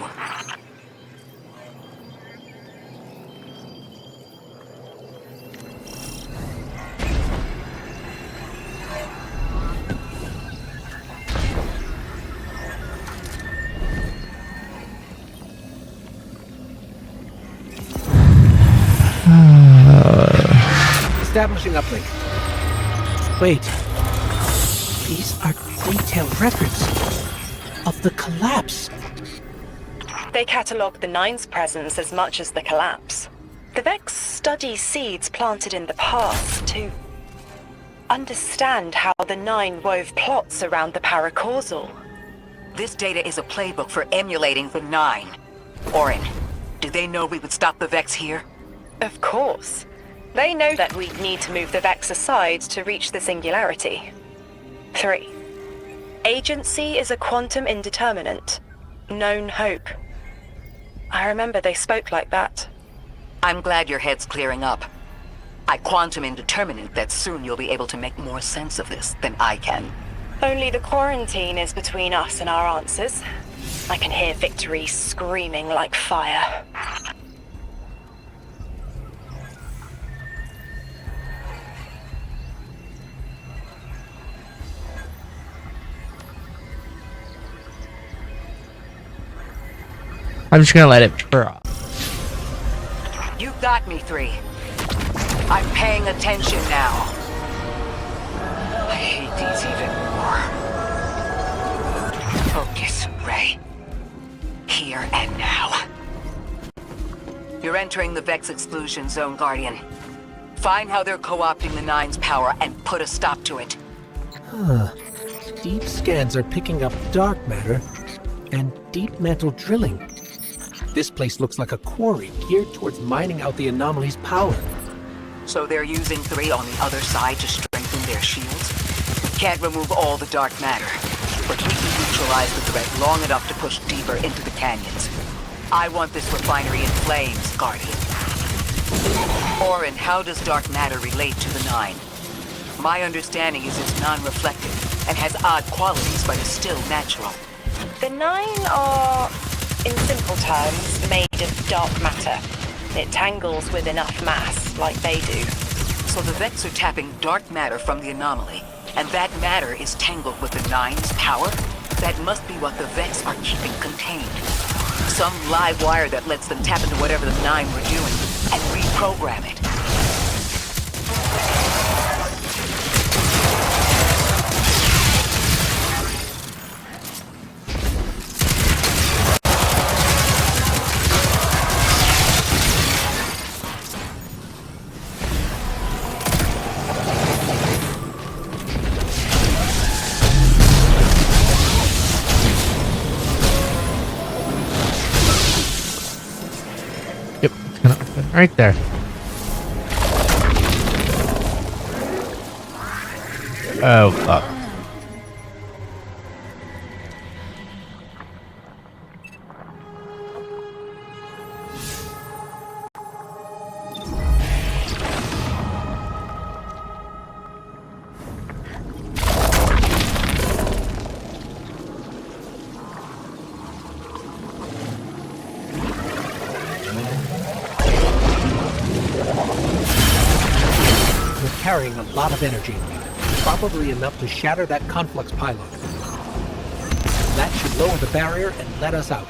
Establishing uplink. Wait. These are detailed records of the collapse. They catalogue the 9's presence as much as the collapse. The Vex study seeds planted in the past to understand how the 9 wove plots around the paracausal. This data is a playbook for emulating the 9. Orin, do they know we would stop the Vex here? Of course. They know that we need to move the Vex aside to reach the singularity. 3. Agency is a quantum indeterminate. Known hope. I remember they spoke like that. I'm glad your head's clearing up. I quantum indeterminate that soon you'll be able to make more sense of this than I can. Only the quarantine is between us and our answers. I can hear victory screaming like fire. I'm just gonna let it drop. You got me, 3. I'm paying attention now. I hate these even more. Focus, Ray. Here and now. You're entering the Vex exclusion zone, Guardian. Find how they're co-opting the 9's power and put a stop to it. Huh. Deep scans are picking up dark matter and deep mantle drilling. This place looks like a quarry geared towards mining out the anomaly's power. So they're using 3 on the other side to strengthen their shields? We can't remove all the dark matter, but we can neutralize the threat long enough to push deeper into the canyons. I want this refinery in flames, Guardian. Orin, how does dark matter relate to the 9? My understanding is it's non-reflective and has odd qualities, but is still natural. The 9 are, in simple terms, made of dark matter. It tangles with enough mass, like they do. So the Vex are tapping dark matter from the anomaly, and that matter is tangled with the 9's power? That must be what the Vex are keeping contained. Some live wire that lets them tap into whatever the 9 were doing, and reprogram it. Right there. Oh, fuck. Carrying a lot of energy, probably enough to shatter that conflux pylon. That should lower the barrier and let us out.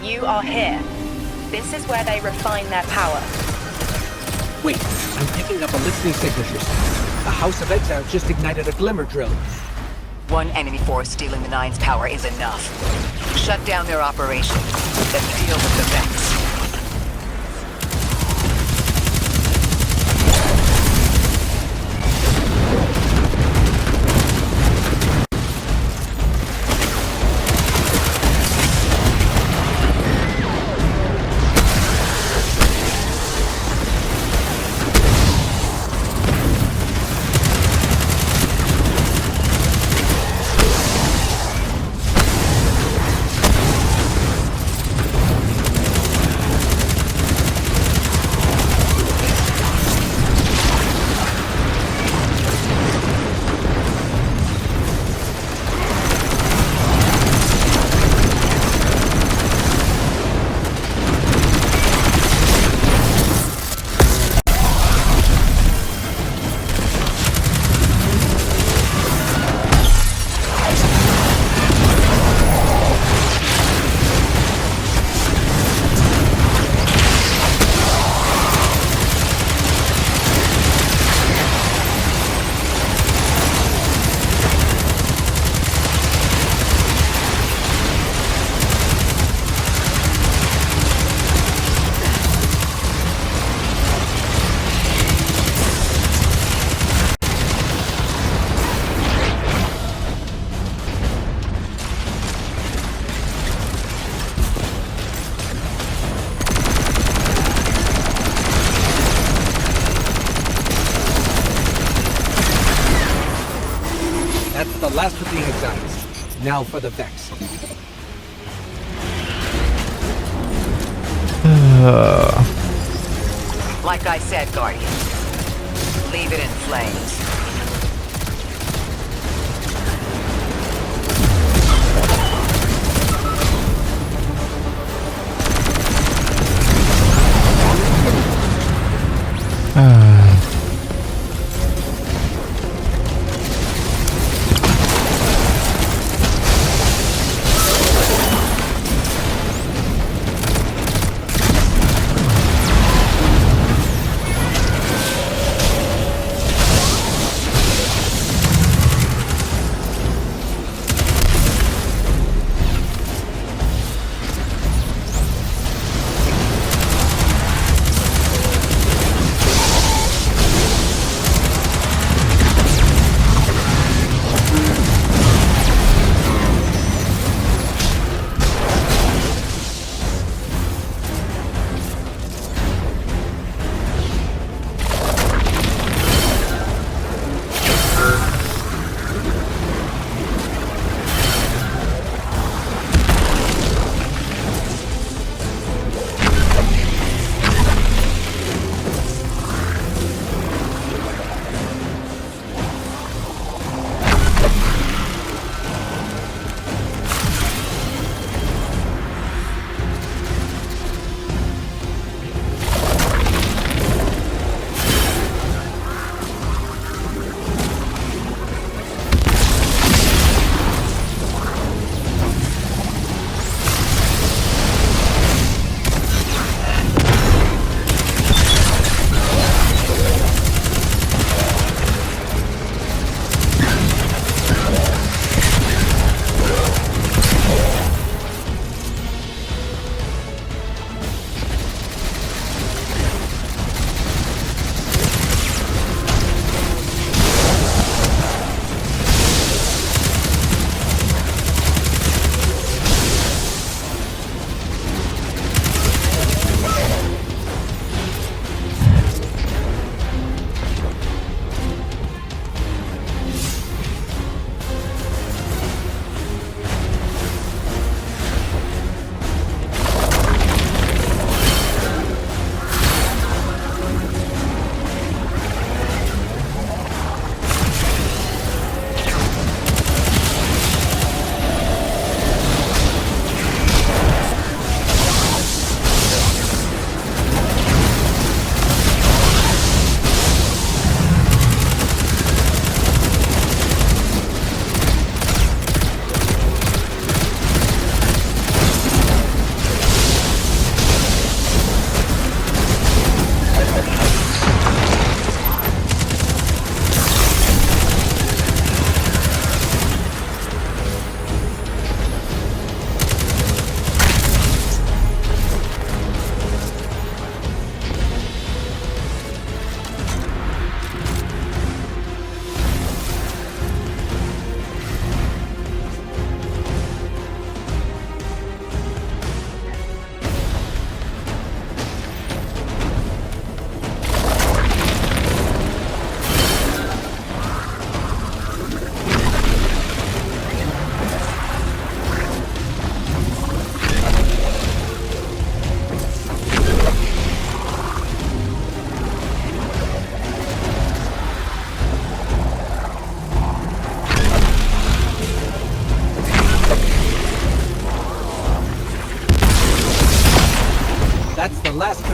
You are here. This is where they refine their power. Wait, I'm picking up a listening signature. The House of Exile just ignited a glimmer drill. One enemy force stealing the Nine's power is enough. Shut down their operation, then deal with the Vex. That's the last of the exiles. Now for the Vex. Like I said, Guardian, leave it in flames.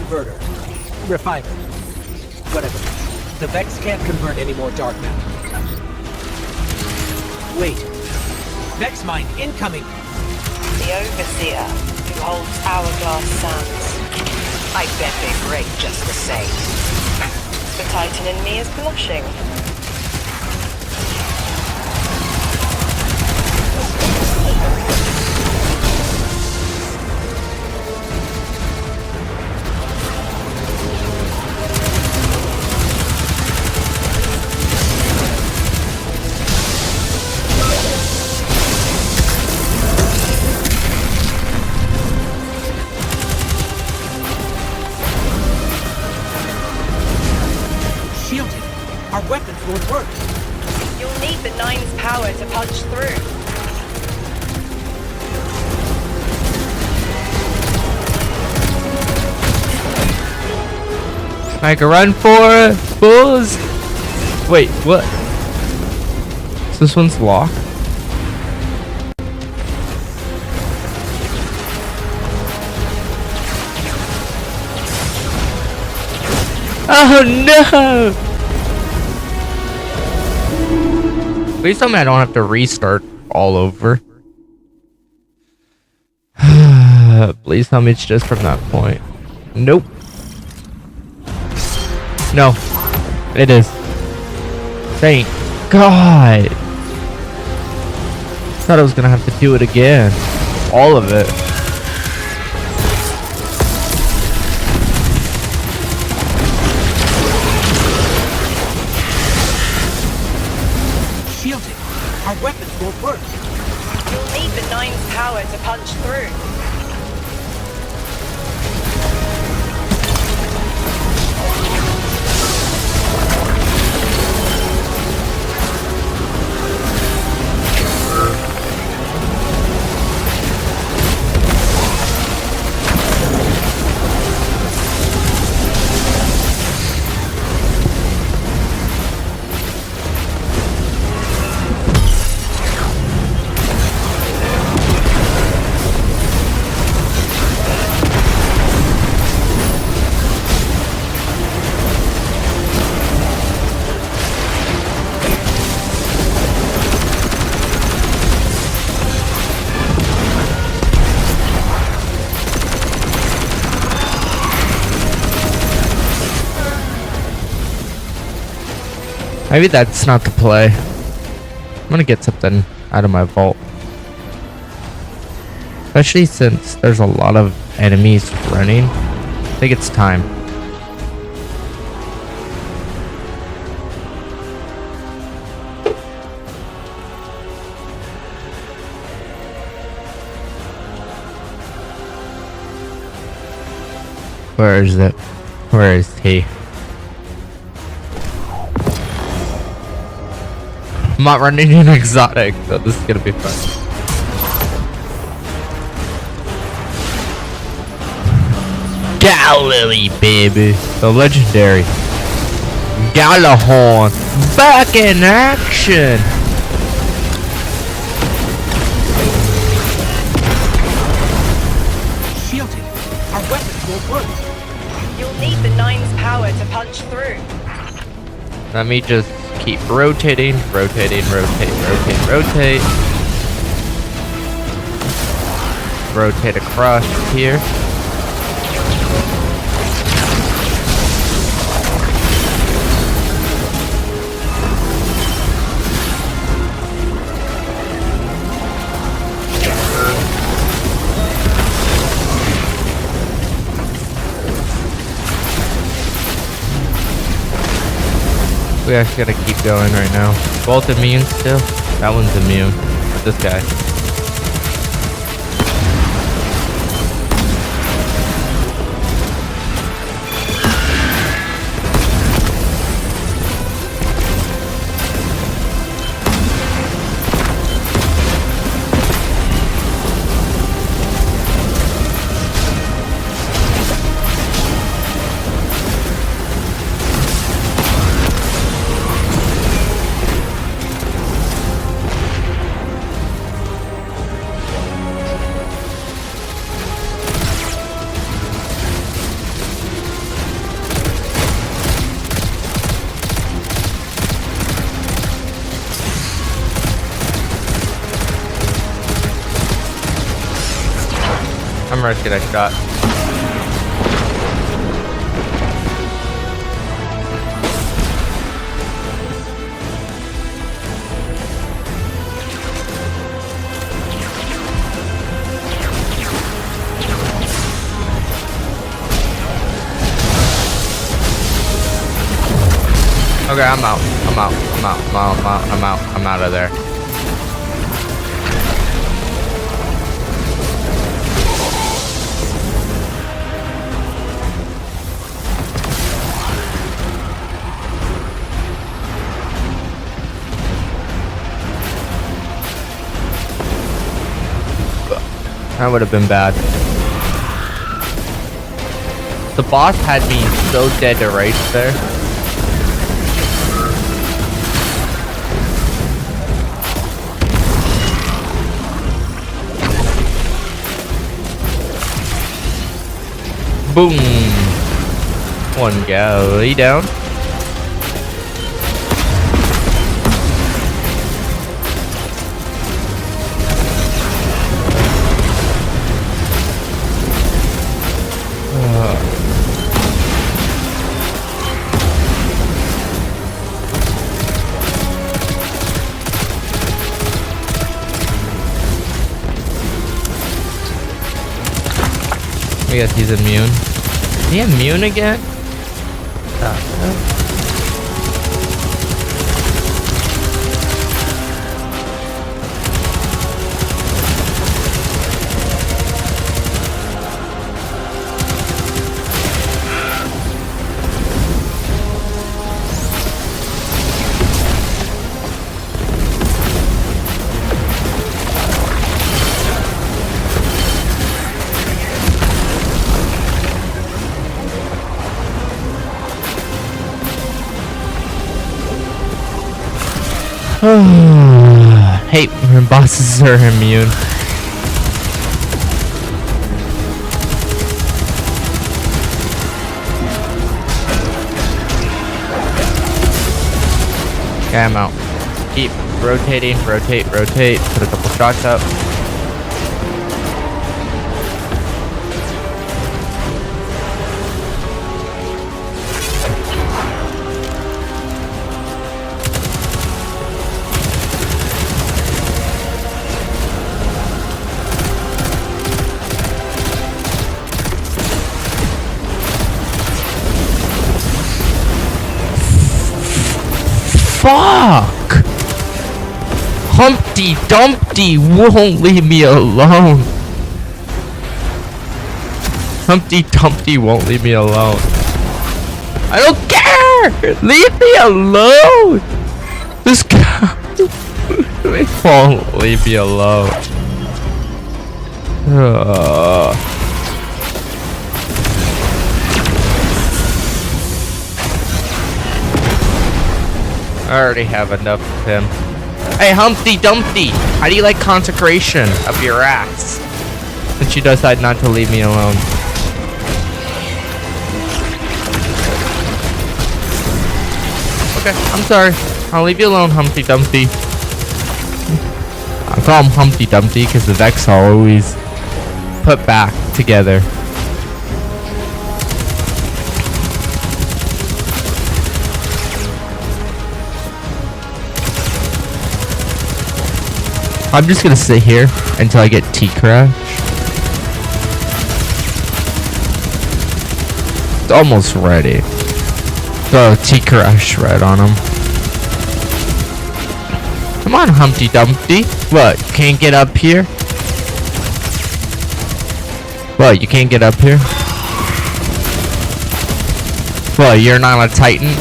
converter. Refiner. Whatever. The Vex can't convert any more dark matter. Wait. Vex mine incoming! The Overseer, who holds Hourglass Sands. I bet they break just the same. The Titan in me is blushing. Our weapons won't work. You'll need the Nine's power to punch through. Make a run for it, bulls! Wait, what? So this one's locked? Oh no! Please tell me I don't have to restart all over. Please tell me it's just from that point. Nope. No. It is. Thank God. Thought I was gonna have to do it again. All of it. Our weapons won't work. You'll need the Nine's power to punch through. Maybe that's not the play. I'm gonna get something out of my vault. Especially since there's a lot of enemies running. I think it's time. Where is it? Where is he? I'm not running an exotic, so this is gonna be fun. Galilee, baby. The legendary Gjallarhorn back in action. Shielded. Our weapons won't work. You'll need the Nine's power to punch through. Let me just keep rotating, rotate. Rotate across here. We actually gotta keep going right now. Both immune still? That one's immune. This guy. I'm risking a shot. Okay, I'm out. I'm out of there. That would have been bad. The boss had me so dead to rights there. Boom! One go. Lay down. I guess he's immune. Is he immune again? Hate when bosses are immune. Okay, I'm out. Keep rotating, rotate. Put a couple shots up. Fuck! Humpty Dumpty won't leave me alone. Humpty Dumpty won't leave me alone. I don't care! Leave me alone! This guy won't leave me alone. I already have enough of him. Hey, Humpty Dumpty! How do you like consecration of your ass? Since you decide not to leave me alone. Okay, I'm sorry. I'll leave you alone, Humpty Dumpty. I call him Humpty Dumpty because the Vex are always put back together. I'm just gonna sit here until I get T-Crash. It's almost ready. Throw T-Crash right on him. Come on, Humpty Dumpty. What, you can't get up here? What, you can't get up here? What, you're not a Titan?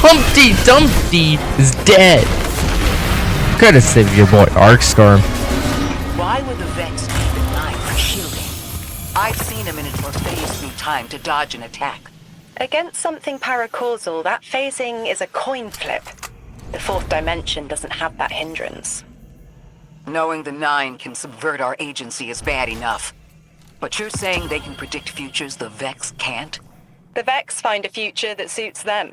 Humpty Dumpty is dead. Could have saved your boy Arcstorm. Why would the Vex need the 9 for shielding? I've seen a Minotaur phase through time to dodge an attack. Against something paracausal, that phasing is a coin flip. The fourth dimension doesn't have that hindrance. Knowing the Nine can subvert our agency is bad enough. But you're saying they can predict futures the Vex can't? The Vex find a future that suits them.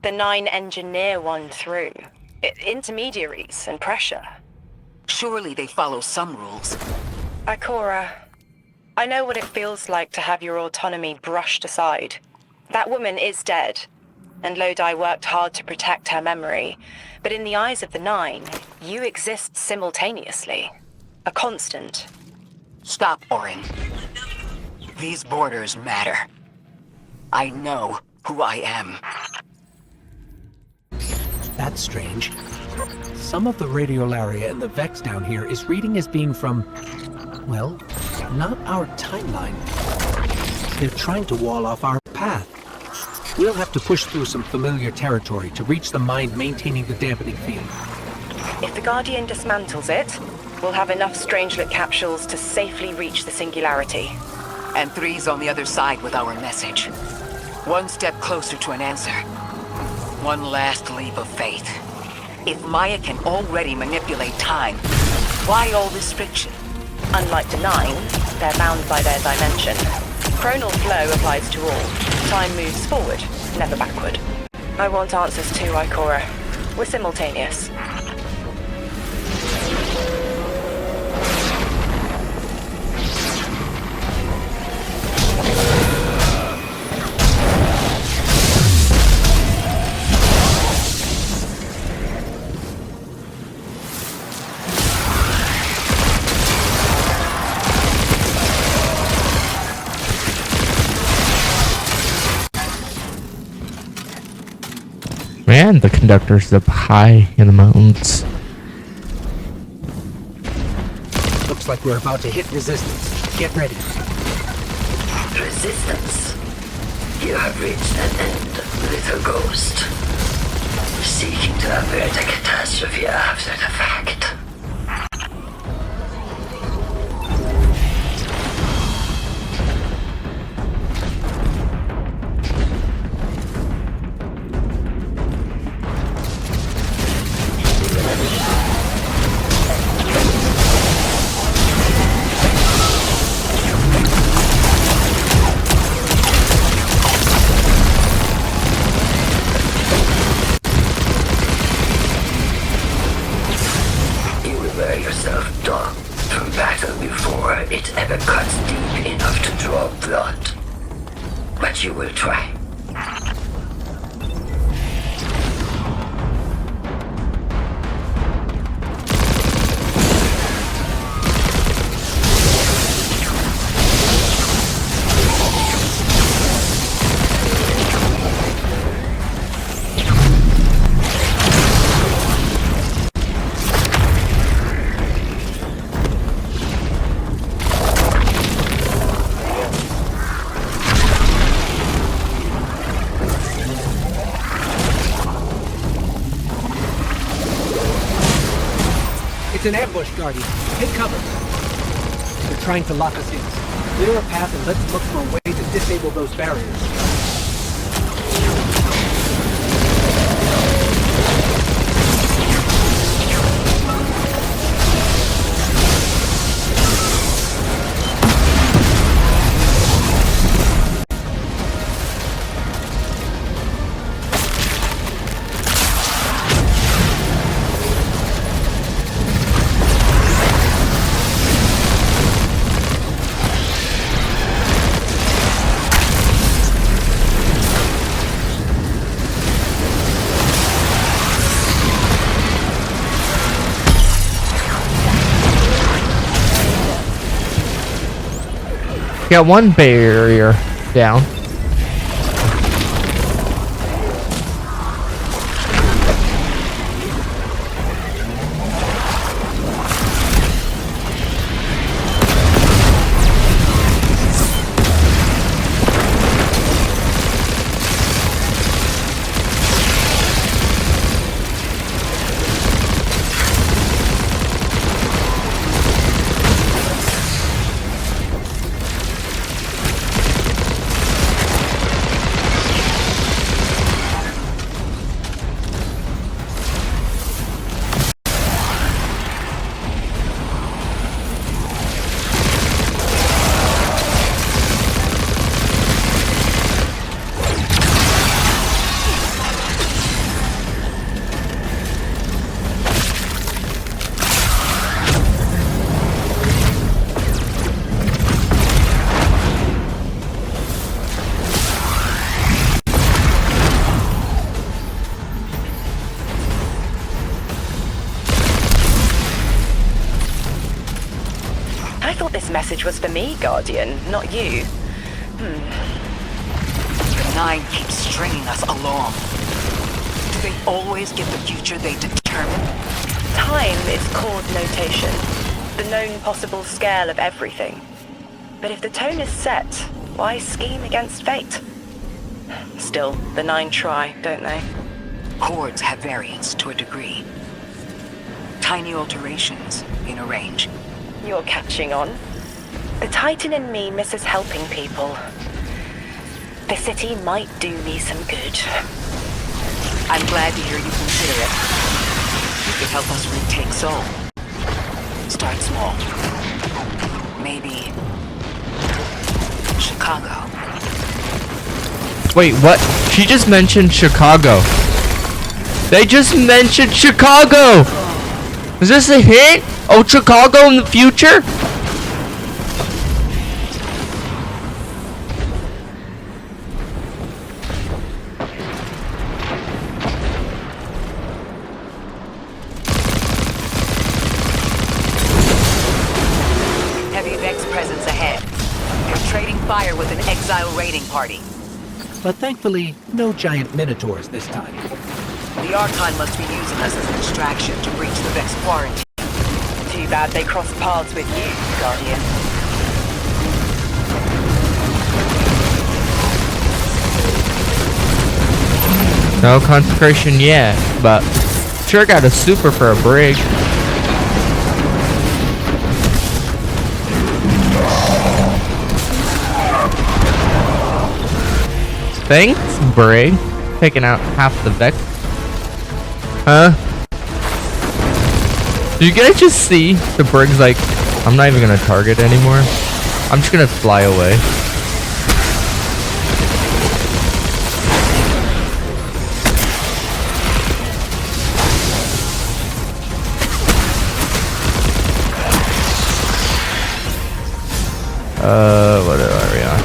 The Nine engineer one through. Intermediaries and pressure. Surely they follow some rules. Ikora, I know what it feels like to have your autonomy brushed aside. That woman is dead, and Lodi worked hard to protect her memory. But in the eyes of the Nine, you exist simultaneously. A constant. Stop, Orin. These borders matter. I know who I am. That's strange. Some of the radiolaria in the Vex down here is reading as being from, well, not our timeline. They're trying to wall off our path. We'll have to push through some familiar territory to reach the mind maintaining the dampening field. If the Guardian dismantles it, we'll have enough Strangelet capsules to safely reach the Singularity. And Three's on the other side with our message. One step closer to an answer. One last leap of faith. If Maya can already manipulate time, why all this friction? Unlike the Nine, they're bound by their dimension. Chronal flow applies to all. Time moves forward, never backward. I want answers too, Ikora. We're simultaneous. Man, the conductor's up high in the mountains. Looks like we're about to hit resistance. Get ready. Resistance. You have reached an end, little ghost. Seeking to avert a catastrophe after the fact. It ever cuts deep enough to draw blood. But you will try. It's an ambush, Guardian. Take cover. They're trying to lock us in. Clear a path and let's look for a way to disable those barriers. Got one barrier down. message was for me, Guardian, not you. The Nine keeps stringing us along. Do they always get the future they determine? Time is chord notation, the known possible scale of everything. But if the tone is set, why scheme against fate? Still, the Nine try, don't they? Chords have variance to a degree. Tiny alterations in a range. You're catching on. The Titan in me misses helping people. The city might do me some good. I'm glad to hear you consider it. You could help us retake Seoul. Start small. Maybe Chicago. Wait, what? She just mentioned Chicago. They just mentioned Chicago! Is this a hint? Oh, Chicago in the future? Heavy Vex presence ahead. They're trading fire with an exile raiding party. But thankfully, no giant minotaurs this time. The Archon must be using us as a distraction to breach the Vex quarantine. Too bad they crossed paths with you, Guardian. No consecration yet, but sure got a super for a brig. Thanks, brig. Taking out half the Vex. Huh? Do you guys just see the brig's like, I'm not even gonna target anymore. I'm just gonna fly away. What are we on?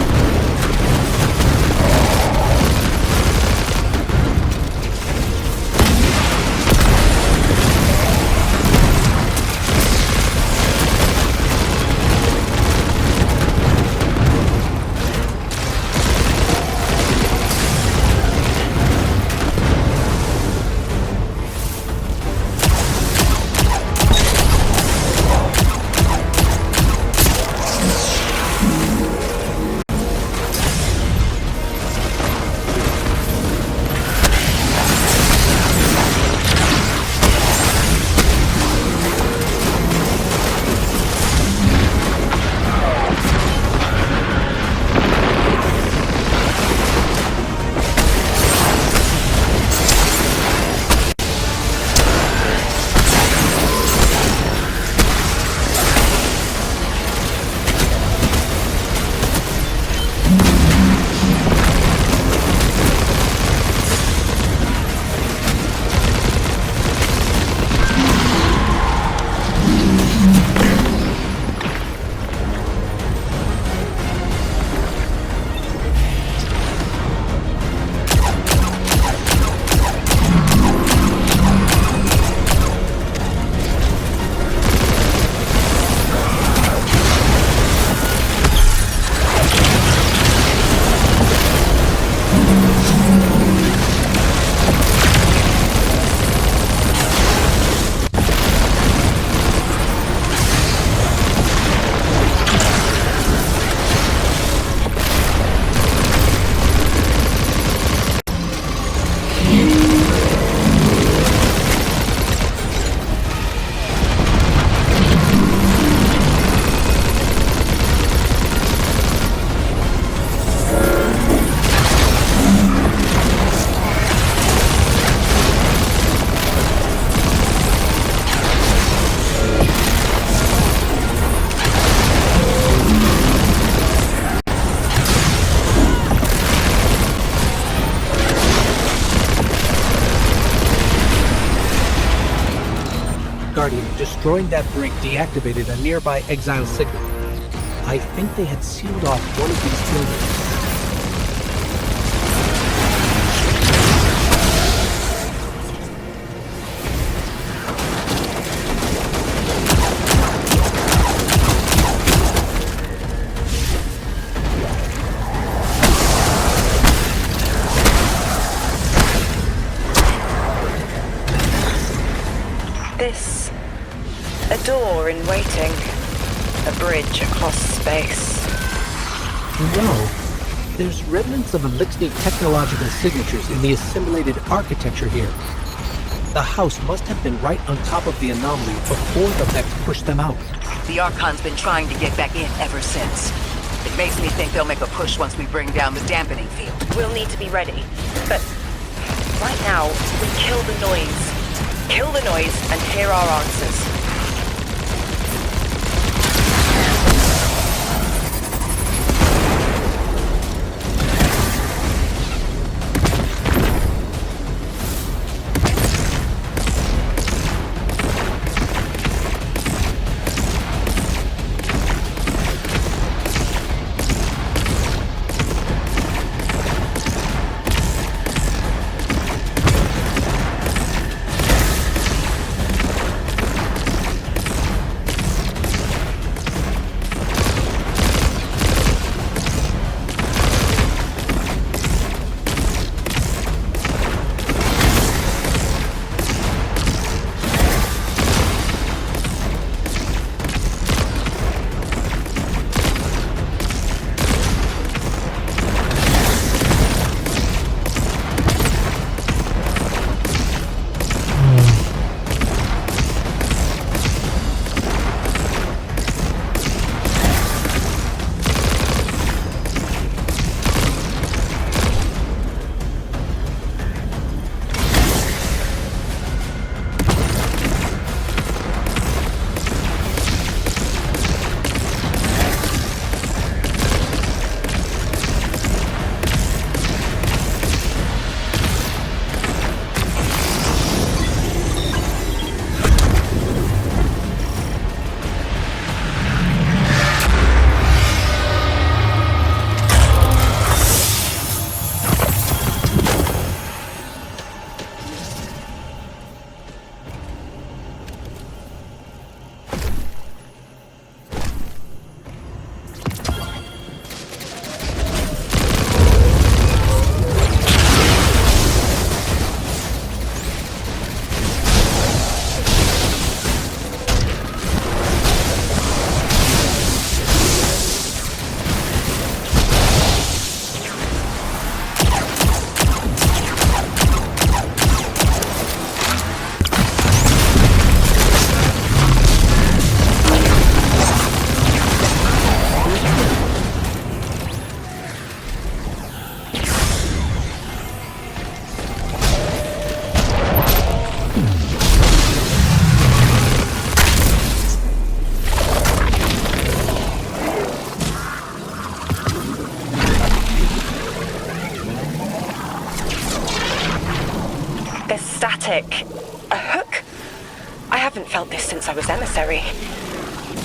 Guardian, destroying that brig deactivated a nearby exile signal. I think they had sealed off one of these buildings. door in waiting. A bridge across space. No. There's remnants of Elixir technological signatures in the assimilated architecture here. The house must have been right on top of the anomaly before the mechs pushed them out. The Archon's been trying to get back in ever since. It makes me think they'll make a push once we bring down the dampening field. We'll need to be ready. But right now, we kill the noise. Kill the noise and hear our answers. Static. A hook? I haven't felt this since I was emissary.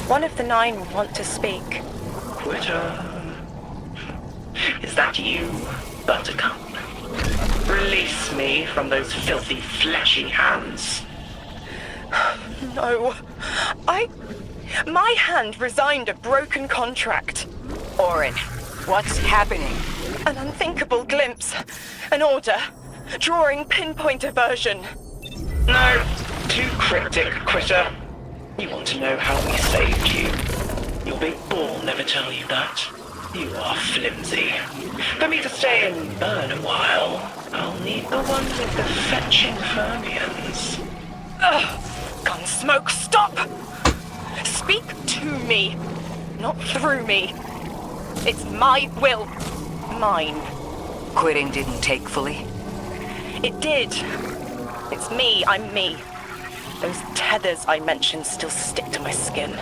One of the 9 will want to speak. Quitter. Is that you, Buttercup? Release me from those filthy, fleshy hands. No. My hand resigned a broken contract. Orin, what's happening? An unthinkable glimpse. An order. Drawing pinpoint aversion. No. Too cryptic, Quitter. You want to know how we saved you. Your big ball never tell you that. You are flimsy. For me to stay and burn a while, I'll need the one with the fetching fermions. Ugh! Gunsmoke, stop! Speak to me, not through me. It's my will. Mine. Quitting didn't take fully? It did. It's me, I'm me. Those tethers I mentioned still stick to my skin.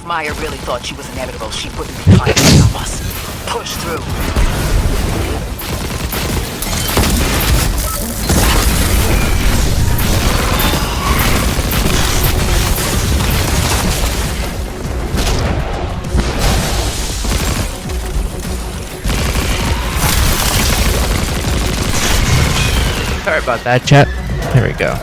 Maya really thought she was inevitable, she wouldn't be trying to stop us. Push through. Sorry about that, chat. There we go.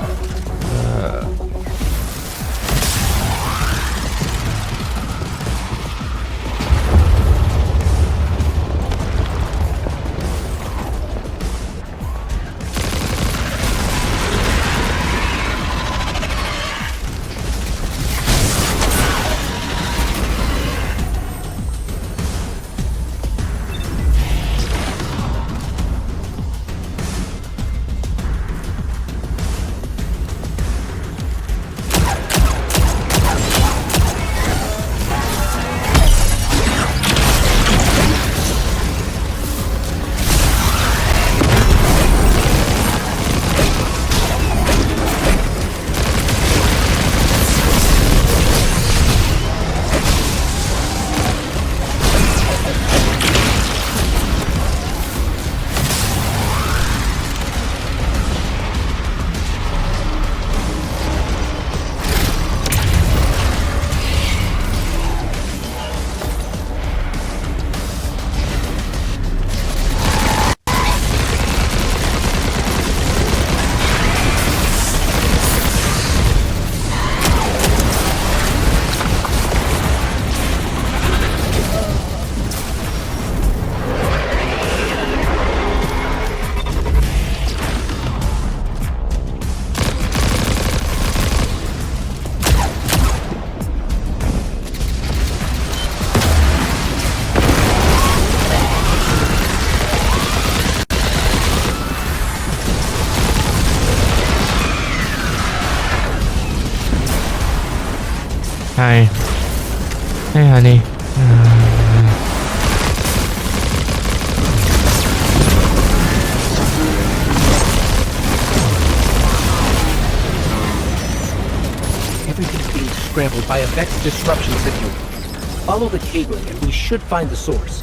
Hi. Hey, honey. Everything's being scrambled by Vex disruption signal. Follow the cabling and we should find the source.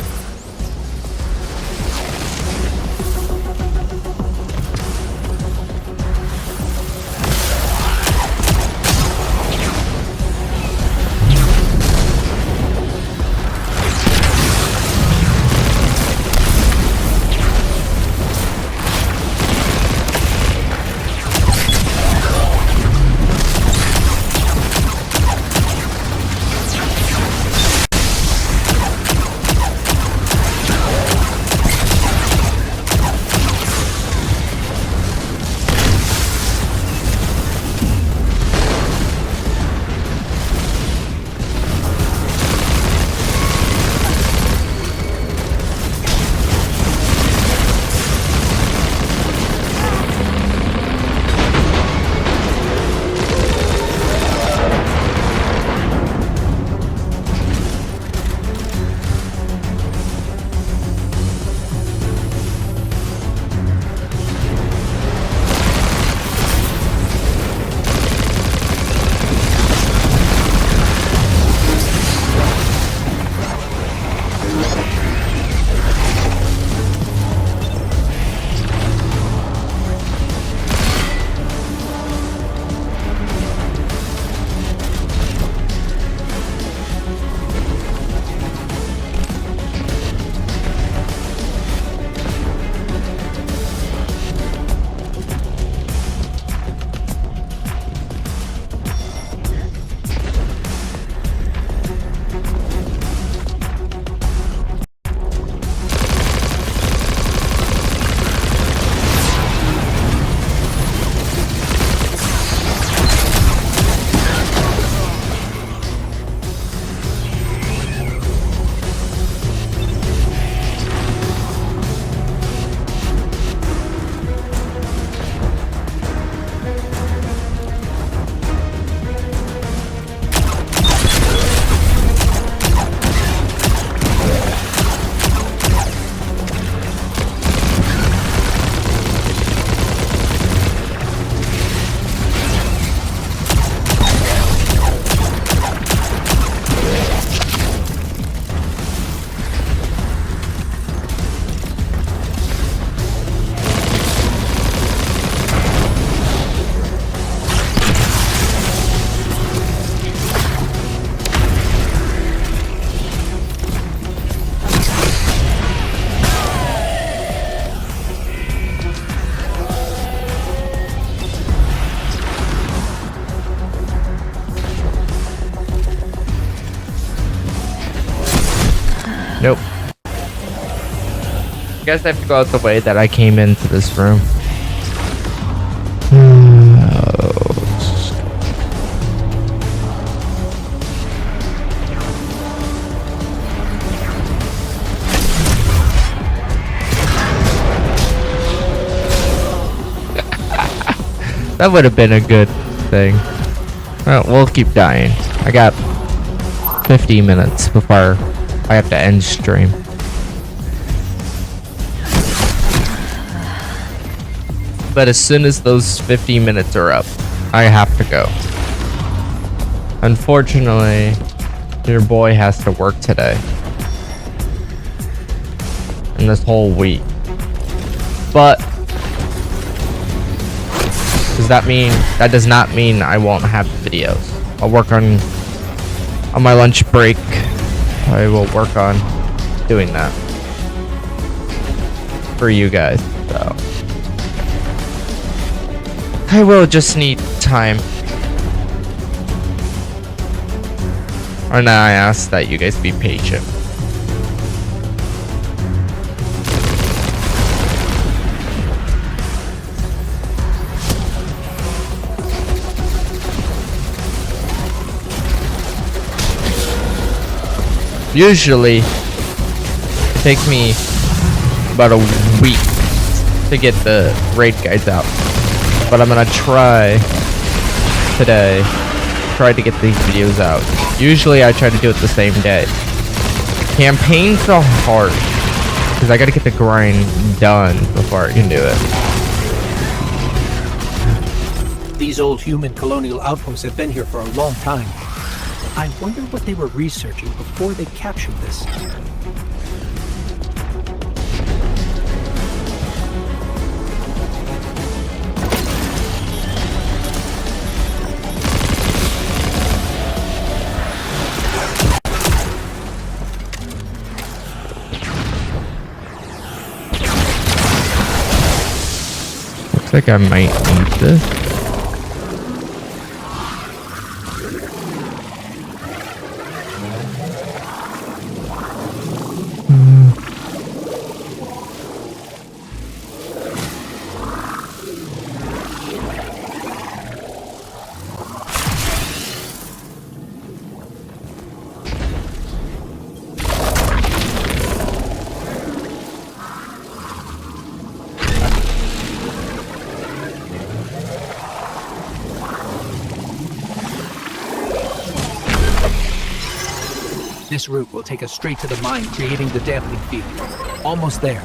Nope. You guys have to go out the way that I came into this room. That would have been a good thing. Well, we'll keep dying. I got 50 minutes before I have to end stream. But as soon as those 50 minutes are up, I have to go. Unfortunately, your boy has to work today. And this whole week. But that does not mean I won't have videos. I'll work on my lunch break. I will work on doing that for you guys. So I will just need time. And I ask that you guys be patient. Usually, it takes me about a week to get the raid guides out. But I'm gonna try today, to get these videos out. Usually I try to do it the same day. Campaigns are hard, because I gotta get the grind done before I can do it. These old human colonial outposts have been here for a long time. I wonder what they were researching before they captured this. Looks like I might need this. This route will take us straight to the mine, creating the dampening field. Almost there.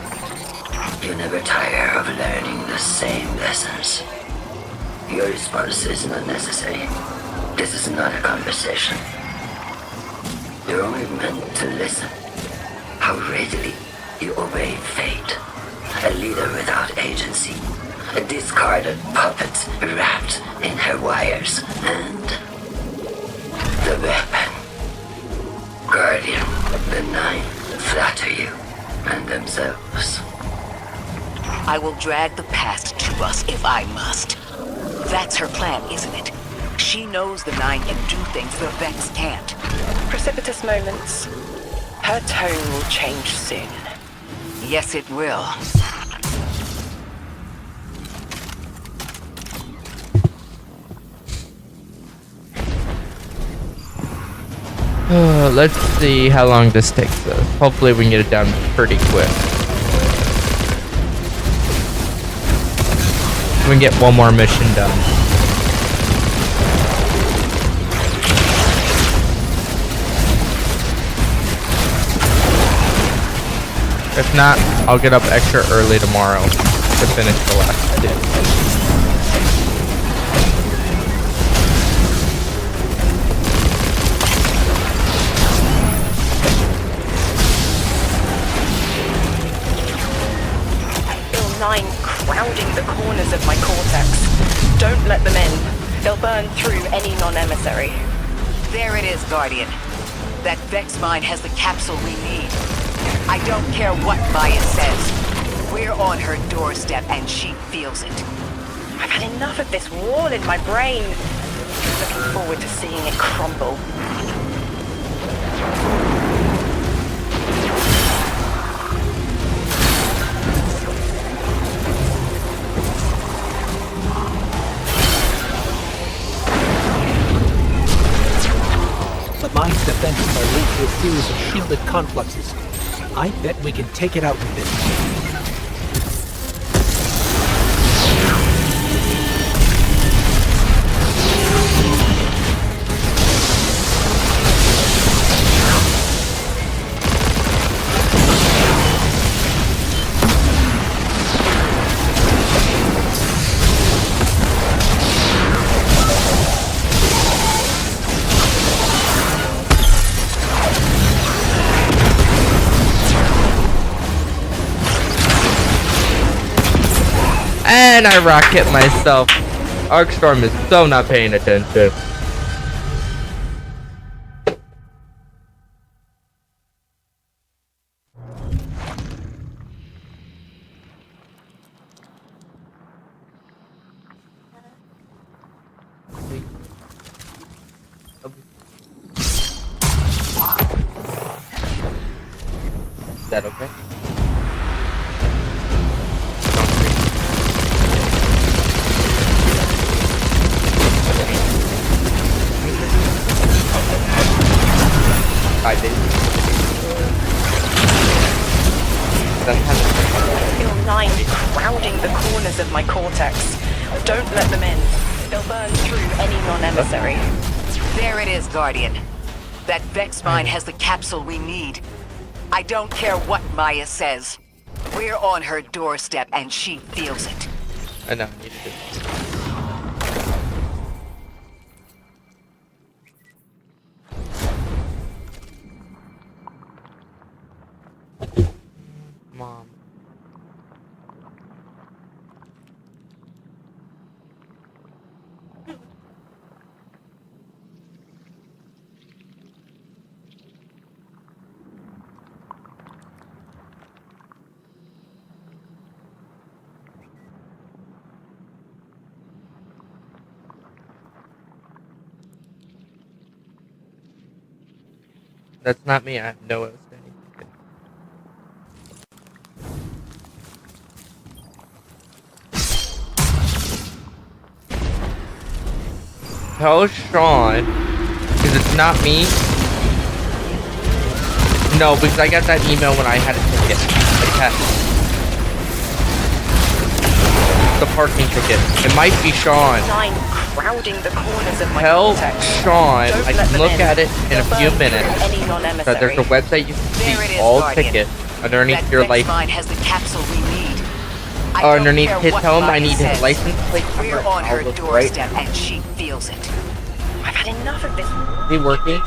You never tire of learning the same lessons. Your response is not necessary. This is not a conversation. You're only meant to listen. How readily you obey fate. A leader without agency. A discarded puppet wrapped in her wires. And the weapon. Guardian, the Nine flatter you and themselves. I will drag the past to us if I must. That's her plan, isn't it? She knows the Nine can do things the Vex can't. Precipitous moments. Her tone will change soon. Yes, it will. Let's see how long this takes us. Hopefully we can get it done pretty quick. We can get one more mission done. If not, I'll get up extra early tomorrow to finish the last two. Nine crowding the corners of my cortex. Don't let them in. They'll burn through any non-emissary. There it is, Guardian. That Vex mine has the capsule we need. I don't care what Maya says. We're on her doorstep and she feels it. I've had enough of this wall in my brain. Looking forward to seeing it crumble. series of shielded confluxes. I bet we can take it out with this. And I rocket myself. Arcstorm is so not paying attention. Is that okay? Feel 9 crowding the corners of my cortex. Don't let them in. They'll burn through any non-emissary. There it is, Guardian. That Vex mine has the capsule we need. I don't care what Maya says. We're on her doorstep and she feels it. I know, I need to do Mom. That's not me. I have no understanding. Tell Sean, because it's not me. No, because I got that email when I had a ticket. The parking ticket. It might be Sean. 9 crowding the corners of my Tell cortex. Sean Don't I let can them look in. at it in a They'll few burn minutes. through any So non-emissary. there's a website you can There it see is, all Guardian. tickets underneath That your Vex license. mine has the capsule we need. I Or don't underneath care his what home, I Maya need his says. license plate We're number. on her I'll look right doorstep and she feels it. I've had enough of this. Is he working?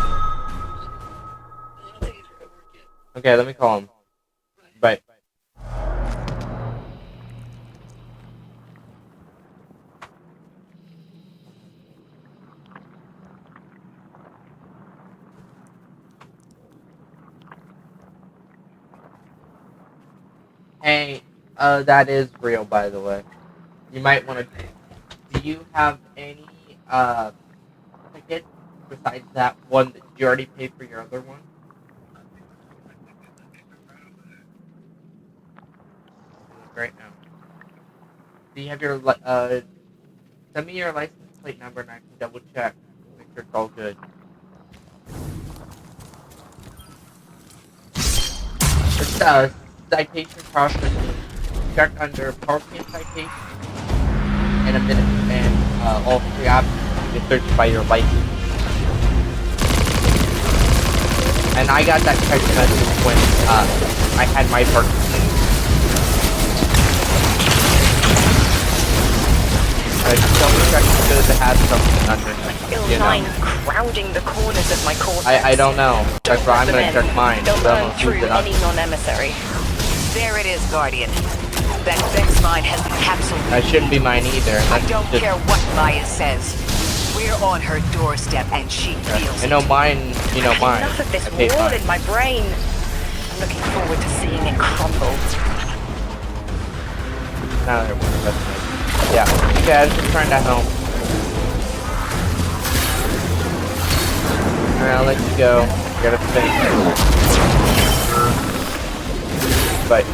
Okay, let me call him. Bye. Hey, that is real, by the way. You might want to. Do you have any tickets besides that one that you already paid for your other one? Right now. Do you have your send me your license plate number and I can double check, make sure it's all good. It's citation processing. Check under parking citation in a minute, and all 3 options you can search by your license. And I got that text message when I had my parking ticket. Double check it's good to have something underneath. You 9 know. crowding the corners of my cortex. I don't know. That's why I'm Let them gonna in. check mine. They'll So burn I'm through gonna any non-emissary. There it is, Guardian. That Vex mine has the capsule. That shouldn't be mine either. I That's don't just, care what Maya says. We're on her doorstep and she feels I know mine. You know mine. Enough of this I paid wall mine. in my brain. I'm looking forward to seeing it crumble. Now they're working. That's nice. Yeah. Okay, I was just trying to help. Alright, I'll let you go. You gotta finish. Bye.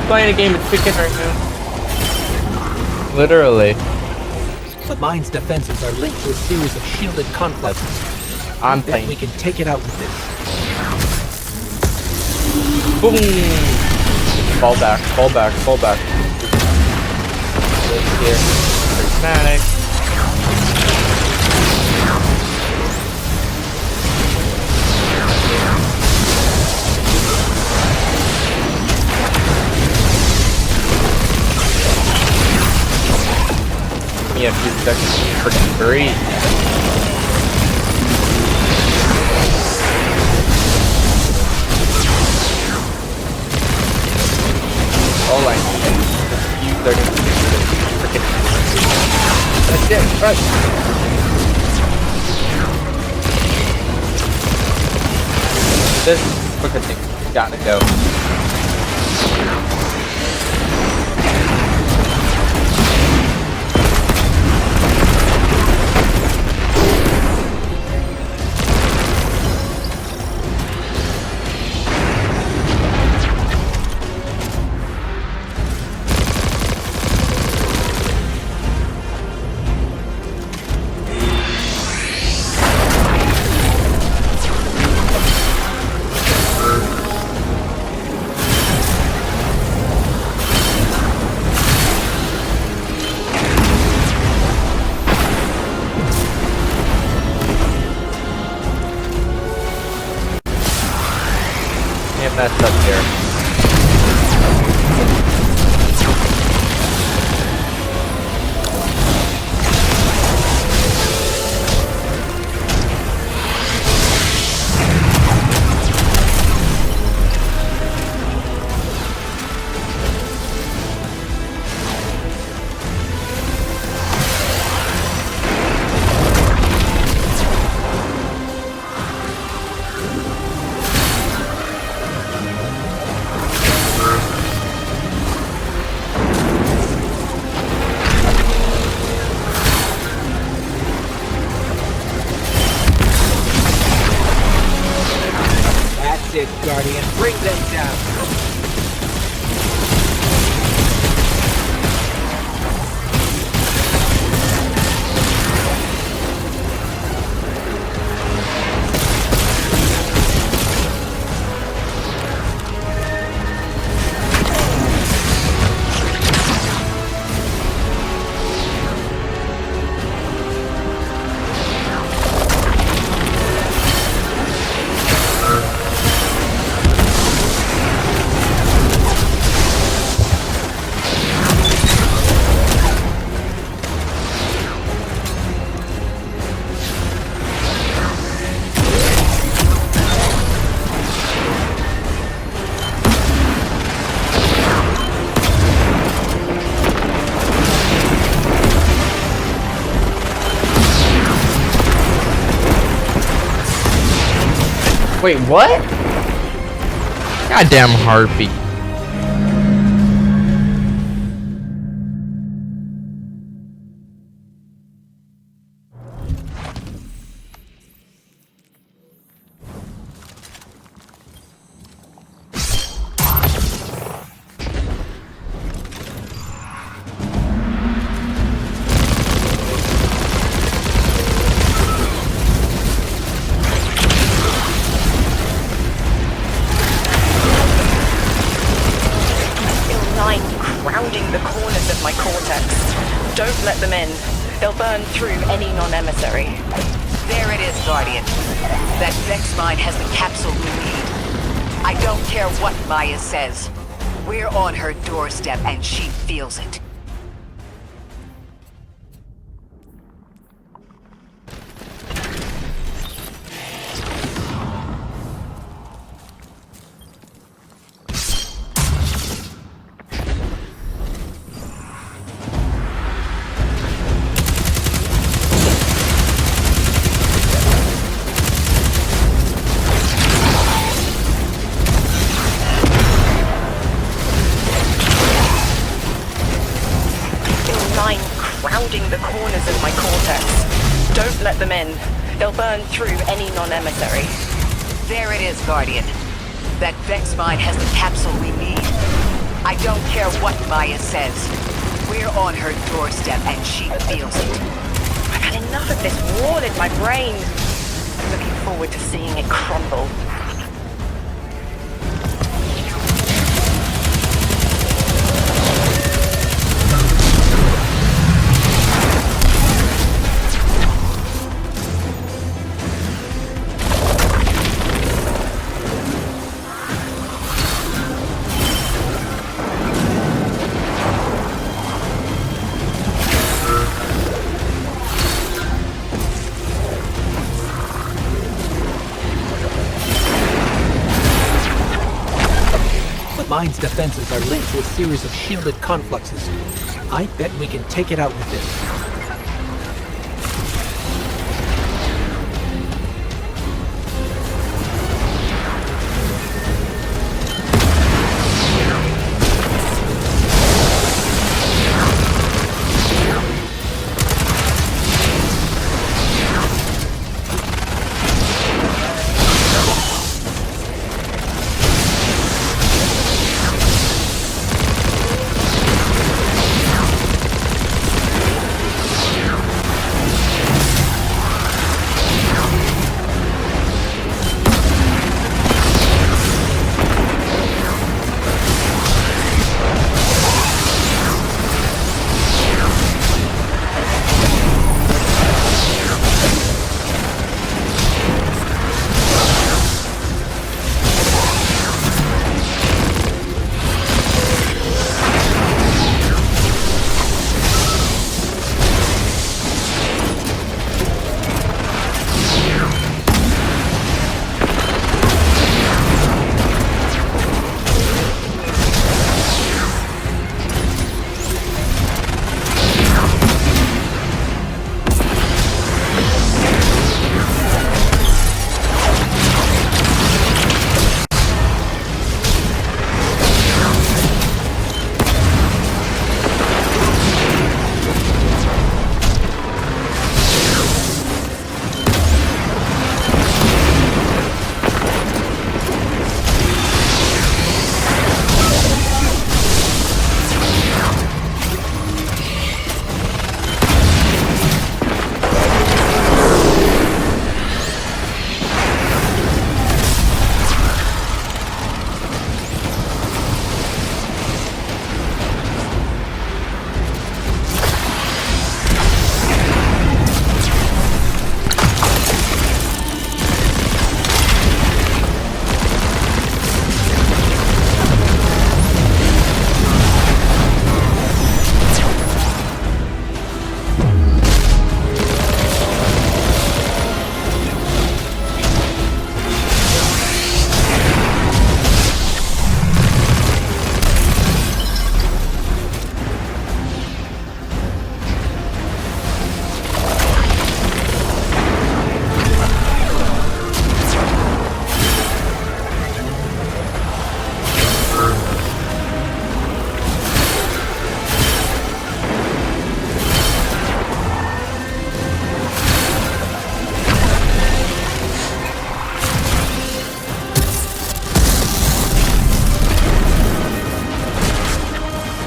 Playing a game of chicken right now. Literally. but mine's defenses are linked to a series of shielded complexes. I'm Bet playing. we can take it out with this. Boom! Fall back, fall back, fall back. This here. Prismatic. Give me a few seconds to freaking breathe. All I need is a few seconds to freaking. That's it, right. This fucking thing's gotta go. Messed up here. Guardian, bring them down. Wait, what? Goddamn harpy. Rounding the corners of my cortex. Don't let them in. They'll burn through any non-emissary. There it is, Guardian. That Vex mine has the capsule we need. I don't care what Maya says. We're on her doorstep and she feels it. Crowding the corners of my cortex. Don't let them in. They'll burn through any non-emissary. There it is, Guardian. That Vex mine has the capsule we need. I don't care what Maya says. We're on her doorstep and she feels it. I've had enough of this wall in my brain. I'm looking forward to seeing it crumble. Mine's defenses are linked to a series of shielded confluxes. I bet we can take it out with this.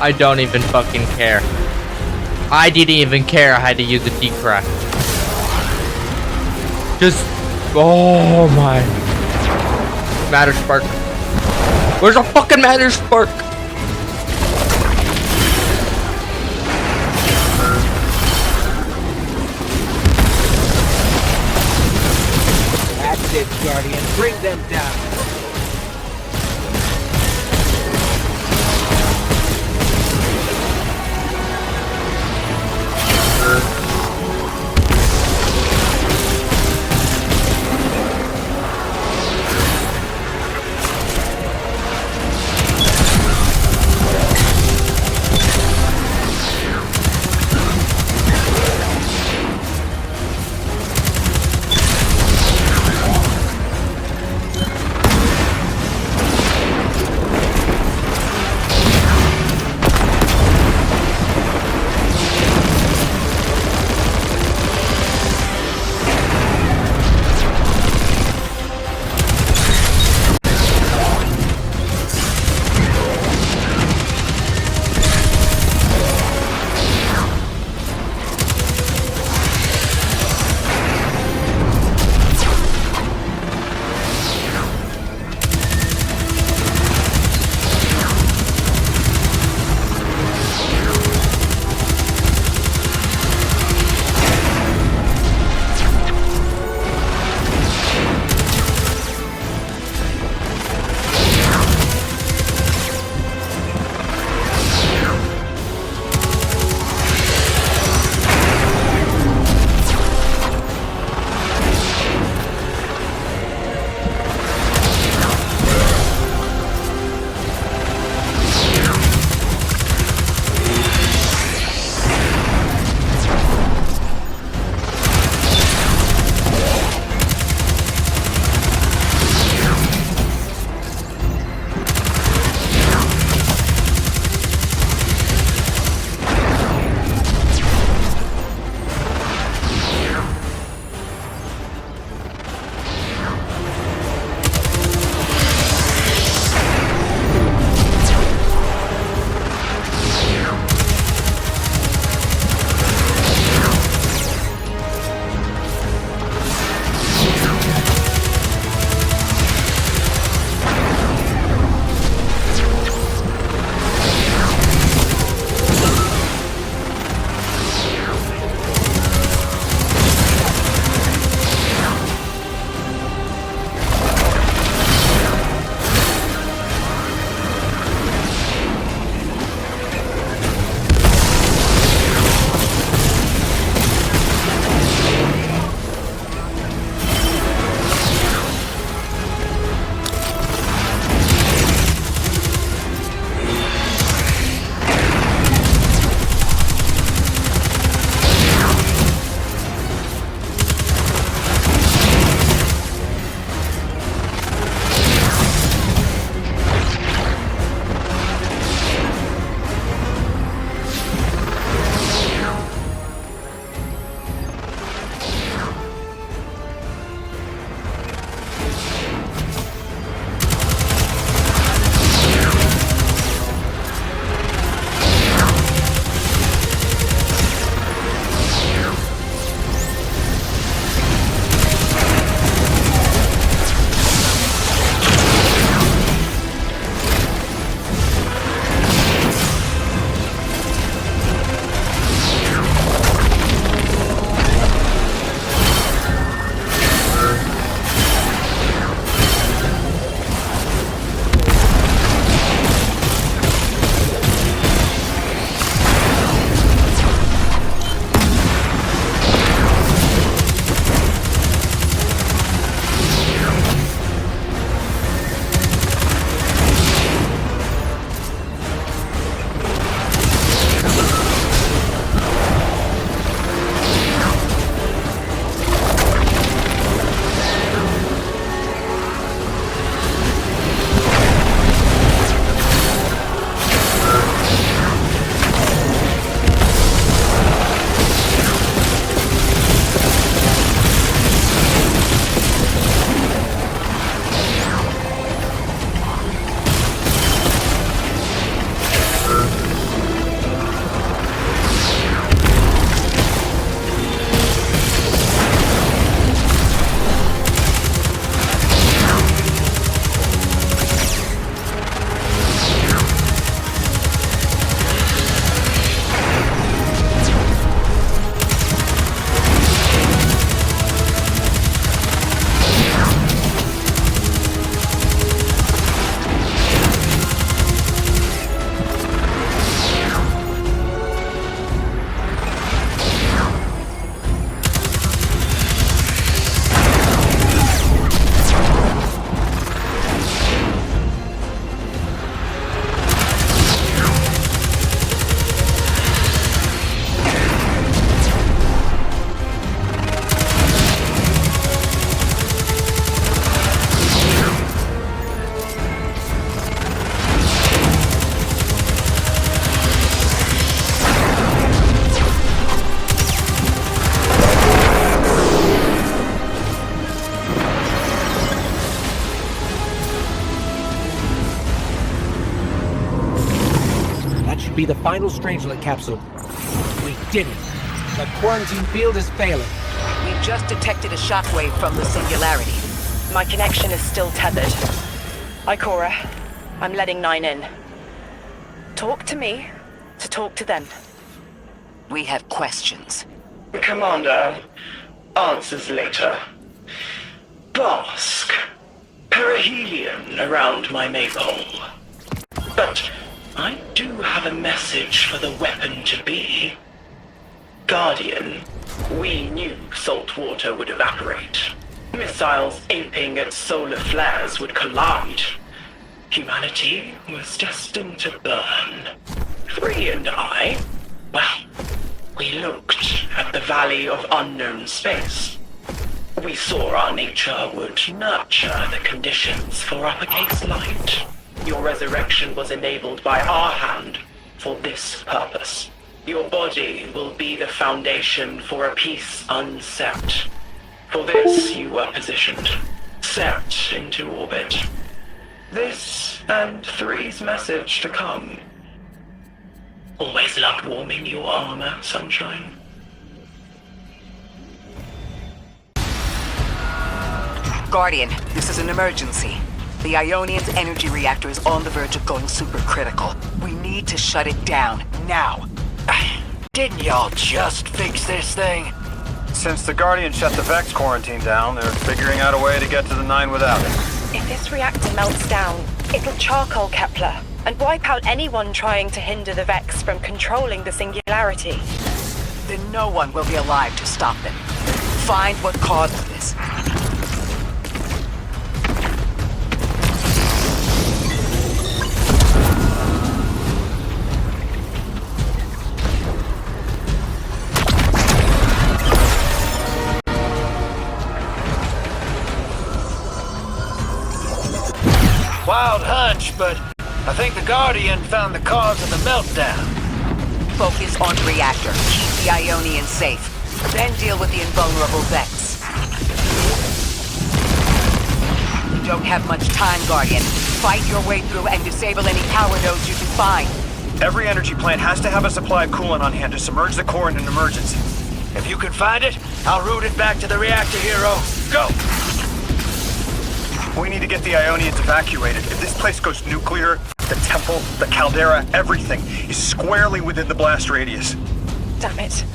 I don't even fucking care. I didn't even care I had to use the decraft. Just, oh my. Matter Spark. Where's the fucking Matter Spark? That's it, Guardian. Bring them down. be the final Strangelet capsule. We did it. The quarantine field is failing. We've just detected a shockwave from the singularity. My connection is still tethered. Ikora, I'm letting 9 in. Talk to me to talk to them. We have questions. Commander, answers later. Bosk. Perihelion around my maypole. But I do have a message for the weapon to be. Guardian, we knew salt water would evaporate. Missiles aping at solar flares would collide. Humanity was destined to burn. 3 and I, well, we looked at the Valley of Unknown Space. We saw our nature would nurture the conditions for uppercase light. Your resurrection was enabled by our hand for this purpose. Your body will be the foundation for a peace unset. For this you were positioned, set into orbit. This and 3's message to come. Always loved warming your armor, Sunshine. Guardian, this is an emergency. The Ionion's energy reactor is on the verge of going supercritical. We need to shut it down, now. Didn't y'all just fix this thing? Since the Guardian shut the Vex quarantine down, they're figuring out a way to get to the 9 without it. If this reactor melts down, it'll charcoal Kepler and wipe out anyone trying to hinder the Vex from controlling the singularity. Then no one will be alive to stop them. Find what caused this. Wild hunch, but I think the Guardian found the cause of the meltdown. Focus on the reactor. Keep the Ionian safe. Then deal with the invulnerable Vex. You don't have much time, Guardian. Fight your way through and disable any power nodes you can find. Every energy plant has to have a supply of coolant on hand to submerge the core in an emergency. If you can find it, I'll route it back to the reactor, Hero. Go! We need to get the Ionians evacuated. If this place goes nuclear, the temple, the caldera, everything is squarely within the blast radius. Damn it.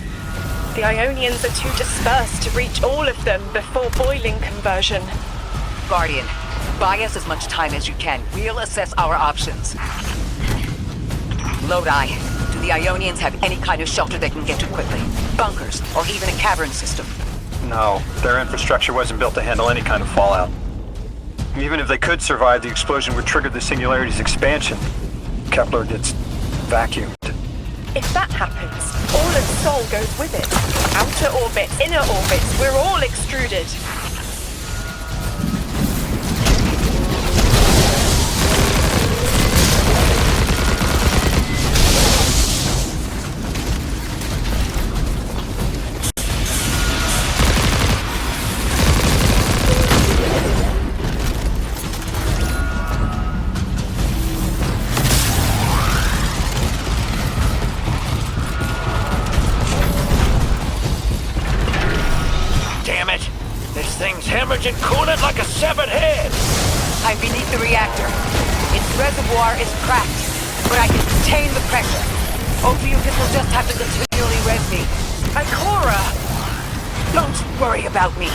The Ionians are too dispersed to reach all of them before boiling conversion. Guardian, buy us as much time as you can. We'll assess our options. Lodi, do the Ionians have any kind of shelter they can get to quickly? Bunkers, or even a cavern system? No, their infrastructure wasn't built to handle any kind of fallout. Even if they could survive, the explosion would trigger the singularity's expansion. Kepler gets vacuumed. If that happens, all of Sol goes with it. Outer orbits, inner orbits, we're all extruded. Hemorrhaging coolant like a severed head! I'm beneath the reactor. Its reservoir is cracked, but I can contain the pressure. Ophiuchus will just have to continually res me. Ikora! Don't worry about me.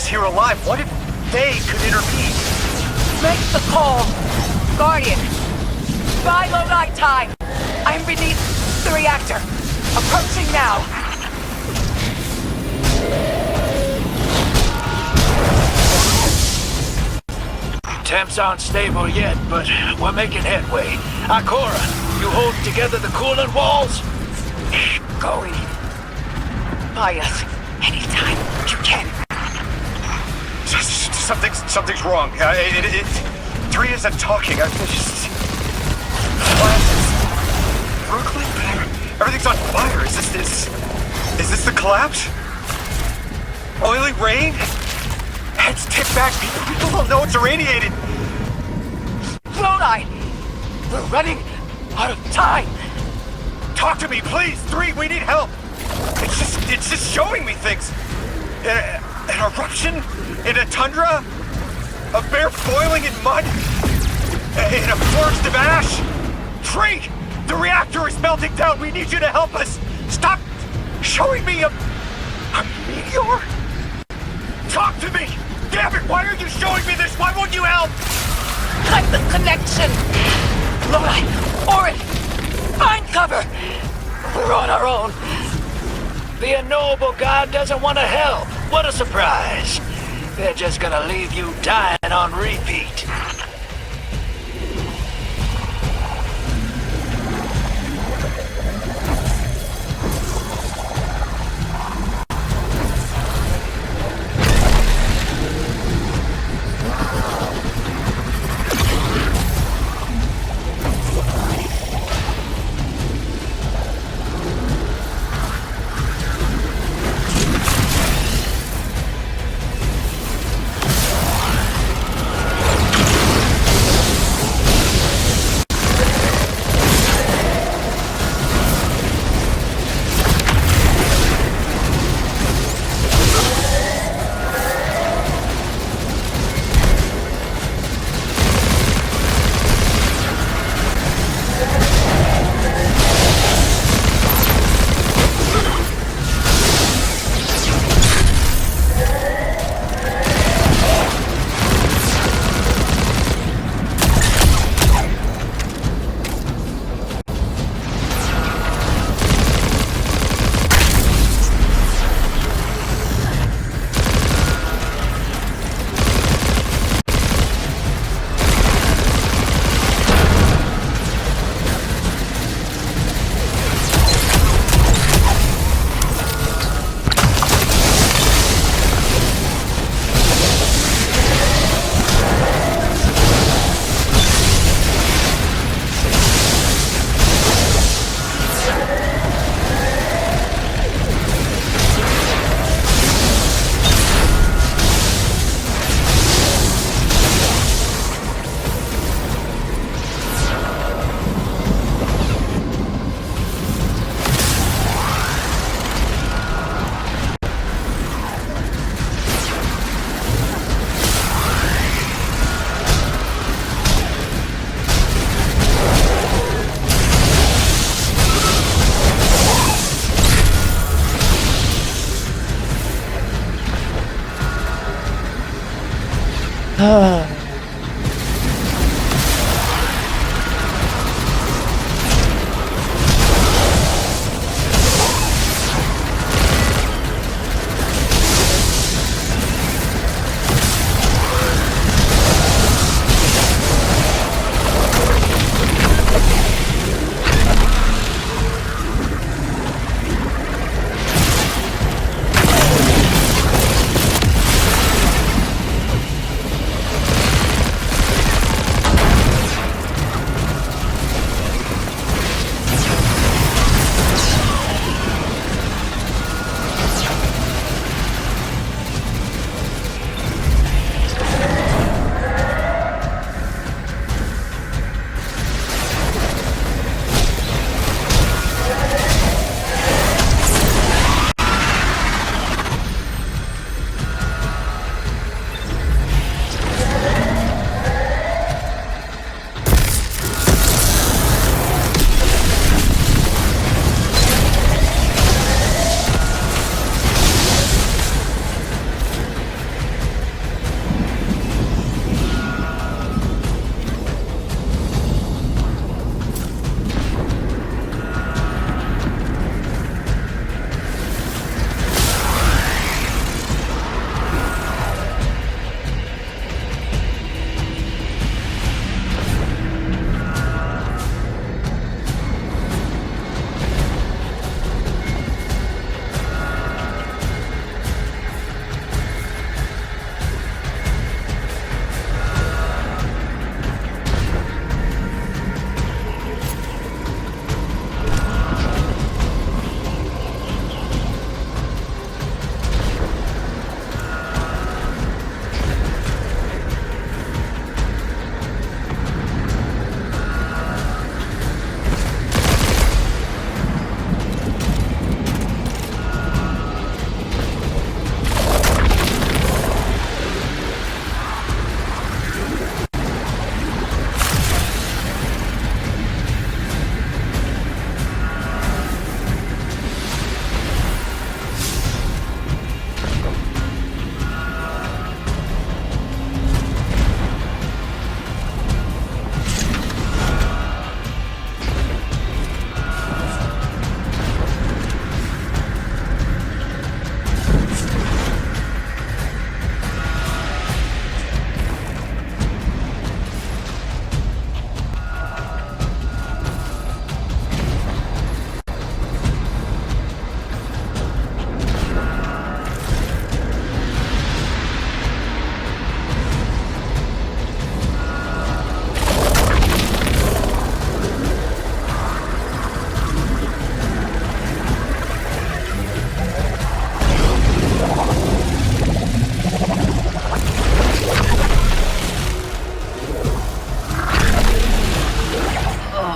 us here alive. What if they could intervene? Make the call! Guardian! Buy Lodi time! I'm beneath the reactor. Approaching now. Temps aren't stable yet, but we're making headway. Ikora, you hold together the coolant walls? Going. Buy us anytime you can. Something's wrong. 3 isn't talking. Brooklyn? Everything's on fire. Is this the collapse? Oily rain? Heads tip back. People don't know it's irradiated. Lodi! We're running out of time. Talk to me, please. 3, we need help. It's just showing me things. An eruption in a tundra? A bear boiling in mud? In a forest of ash? 3! The reactor is melting down. We need you to help us. Stop showing me a meteor. Talk to me. Damn it, why are you showing me this? Why won't you help? Cut the connection. Lodi, Orin, find cover. We're on our own. The unknowable god doesn't want to help. What a surprise. They're just gonna leave you dying on repeat.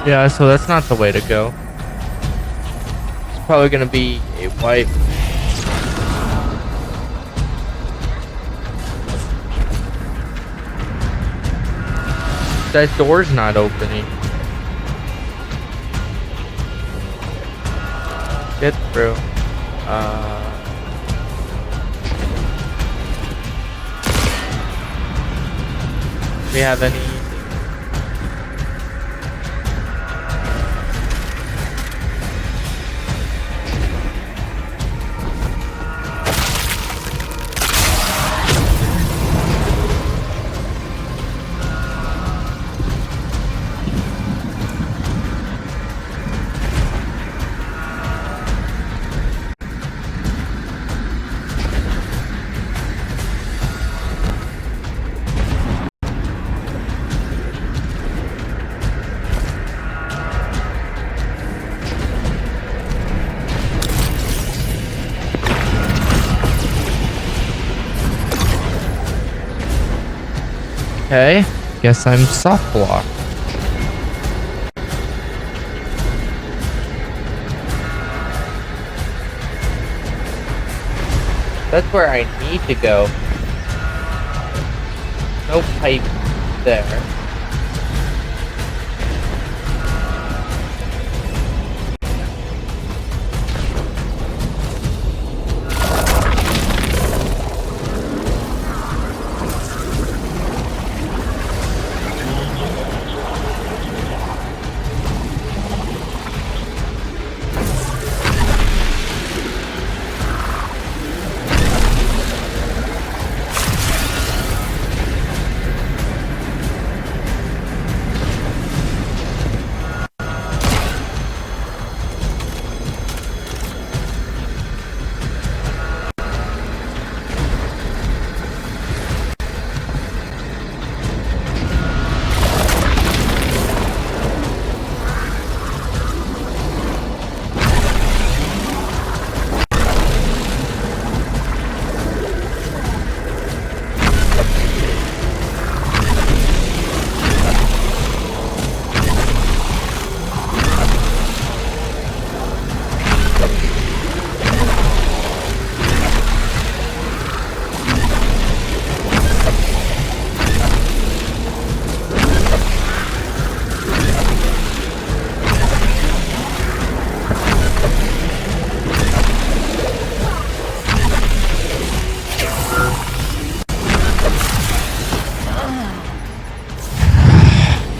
Yeah, so that's not the way to go. It's probably gonna be a wipe. That door's not opening. Get through. Do we have any? Okay, guess I'm soft block. That's where I need to go. No pipe there.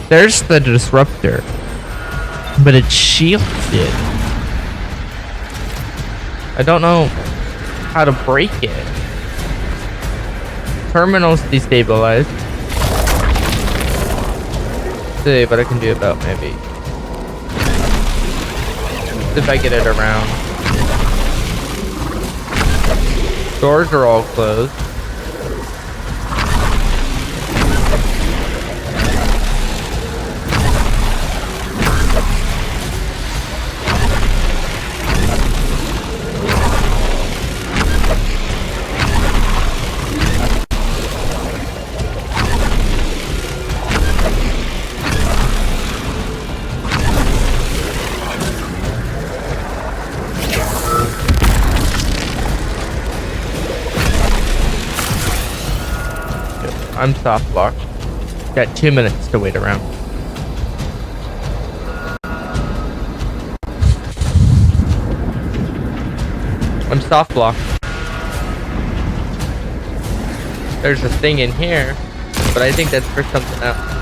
There's the disruptor, but it's shielded. I don't know how to break it. Terminal's destabilized. See what I can do about maybe. If I get it around. Doors are all closed. I'm soft block. Got 2 minutes to wait around. I'm soft block. There's a thing in here, but I think that's for something else.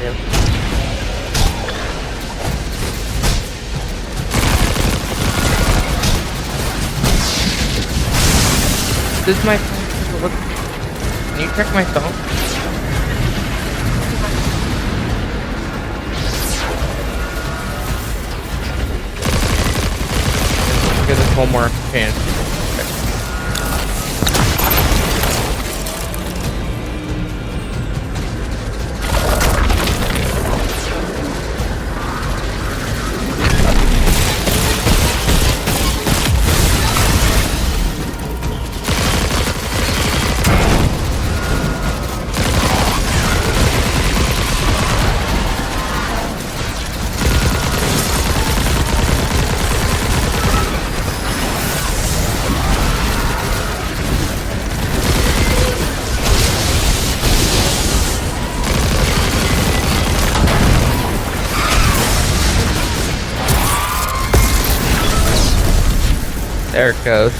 him. This is my phone. Look. Can you check my phone? Give this one more chance. There it goes.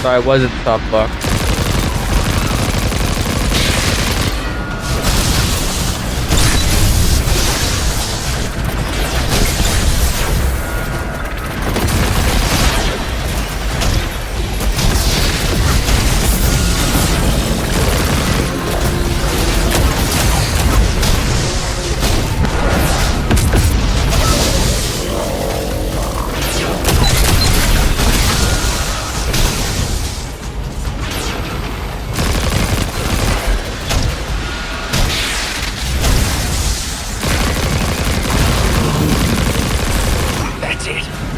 So I wasn't soft block.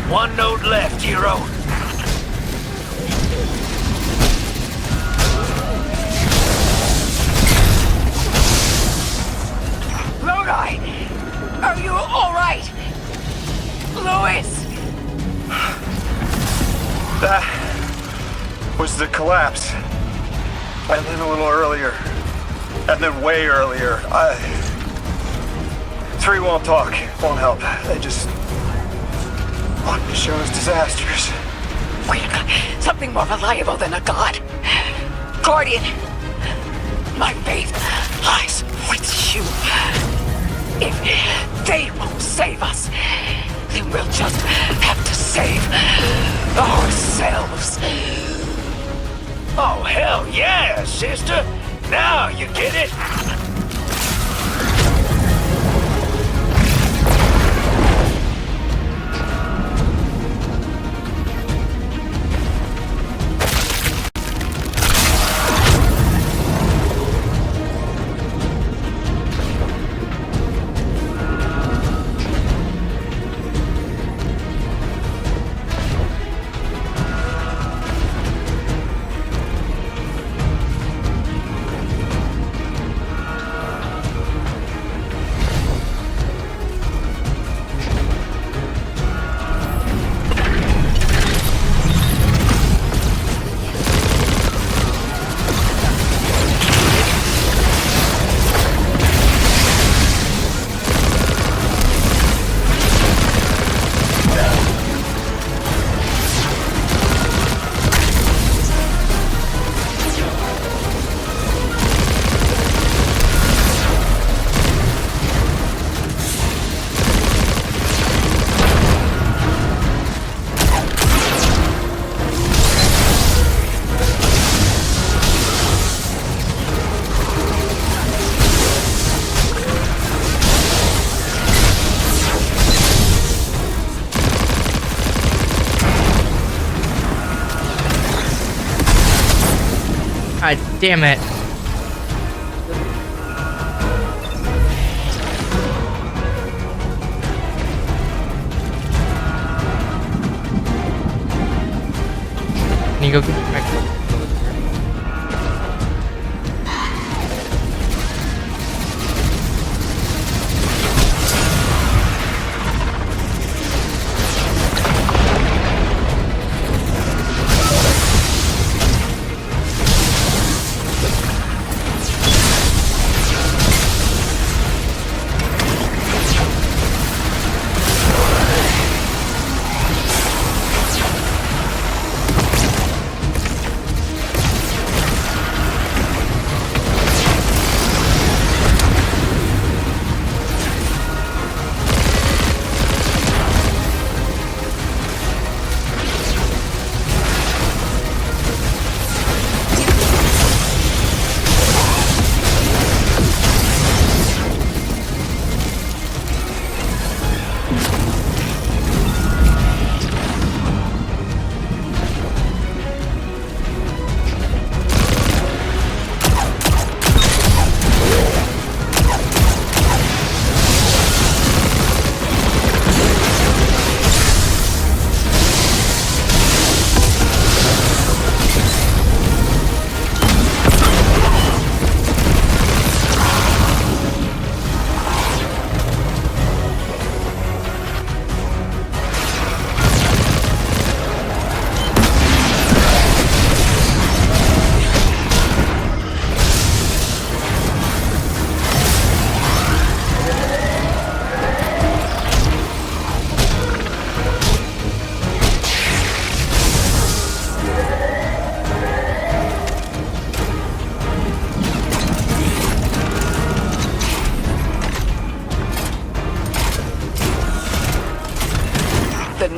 One node left, Hero. Lodi! Are you alright? Louis! That was the collapse. And then a little earlier. And then way earlier. Three won't talk, won't help. They just want to show us disasters. We've got something more reliable than a god. Guardian, my faith lies with you. If they won't save us, then we'll just have to save ourselves. Oh, hell yeah, sister. Now you get it. God damn it. Can you go get my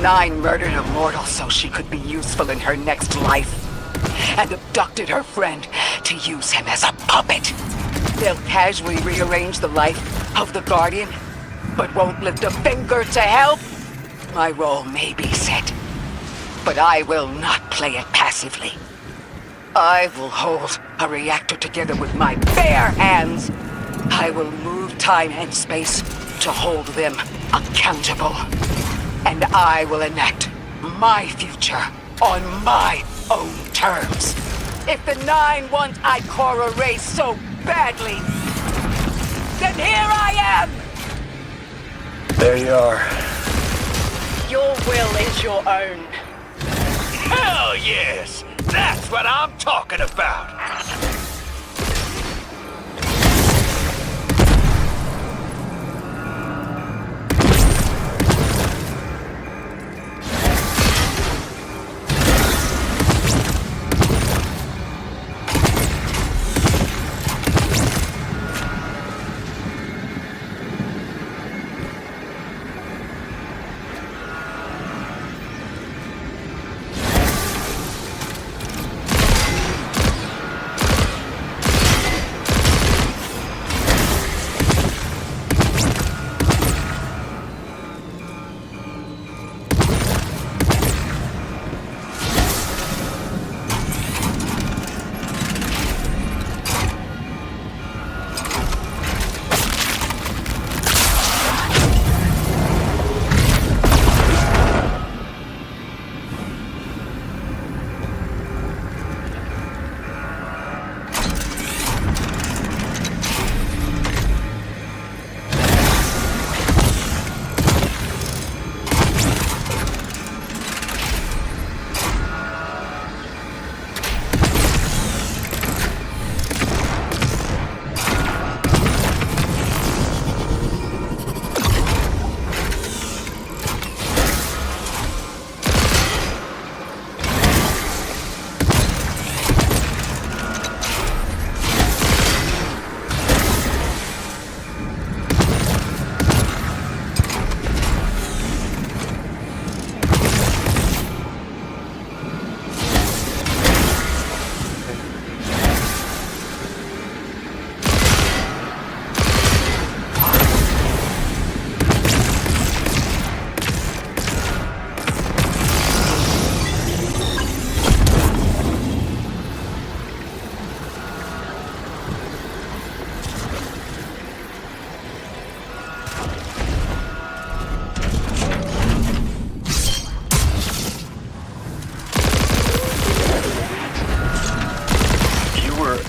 Nine murdered a mortal so she could be useful in her next life, and abducted her friend to use him as a puppet. They'll casually rearrange the life of the Guardian, but won't lift a finger to help. My role may be set, but I will not play it passively. I will hold a reactor together with my bare hands. I will move time and space to hold them accountable. And I will enact my future on my own terms. If the Nine want Ikora erased so badly, then here I am! There you are. Your will is your own. Hell yes! That's what I'm talking about!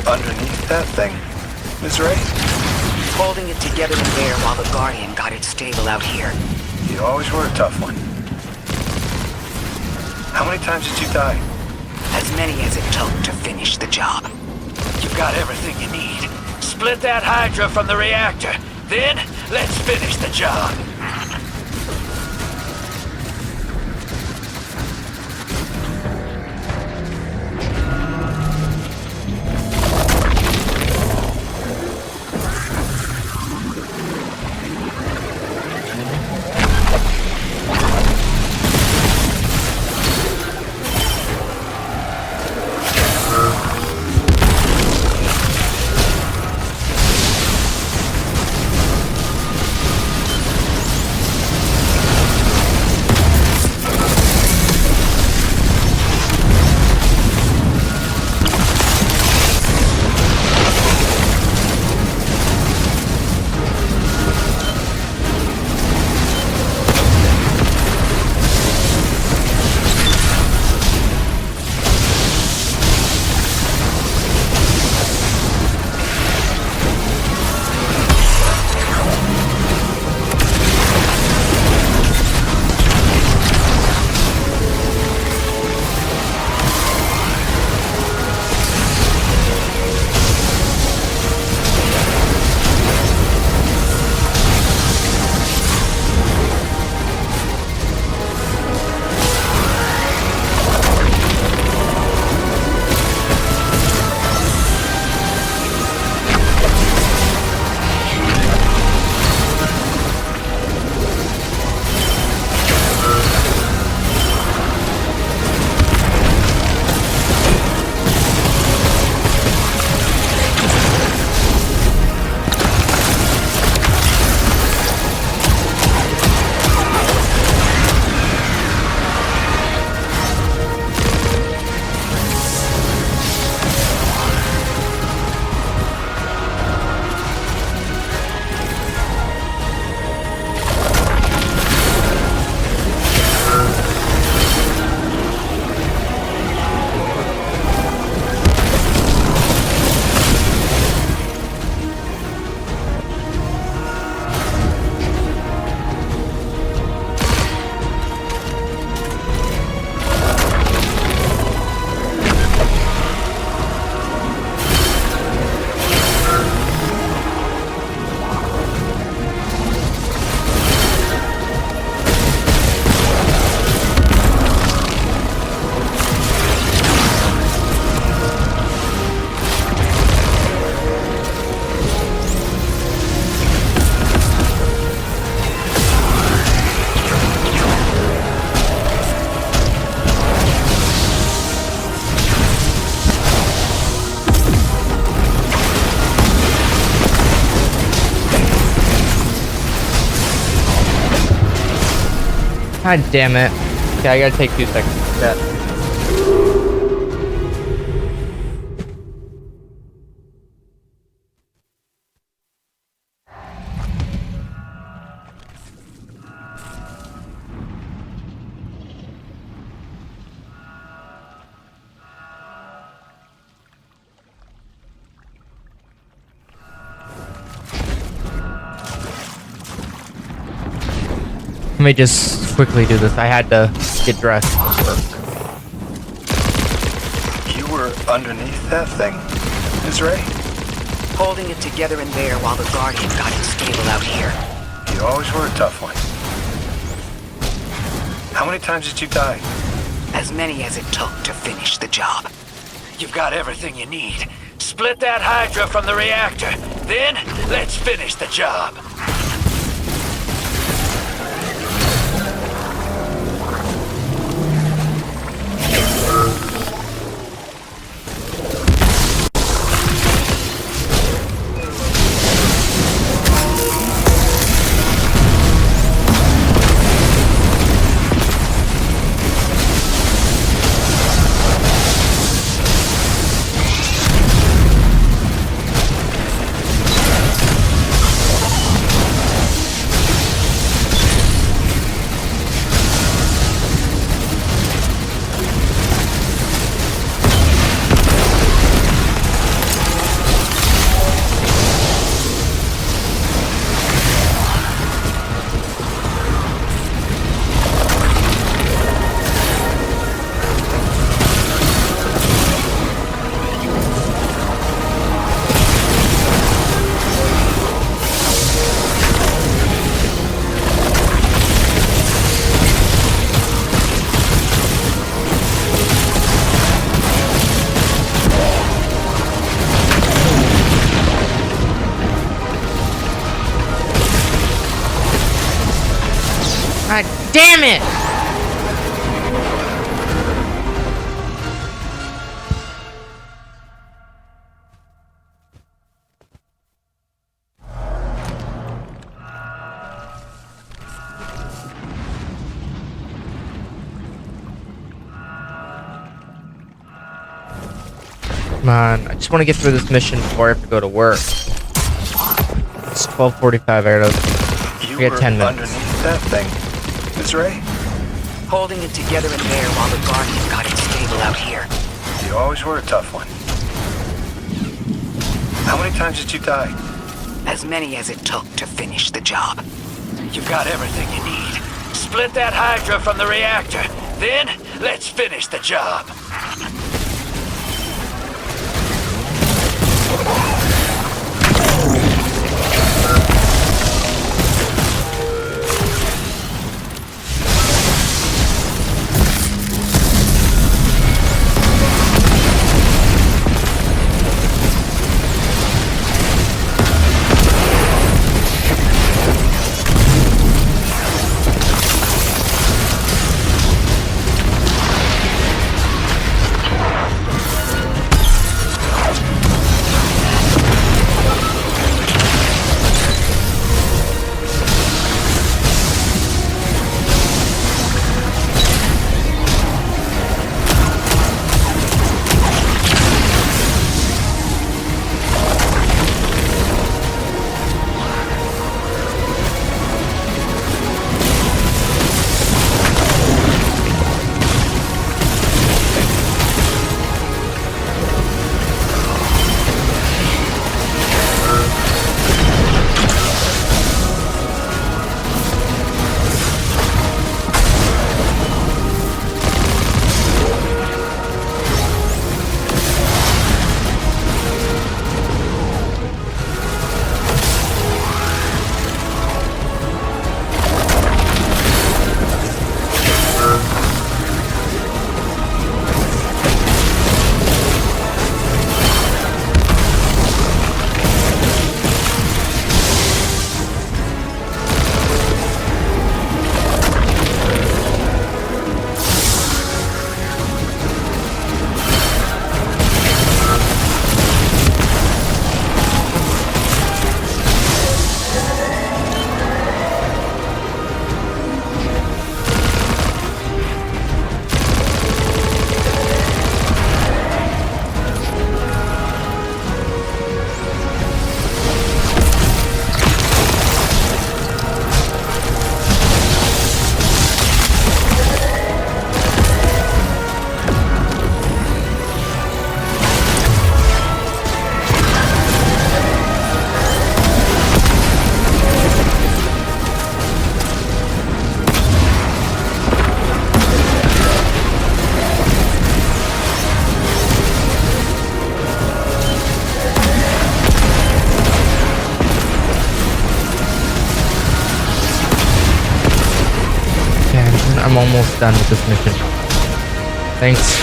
Underneath that thing, Ms. Ray? Holding it together in there while the Guardian got it stable out here. You always were a tough one. How many times did you die? As many as it took to finish the job. You've got everything you need. Split that Hydra from the reactor. Then, let's finish the job. God damn it. Okay, I gotta take 2 seconds for that. Let me just quickly do this. I had to get dressed for work. You were underneath that thing, Ms. Ray? Holding it together in there while the Guardian got its cable out here. You always were a tough one. How many times did you die? As many as it took to finish the job. You've got everything you need. Split that Hydra from the reactor. Then, let's finish the job. God damn it! Come on, I just want to get through this mission before I have to go to work. It's 12:45, I got 10 minutes. Underneath that thing, Ms. Ray? Holding it together in there while the Guardian got its cable out here. You always were a tough one. How many times did you die? As many as it took to finish the job. You've got everything you need. Split that Hydra from the reactor. Then, let's finish the job. almost done with this mission. Thanks.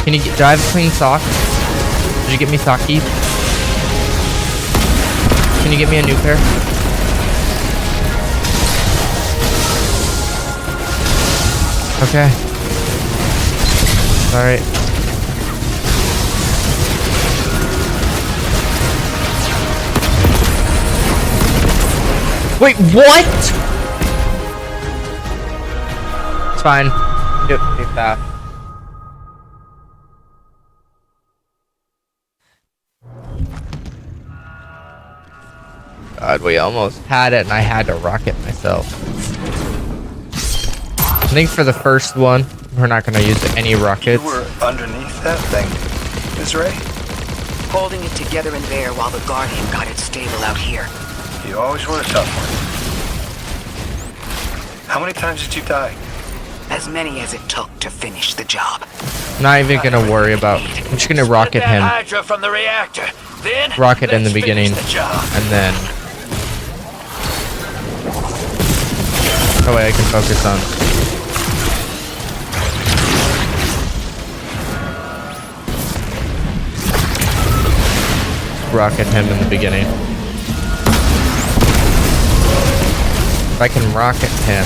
Can you get, do I have clean socks? Did you get me sockies? Can you get me a new pair? Okay. Alright. Wait, what? It's fine. Do it pretty fast. God, we almost had it and I had to rock it myself. I think for the first one, we're not going to use any rockets. You were underneath that thing, Desiree? Holding it together in there while the Guardian got it stable out here. You always were a tough one. How many times did you die? As many as it took to finish the job. I'm not even going to worry about... I'm just going to rocket him. Hydra from the reactor. Then Rocket in the beginning. And then... That way I can focus on... rocket him in the beginning. If I can rocket him,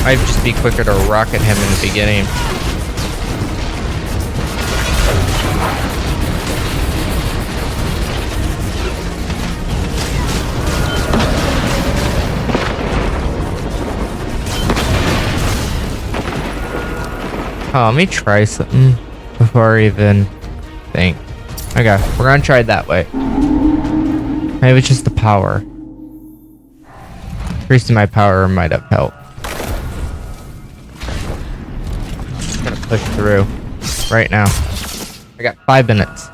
I'd just be quicker to rocket him in the beginning. Oh, let me try something before I even think. Okay, we're gonna try it that way. Maybe it's just the power. Increasing my power might have helped. I'm gonna push through right now. I got 5 minutes.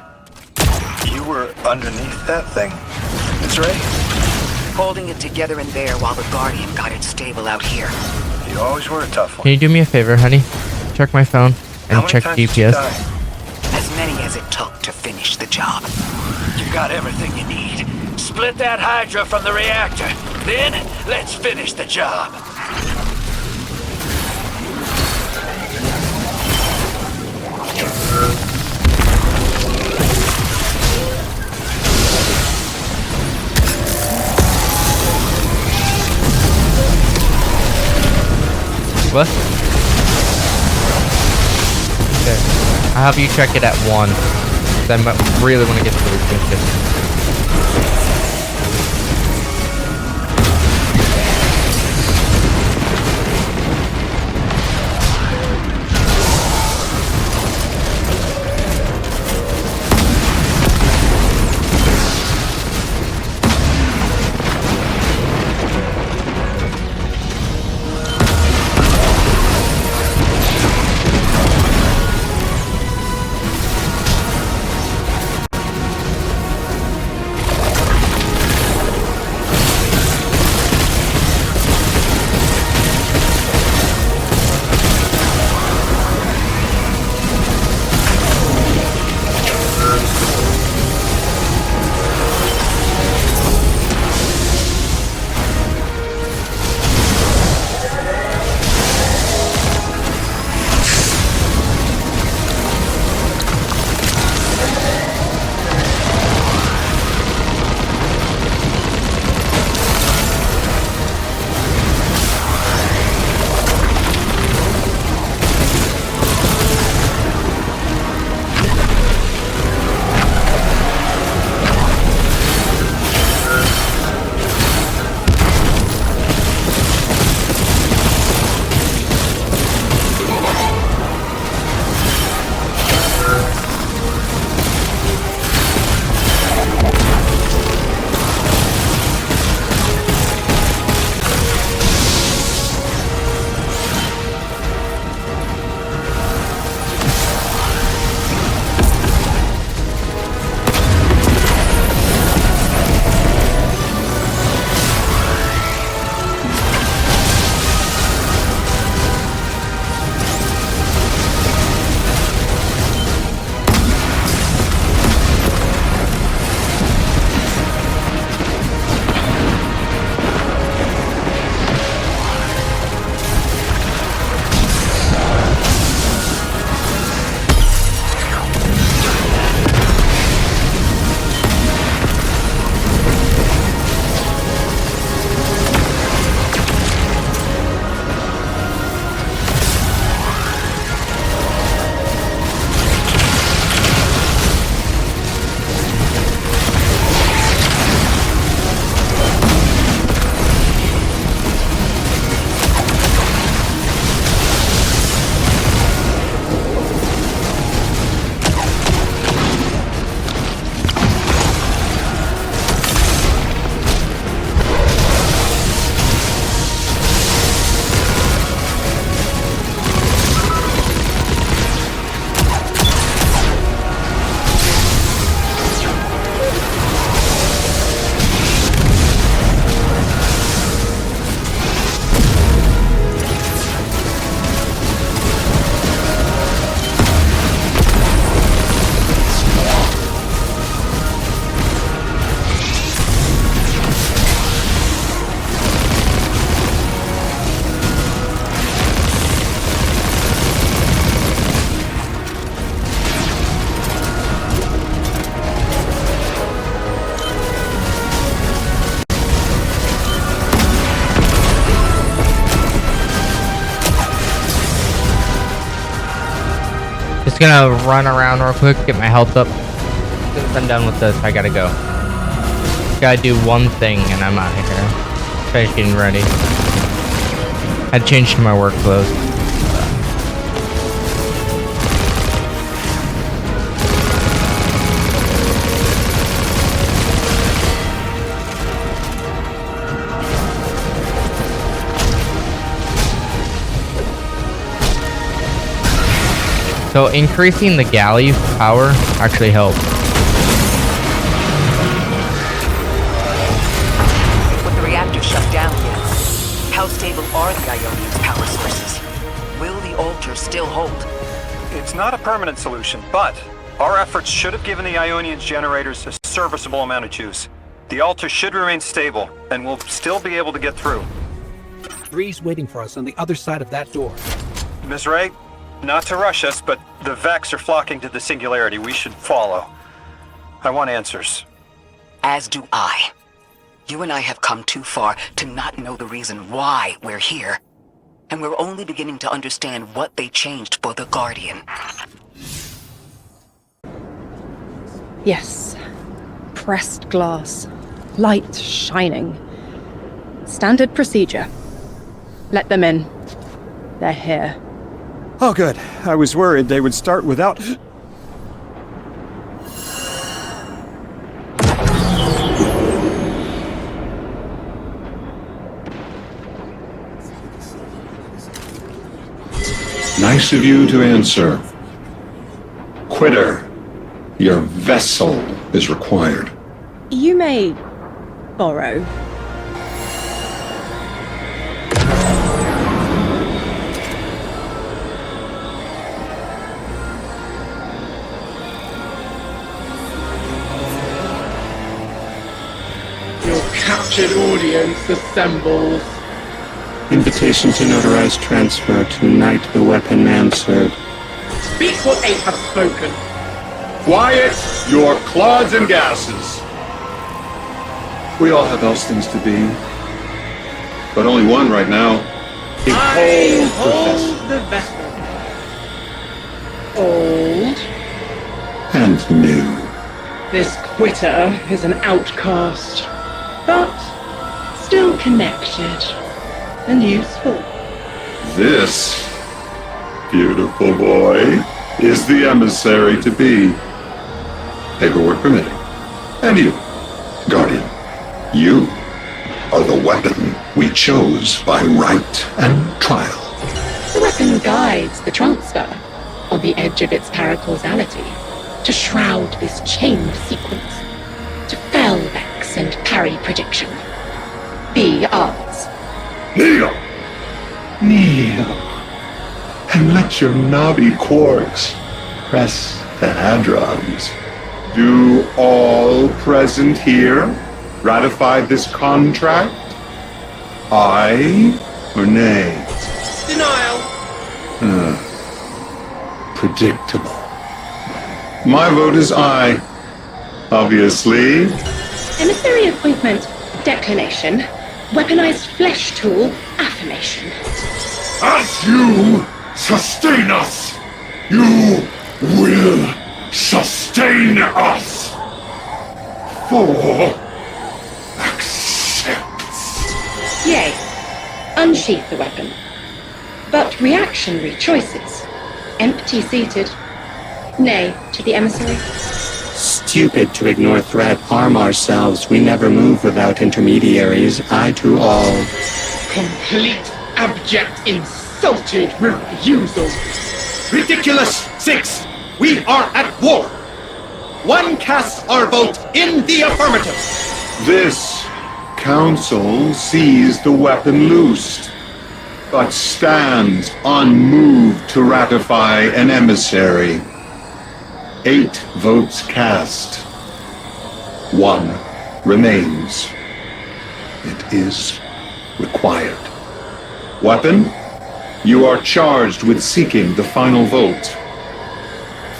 You were underneath that thing, Desiree? Holding it together in there while the Guardian got it stable out here. You always were a tough one. Can you do me a favor, honey? Check my phone and check GPS. As many as it took to finish the job. You got everything you need. Split that Hydra from the reactor. Then, let's finish the job. What? Okay. I'll have you check it at 1. I really want to get to this mission. Just gonna run around real quick, get my health up. As soon as I'm done with this, I gotta go. Gotta do one thing and I'm out of here. Finish getting ready. I changed to my work clothes. So increasing the galley power actually helps. With the reactor shut down yet, how stable are the Ionian's power sources? Will the altar still hold? It's not a permanent solution, but our efforts should have given the Ionian's generators a serviceable amount of juice. The altar should remain stable, and we'll still be able to get through. Three's waiting for us on the other side of that door. Ms. Ray, not to rush us, but the Vex are flocking to the Singularity. We should follow. I want answers. As do I. You and I have come too far to not know the reason why we're here. And we're only beginning to understand what they changed for the Guardian. Yes. Pressed glass. Light shining. Standard procedure. Let them in. They're here. Oh, good. I was worried they would start without... Nice of you to answer. Quitter, your vessel is required. You may borrow. Your captured audience assembles. Invitation to notarize transfer. Tonight the weapon answered. Speak what they have spoken. Quiet your clods and gases. We all have else things to be. But only one right now. I hold the vessel. Old. And new. This quitter is an outcast, but still connected and useful. This beautiful boy is the emissary to be. Paperwork permitting. And you, Guardian, you are the weapon we chose by right and trial. The weapon guides the transfer on the edge of its paracausality to shroud this chained sequence, to fell Vex and parry prediction. Be ours. Kneel! Kneel. And let your knobby quarks press the hadrons. Do all present here ratify this contract? Aye or nay? Denial. Predictable. My vote is aye. Obviously. Emissary appointment, declination. Weaponized flesh tool, affirmation. As you sustain us, you will sustain us. For accepts. Yea. Unsheath the weapon. But reactionary choices. Empty-seated. Nay to the emissary. Stupid to ignore threat. Arm ourselves. We never move without intermediaries. I to all. Complete, abject, insulted refusal. Ridiculous! 6! We are at war! One casts our vote in the affirmative! This council sees the weapon loosed, but stands unmoved to ratify an emissary. 8 votes cast. 1 remains. It is required. Weapon, you are charged with seeking the final vote.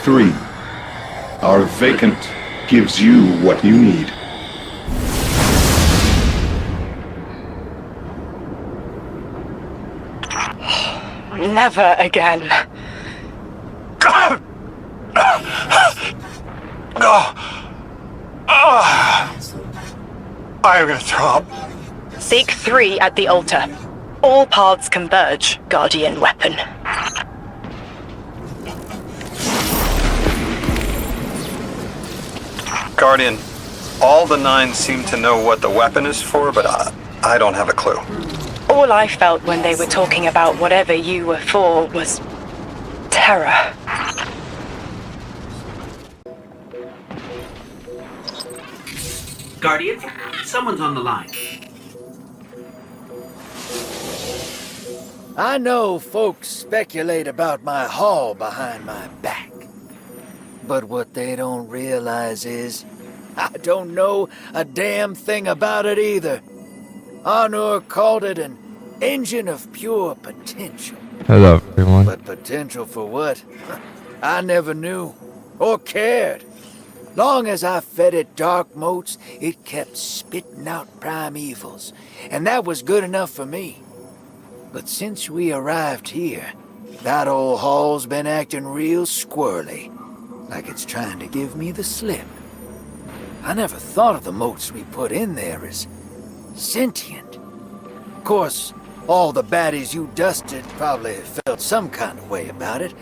3. Our vacant gives you what you need. Never again. I am gonna throw up. Seek 3 at the altar. All paths converge, Guardian weapon. Guardian, all the 9 seem to know what the weapon is for, but I don't have a clue. All I felt when they were talking about whatever you were for was terror. Guardian, someone's on the line. I know folks speculate about my haul behind my back. But what they don't realize is, I don't know a damn thing about it either. Arnor called it an engine of pure potential. Hello, everyone. But potential for what? I never knew, or cared. Long as I fed it dark motes, it kept spitting out primevals, and that was good enough for me. But since we arrived here, that old hall's been acting real squirrely, like it's trying to give me the slip. I never thought of the motes we put in there as sentient. Of course, all the baddies you dusted probably felt some kind of way about it.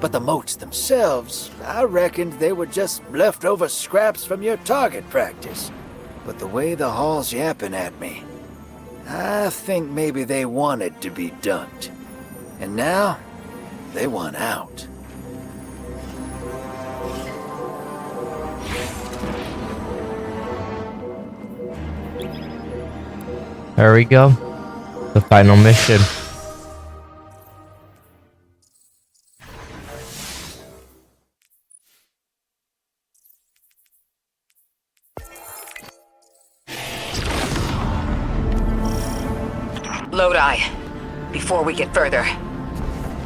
But the motes themselves, I reckoned they were just leftover scraps from your target practice. But the way the hall's yapping at me, I think maybe they wanted to be dunked. And now, they want out. There we go. The final mission. Lodi, before we get further,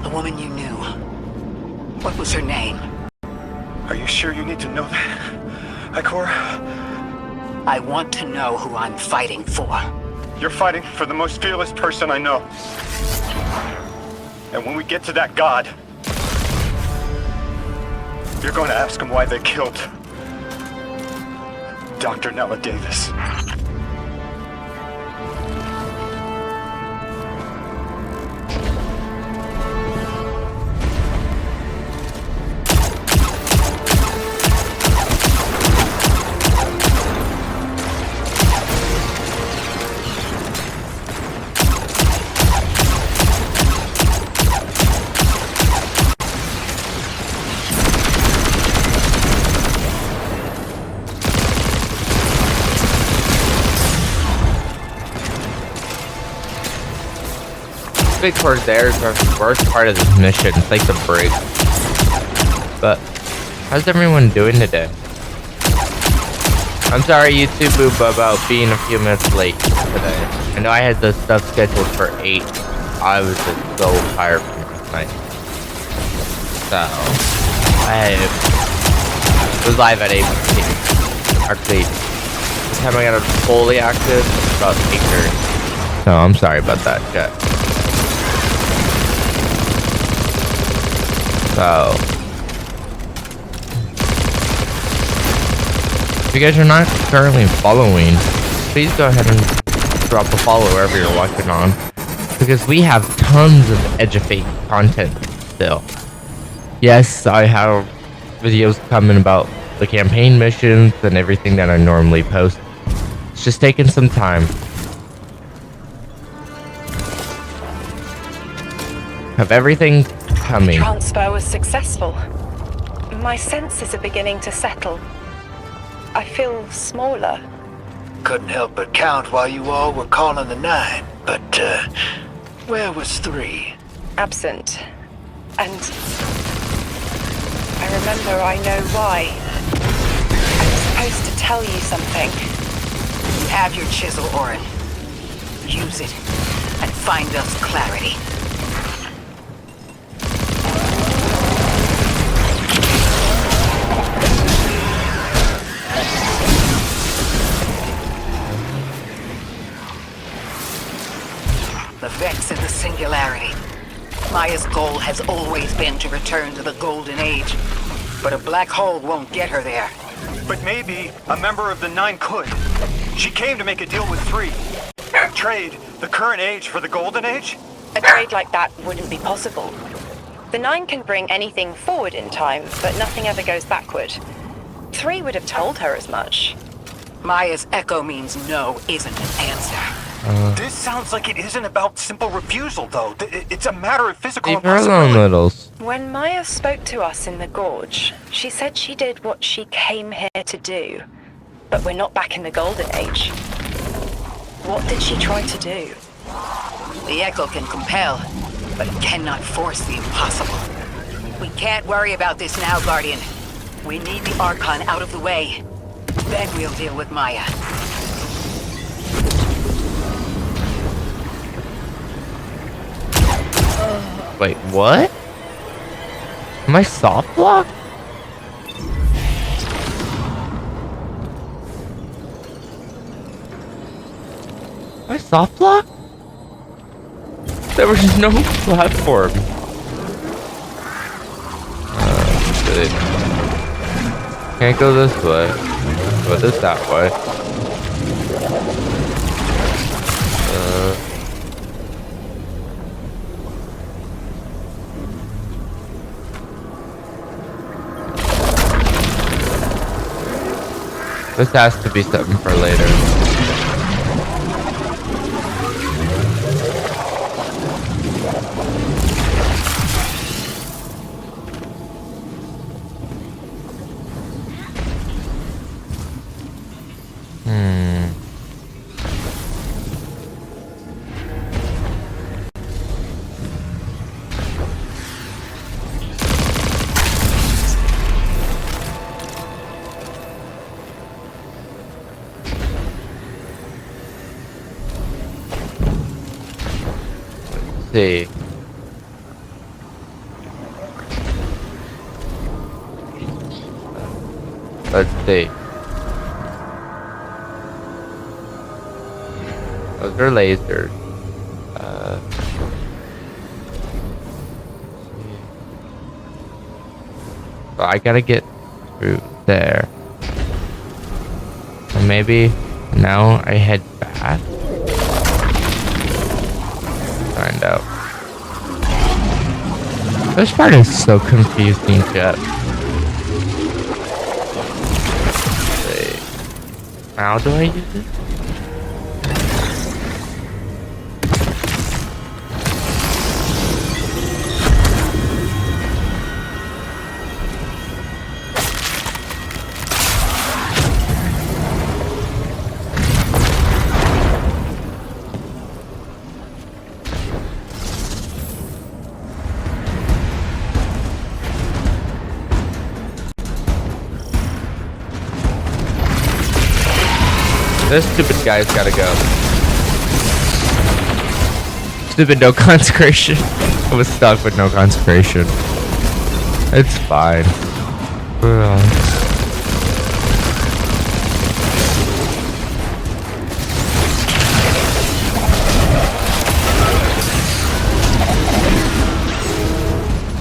the woman you knew, what was her name? Are you sure you need to know that, Ikora? I want to know who I'm fighting for. You're fighting for the most fearless person I know. And when we get to that god, you're going to ask him why they killed Dr. Nella Davis. Corsairs are the worst part of this mission. It's like the break. But how's everyone doing today? I'm sorry, YouTube Booba, about being a few minutes late today. I know I had the stuff scheduled for 8. I was just so tired from last night. So I was live at 8:15. Actually, the time I got it fully active was about 8:30. So I'm sorry about that, chat. So, if you guys are not currently following, please go ahead and drop a follow wherever you're watching on, because we have tons of Edge of Fate content still. Yes, I have videos coming about the campaign missions and everything that I normally post. It's just taking some time. Have everything coming. Transfer was successful. My senses are beginning to settle. I feel smaller. Couldn't help but count while you all were calling the 9, but, where was 3? Absent. And I remember I know why. I was supposed to tell you something. You have your chisel, Orin. Use it and find us clarity. The Vex and the Singularity. Maya's goal has always been to return to the Golden Age. but a black hole won't get her there. But maybe a member of the Nine could. She came to make a deal with 3. Trade the current age for the Golden Age? A trade like that wouldn't be possible. The Nine can bring anything forward in time, but nothing ever goes backward. 3 would have told her as much. Maya's echo means no isn't an answer. This sounds like it isn't about simple refusal, though. It's a matter of physical Leave her alone, impossibility. Littles. When Maya spoke to us in the gorge, she said she did what she came here to do. But we're not back in the Golden Age. What did she try to do? The echo can compel, but it cannot force the impossible. We can't worry about this now, Guardian. We need the Archon out of the way. Then we'll deal with Maya. Wait, what? Am I soft blocked? Am I soft blocked? There was no platform. Shit. Can't go this way. Go this that way. This has to be something for later. See. Let's see. Those are lasers. So I gotta get through there. So maybe now I head back. Find out. This part is so confusing, Jeff. Wait. How do I use it? This stupid guy's gotta go. Stupid no consecration. I was stuck with no consecration. It's fine.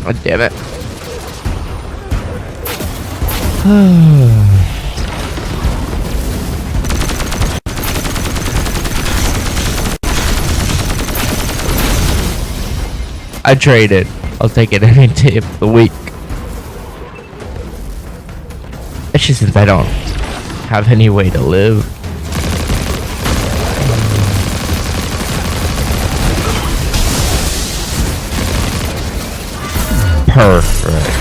Oh, damn it. I traded. I'll take it any day of the week. Especially since I don't have any way to live. Perfect.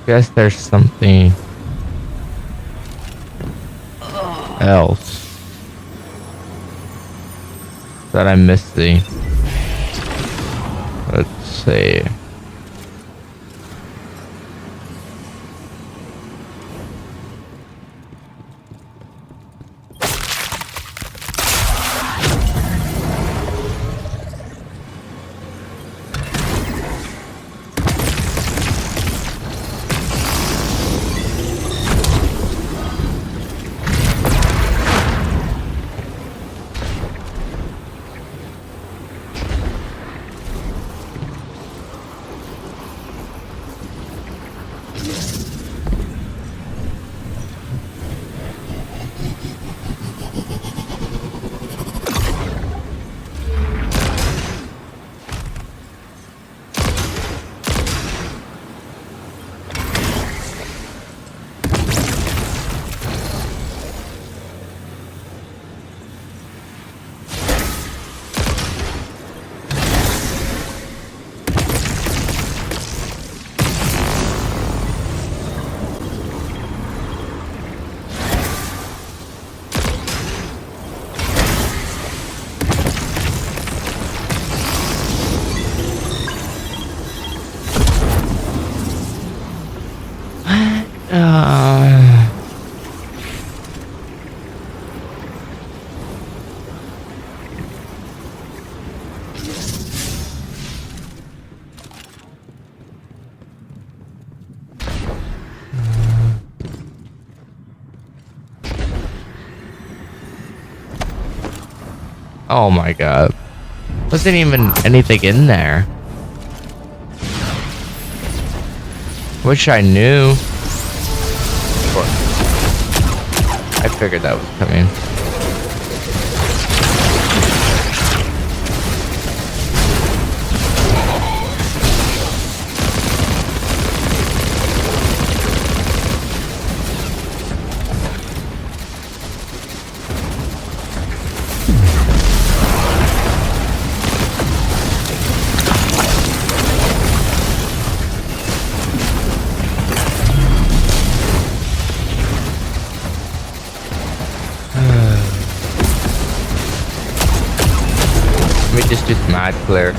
Guess there's something else that I'm missing. Let's see. Oh my god. Wasn't even anything in there. Wish I knew. I figured that was coming. Let me just do mad clear. I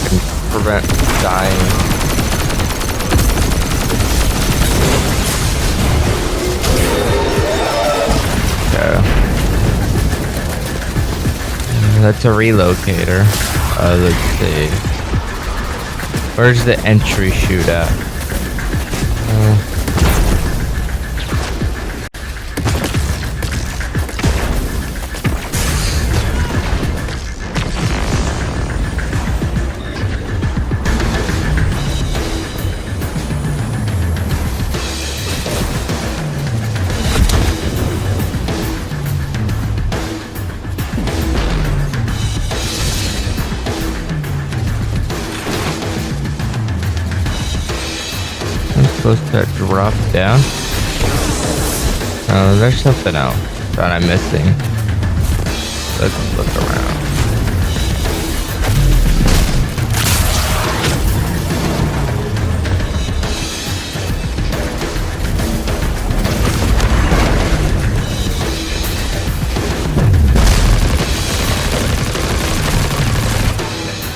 can prevent dying. Okay. That's a relocator. Let's see. Where's the entry chute at? Supposed to drop down. Oh, there's something else that I'm missing. Let's look around.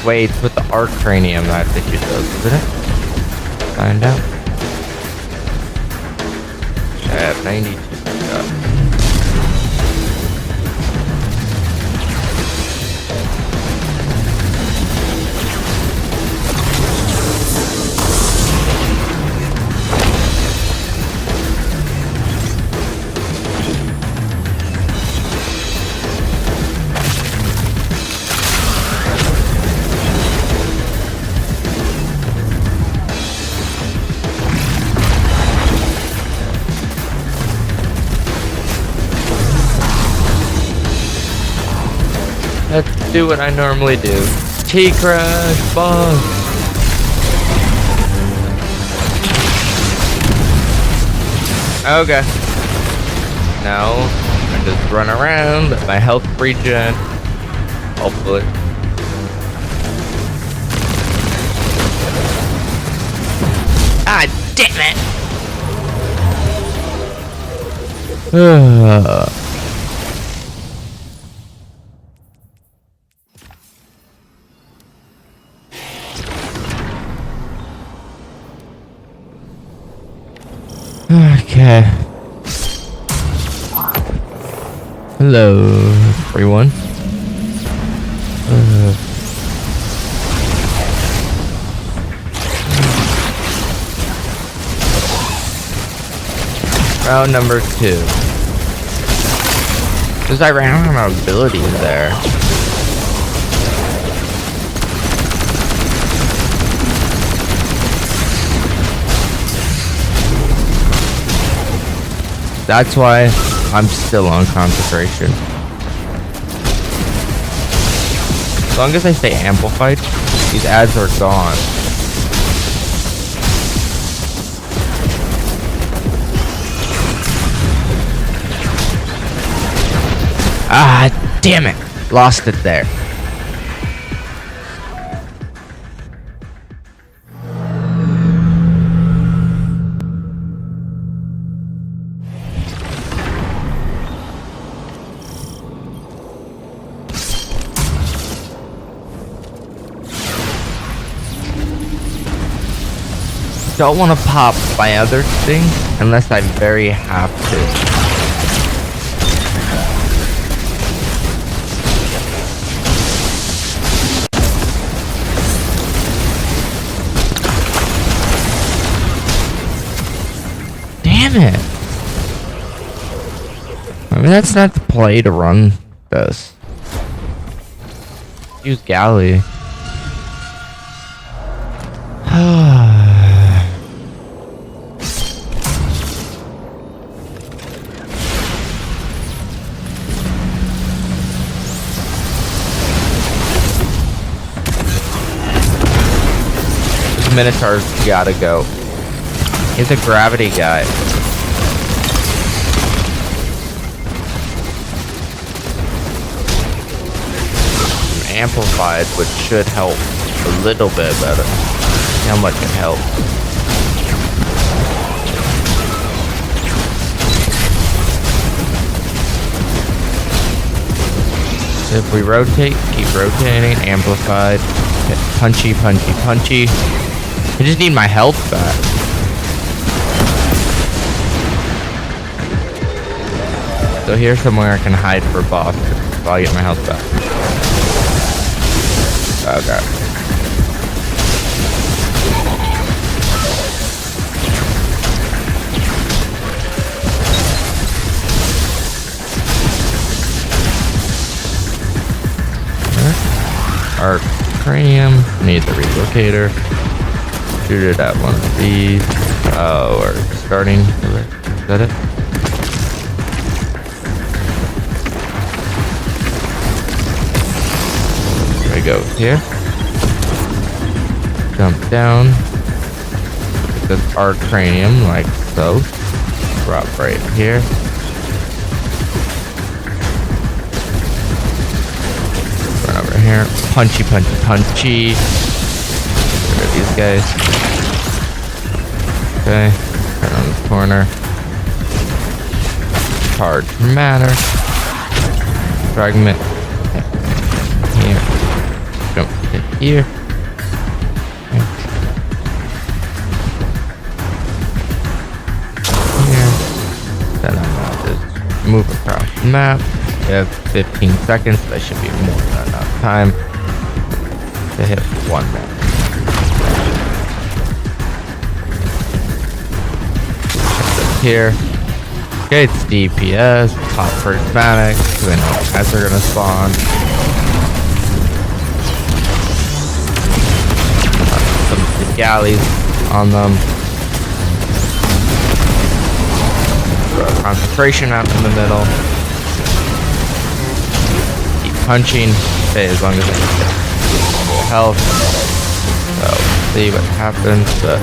Wait, it's with the arc cranium that I think it does, isn't it? Find out. I have 92. Let's do what I normally do. T-Crash boss. Okay. Now I just run around, let my health regen. Hopefully. Ah, damn it! Okay. Hello, everyone. Round number 2. Because I ran out of abilities there. That's why I'm still on concentration. As long as I stay amplified, these ads are gone. Ah, damn it. Lost it there. Don't want to pop my other thing unless I very have to. Damn it! I mean, that's not the play to run this. Use Galley. Minotaur's gotta go. He's a gravity guy. Amplified, which should help a little bit better. How much it helps. If we rotate, keep rotating, amplified, hit punchy, punchy, punchy. I just need my health back. So here's somewhere I can hide for boss while I get my health back. Okay. Arc cranium. Need the relocator. Shoot it at one of these. Oh, we're starting. Is that it? There we go. Here. Jump down. Get this arc cranium like so. Drop right here. Run over here. Punchy, punchy, punchy. Get rid of these guys. Okay. Turn on the corner. Charge matter. Fragment. Here. Jump to here. Here. Then I'm gonna just move across the map. We have 15 seconds. That should be more than enough time to hit one map. Here. Okay, it's DPS, pop prismatic, so they know as they're gonna spawn. Some of the galleys on them. Throw a concentration out in the middle. Keep punching, stay as long as I can get health. So, see what happens, but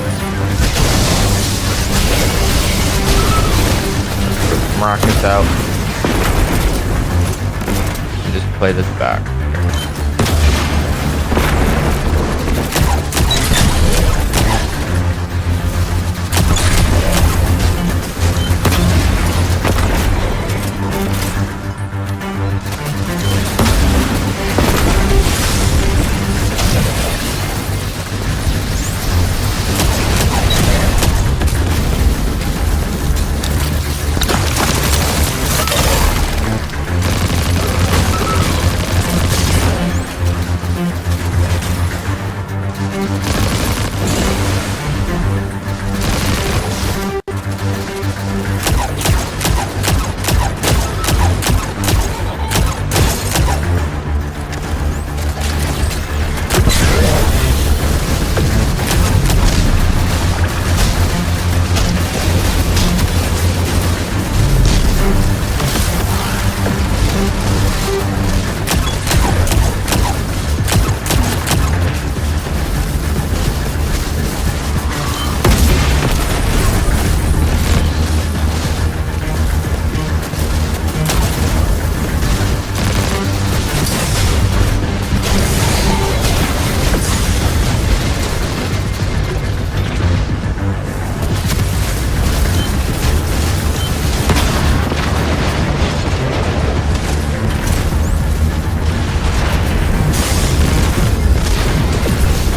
rockets out and just play this back.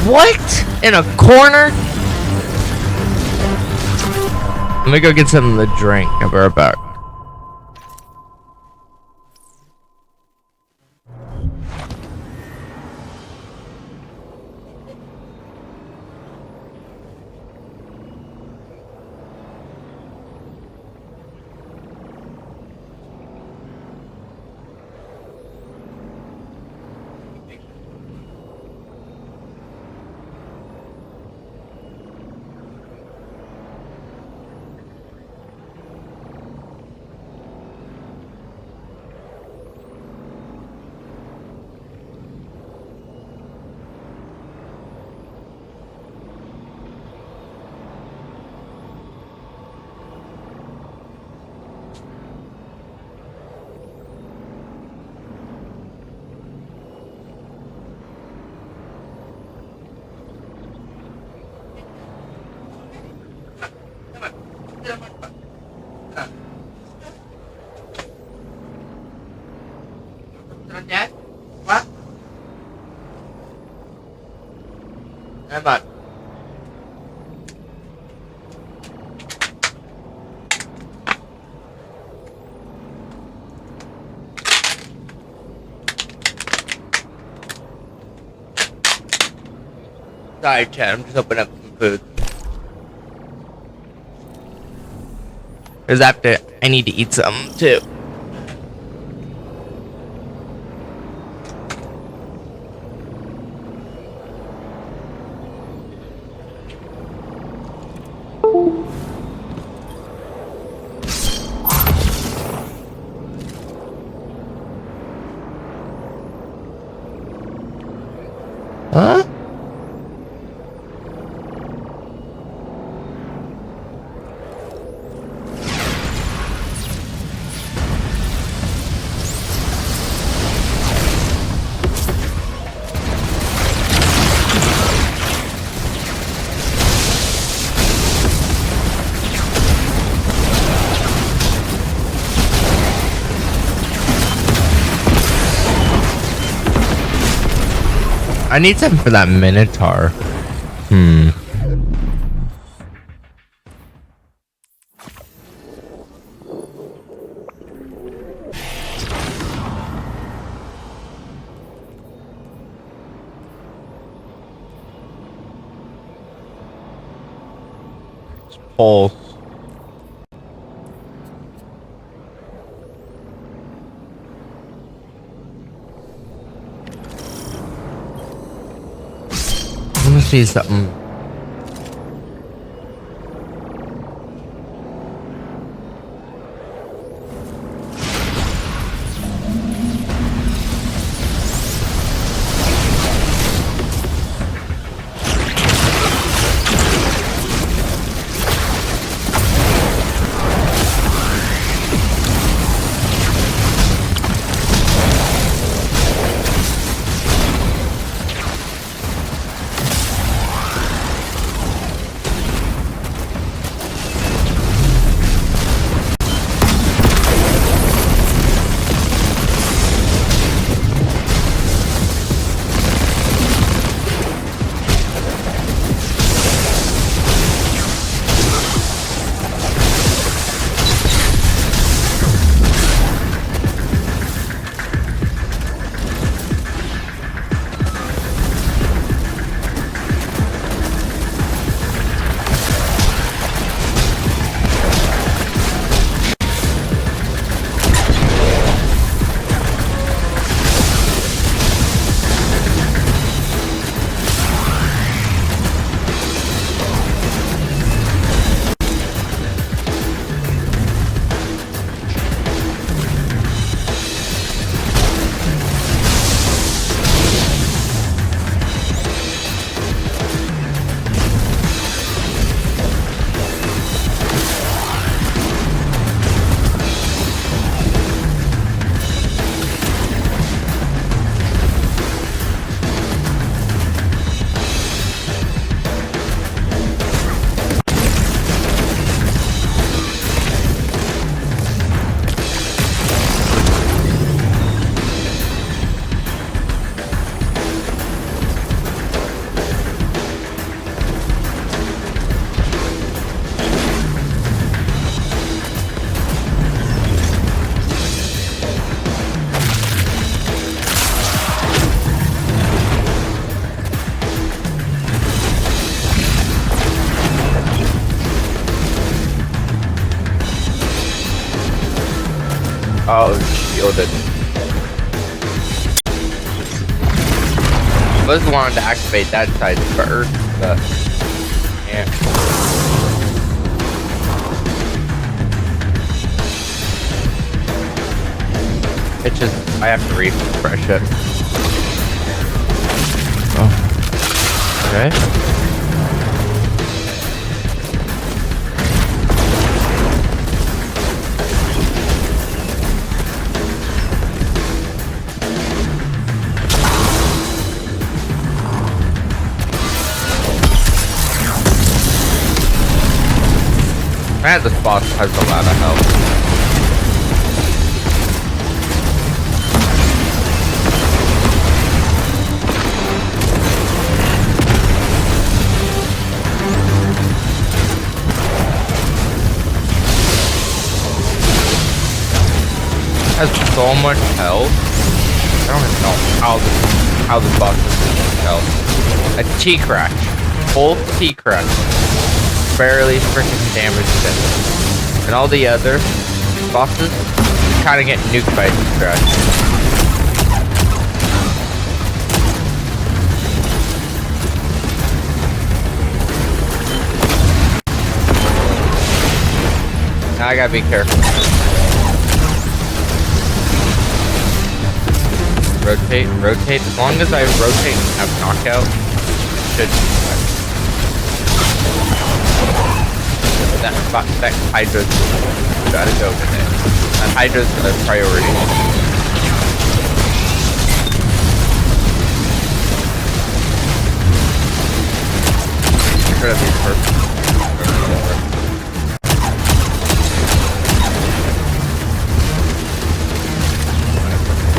What? In a corner? Let me go get something to drink. I'll be right back. What? Come on. Sorry, Chad. I'm just opening up some food. Cause I need to eat something too. Huh? I need something for that Minotaur. Pulse. Let me see something. Oh, shielded. I was wanting to activate that side first, but yeah. It's just I have to refresh it. Oh. Okay. Man, this boss has a lot of health. Has so much health. I don't even know how this boss has so much health. A T-Crash. Full T-Crash. Barely freaking damaged it. And all the other bosses kind of get nuked by a T-Crash. Now I gotta be careful. Rotate, rotate. As long as I rotate and have knockout, should be fine. That Hydra's gotta go with it. That Hydra's a priority. Get rid of these perfect.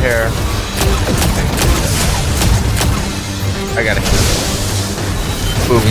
Here. I got it. Boom.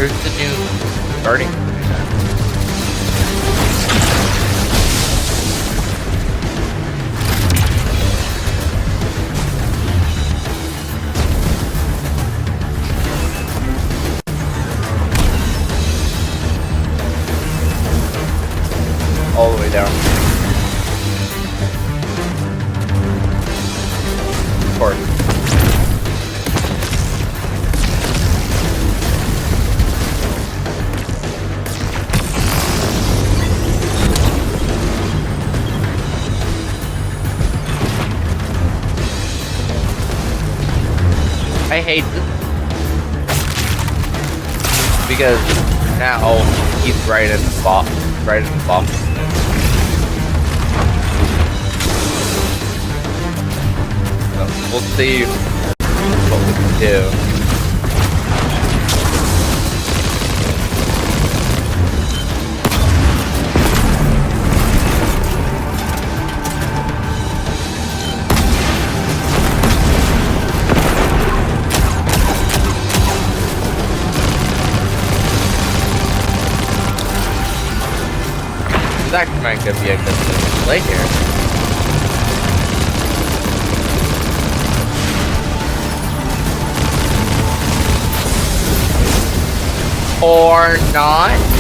Where's the new starting? All the way down. Of course. I hate this because now he's right in the box, right in the box. So we'll see what we can do. That might could be a good play here. Or not.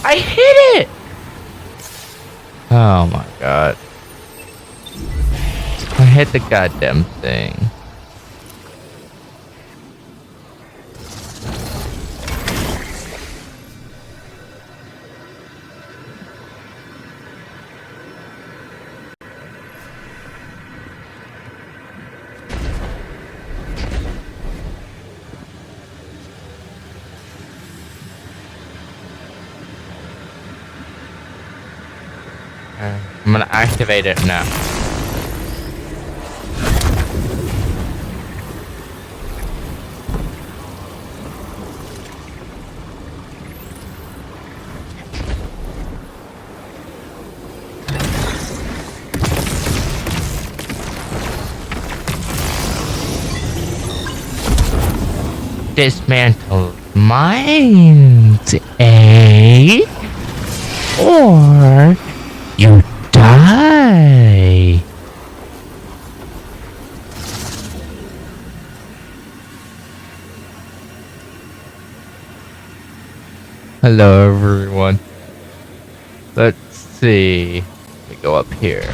I hit it! Oh my god. I hit the goddamn thing. I'm gonna activate it now. Dismantle mines, eh? Or you die. Hello everyone. Let's see. Let me go up here.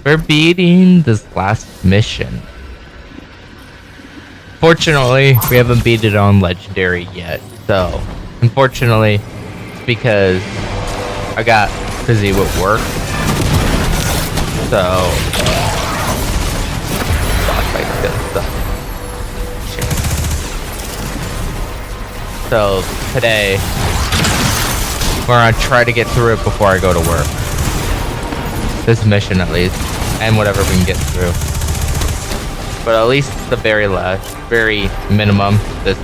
We're beating this last mission. Fortunately, we haven't beat it on Legendary yet. So, unfortunately, it's because I got busy with work. So, like this stuff. So, today, we're gonna try to get through it before I go to work. This mission, at least. And whatever we can get through. But at least the very last, very minimum, this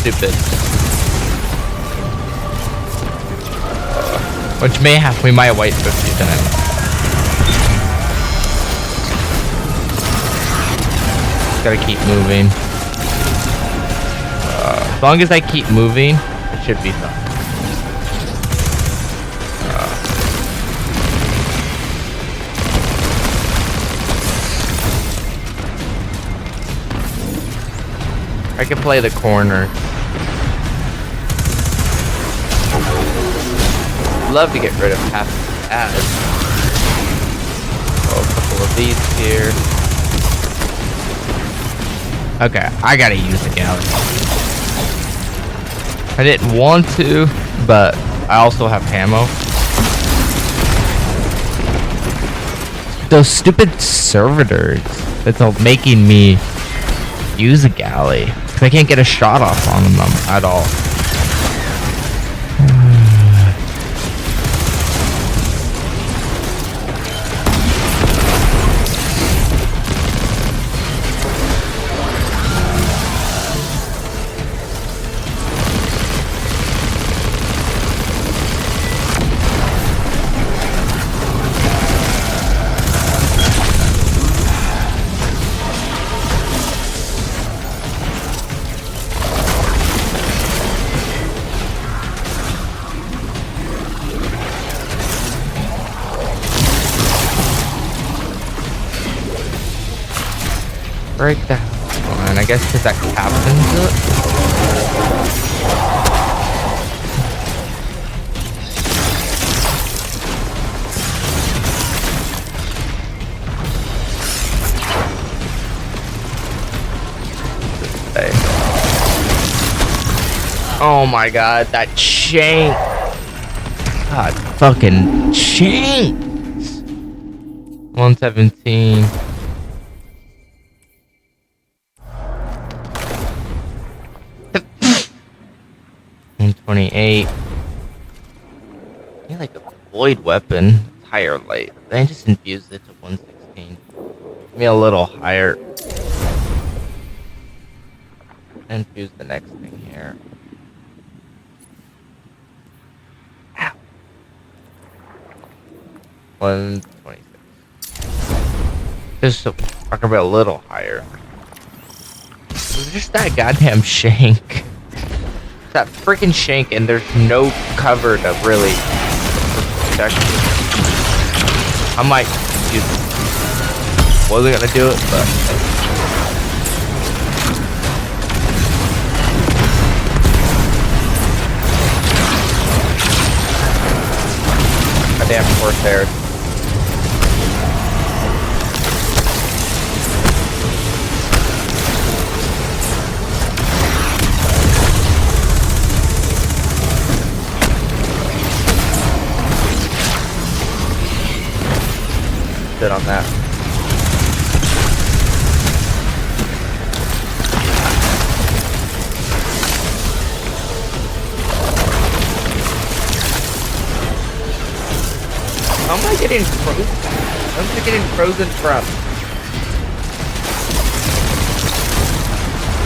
stupid. Which we might wipe 50 times. Gotta keep moving. As long as I keep moving, it should be fine. I can play the corner. Love to get rid of half the ads. Oh, a couple of these here. Okay, I gotta use the galley. I didn't want to, but I also have ammo. Those stupid servitors that's all making me use a galley. Cause I can't get a shot off on them at all. Break that one, I guess because that captains it. Oh my god, that shank! God, fucking shanks! 117. 128. I need like a void weapon. It's higher light. Then I just infused it to 116. Give me a little higher. Infuse the next thing here. Ow. 126. Just a little higher. It's just that goddamn shank. That freaking shank, and there's no cover to really protect it. I might use it. Wasn't gonna do it, but Corsairs. Sit on that. How am I getting frozen? Where am I getting frozen from?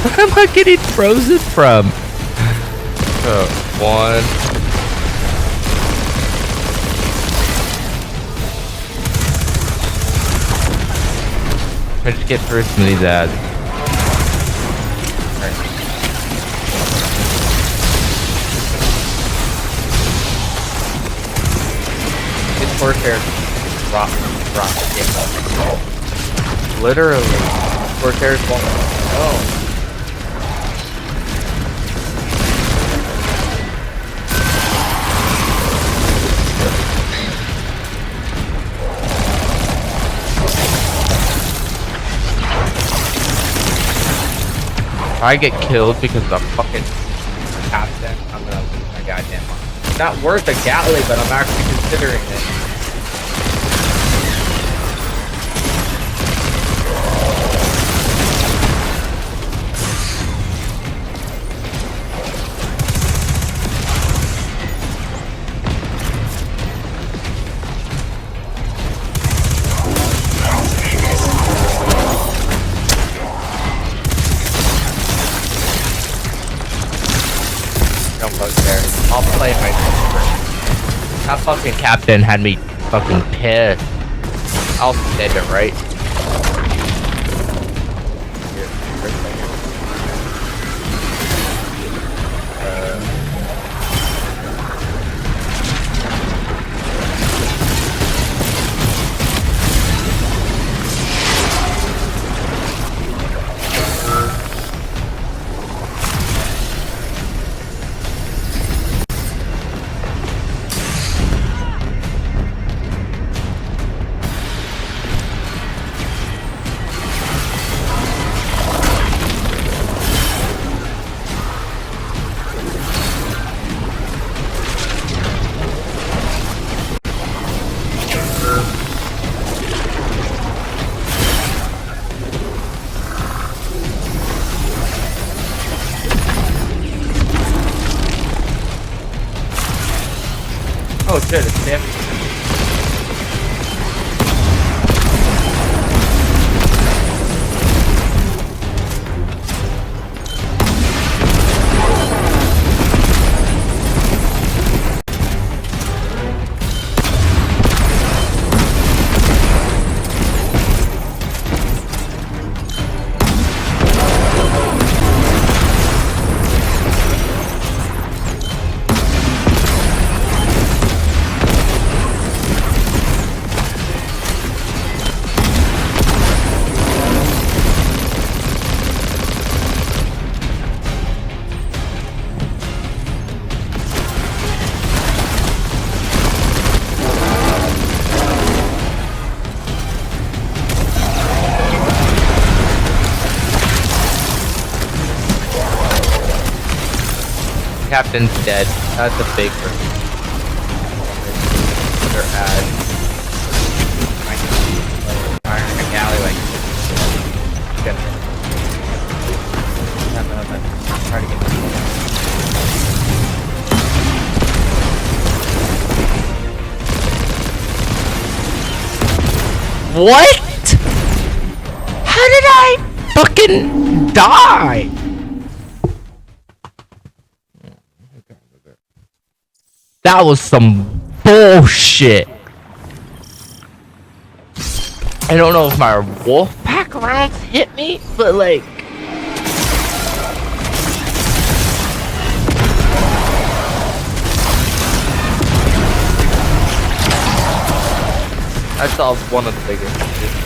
Where am I getting frozen from? One. I just get through some of these ads. This Corsair drop the game up. Literally. Corsairs won't. Oh. If I get killed because of the fucking captain, I'm gonna lose my goddamn mind. It's not worth a galley, but I'm actually considering it. I'll play myself first. That fucking captain had me fucking pissed. I'll send it, right? Oh shit, it's damaged. Captain's dead. That's a big one. They're at firing a galley like get it. Try to get What? How did I fucking die? That was some bullshit. I don't know if my wolf pack rounds hit me, but like I solved one of the biggest issues.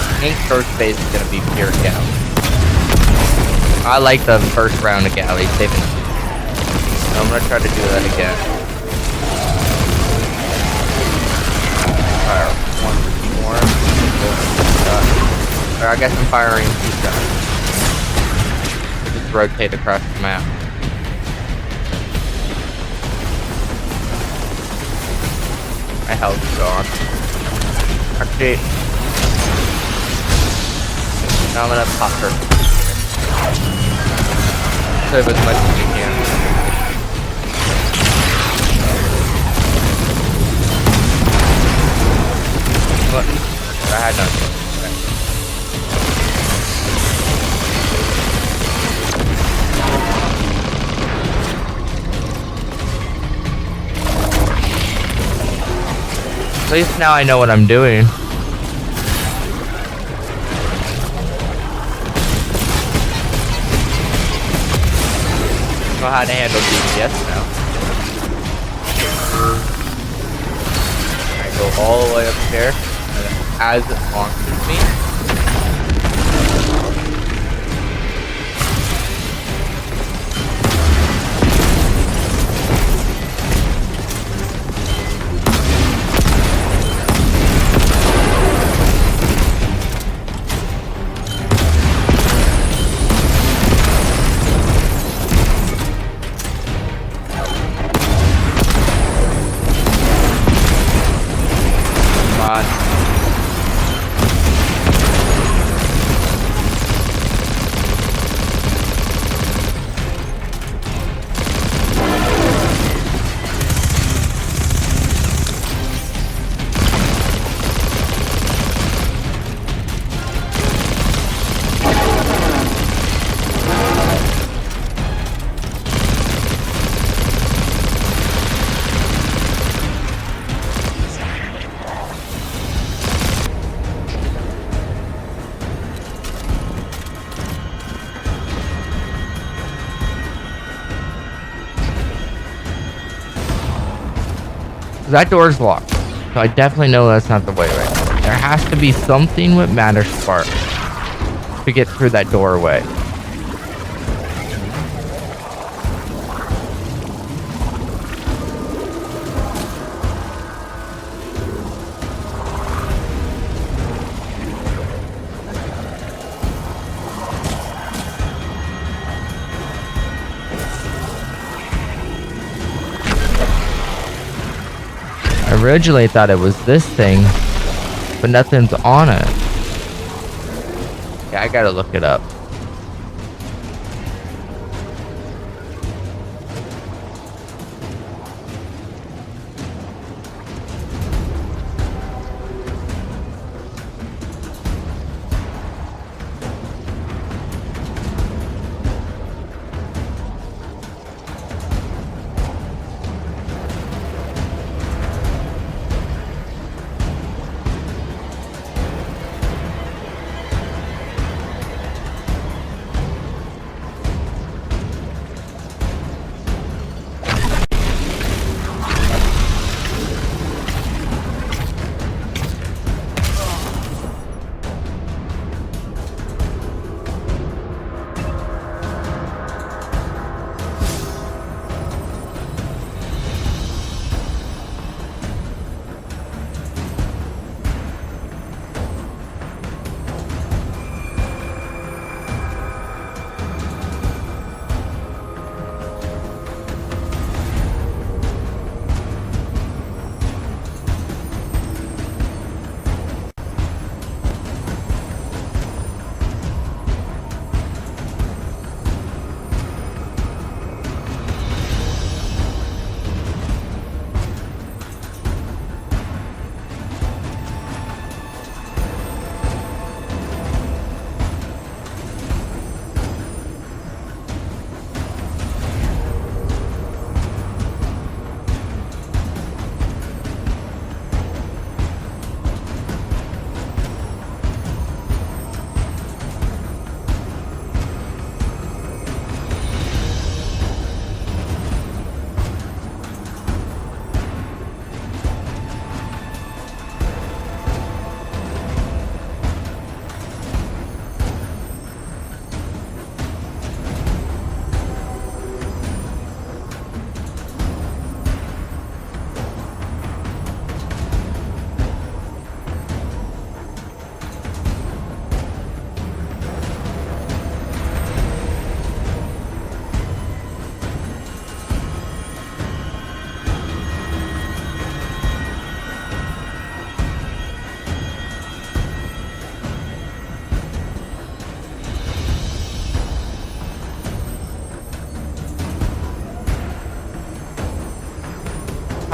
I think first phase is gonna be pure cow. I like the first round of galley saving. So I'm gonna try to do that again. Fire one more. I guess I'm firing 2 shots. Just rotate across the map. My health is gone. Actually, now I'm gonna pop her. Save as much as you can. What? I had nothing. At least now I know what I'm doing. Know how to handle DPS now. I go all the way up there, and as it launches me. That door's locked, so I definitely know that's not the way right now. There has to be something with Matter Spark to get through that doorway. I originally thought it was this thing, but nothing's on it. Yeah, I gotta look it up.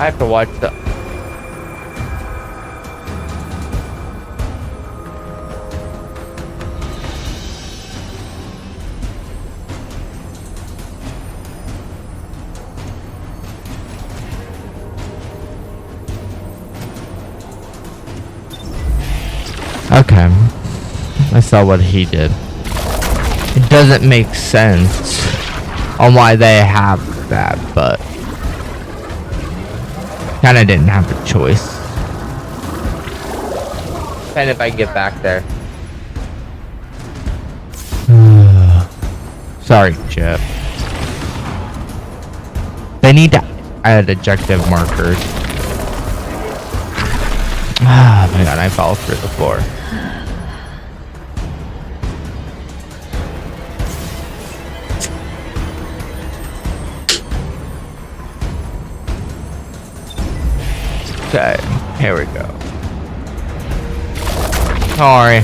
I have to watch the. Okay. I saw what he did. It doesn't make sense on why they have that, but kinda didn't have a choice. And if I can get back there. Sorry, Chip. They need to add objective markers. Ah, my god, I fall through the floor. Okay, here we go. Sorry,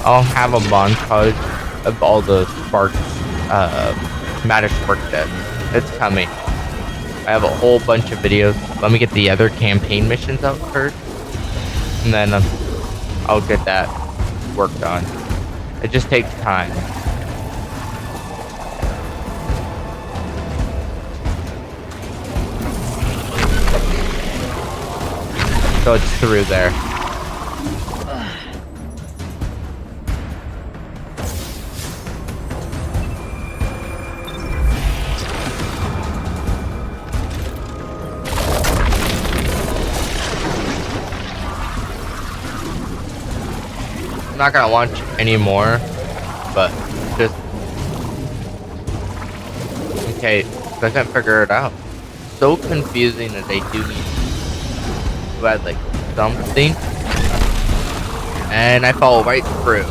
I'll have a montage of all the sparks, matter spark deaths. It's coming. I have a whole bunch of videos. Let me get the other campaign missions out first, and then I'll get that worked on. It just takes time. So it's through there. I'm not gonna launch anymore, but just okay, I can't figure it out. So confusing that they do need to add like something, and I fall right through.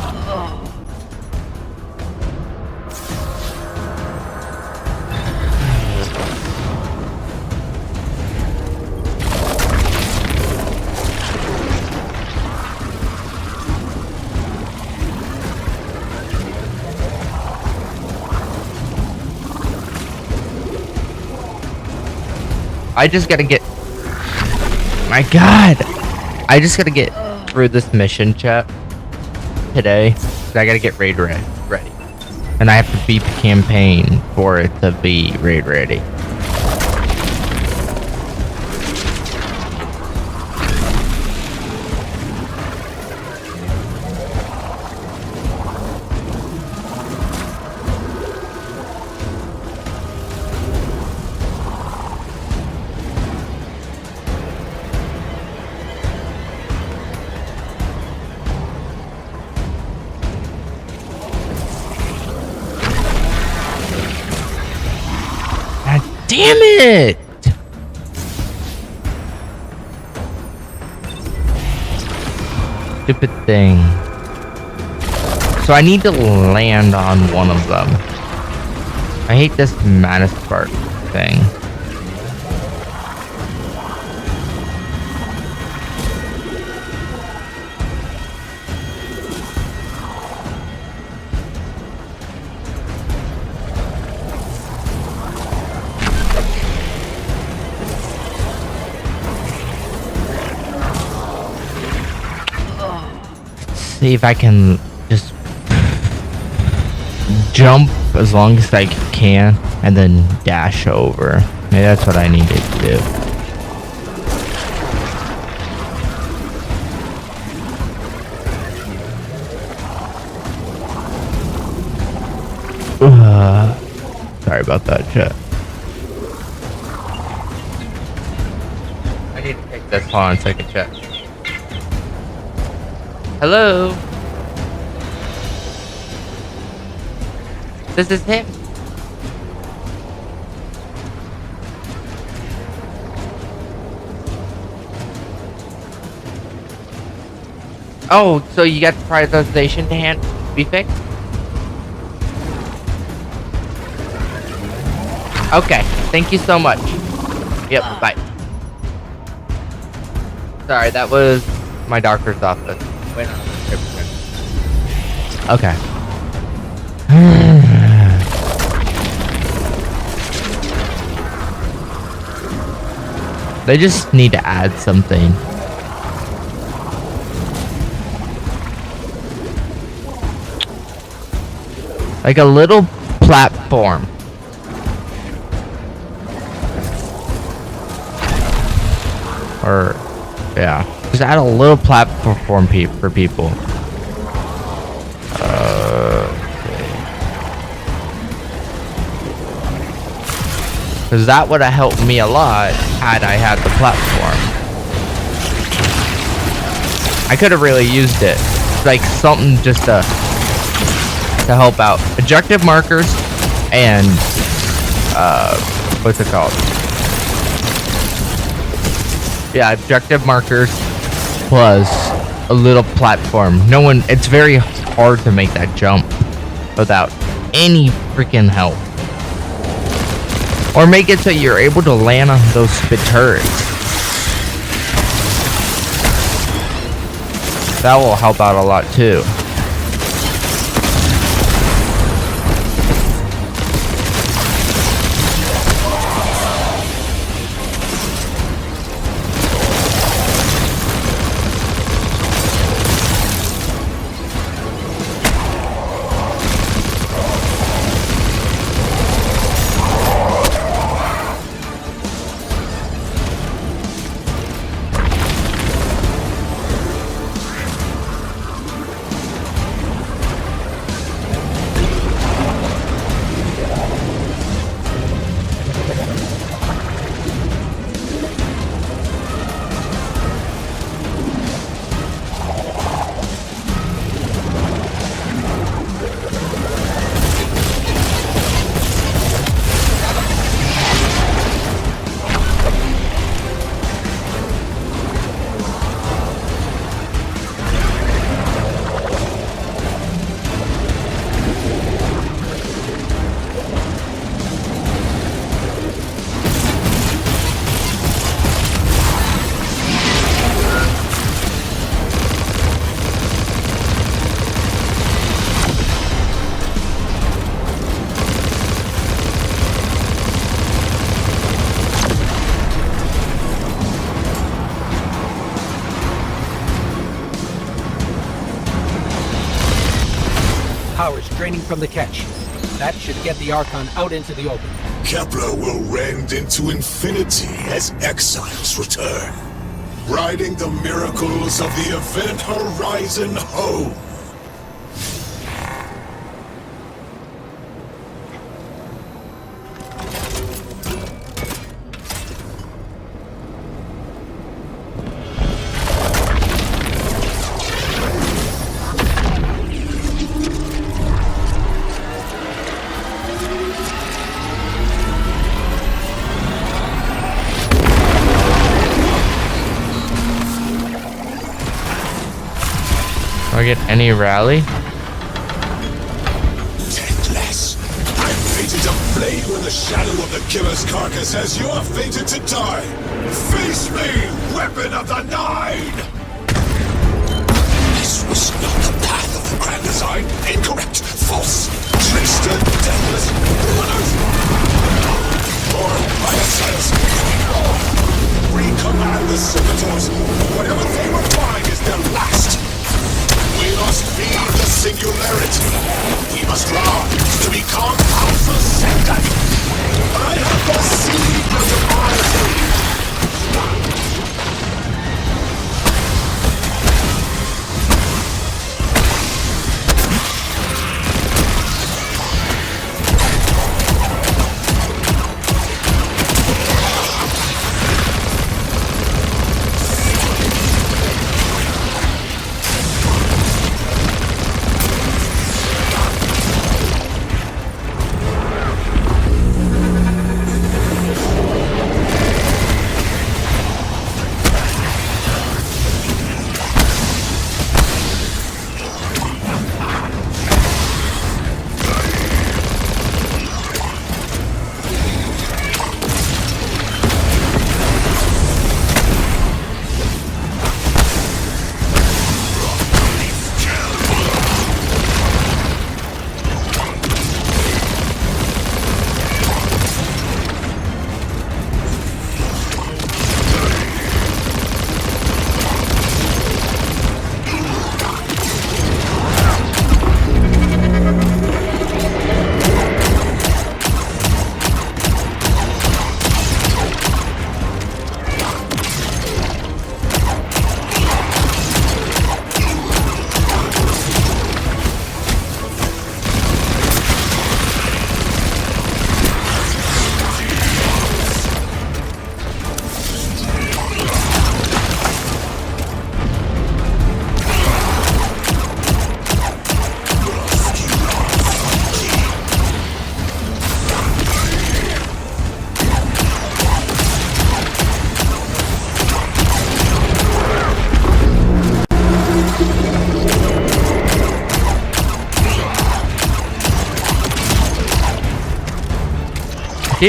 I just gotta get. My God, I just gotta get through this mission, chat, today. So I gotta get raid ready, and I have to beat the campaign for it to be raid ready. Damn it! Stupid thing. So I need to land on one of them. I hate this Manaspark thing. See if I can just jump as long as I can and then dash over. Maybe that's what I needed to do. Sorry about that, chat. I need to take this on so I can check. Hello? This is him. Oh, so you got the prioritization to be fixed? Okay, thank you so much. Yep, bye. Sorry, that was my doctor's office. Wait on okay. They just need to add something. Like a little platform. Or, yeah. Just add a little platform for people. Because that would have helped me a lot had I had the platform. I could have really used it. Like something just to help out. Objective markers and what's it called? Yeah, objective markers plus a little platform. It's very hard to make that jump without any freaking help. Or make it so you're able to land on those spit turrets. That will help out a lot too. Power's draining from the catch. That should get the Archon out into the open. Kepler will rend into infinity as exiles return, riding the miracles of the Event Horizon home. Do I get any rally? Tactless. I'm fated to flame in the shadow of the killer's carcass as you're fated to die. Face me, weapon of the Nine! This was not the path of the grand design. Incorrect, false, trickster, deathless, runners. Or by exiles. Recommand the scimitars. Whatever they will find is their last. We must feed the singularity. We must rise to become Alpha Centauri. I have the seed of democracy.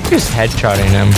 keep just headshotting him.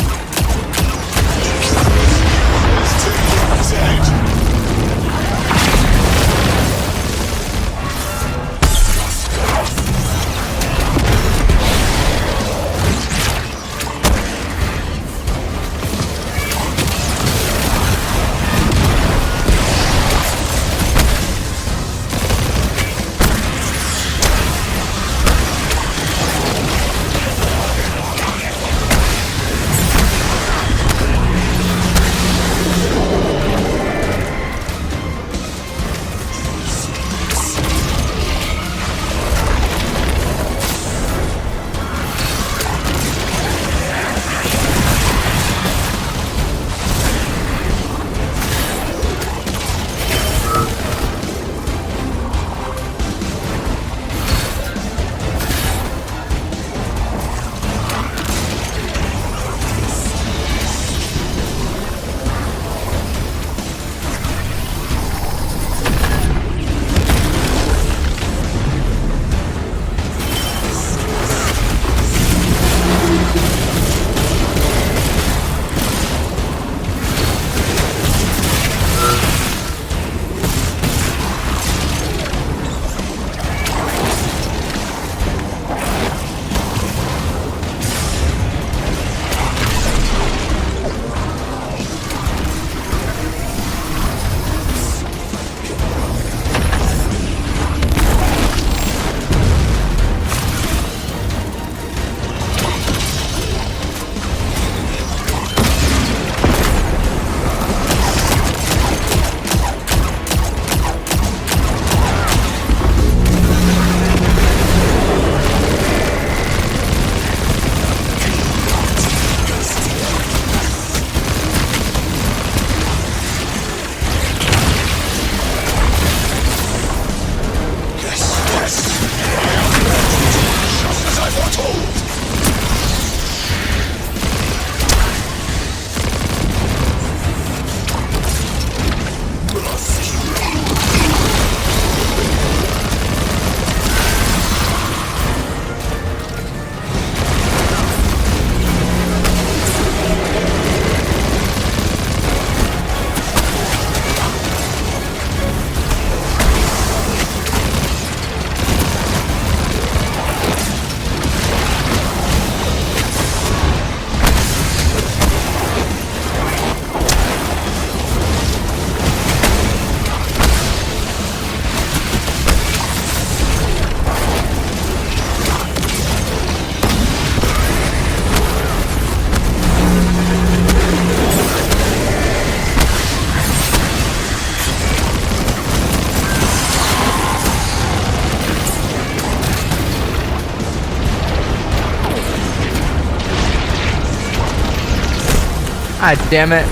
Ah, damn it.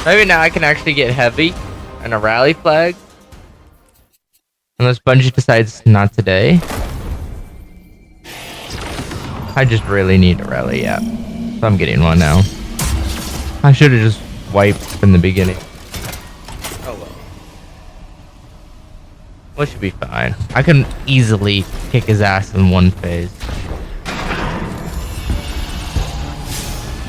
Maybe now I can actually get heavy and a rally flag. Unless Bungie decides not today. I just really need a rally, yeah. So I'm getting one now. I should have just wiped from the beginning. Oh well. Well, it should be fine. I can easily kick his ass in one phase.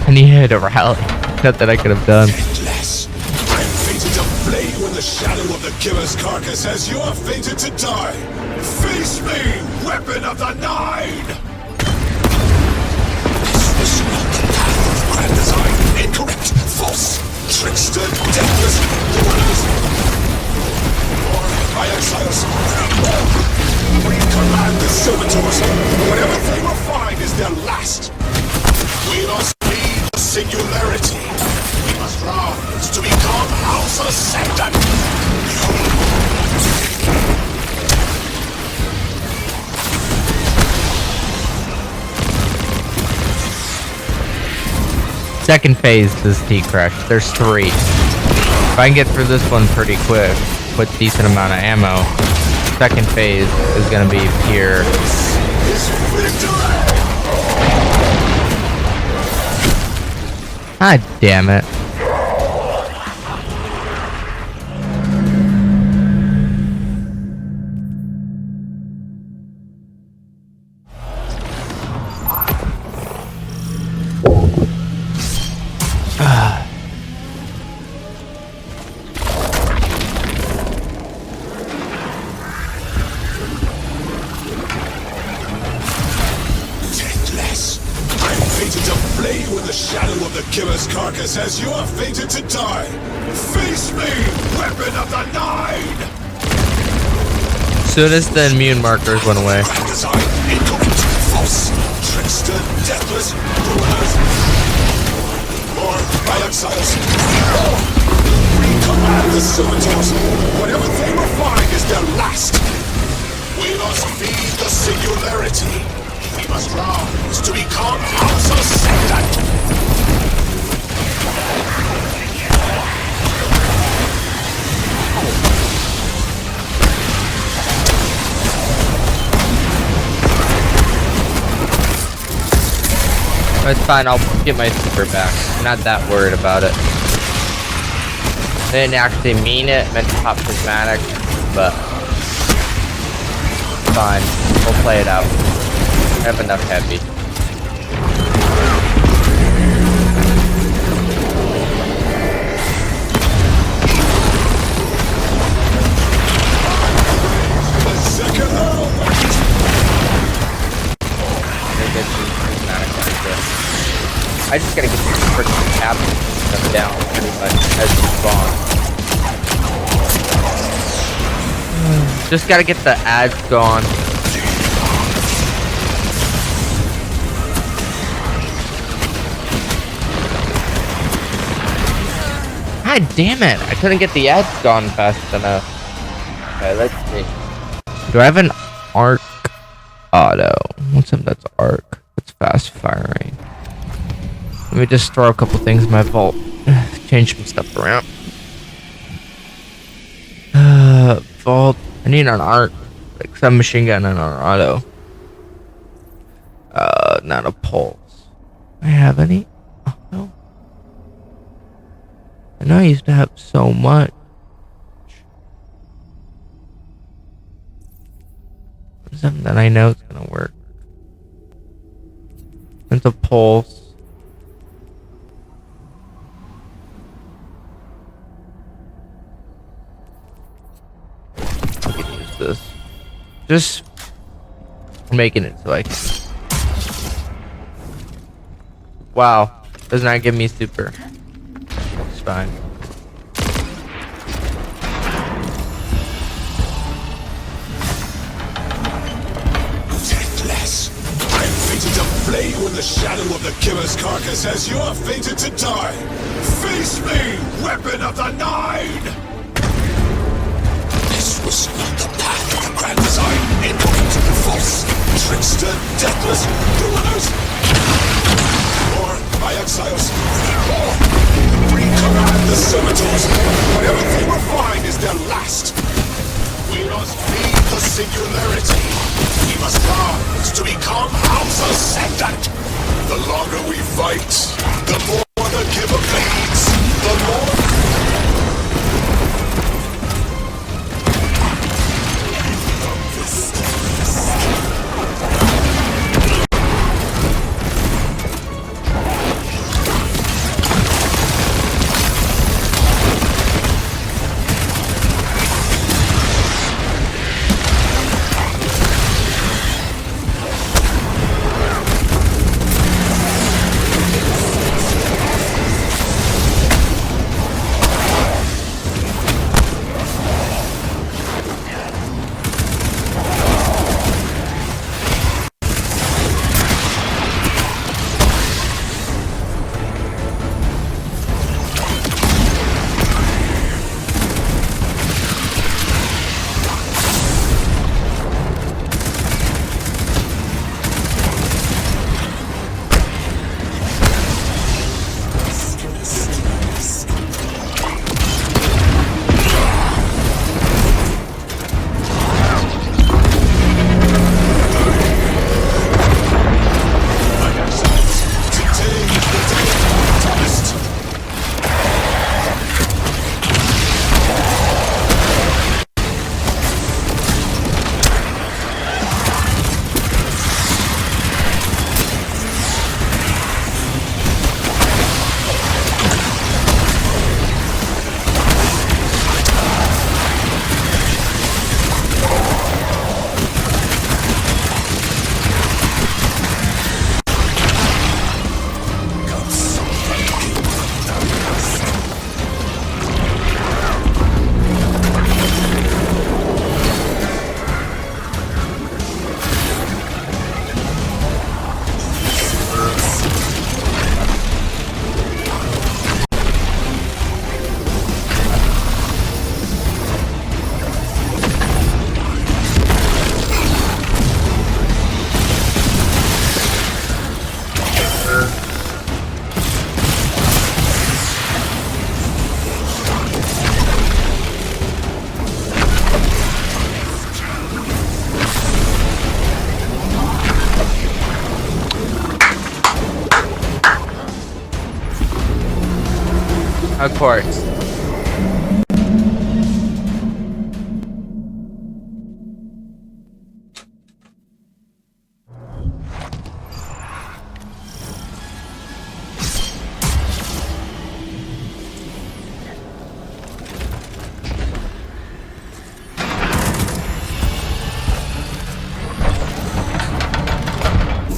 I needed a rally. Not that I could have done. Endless. I'm fated to flame in the shadow of the killer's carcass as you are fated to die. Face me, weapon of the Nine! This was not the path of grand design. Incorrect, false, trickster, deathless, duelist. Or my exiles. We command the servitors. Whatever they will find is their last. We must lead the singularity. We must rise to become House Ascendant. Second phase is T-Crush. There's 3. If I can get through this one pretty quick with decent amount of ammo, second phase is gonna be pure. Ah, damn it. carcass as you are fated to die. Face me, weapon of the Nine! Soon as the immune markers went away. False, trickster, deathless, ruiners, or by exiles. We command the scimitars. Whatever they will find is their last. We must feed the singularity. We must rise to become House Ascendant. It's fine, I'll get my super back. I'm not that worried about it. I didn't actually mean it, meant to pop prismatic, but fine. We'll play it out. I have enough heavy. I just gotta get the freaking cabinets stuff down pretty much as you spawn. Just gotta get the ads gone. God damn it! I couldn't get the ads gone fast enough. Okay, let's see. Do I have an arc auto? What's up? That's arc. It's fast firing. Let me just throw a couple things in my vault. Change some stuff around. Vault. I need an arc. Like some machine gun and an auto. Not a pulse. I have any? Oh, no. I know I used to have so much. Something that I know is gonna work. It's a pulse. This just making it so I can. Wow, does not give me super. It's fine. Deathless, I'm fated to flay you in the shadow of the killer's carcass as you are fated to die. Face me, weapon of the Nine! This was not the path of the grand design. Incorrect, false, trickster, deathless, ruiners, or by exiles. We command the scimitars. Whatever they will find is their last. We must feed the singularity. We must rise to become House Ascendant. The longer we fight, the more the giver fades. The more. Of course.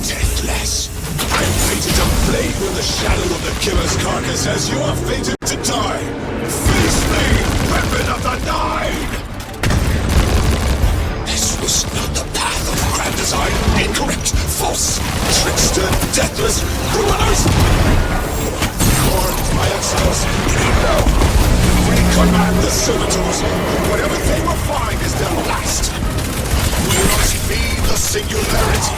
Deathless, I am fated to flame in the shadow of the killer's carcass as you are fated to die. Face me, weapon of the Nine! This was not the path of grand design. Incorrect, false, trickster, deathless, ruiners! Formed by exiles, no! We command the servitors. Whatever they will find is their last. We must feed the singularity.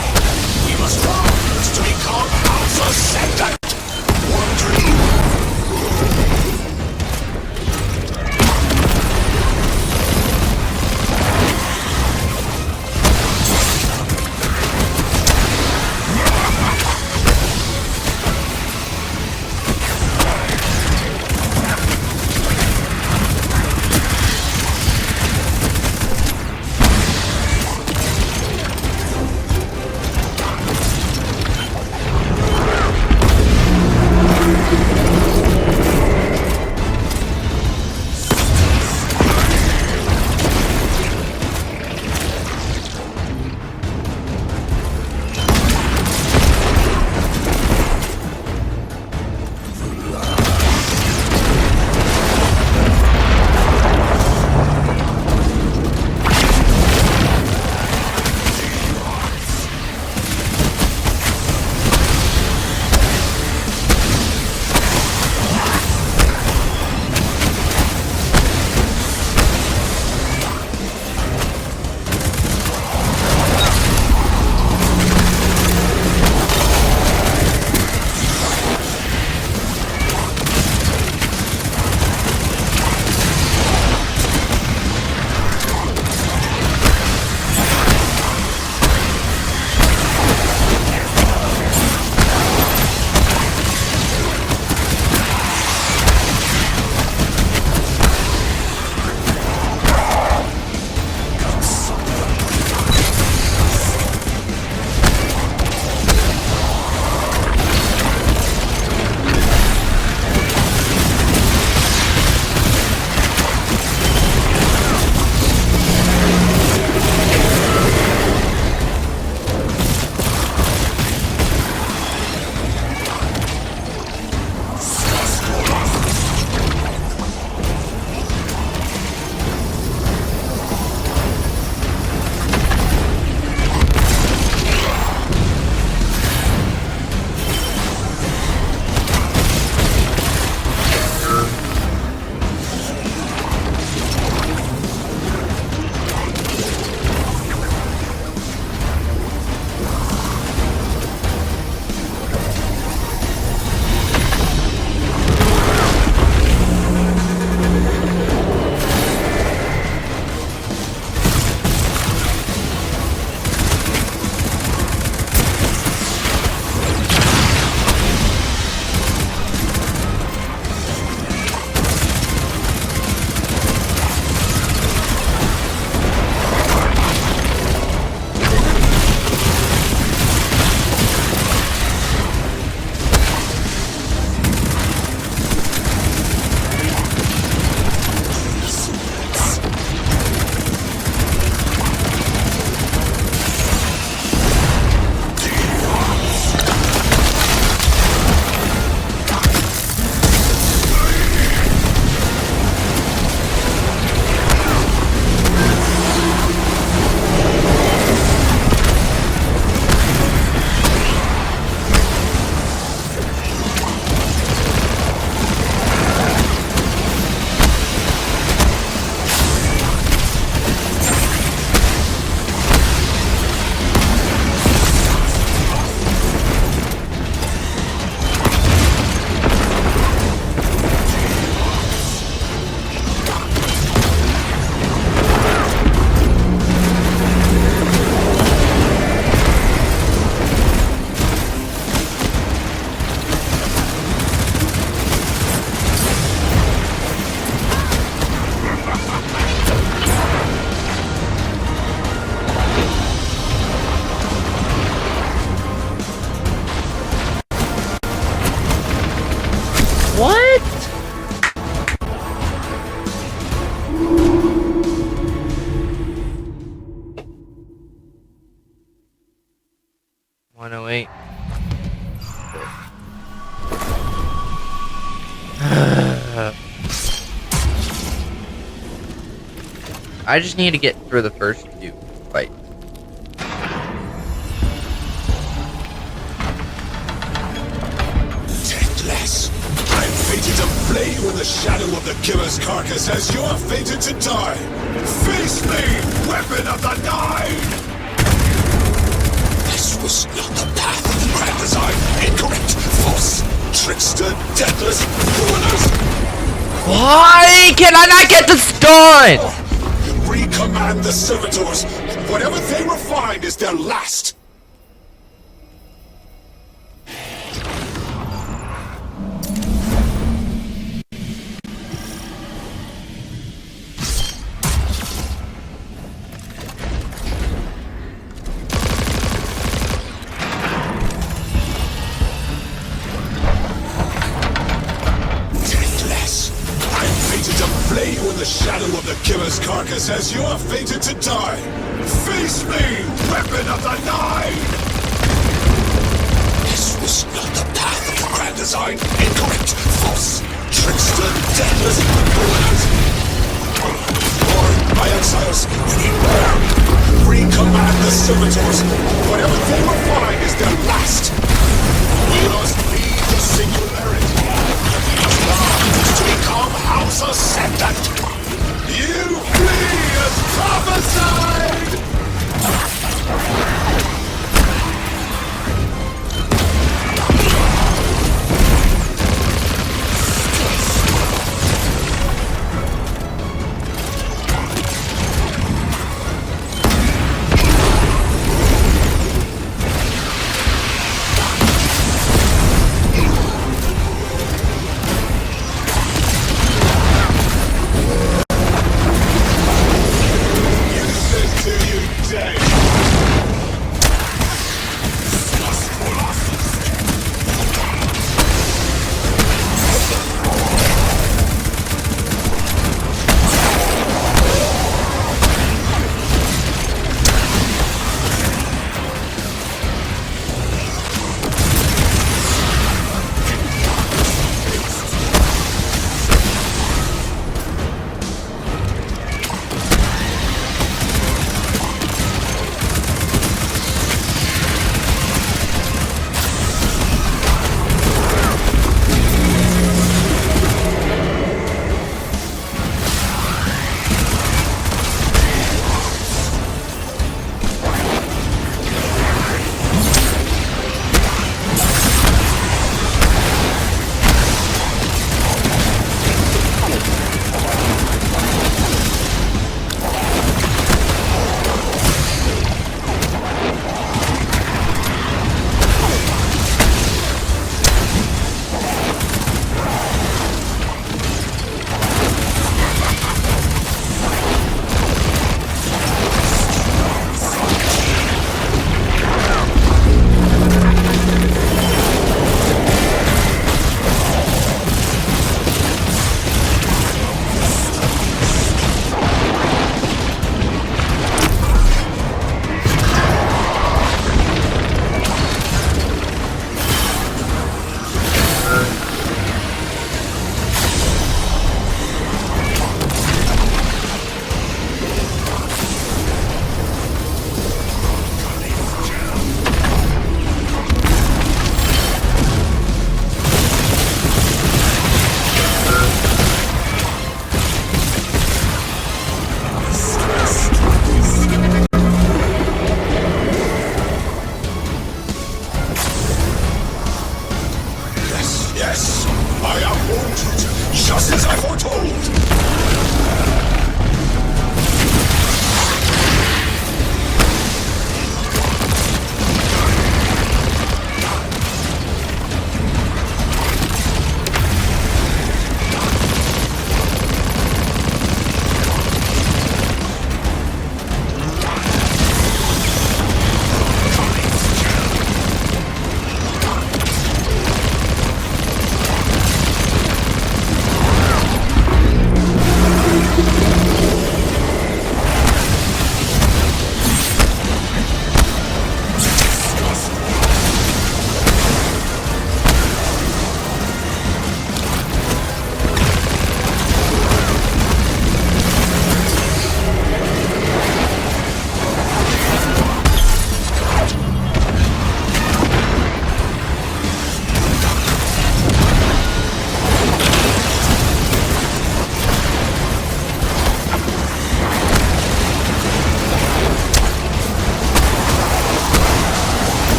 We must rise to become Alpha Ascendant. One dream. I just need to get through the first few fights. Deathless, I'm fated to flay you in the shadow of the killer's carcass as you're fated to die. Face me, weapon of the Nine! This was not the path of the grand design. Incorrect, false, trickster, deathless, ruiners! Why can I not get the stun? Recommand the servitors. Whatever they refine is their last. Flay you in the shadow of the killer's carcass as you're fated to die. Face me, weapon of the Nine! This was not the path of the grand design. Incorrect, false, trickster, deathless, ruiners. Lord, my exiles, we need prayer. Recommand the servitors. Whatever they refine is their last. We must lead the singularity. To become House Ascendant. You flee as prophesied!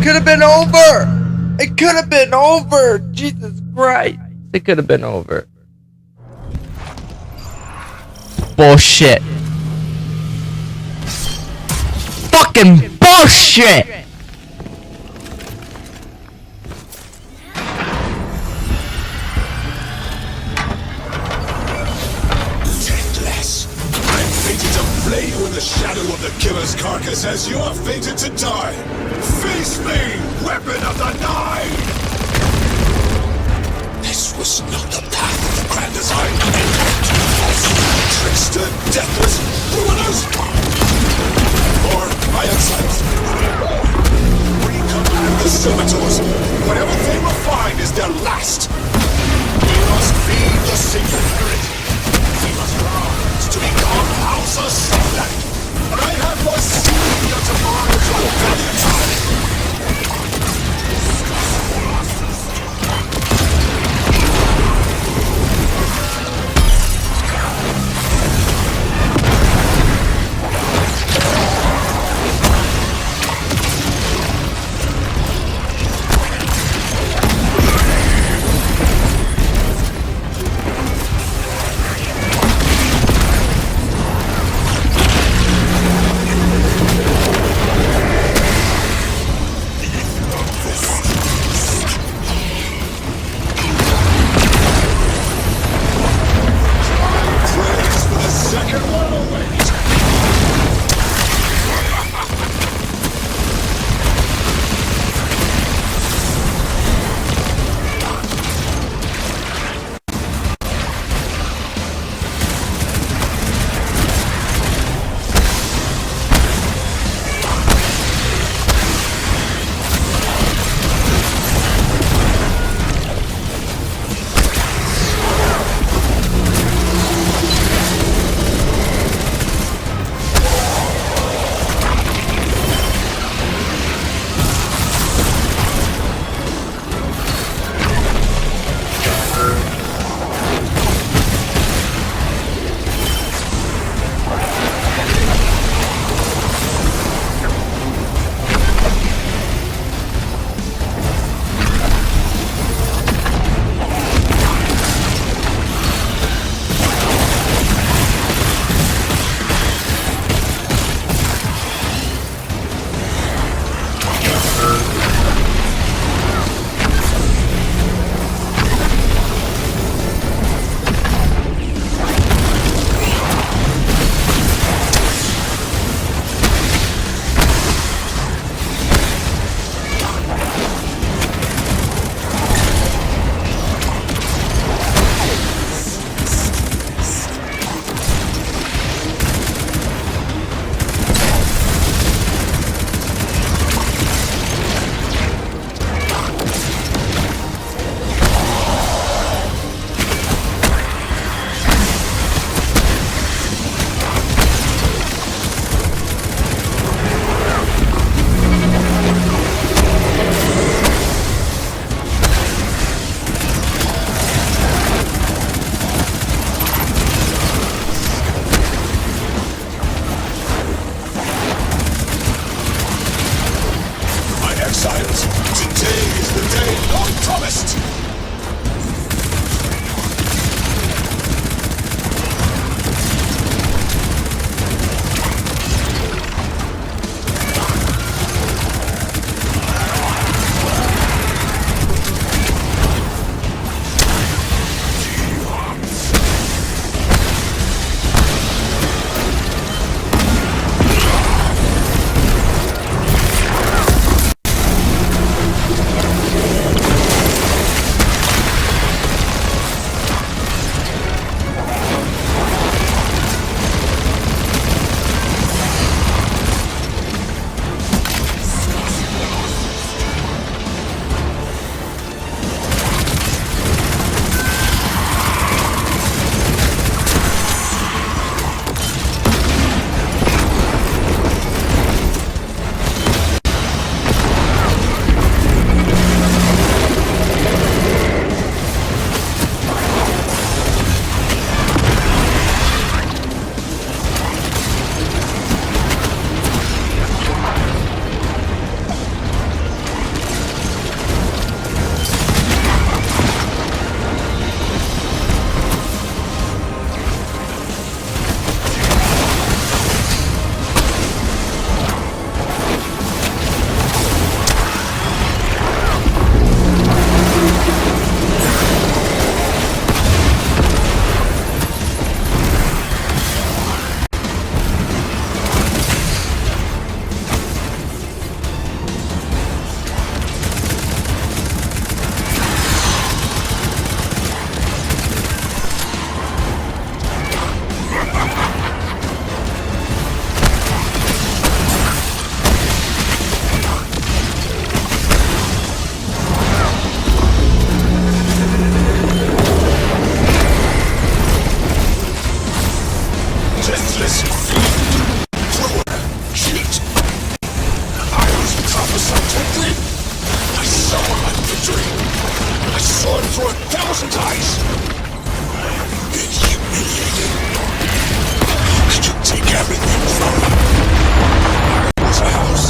Could have been over. It could have been over. Jesus Christ. It could have been over. Bullshit. Fucking bullshit. Deathless. I'm fated to flay you in the shadow of the killer's carcass as you are fated to die. Face me, weapon of the Nine! This was not the path of the grand design. Trickster, deathless, ruiners! Or I am silenced. Recommand the servitors. Whatever they will find is their last. We must feed the singularity. We must rise to become House of Sunlight. But I have foreseen your tomorrow's valiant time. I've been humiliated. How could you take everything from me? It was a house.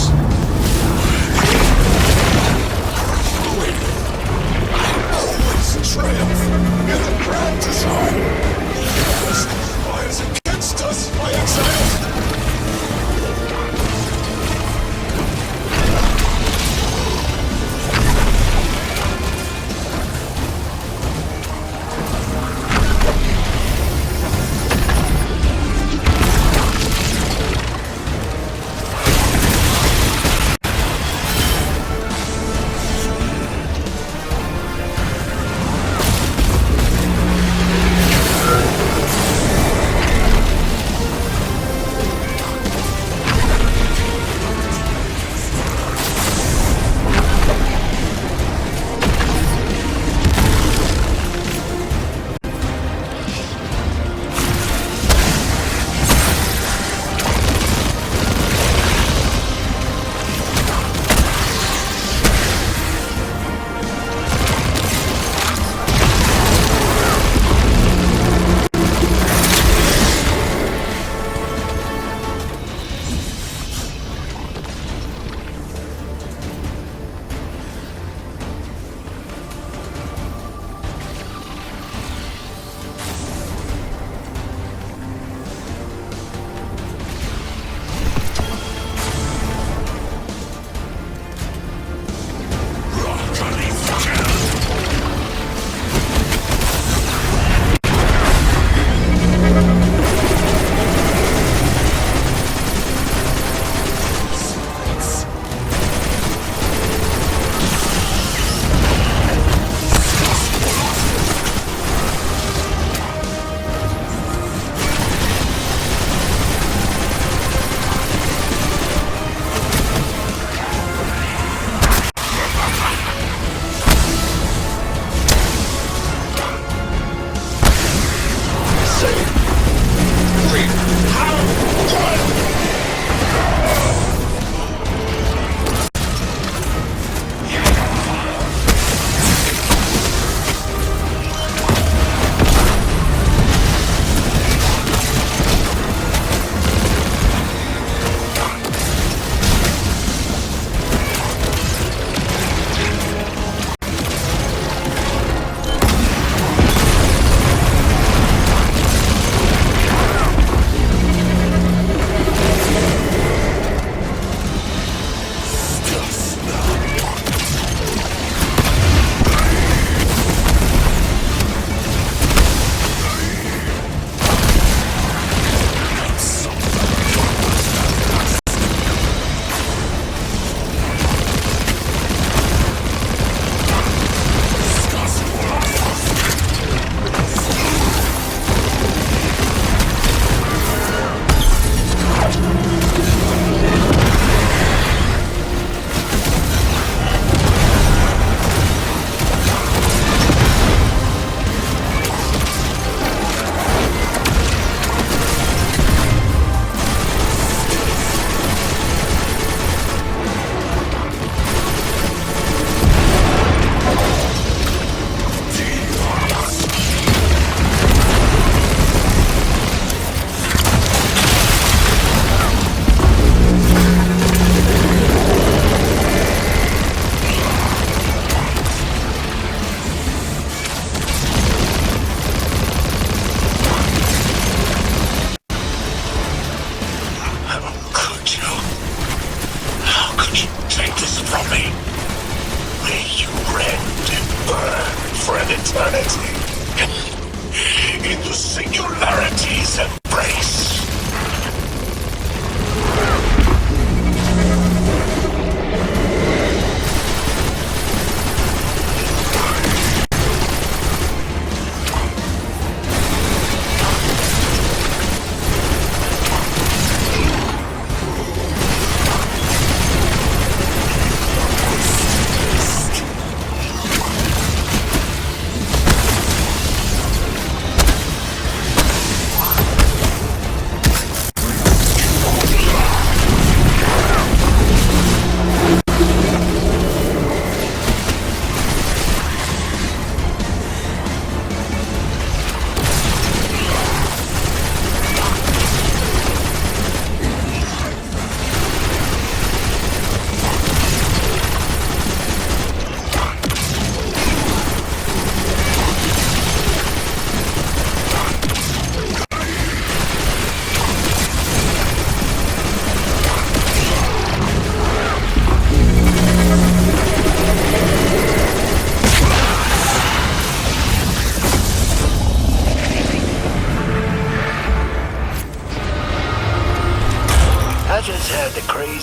I always triumph in the grand design. Because conspires against us, my exiles.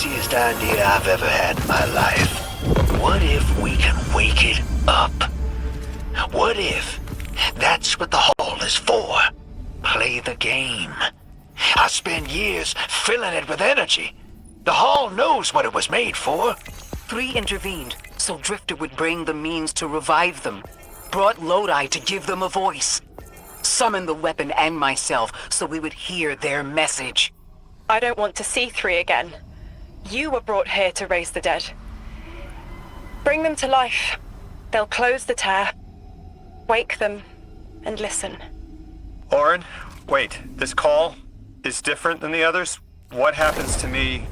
craziest idea I've ever had in my life. What if we can wake it up? What if that's what the Hall is for? Play the game. I spent years filling it with energy. The Hall knows what it was made for. 3 intervened, so Drifter would bring the means to revive them. Brought Lodi to give them a voice. Summoned the weapon and myself, so we would hear their message. I don't want to see 3 again. You were brought here to raise the dead. Bring them to life. They'll close the tear. Wake them and listen. Orin, wait. This call is different than the others? What happens to me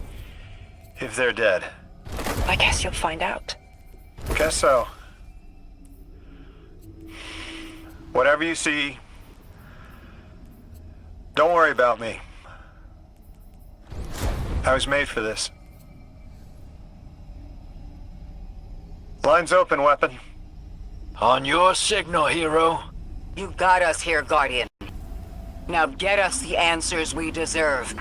if they're dead? I guess you'll find out. Guess so. Whatever you see, don't worry about me. I was made for this. Line's open, weapon. On your signal, hero. You got us here, Guardian. Now get us the answers we deserve.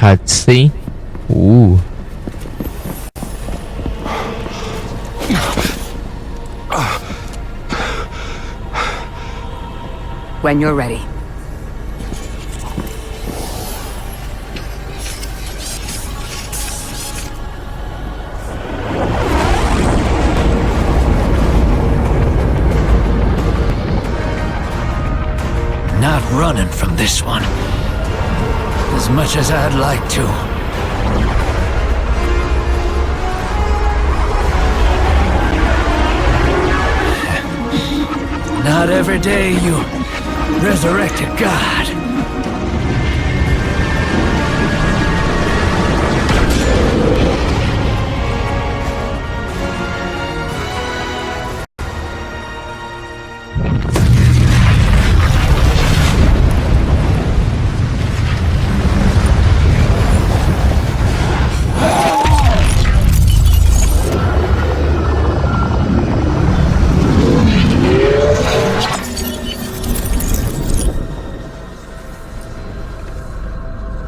cutscene. Ooh. When you're ready. Not running from this one. As much as I'd like to. Not every day you resurrect a god.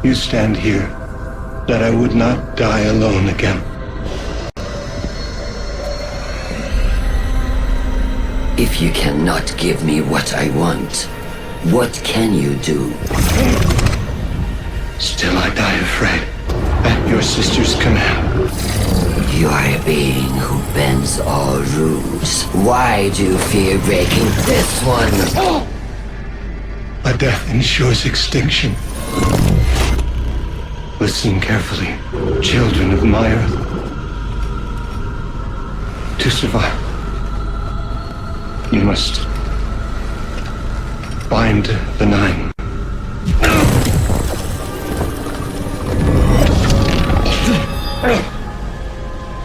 You stand here, that I would not die alone again. If you cannot give me what I want, what can you do? Still I die afraid, at your sister's command. You are a being who bends all rules. Why do you fear breaking this one? A death ensures extinction. Listen carefully, children of my earth. To survive, you must bind the Nine.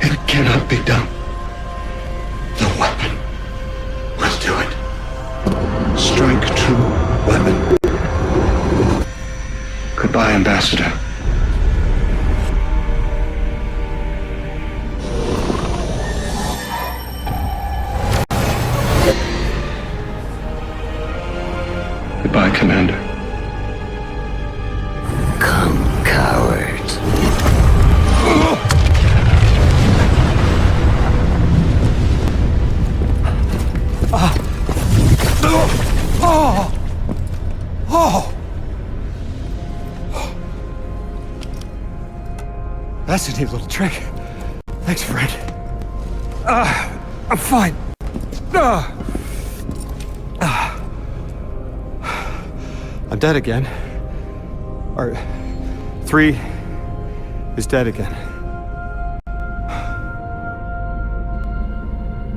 It cannot be done. The weapon will do it. Strike true weapon. Goodbye, Ambassador. Goodbye, Commander. Come, coward. That's a neat little trick. Thanks, friend. I'm fine. I'm dead again. Or 3 is dead again.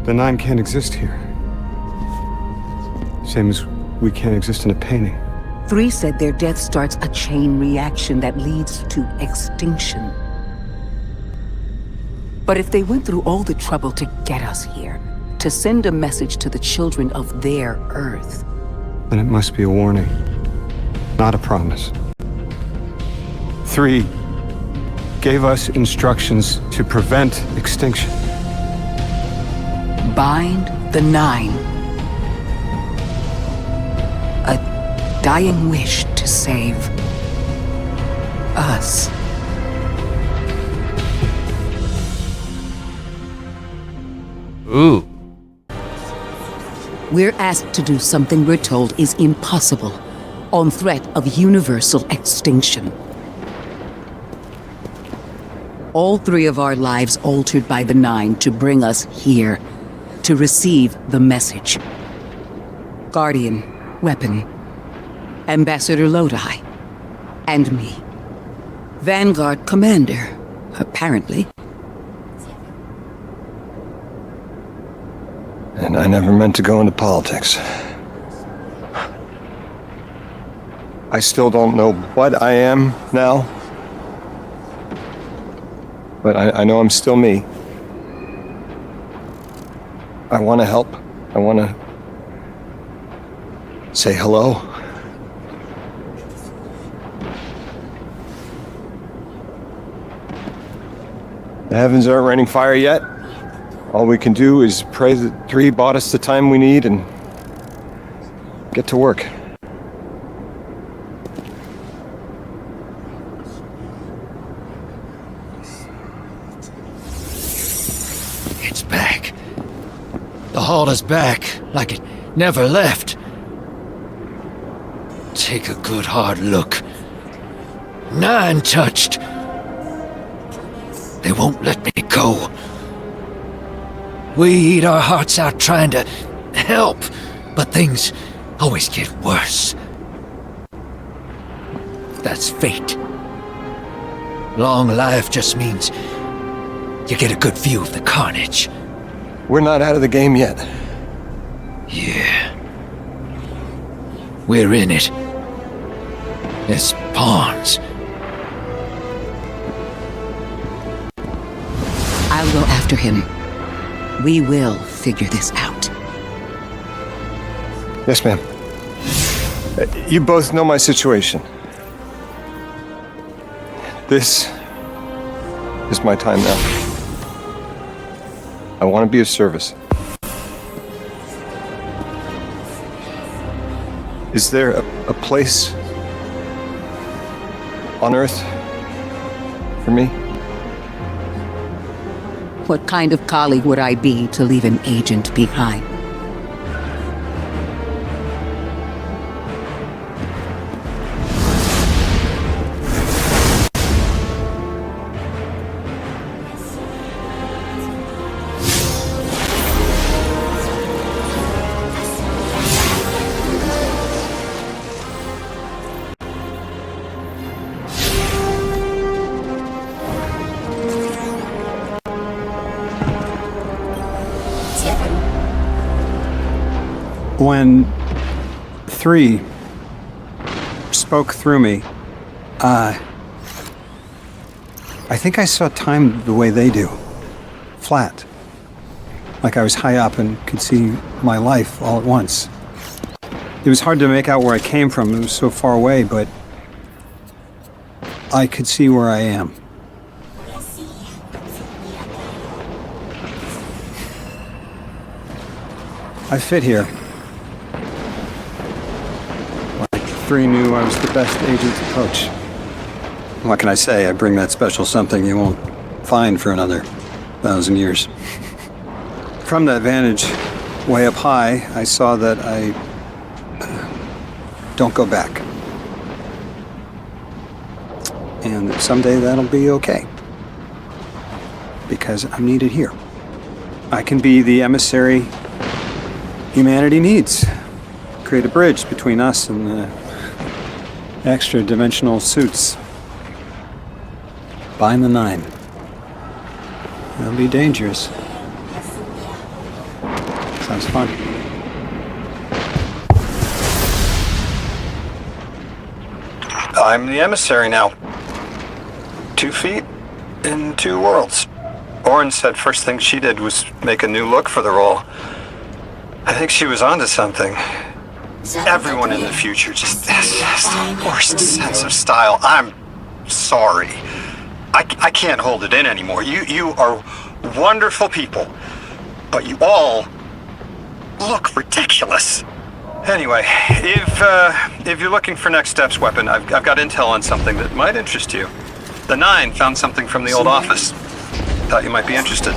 The 9 can't exist here. Same as we can't exist in a painting. 3 said their death starts a chain reaction that leads to extinction. But if they went through all the trouble to get us here, to send a message to the children of their Earth, then it must be a warning, not a promise. 3 gave us instructions to prevent extinction. bind the 9. A dying wish to save us. Ooh. We're asked to do something we're told is impossible, on threat of universal extinction. All 3 of our lives altered by the 9 to bring us here, to receive the message. Guardian, Weapon, Ambassador Lodi, and me. Vanguard Commander, apparently. And I never meant to go into politics. I still don't know what I am now. But I know I'm still me. I want to help. I want to say hello. The heavens aren't raining fire yet. All we can do is pray that 3 bought us the time we need and get to work. It's back. The Hall is back, like it never left. Take a good hard look. 9 touched. They won't let me go. We eat our hearts out trying to help, but things always get worse. That's fate. Long life just means you get a good view of the carnage. We're not out of the game yet. Yeah. We're in it. As pawns. I'll go after him. We will figure this out. Yes, ma'am. You both know my situation. This is my time now. I want to be of service. Is there a place on Earth for me? What kind of colleague would I be to leave an agent behind? When 3 spoke through me, I think I saw time the way they do. Flat. Like I was high up and could see my life all at once. It was hard to make out where I came from. It was so far away, but I could see where I am. I fit here. 3 knew I was the best agent to poach. What can I say? I bring that special something you won't find for another 1,000 years. From that vantage, way up high, I saw that I don't go back. And that someday that'll be okay. Because I'm needed here. I can be the emissary humanity needs. Create a bridge between us and the extra-dimensional suits. Bind the 9. It'll be dangerous. Sounds fun. I'm the emissary now. 2 feet in 2 worlds. Orin said first thing she did was make a new look for the role. I think she was onto something. Everyone in the future just has the worst sense of style. I'm sorry. I can't hold it in anymore. You are wonderful people, but you all look ridiculous. Anyway, if you're looking for next steps, Weapon, I've got intel on something that might interest you. The 9 found something from the old office. Thought you might be interested.